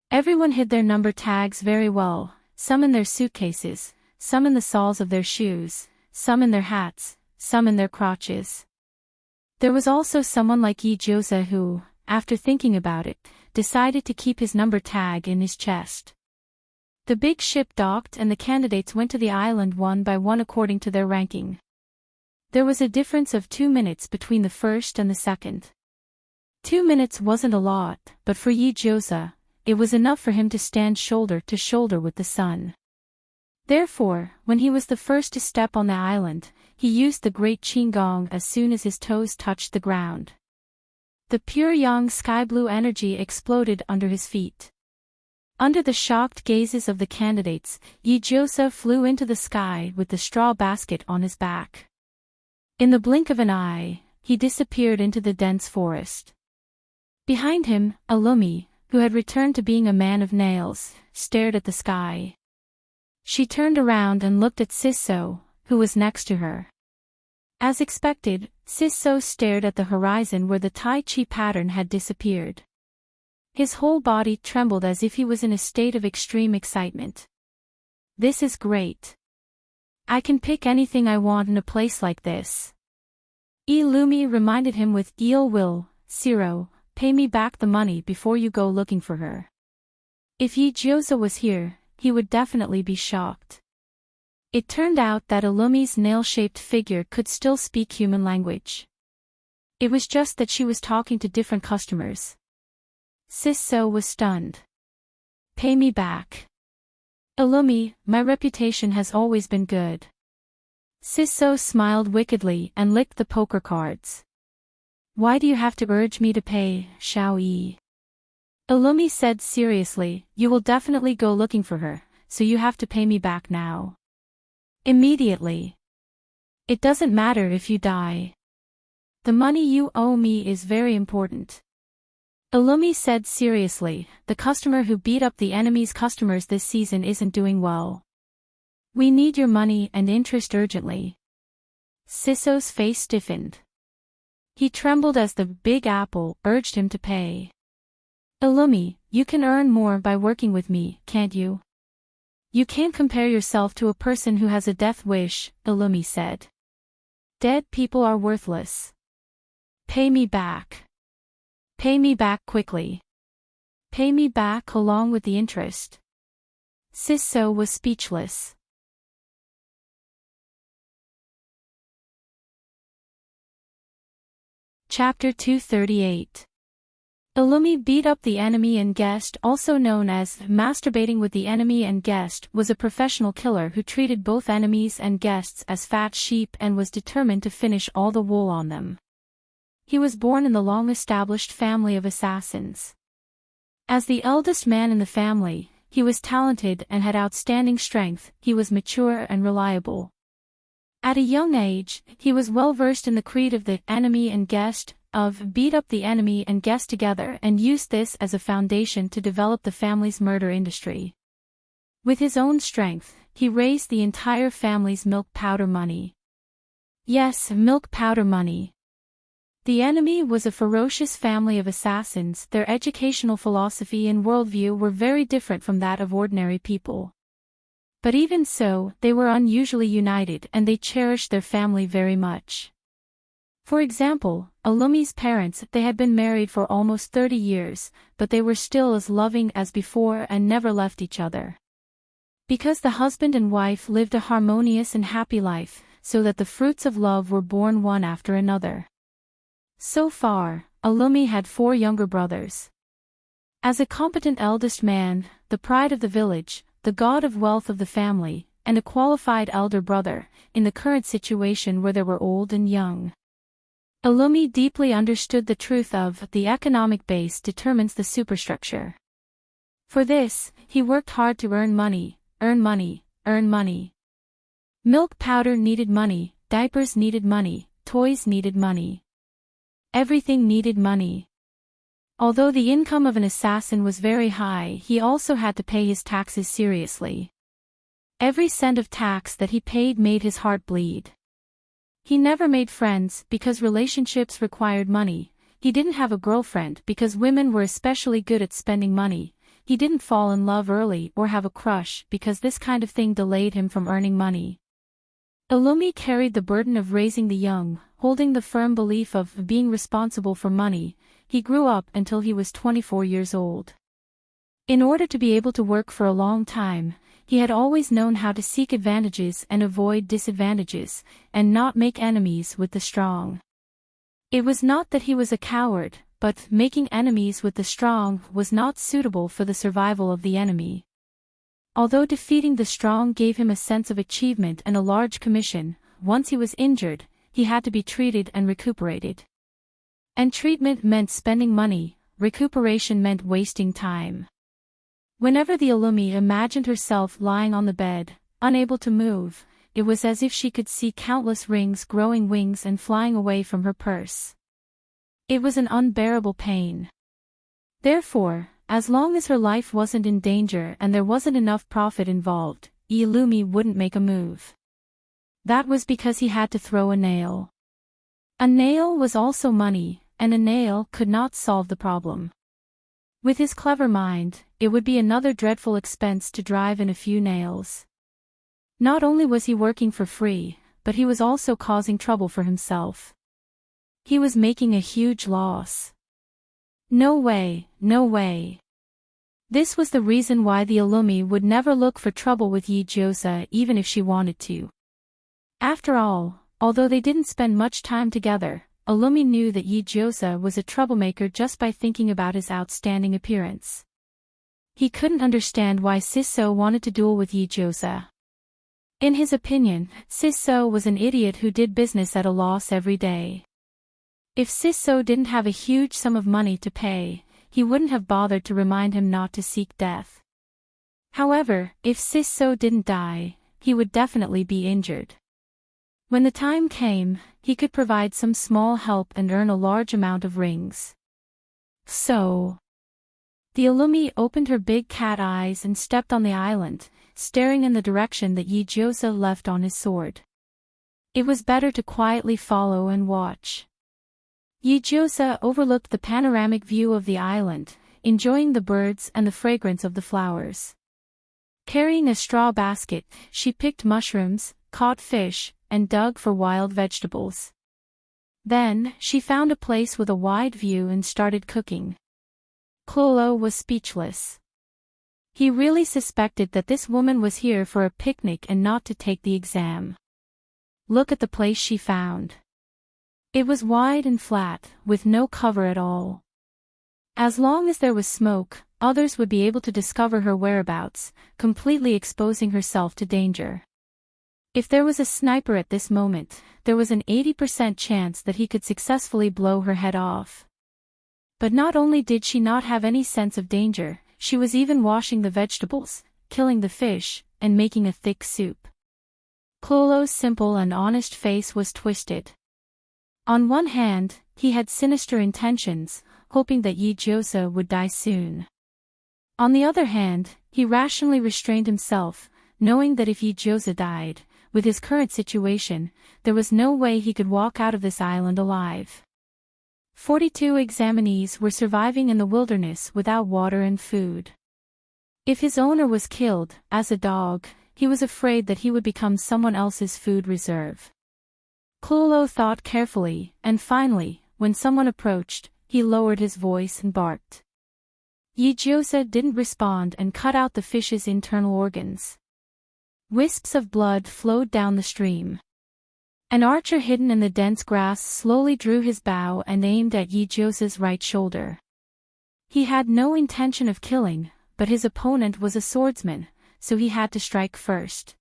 Everyone hid their number tags very well, some in their suitcases, some in the soles of their shoes, some in their hats, some in their crotches. There was also someone like Yi-Jose who, after thinking about it, decided to keep his number tag in his chest. The big ship docked and the candidates went to the island one by one according to their ranking. There was a difference of 2 minutes between the first and the second. 2 minutes wasn't a lot, but for Yi-Jose, it was enough for him to stand shoulder to shoulder with the sun. Therefore, when he was the first to step on the island, he used the great Qigong as soon as his toes touched the ground. The pure young sky-blue energy exploded under his feet. Under the shocked gazes of the candidates, Yi-Jose flew into the sky with the straw basket on his back. In the blink of an eye, he disappeared into the dense forest. Behind him, Illumi, who had returned to being a man of nails, stared at the sky. She turned around and looked at Saiso, who was next to her. As expected, Saiso stared at the horizon where the Tai Chi pattern had disappeared. His whole body trembled as if he was in a state of extreme excitement. "This is great. I can pick anything I want in a place like this." Illumi reminded him with ill will, "Zero, pay me back the money before you go looking for her." If Yi-Jose was here, he would definitely be shocked. It turned out that Illumi's nail-shaped figure could still speak human language. It was just that she was talking to different customers. Saiso was stunned. "Pay me back." "Illumi, my reputation has always been good." Saiso smiled wickedly and licked the poker cards. "Why do you have to urge me to pay, Xiao Yi?" Illumi said seriously, "You will definitely go looking for her, so you have to pay me back now. Immediately. It doesn't matter if you die. The money you owe me is very important. Illumi said seriously, the customer who beat up the enemy's customers this season isn't doing well. We need your money and interest urgently. Sisso's face stiffened. He trembled as the Big Apple urged him to pay. Illumi, you can earn more by working with me, can't you? You can't compare yourself to a person who has a death wish, Illumi said. Dead people are worthless. Pay me back. Pay me back quickly. Pay me back along with the interest. Sisso was speechless. Chapter 238. Illumi beat up the enemy and guest, also known as masturbating with the enemy and guest, was a professional killer who treated both enemies and guests as fat sheep and was determined to finish all the wool on them. He was born in the long-established family of assassins. As the eldest man in the family, he was talented and had outstanding strength. He was mature and reliable. At a young age, he was well-versed in the creed of the enemy and guest, of beat up the enemy and guest together, and used this as a foundation to develop the family's murder industry. With his own strength, he raised the entire family's milk powder money. Yes, milk powder money. The enemy was a ferocious family of assassins. Their educational philosophy and worldview were very different from that of ordinary people. But even so, they were unusually united and they cherished their family very much. For example, Illumi's parents, they had been married for almost 30 years, but they were still as loving as before and never left each other. Because the husband and wife lived a harmonious and happy life, so that the fruits of love were born one after another. So far, Illumi had 4 younger brothers. As a competent eldest man, the pride of the village, the god of wealth of the family, and a qualified elder brother, in the current situation where they were old and young. Illumi deeply understood the truth of the economic base determines the superstructure. For this, he worked hard to earn money, earn money, earn money. Milk powder needed money, diapers needed money, toys needed money. Everything needed money. Although the income of an assassin was very high, he also had to pay his taxes seriously. Every cent of tax that he paid made his heart bleed. He never made friends because relationships required money. He didn't have a girlfriend because women were especially good at spending money. He didn't fall in love early or have a crush because this kind of thing delayed him from earning money. Illumi carried the burden of raising the young, holding the firm belief of being responsible for money. He grew up until he was 24 years old. In order to be able to work for a long time, he had always known how to seek advantages and avoid disadvantages, and not make enemies with the strong. It was not that he was a coward, but making enemies with the strong was not suitable for the survival of the enemy. Although defeating the strong gave him a sense of achievement and a large commission, once he was injured, he had to be treated and recuperated. And treatment meant spending money, recuperation meant wasting time. Whenever the Illumi imagined herself lying on the bed, unable to move, it was as if she could see countless rings growing wings and flying away from her purse. It was an unbearable pain. Therefore, as long as her life wasn't in danger and there wasn't enough profit involved, Illumi wouldn't make a move. That was because he had to throw a nail. A nail was also money, and a nail could not solve the problem. With his clever mind, it would be another dreadful expense to drive in a few nails. Not only was he working for free, but he was also causing trouble for himself. He was making a huge loss. No way, no way. This was the reason why the Illumi would never look for trouble with Yi-Josa even if she wanted to. After all, although they didn't spend much time together, Illumi knew that Yi-Josa was a troublemaker just by thinking about his outstanding appearance. He couldn't understand why Sisso wanted to duel with Yi-Josa. In his opinion, Sisso was an idiot who did business at a loss every day. If Sisso didn't have a huge sum of money to pay, he wouldn't have bothered to remind him not to seek death. However, if Sisso didn't die, he would definitely be injured. When the time came, he could provide some small help and earn a large amount of rings. So, the Illumi opened her big cat eyes and stepped on the island, staring in the direction that Yijiosa left on his sword. It was better to quietly follow and watch. Yijiosa overlooked the panoramic view of the island, enjoying the birds and the fragrance of the flowers. Carrying a straw basket, she picked mushrooms, caught fish, and dug for wild vegetables. Then, she found a place with a wide view and started cooking. Clolo was speechless. He really suspected that this woman was here for a picnic and not to take the exam. Look at the place she found. It was wide and flat, with no cover at all. As long as there was smoke, others would be able to discover her whereabouts, completely exposing herself to danger. If there was a sniper at this moment, there was an 80% chance that he could successfully blow her head off. But not only did she not have any sense of danger, she was even washing the vegetables, killing the fish, and making a thick soup. Clolo's simple and honest face was twisted. On one hand, he had sinister intentions, hoping that Yijiosa would die soon. On the other hand, he rationally restrained himself, knowing that if Yijiosa died, with his current situation, there was no way he could walk out of this island alive. 42 examinees were surviving in the wilderness without water and food. If his owner was killed, as a dog, he was afraid that he would become someone else's food reserve. Clolo thought carefully, and finally, when someone approached, he lowered his voice and barked. Yijiosa didn't respond and cut out the fish's internal organs. Wisps of blood flowed down the stream. An archer hidden in the dense grass slowly drew his bow and aimed at Yijiosa's right shoulder. He had no intention of killing, but his opponent was a swordsman, so he had to strike first.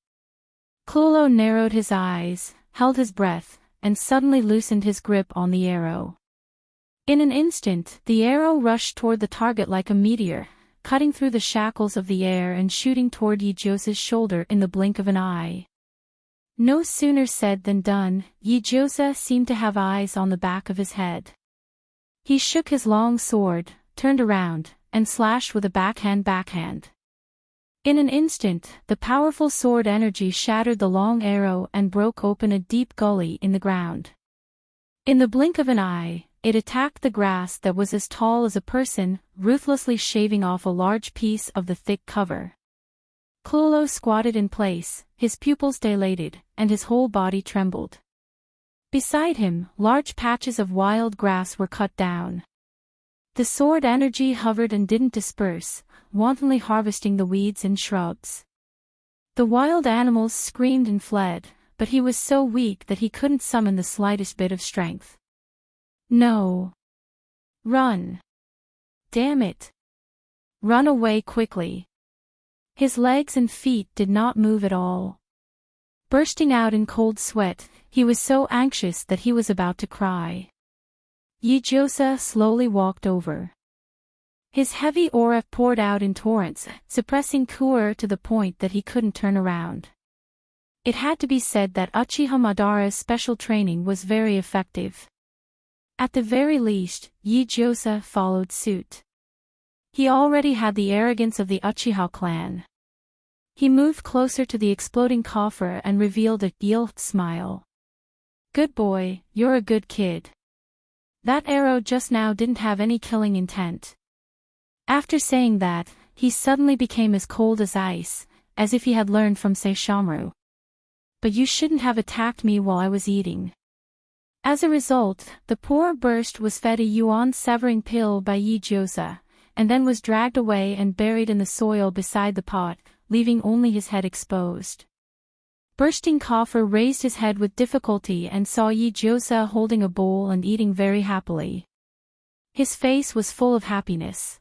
Clolo narrowed his eyes, held his breath, and suddenly loosened his grip on the arrow. In an instant, the arrow rushed toward the target like a meteor, cutting through the shackles of the air and shooting toward Yijiosa's shoulder in the blink of an eye. No sooner said than done, Yijiosa seemed to have eyes on the back of his head. He shook his long sword, turned around, and slashed with a backhand. In an instant, the powerful sword energy shattered the long arrow and broke open a deep gully in the ground. In the blink of an eye, it attacked the grass that was as tall as a person, ruthlessly shaving off a large piece of the thick cover. Clolo squatted in place, his pupils dilated, and his whole body trembled. Beside him, large patches of wild grass were cut down. The sword energy hovered and didn't disperse, wantonly harvesting the weeds and shrubs. The wild animals screamed and fled, but he was so weak that he couldn't summon the slightest bit of strength. No. Run. Damn it. Run away quickly. His legs and feet did not move at all. Bursting out in cold sweat, he was so anxious that he was about to cry. Yijiosa slowly walked over. His heavy aura poured out in torrents, suppressing Kuer to the point that he couldn't turn around. It had to be said that Uchiha Madara's special training was very effective. At the very least, Yijiosa followed suit. He already had the arrogance of the Uchiha clan. He moved closer to the exploding coffer and revealed a guilty smile. Good boy, you're a good kid. That arrow just now didn't have any killing intent. After saying that, he suddenly became as cold as ice, as if he had learned from Saishomaru. But you shouldn't have attacked me while I was eating. As a result, the poor burst was fed a yuan-severing pill by Yijiosa, and then was dragged away and buried in the soil beside the pot, leaving only his head exposed. Bursting coffer raised his head with difficulty and saw Yijiosa holding a bowl and eating very happily. His face was full of happiness.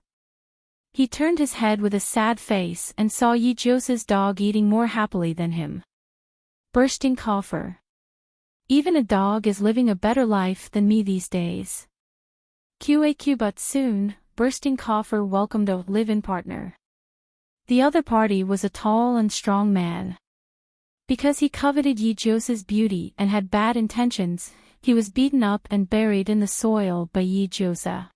He turned his head with a sad face and saw Yijiosa's dog eating more happily than him. Bursting coffer. Even a dog is living a better life than me these days. QAQ, but soon, Bursting coffer welcomed a live-in partner. The other party was a tall and strong man. Because he coveted Yi-Josa's beauty and had bad intentions, he was beaten up and buried in the soil by Yi-Josa.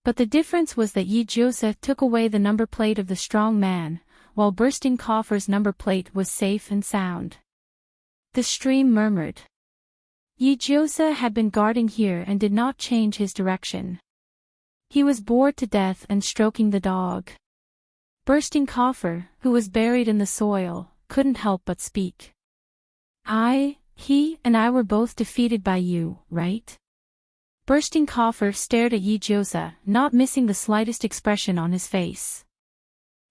But the difference was that Yi-Josa took away the number plate of the strong man, while Bursting Coffer's number plate was safe and sound. The stream murmured. Yi-Josa had been guarding here and did not change his direction. He was bored to death and stroking the dog. Bursting Coffer, who was buried in the soil, couldn't help but speak. He and I were both defeated by you, right? Bursting Coffer stared at Yi-Josa, not missing the slightest expression on his face.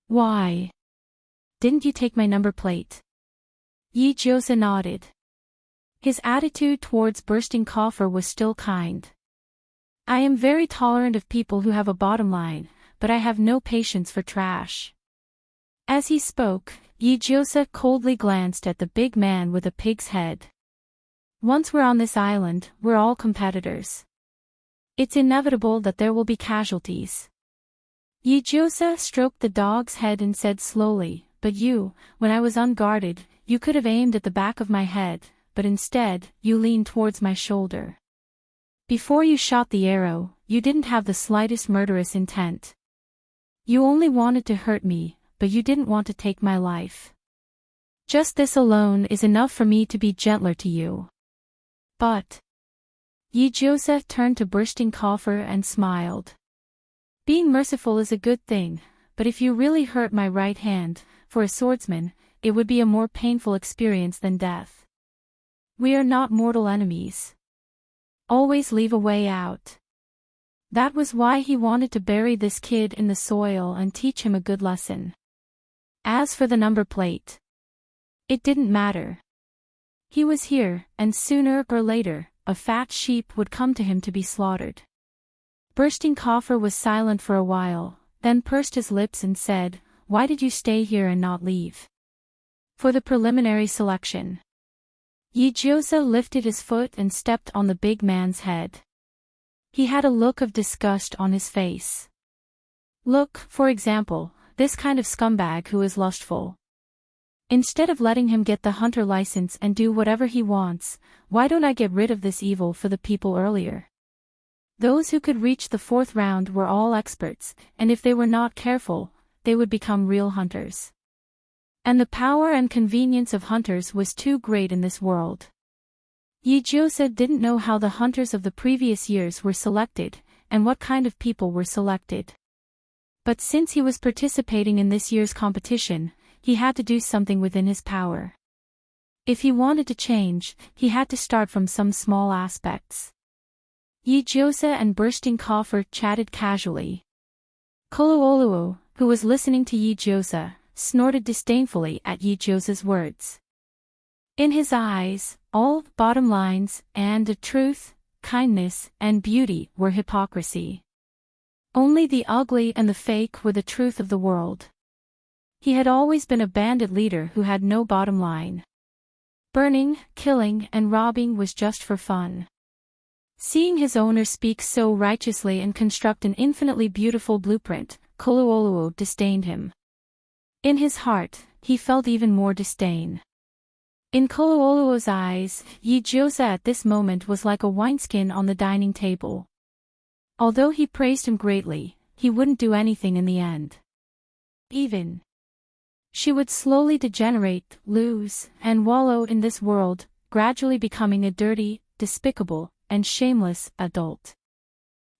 Why? Didn't you take my number plate? Yi-Josa nodded. His attitude towards Bursting Coffer was still kind. I am very tolerant of people who have a bottom line, but I have no patience for trash. As he spoke, Yi-Josa coldly glanced at the big man with a pig's head. Once we're on this island, we're all competitors. It's inevitable that there will be casualties. Yi-Josa stroked the dog's head and said slowly, but you, when I was unguarded, you could have aimed at the back of my head, but instead, you leaned towards my shoulder. Before you shot the arrow, you didn't have the slightest murderous intent. You only wanted to hurt me, but you didn't want to take my life. Just this alone is enough for me to be gentler to you. But Yi-Josa turned to Bursting Coffer and smiled. Being merciful is a good thing, but if you really hurt my right hand, for a swordsman, it would be a more painful experience than death. We are not mortal enemies. Always leave a way out. That was why he wanted to bury this kid in the soil and teach him a good lesson. As for the number plate, it didn't matter. He was here, and sooner or later, a fat sheep would come to him to be slaughtered. Bursting Coffer was silent for a while, then pursed his lips and said, Why did you stay here and not leave? For the preliminary selection. Yi-Josa lifted his foot and stepped on the big man's head. He had a look of disgust on his face. Look, for example, this kind of scumbag who is lustful. Instead of letting him get the hunter license and do whatever he wants, why don't I get rid of this evil for the people earlier? Those who could reach the 4th round were all experts, and if they were not careful, they would become real hunters. And the power and convenience of hunters was too great in this world. Yi-Josa didn't know how the hunters of the previous years were selected, and what kind of people were selected. But since he was participating in this year's competition, he had to do something within his power. If he wanted to change, he had to start from some small aspects. Yi-Josa and Bursting Coffer chatted casually. Koluoluo, who was listening to Yi-Josa, snorted disdainfully at Yi-Josa's words. In his eyes, all bottom lines and the truth, kindness, and beauty were hypocrisy. Only the ugly and the fake were the truth of the world. He had always been a bandit leader who had no bottom line. Burning, killing, and robbing was just for fun. Seeing his owner speak so righteously and construct an infinitely beautiful blueprint, Koluoluo disdained him. In his heart, he felt even more disdain. In Koluoluo's eyes, Yi-Josa at this moment was like a wineskin on the dining table. Although he praised him greatly, he wouldn't do anything in the end. She would slowly degenerate, lose, and wallow in this world, gradually becoming a dirty, despicable, and shameless adult.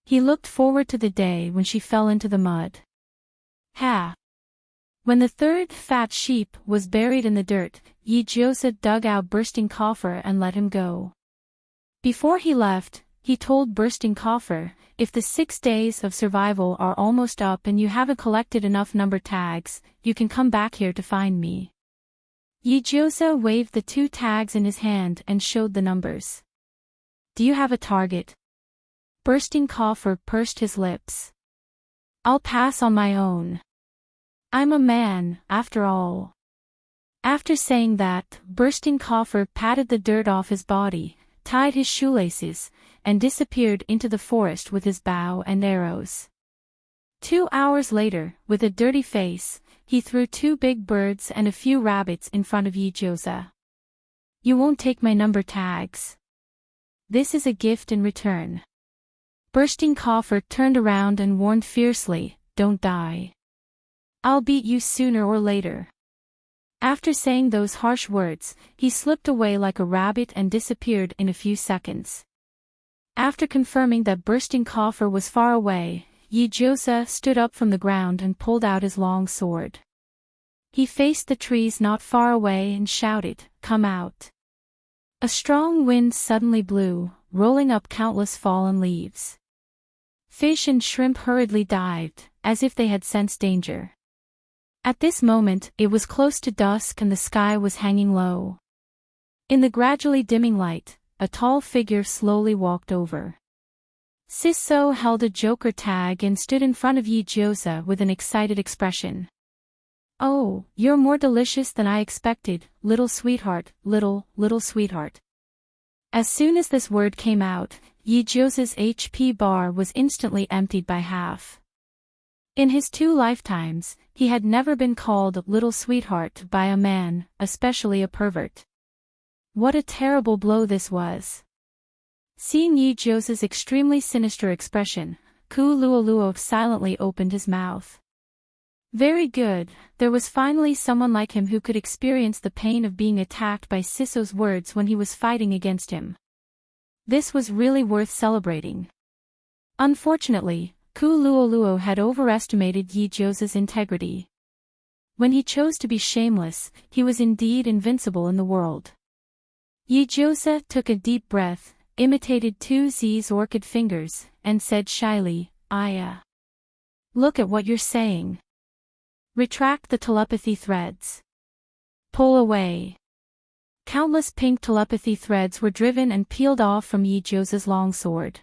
He looked forward to the day when she fell into the mud. When the 3rd fat sheep was buried in the dirt, Yi-Josa dug out Bursting Coffer and let him go. Before he left, he told Bursting Coffer, if the 6 days of survival are almost up and you haven't collected enough number tags, you can come back here to find me. Yi-Josa waved the 2 tags in his hand and showed the numbers. Do you have a target? Bursting Coffer pursed his lips. I'll pass on my own. I'm a man, after all. After saying that, Bursting Coffer patted the dirt off his body, tied his shoelaces, and disappeared into the forest with his bow and arrows. 2 hours later, with a dirty face, he threw 2 big birds and a few rabbits in front of Yijosa. You won't take my number tags. This is a gift in return. Bursting Coffer turned around and warned fiercely, don't die. I'll beat you sooner or later. After saying those harsh words, he slipped away like a rabbit and disappeared in a few seconds. After confirming that Bursting Coffer was far away, Yijosa stood up from the ground and pulled out his long sword. He faced the trees not far away and shouted, come out. A strong wind suddenly blew, rolling up countless fallen leaves. Fish and shrimp hurriedly dived, as if they had sensed danger. At this moment, it was close to dusk and the sky was hanging low. In the gradually dimming light, a tall figure slowly walked over. Sisso held a joker tag and stood in front of Yijosa with an excited expression. Oh, you're more delicious than I expected, little sweetheart, little sweetheart. As soon as this word came out, Yijosa's HP bar was instantly emptied by half. In his 2 lifetimes, he had never been called little sweetheart by a man, especially a pervert. What a terrible blow this was. Seeing Yijosa's extremely sinister expression, Kuluoluo silently opened his mouth. Very good, there was finally someone like him who could experience the pain of being attacked by Sisso's words when he was fighting against him. This was really worth celebrating. Unfortunately, Kuluoluo had overestimated Yijosa's integrity. When he chose to be shameless, he was indeed invincible in the world. Yijosa took a deep breath, imitated 2Z's orchid fingers, and said shyly, Look at what you're saying. Retract the telepathy threads. Pull away. Countless pink telepathy threads were driven and peeled off from Yijosa's longsword.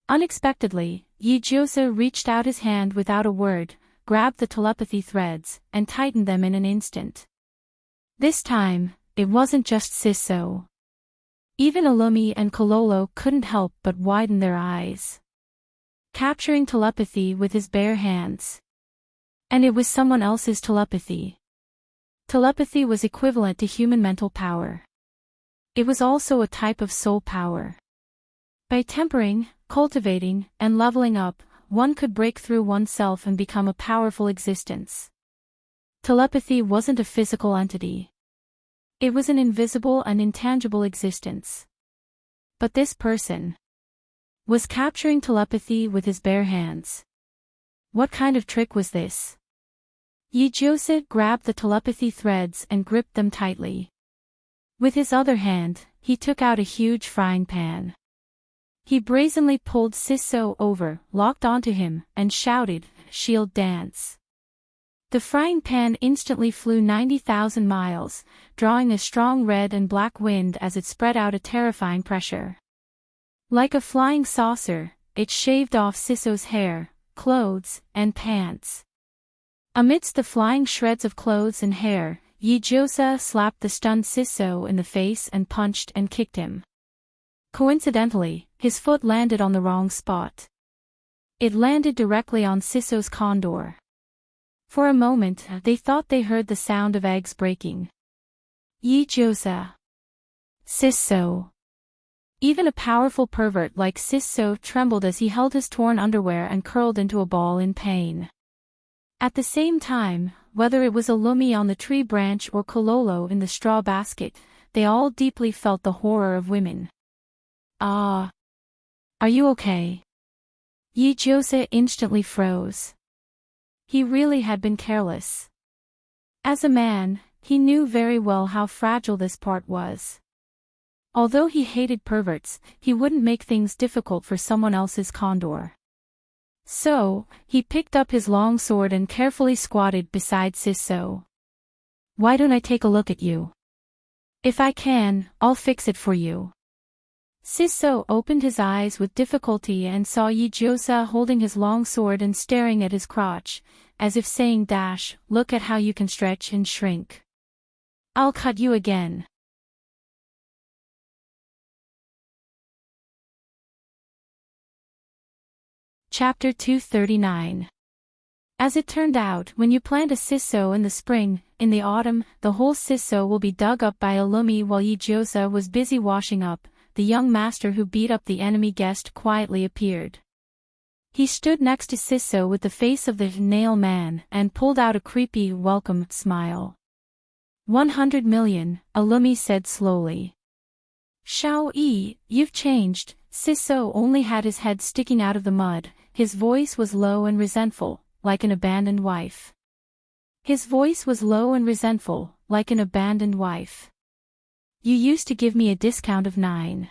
Unexpectedly, Yijosa reached out his hand without a word, grabbed the telepathy threads, and tightened them in an instant. This time, it wasn't just Sisso. Even Illumi and Kololo couldn't help but widen their eyes. Capturing telepathy with his bare hands. And it was someone else's telepathy. Telepathy was equivalent to human mental power. It was also a type of soul power. By tempering, cultivating, and leveling up, one could break through oneself and become a powerful existence. Telepathy wasn't a physical entity. It was an invisible and intangible existence. But this person was capturing telepathy with his bare hands. What kind of trick was this? Yijosa grabbed the telepathy threads and gripped them tightly. With his other hand, he took out a huge frying pan. He brazenly pulled Sisso over, locked onto him, and shouted, "Shield dance." The frying pan instantly flew 90,000 miles, drawing a strong red and black wind as it spread out a terrifying pressure. Like a flying saucer, it shaved off Sisso's hair, clothes, and pants. Amidst the flying shreds of clothes and hair, Yijosa slapped the stunned Sisso in the face and punched and kicked him. Coincidentally, his foot landed on the wrong spot. It landed directly on Sisso's condor. For a moment, they thought they heard the sound of eggs breaking. Yijosa. Sisso. Even a powerful pervert like Sisso trembled as he held his torn underwear and curled into a ball in pain. At the same time, whether it was Illumi on the tree branch or Kololo in the straw basket, they all deeply felt the horror of women. Ah. Are you okay? Yijosa instantly froze. He really had been careless. As a man, he knew very well how fragile this part was. Although he hated perverts, he wouldn't make things difficult for someone else's condor. So, he picked up his long sword and carefully squatted beside Sisso. "Why don't I take a look at you? If I can, I'll fix it for you." Sisso opened his eyes with difficulty and saw Yijosa holding his long sword and staring at his crotch, as if saying, "Look at how you can stretch and shrink. I'll cut you again." Chapter 239. As it turned out, when you plant a siso in the spring, in the autumn, the whole siso will be dug up by Illumi. While Yijiosa was busy washing up, the young master who beat up the enemy guest quietly appeared. He stood next to Siso with the face of the nail man and pulled out a creepy welcome smile. 100 million, Illumi said slowly. Shao-Yi, you've changed. Siso only had his head sticking out of the mud. His voice was low and resentful, like an abandoned wife. His voice was low and resentful, like an abandoned wife. You used to give me a discount of 99%.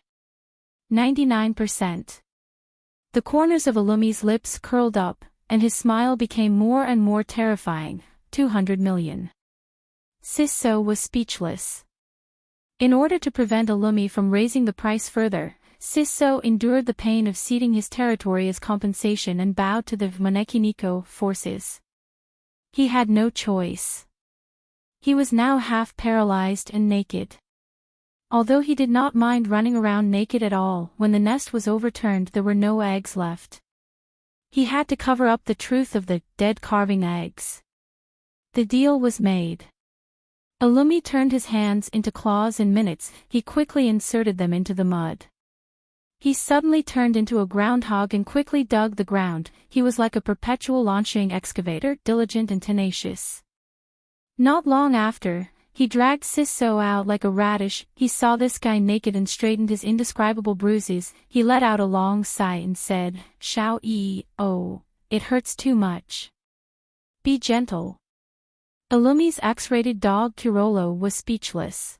The corners of Illumi's lips curled up, and his smile became more and more terrifying. 200 million. Siso was speechless. In order to prevent Illumi from raising the price further, Siso endured the pain of ceding his territory as compensation and bowed to the Manekiniko forces. He had no choice. He was now half paralyzed and naked. Although he did not mind running around naked at all, when the nest was overturned there were no eggs left. He had to cover up the truth of the dead carving eggs. The deal was made. Illumi turned his hands into claws in minutes. He quickly inserted them into the mud. He suddenly turned into a groundhog and quickly dug the ground. He was like a perpetual launching excavator, diligent and tenacious. Not long after, he dragged Siso out like a radish. He saw this guy naked and straightened his indescribable bruises. He let out a long sigh and said, Shao-Yi, oh, it hurts too much. Be gentle. Illumi's X-rated dog Kirolo was speechless.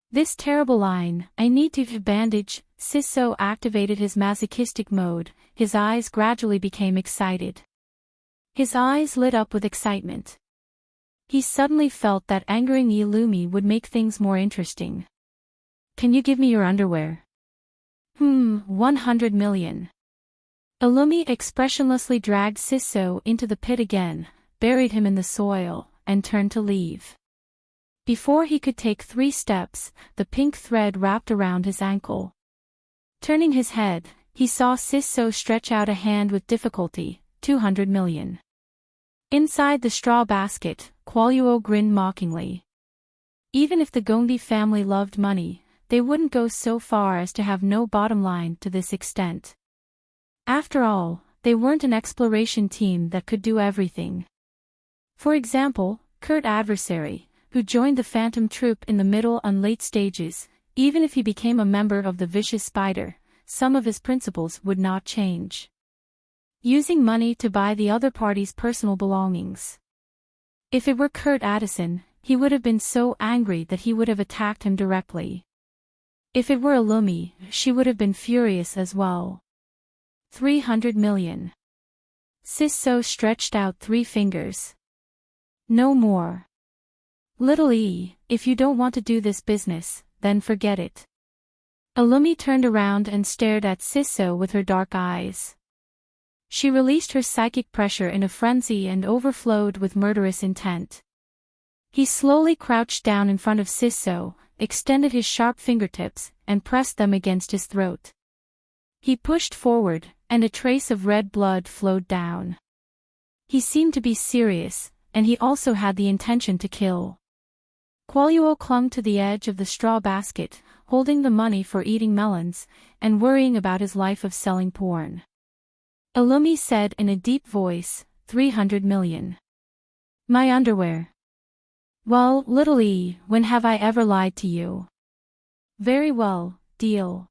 This terrible line, I need to bandage. Siso activated his masochistic mode. His eyes gradually became excited. His eyes lit up with excitement. He suddenly felt that angering Illumi would make things more interesting. Can you give me your underwear? 100 million. Illumi expressionlessly dragged Siso into the pit again, buried him in the soil, and turned to leave. Before he could take 3 steps, the pink thread wrapped around his ankle. Turning his head, he saw Siso stretch out a hand with difficulty. 200 million. Inside the straw basket, Qualuo grinned mockingly. Even if the Gongdi family loved money, they wouldn't go so far as to have no bottom line to this extent. After all, they weren't an exploration team that could do everything. For example, Kurt Adversary, who joined the Phantom Troop in the middle and late stages, even if he became a member of the Vicious Spider, some of his principles would not change. Using money to buy the other party's personal belongings. If it were Kurt Addison, he would have been so angry that he would have attacked him directly. If it were Illumi, she would have been furious as well. 300 million. Siso stretched out 3 fingers. No more. Little E, if you don't want to do this business, then forget it. Illumi turned around and stared at Siso with her dark eyes. She released her psychic pressure in a frenzy and overflowed with murderous intent. He slowly crouched down in front of Siso, extended his sharp fingertips, and pressed them against his throat. He pushed forward, and a trace of red blood flowed down. He seemed to be serious, and he also had the intention to kill. Qualuo clung to the edge of the straw basket, holding the money for eating melons, and worrying about his life of selling porn. Illumi said in a deep voice, 300 million. My underwear. Well, little E, when have I ever lied to you? Very well, deal.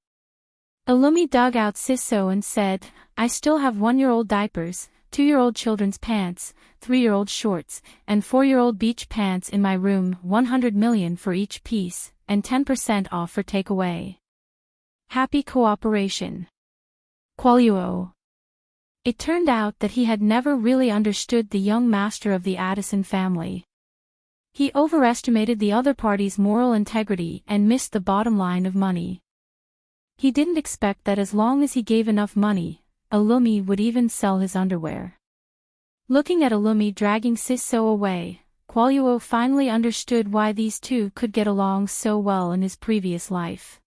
Illumi dug out Siso and said, I still have 1-year-old diapers, 2-year-old children's pants, 3-year-old shorts, and 4-year-old beach pants in my room. 100 million for each piece, and 10% off for takeaway. Happy cooperation. Qualuo. It turned out that he had never really understood the young master of the Addison family. He overestimated the other party's moral integrity and missed the bottom line of money. He didn't expect that as long as he gave enough money, Illumi would even sell his underwear. Looking at Illumi dragging Siso away, Qualuo finally understood why these two could get along so well in his previous life.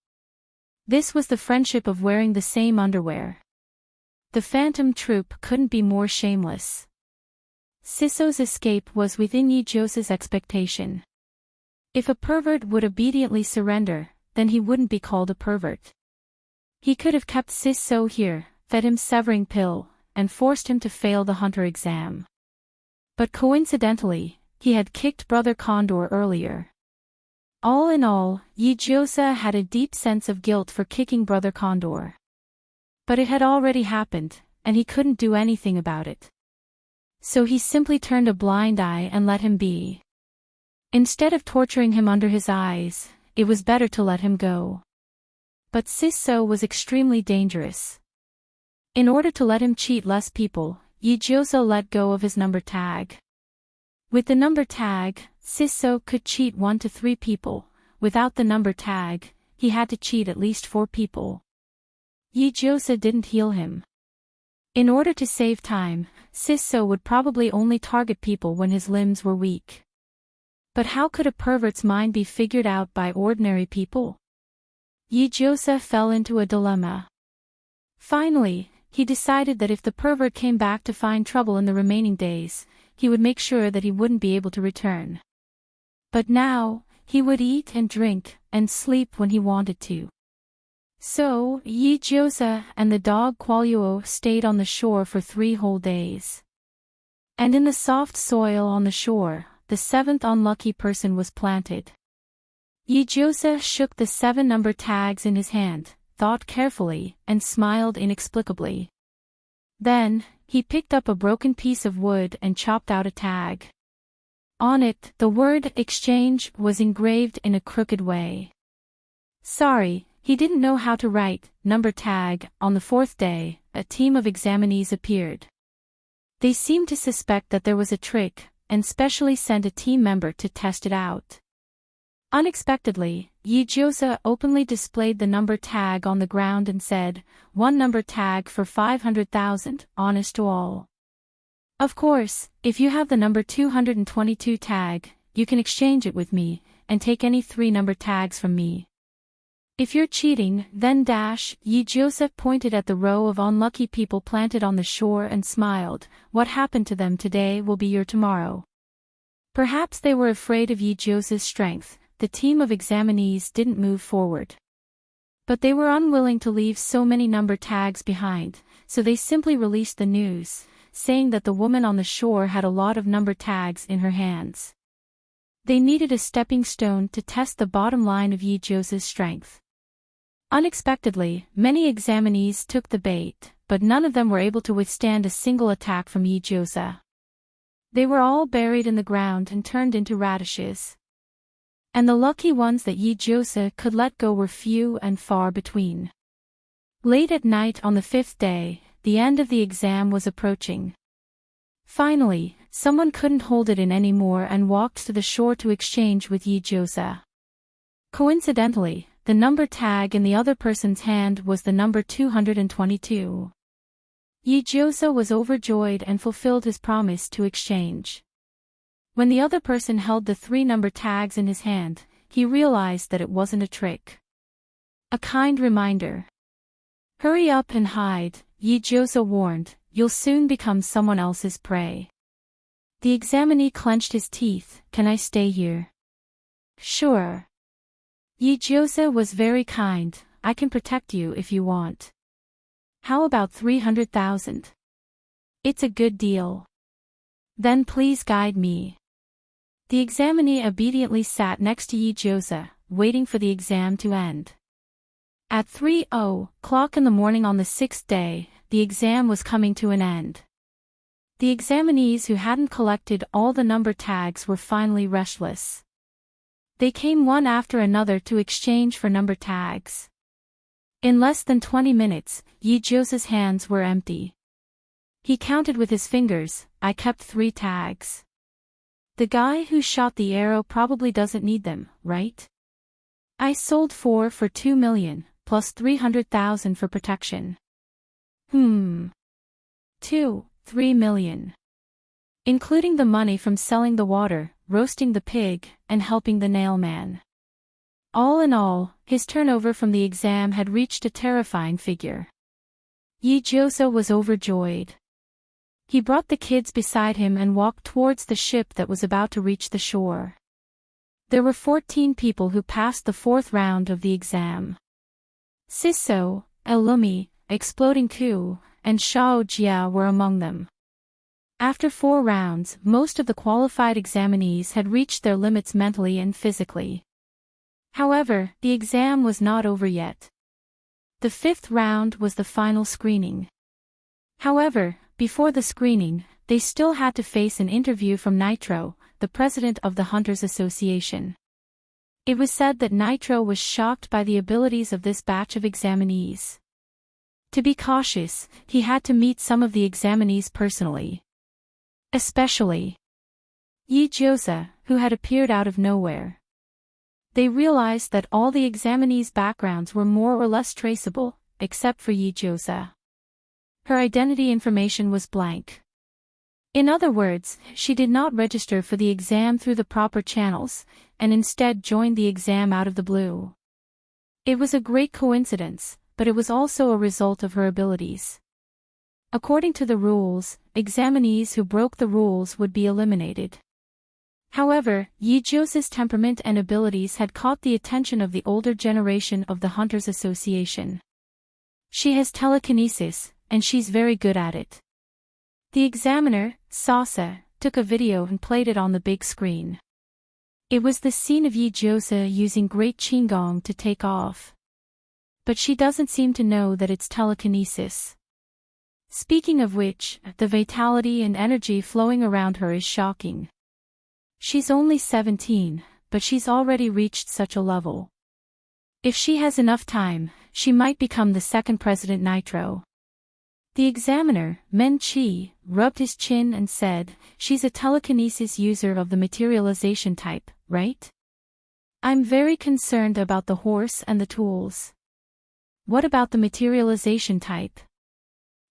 This was the friendship of wearing the same underwear. The Phantom Troop couldn't be more shameless. Sisso's escape was within Yijosa's expectation. If a pervert would obediently surrender, then he wouldn't be called a pervert. He could have kept Sisso here, fed him severing pill, and forced him to fail the hunter exam. But coincidentally, he had kicked Brother Condor earlier. All in all, Yijosa had a deep sense of guilt for kicking Brother Condor. But it had already happened, and he couldn't do anything about it. So he simply turned a blind eye and let him be. Instead of torturing him under his eyes, it was better to let him go. But Sisso was extremely dangerous. In order to let him cheat less people, Yijosa let go of his number tag. With the number tag, Sisso could cheat 1 to 3 people. Without the number tag, he had to cheat at least 4 people. Yijosa didn't heal him. In order to save time, Sisso would probably only target people when his limbs were weak. But how could a pervert's mind be figured out by ordinary people? Yijosa fell into a dilemma. Finally, he decided that if the pervert came back to find trouble in the remaining days, he would make sure that he wouldn't be able to return. But now, he would eat and drink, and sleep when he wanted to. So, Yijosa and the dog Qualuo stayed on the shore for 3 whole days. And in the soft soil on the shore, the 7th unlucky person was planted. Yijosa shook the 7 number tags in his hand, thought carefully, and smiled inexplicably. Then, he picked up a broken piece of wood and chopped out a tag. On it, the word exchange was engraved in a crooked way. Sorry, he didn't know how to write number tag. On the 4th day, a team of examinees appeared. They seemed to suspect that there was a trick, and specially sent a team member to test it out. Unexpectedly, Yijosa openly displayed the number tag on the ground and said, 1 number tag for 500,000, honest to all. Of course, if you have the number 222 tag, you can exchange it with me, and take any 3 number tags from me. If you're cheating, then Yijosa pointed at the row of unlucky people planted on the shore and smiled, what happened to them today will be your tomorrow. Perhaps they were afraid of Yijosa's strength. The team of examinees didn't move forward. But they were unwilling to leave so many number tags behind, so they simply released the news, saying that the woman on the shore had a lot of number tags in her hands. They needed a stepping stone to test the bottom line of Yijosa's strength. Unexpectedly, many examinees took the bait, but none of them were able to withstand a single attack from Yijosa. They were all buried in the ground and turned into radishes. And the lucky ones that Yijosa could let go were few and far between. Late at night on the 5th day, the end of the exam was approaching. Finally, someone couldn't hold it in anymore and walked to the shore to exchange with Yijosa. Coincidentally, the number tag in the other person's hand was the number 222. Yijosa was overjoyed and fulfilled his promise to exchange. When the other person held the 3 number tags in his hand, he realized that it wasn't a trick. A kind reminder. Hurry up and hide, Yijosa warned, you'll soon become someone else's prey. The examinee clenched his teeth, can I stay here? Sure. Yijosa was very kind, I can protect you if you want. How about 300,000? It's a good deal. Then please guide me. The examinee obediently sat next to Yijosa, waiting for the exam to end. At 3:00 in the morning on the 6th day, the exam was coming to an end. The examinees who hadn't collected all the number tags were finally restless. They came one after another to exchange for number tags. In less than 20 minutes, Yijosa's hands were empty. He counted with his fingers, I kept 3 tags. The guy who shot the arrow probably doesn't need them, right? I sold 4 for 2 million, plus 300,000 for protection. 3 million. Including the money from selling the water, roasting the pig, and helping the nailman. All in all, his turnover from the exam had reached a terrifying figure. Yijosa was overjoyed. He brought the kids beside him and walked towards the ship that was about to reach the shore. There were 14 people who passed the 4th round of the exam. Sisso, Elumi, Exploding Ku, and Shao Jia were among them. After 4 rounds, most of the qualified examinees had reached their limits mentally and physically. However, the exam was not over yet. The 5th round was the final screening. However, before the screening, they still had to face an interview from Nitro, the president of the Hunters Association. It was said that Nitro was shocked by the abilities of this batch of examinees. To be cautious, he had to meet some of the examinees personally. Especially Yi Jiosa, who had appeared out of nowhere. They realized that all the examinees' backgrounds were more or less traceable, except for Yi Jiosa. Her identity information was blank. In other words, she did not register for the exam through the proper channels, and instead joined the exam out of the blue. It was a great coincidence, but it was also a result of her abilities. According to the rules, examinees who broke the rules would be eliminated. However, Yi Jiosa's temperament and abilities had caught the attention of the older generation of the Hunters Association. She has telekinesis, and she's very good at it. The examiner, Sasa, took a video and played it on the big screen. It was the scene of Yi Jiosa using Great Qinggong to take off. But she doesn't seem to know that it's telekinesis. Speaking of which, the vitality and energy flowing around her is shocking. She's only 17, but she's already reached such a level. If she has enough time, she might become the second President Nitro. The examiner, Men Chi, rubbed his chin and said, "She's a telekinesis user of the materialization type, right? I'm very concerned about the horse and the tools. What about the materialization type?"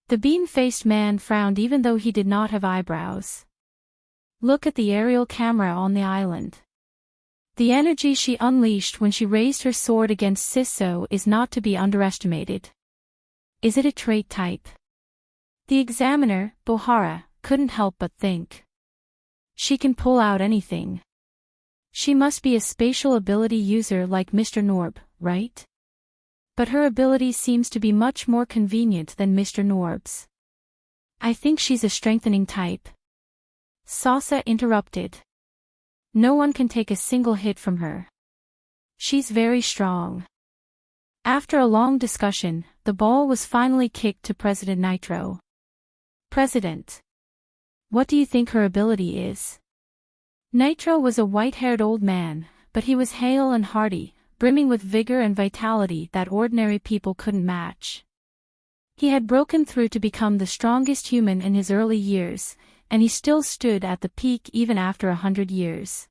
The bean-faced man frowned even though he did not have eyebrows. Look at the aerial camera on the island. The energy she unleashed when she raised her sword against Sisso is not to be underestimated. Is it a trait type? The examiner, Bohara, couldn't help but think. She can pull out anything. She must be a spatial ability user like Mr. Norb, right? But her ability seems to be much more convenient than Mr. Norb's. I think she's a strengthening type. Sasa interrupted. No one can take a single hit from her. She's very strong. After a long discussion, the ball was finally kicked to President Nitro. President. What do you think her ability is? Nitro was a white-haired old man, but he was hale and hearty, brimming with vigor and vitality that ordinary people couldn't match. He had broken through to become the strongest human in his early years, and he still stood at the peak even after 100 years.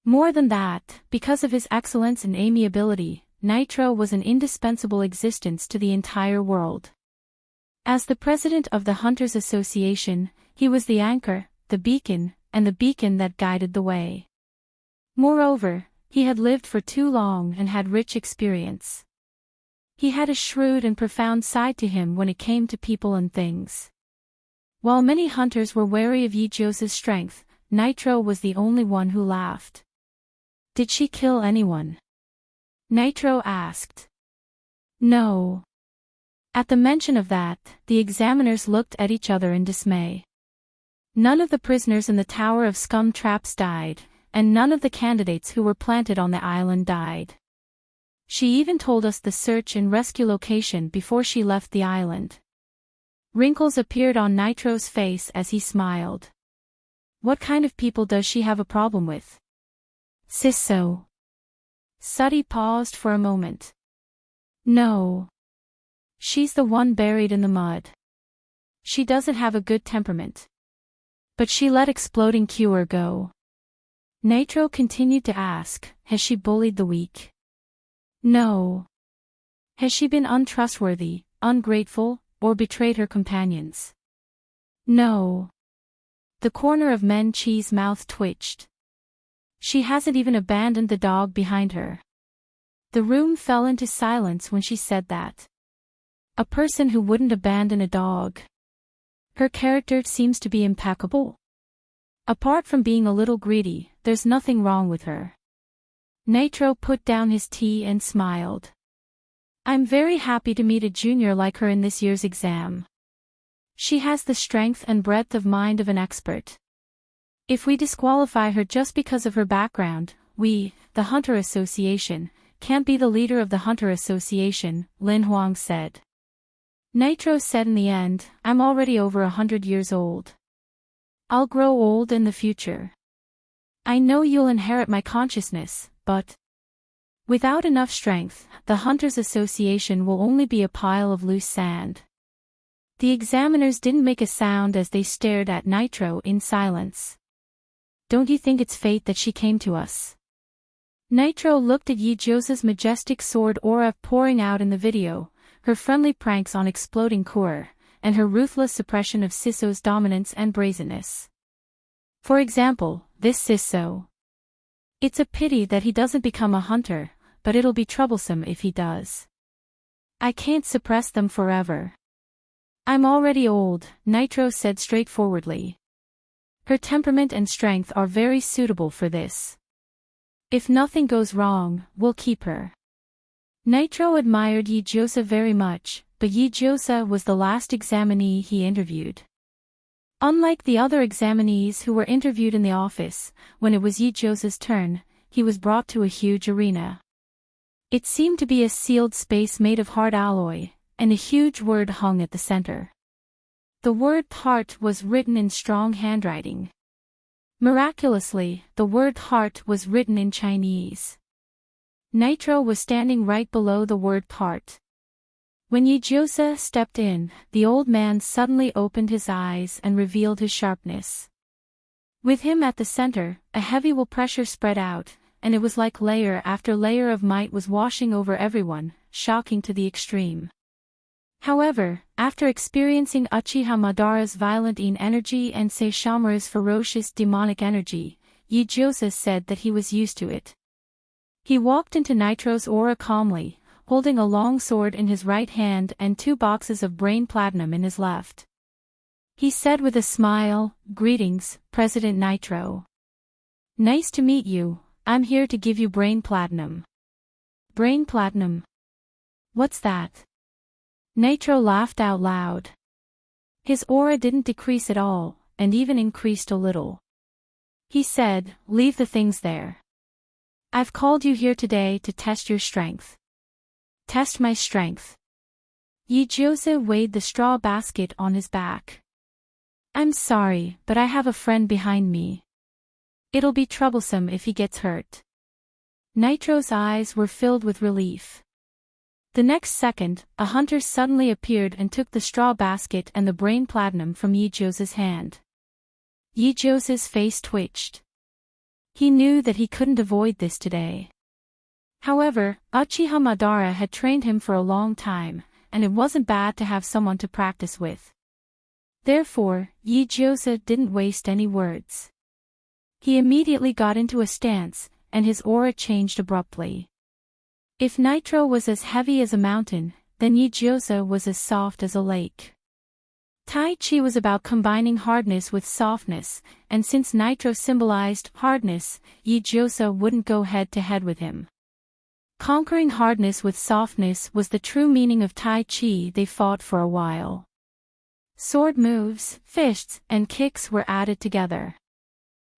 More than that, because of his excellence and amiability, Nitro was an indispensable existence to the entire world. As the president of the Hunters Association, he was the anchor, the beacon, and the beacon that guided the way. Moreover, he had lived for too long and had rich experience. He had a shrewd and profound side to him when it came to people and things. While many hunters were wary of Yi Jiosa's strength, Nitro was the only one who laughed. Did she kill anyone? Nitro asked. No. At the mention of that, the examiners looked at each other in dismay. None of the prisoners in the Tower of Scum Traps died, and none of the candidates who were planted on the island died. She even told us the search and rescue location before she left the island. Wrinkles appeared on Nitro's face as he smiled. What kind of people does she have a problem with? Sisso. Suddy paused for a moment. No. She's the one buried in the mud. She doesn't have a good temperament. But she let Exploding Cure go. Nitro continued to ask, has she bullied the weak? No. Has she been untrustworthy, ungrateful, or betrayed her companions? No. The corner of Men Chi's mouth twitched. She hasn't even abandoned the dog behind her. The room fell into silence when she said that. A person who wouldn't abandon a dog. Her character seems to be impeccable. Apart from being a little greedy, there's nothing wrong with her. Nitro put down his tea and smiled. I'm very happy to meet a junior like her in this year's exam. She has the strength and breadth of mind of an expert. If we disqualify her just because of her background, we, the Hunter Association, can't be the leader of the Hunter Association, Lin Huang said. Nitro said in the end, I'm already over 100 years old. I'll grow old in the future. I know you'll inherit my consciousness, but without enough strength, the Hunters Association will only be a pile of loose sand. The examiners didn't make a sound as they stared at Nitro in silence. Don't you think it's fate that she came to us? Nitro looked at Yi-Josa's majestic sword aura pouring out in the video, her friendly pranks on exploding core, and her ruthless suppression of Sisso's dominance and brazenness. For example, this Sisso. It's a pity that he doesn't become a hunter, but it'll be troublesome if he does. I can't suppress them forever. I'm already old, Nitro said straightforwardly. Her temperament and strength are very suitable for this. If nothing goes wrong, we'll keep her. Nitro admired Yi-Josa very much, but Yi-Josa was the last examinee he interviewed. Unlike the other examinees who were interviewed in the office, when it was Yi-Josa's turn, he was brought to a huge arena. It seemed to be a sealed space made of hard alloy, and a huge word hung at the center. The word heart was written in strong handwriting. Miraculously, the word heart was written in Chinese. Nitro was standing right below the word heart. When Yi-Josa stepped in, the old man suddenly opened his eyes and revealed his sharpness. With him at the center, a heavy will pressure spread out, and it was like layer after layer of might was washing over everyone, shocking to the extreme. However, after experiencing Uchiha Madara's violent energy and Saishomaru's ferocious demonic energy, Yi-Josa said that he was used to it. He walked into Nitro's aura calmly, holding a long sword in his right hand and 2 boxes of brain platinum in his left. He said with a smile, "Greetings, President Nitro. Nice to meet you, I'm here to give you brain platinum." Brain platinum? What's that? Nitro laughed out loud. His aura didn't decrease at all, and even increased a little. He said, "Leave the things there. I've called you here today to test your strength." Test my strength. Yi-Josa weighed the straw basket on his back. I'm sorry, but I have a friend behind me. It'll be troublesome if he gets hurt. Nitro's eyes were filled with relief. The next second, a hunter suddenly appeared and took the straw basket and the brain platinum from Yi-Josa's hand. Yi-Josa's face twitched. He knew that he couldn't avoid this today. However, Uchiha Madara had trained him for a long time, and it wasn't bad to have someone to practice with. Therefore, Yi-Josa didn't waste any words. He immediately got into a stance, and his aura changed abruptly. If Nitro was as heavy as a mountain, then Yi-Josa was as soft as a lake. Tai Chi was about combining hardness with softness, and since Nitro symbolized hardness, Yi-Josa wouldn't go head-to-head with him. Conquering hardness with softness was the true meaning of Tai Chi. They fought for a while. Sword moves, fists, and kicks were added together.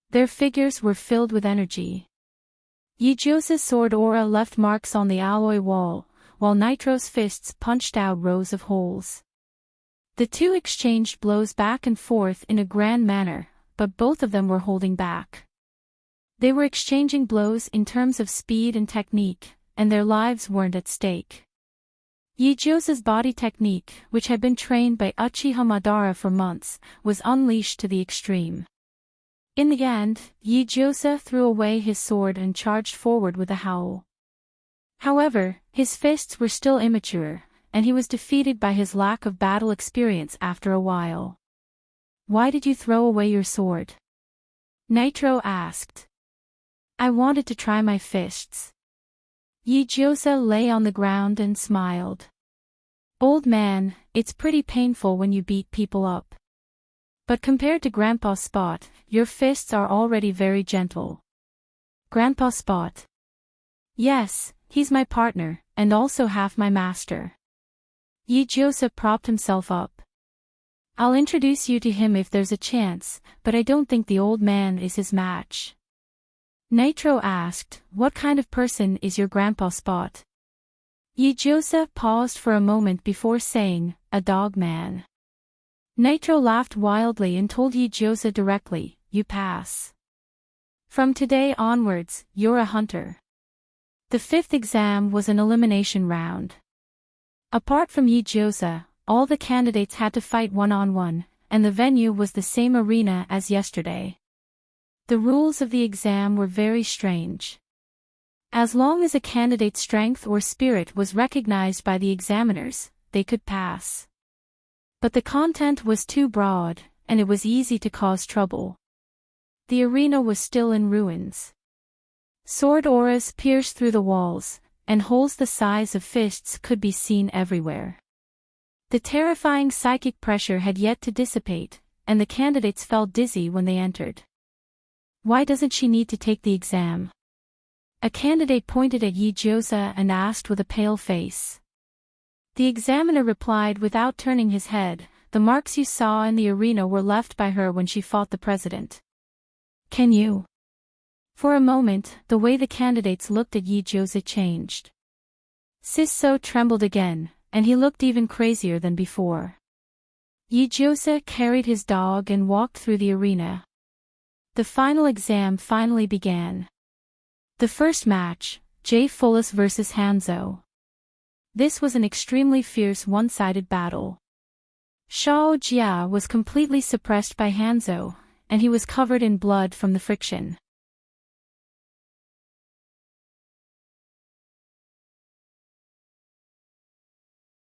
Their figures were filled with energy. Yi-Josa's sword aura left marks on the alloy wall, while Nitro's fists punched out rows of holes. The two exchanged blows back and forth in a grand manner, but both of them were holding back. They were exchanging blows in terms of speed and technique, and their lives weren't at stake. Yi-Josa's body technique, which had been trained by Uchiha Madara for months, was unleashed to the extreme. In the end, Yi-Josa threw away his sword and charged forward with a howl. However, his fists were still immature, and he was defeated by his lack of battle experience after a while. "Why did you throw away your sword?" Nitro asked. "I wanted to try my fists." Yi-Josa lay on the ground and smiled. "Old man, it's pretty painful when you beat people up. But compared to Grandpa Spot, your fists are already very gentle. Grandpa Spot. Yes, he's my partner, and also half my master. Joseph propped himself up. I'll introduce you to him if there's a chance, but I don't think the old man is his match. Nitro asked, what kind of person is your Grandpa Spot? Joseph paused for a moment before saying, a dog man. Nitro laughed wildly and told Joseph directly, you pass. From today onwards, you're a hunter. The fifth exam was an elimination round. Apart from Joseph, all the candidates had to fight one-on-one, and the venue was the same arena as yesterday. The rules of the exam were very strange. As long as a candidate's strength or spirit was recognized by the examiners, they could pass. But the content was too broad, and it was easy to cause trouble. The arena was still in ruins. Sword auras pierced through the walls, and holes the size of fists could be seen everywhere. The terrifying psychic pressure had yet to dissipate, and the candidates felt dizzy when they entered. Why doesn't she need to take the exam? A candidate pointed at Joseph and asked with a pale face. The examiner replied without turning his head, the marks you saw in the arena were left by her when she fought the president. Can you? For a moment, the way the candidates looked at Joseph changed. Sisso trembled again, and he looked even crazier than before. Joseph carried his dog and walked through the arena. The final exam finally began. The first match, Jay Fullus vs. Hanzo. This was an extremely fierce one-sided battle. Shao Jia was completely suppressed by Hanzo, and he was covered in blood from the friction.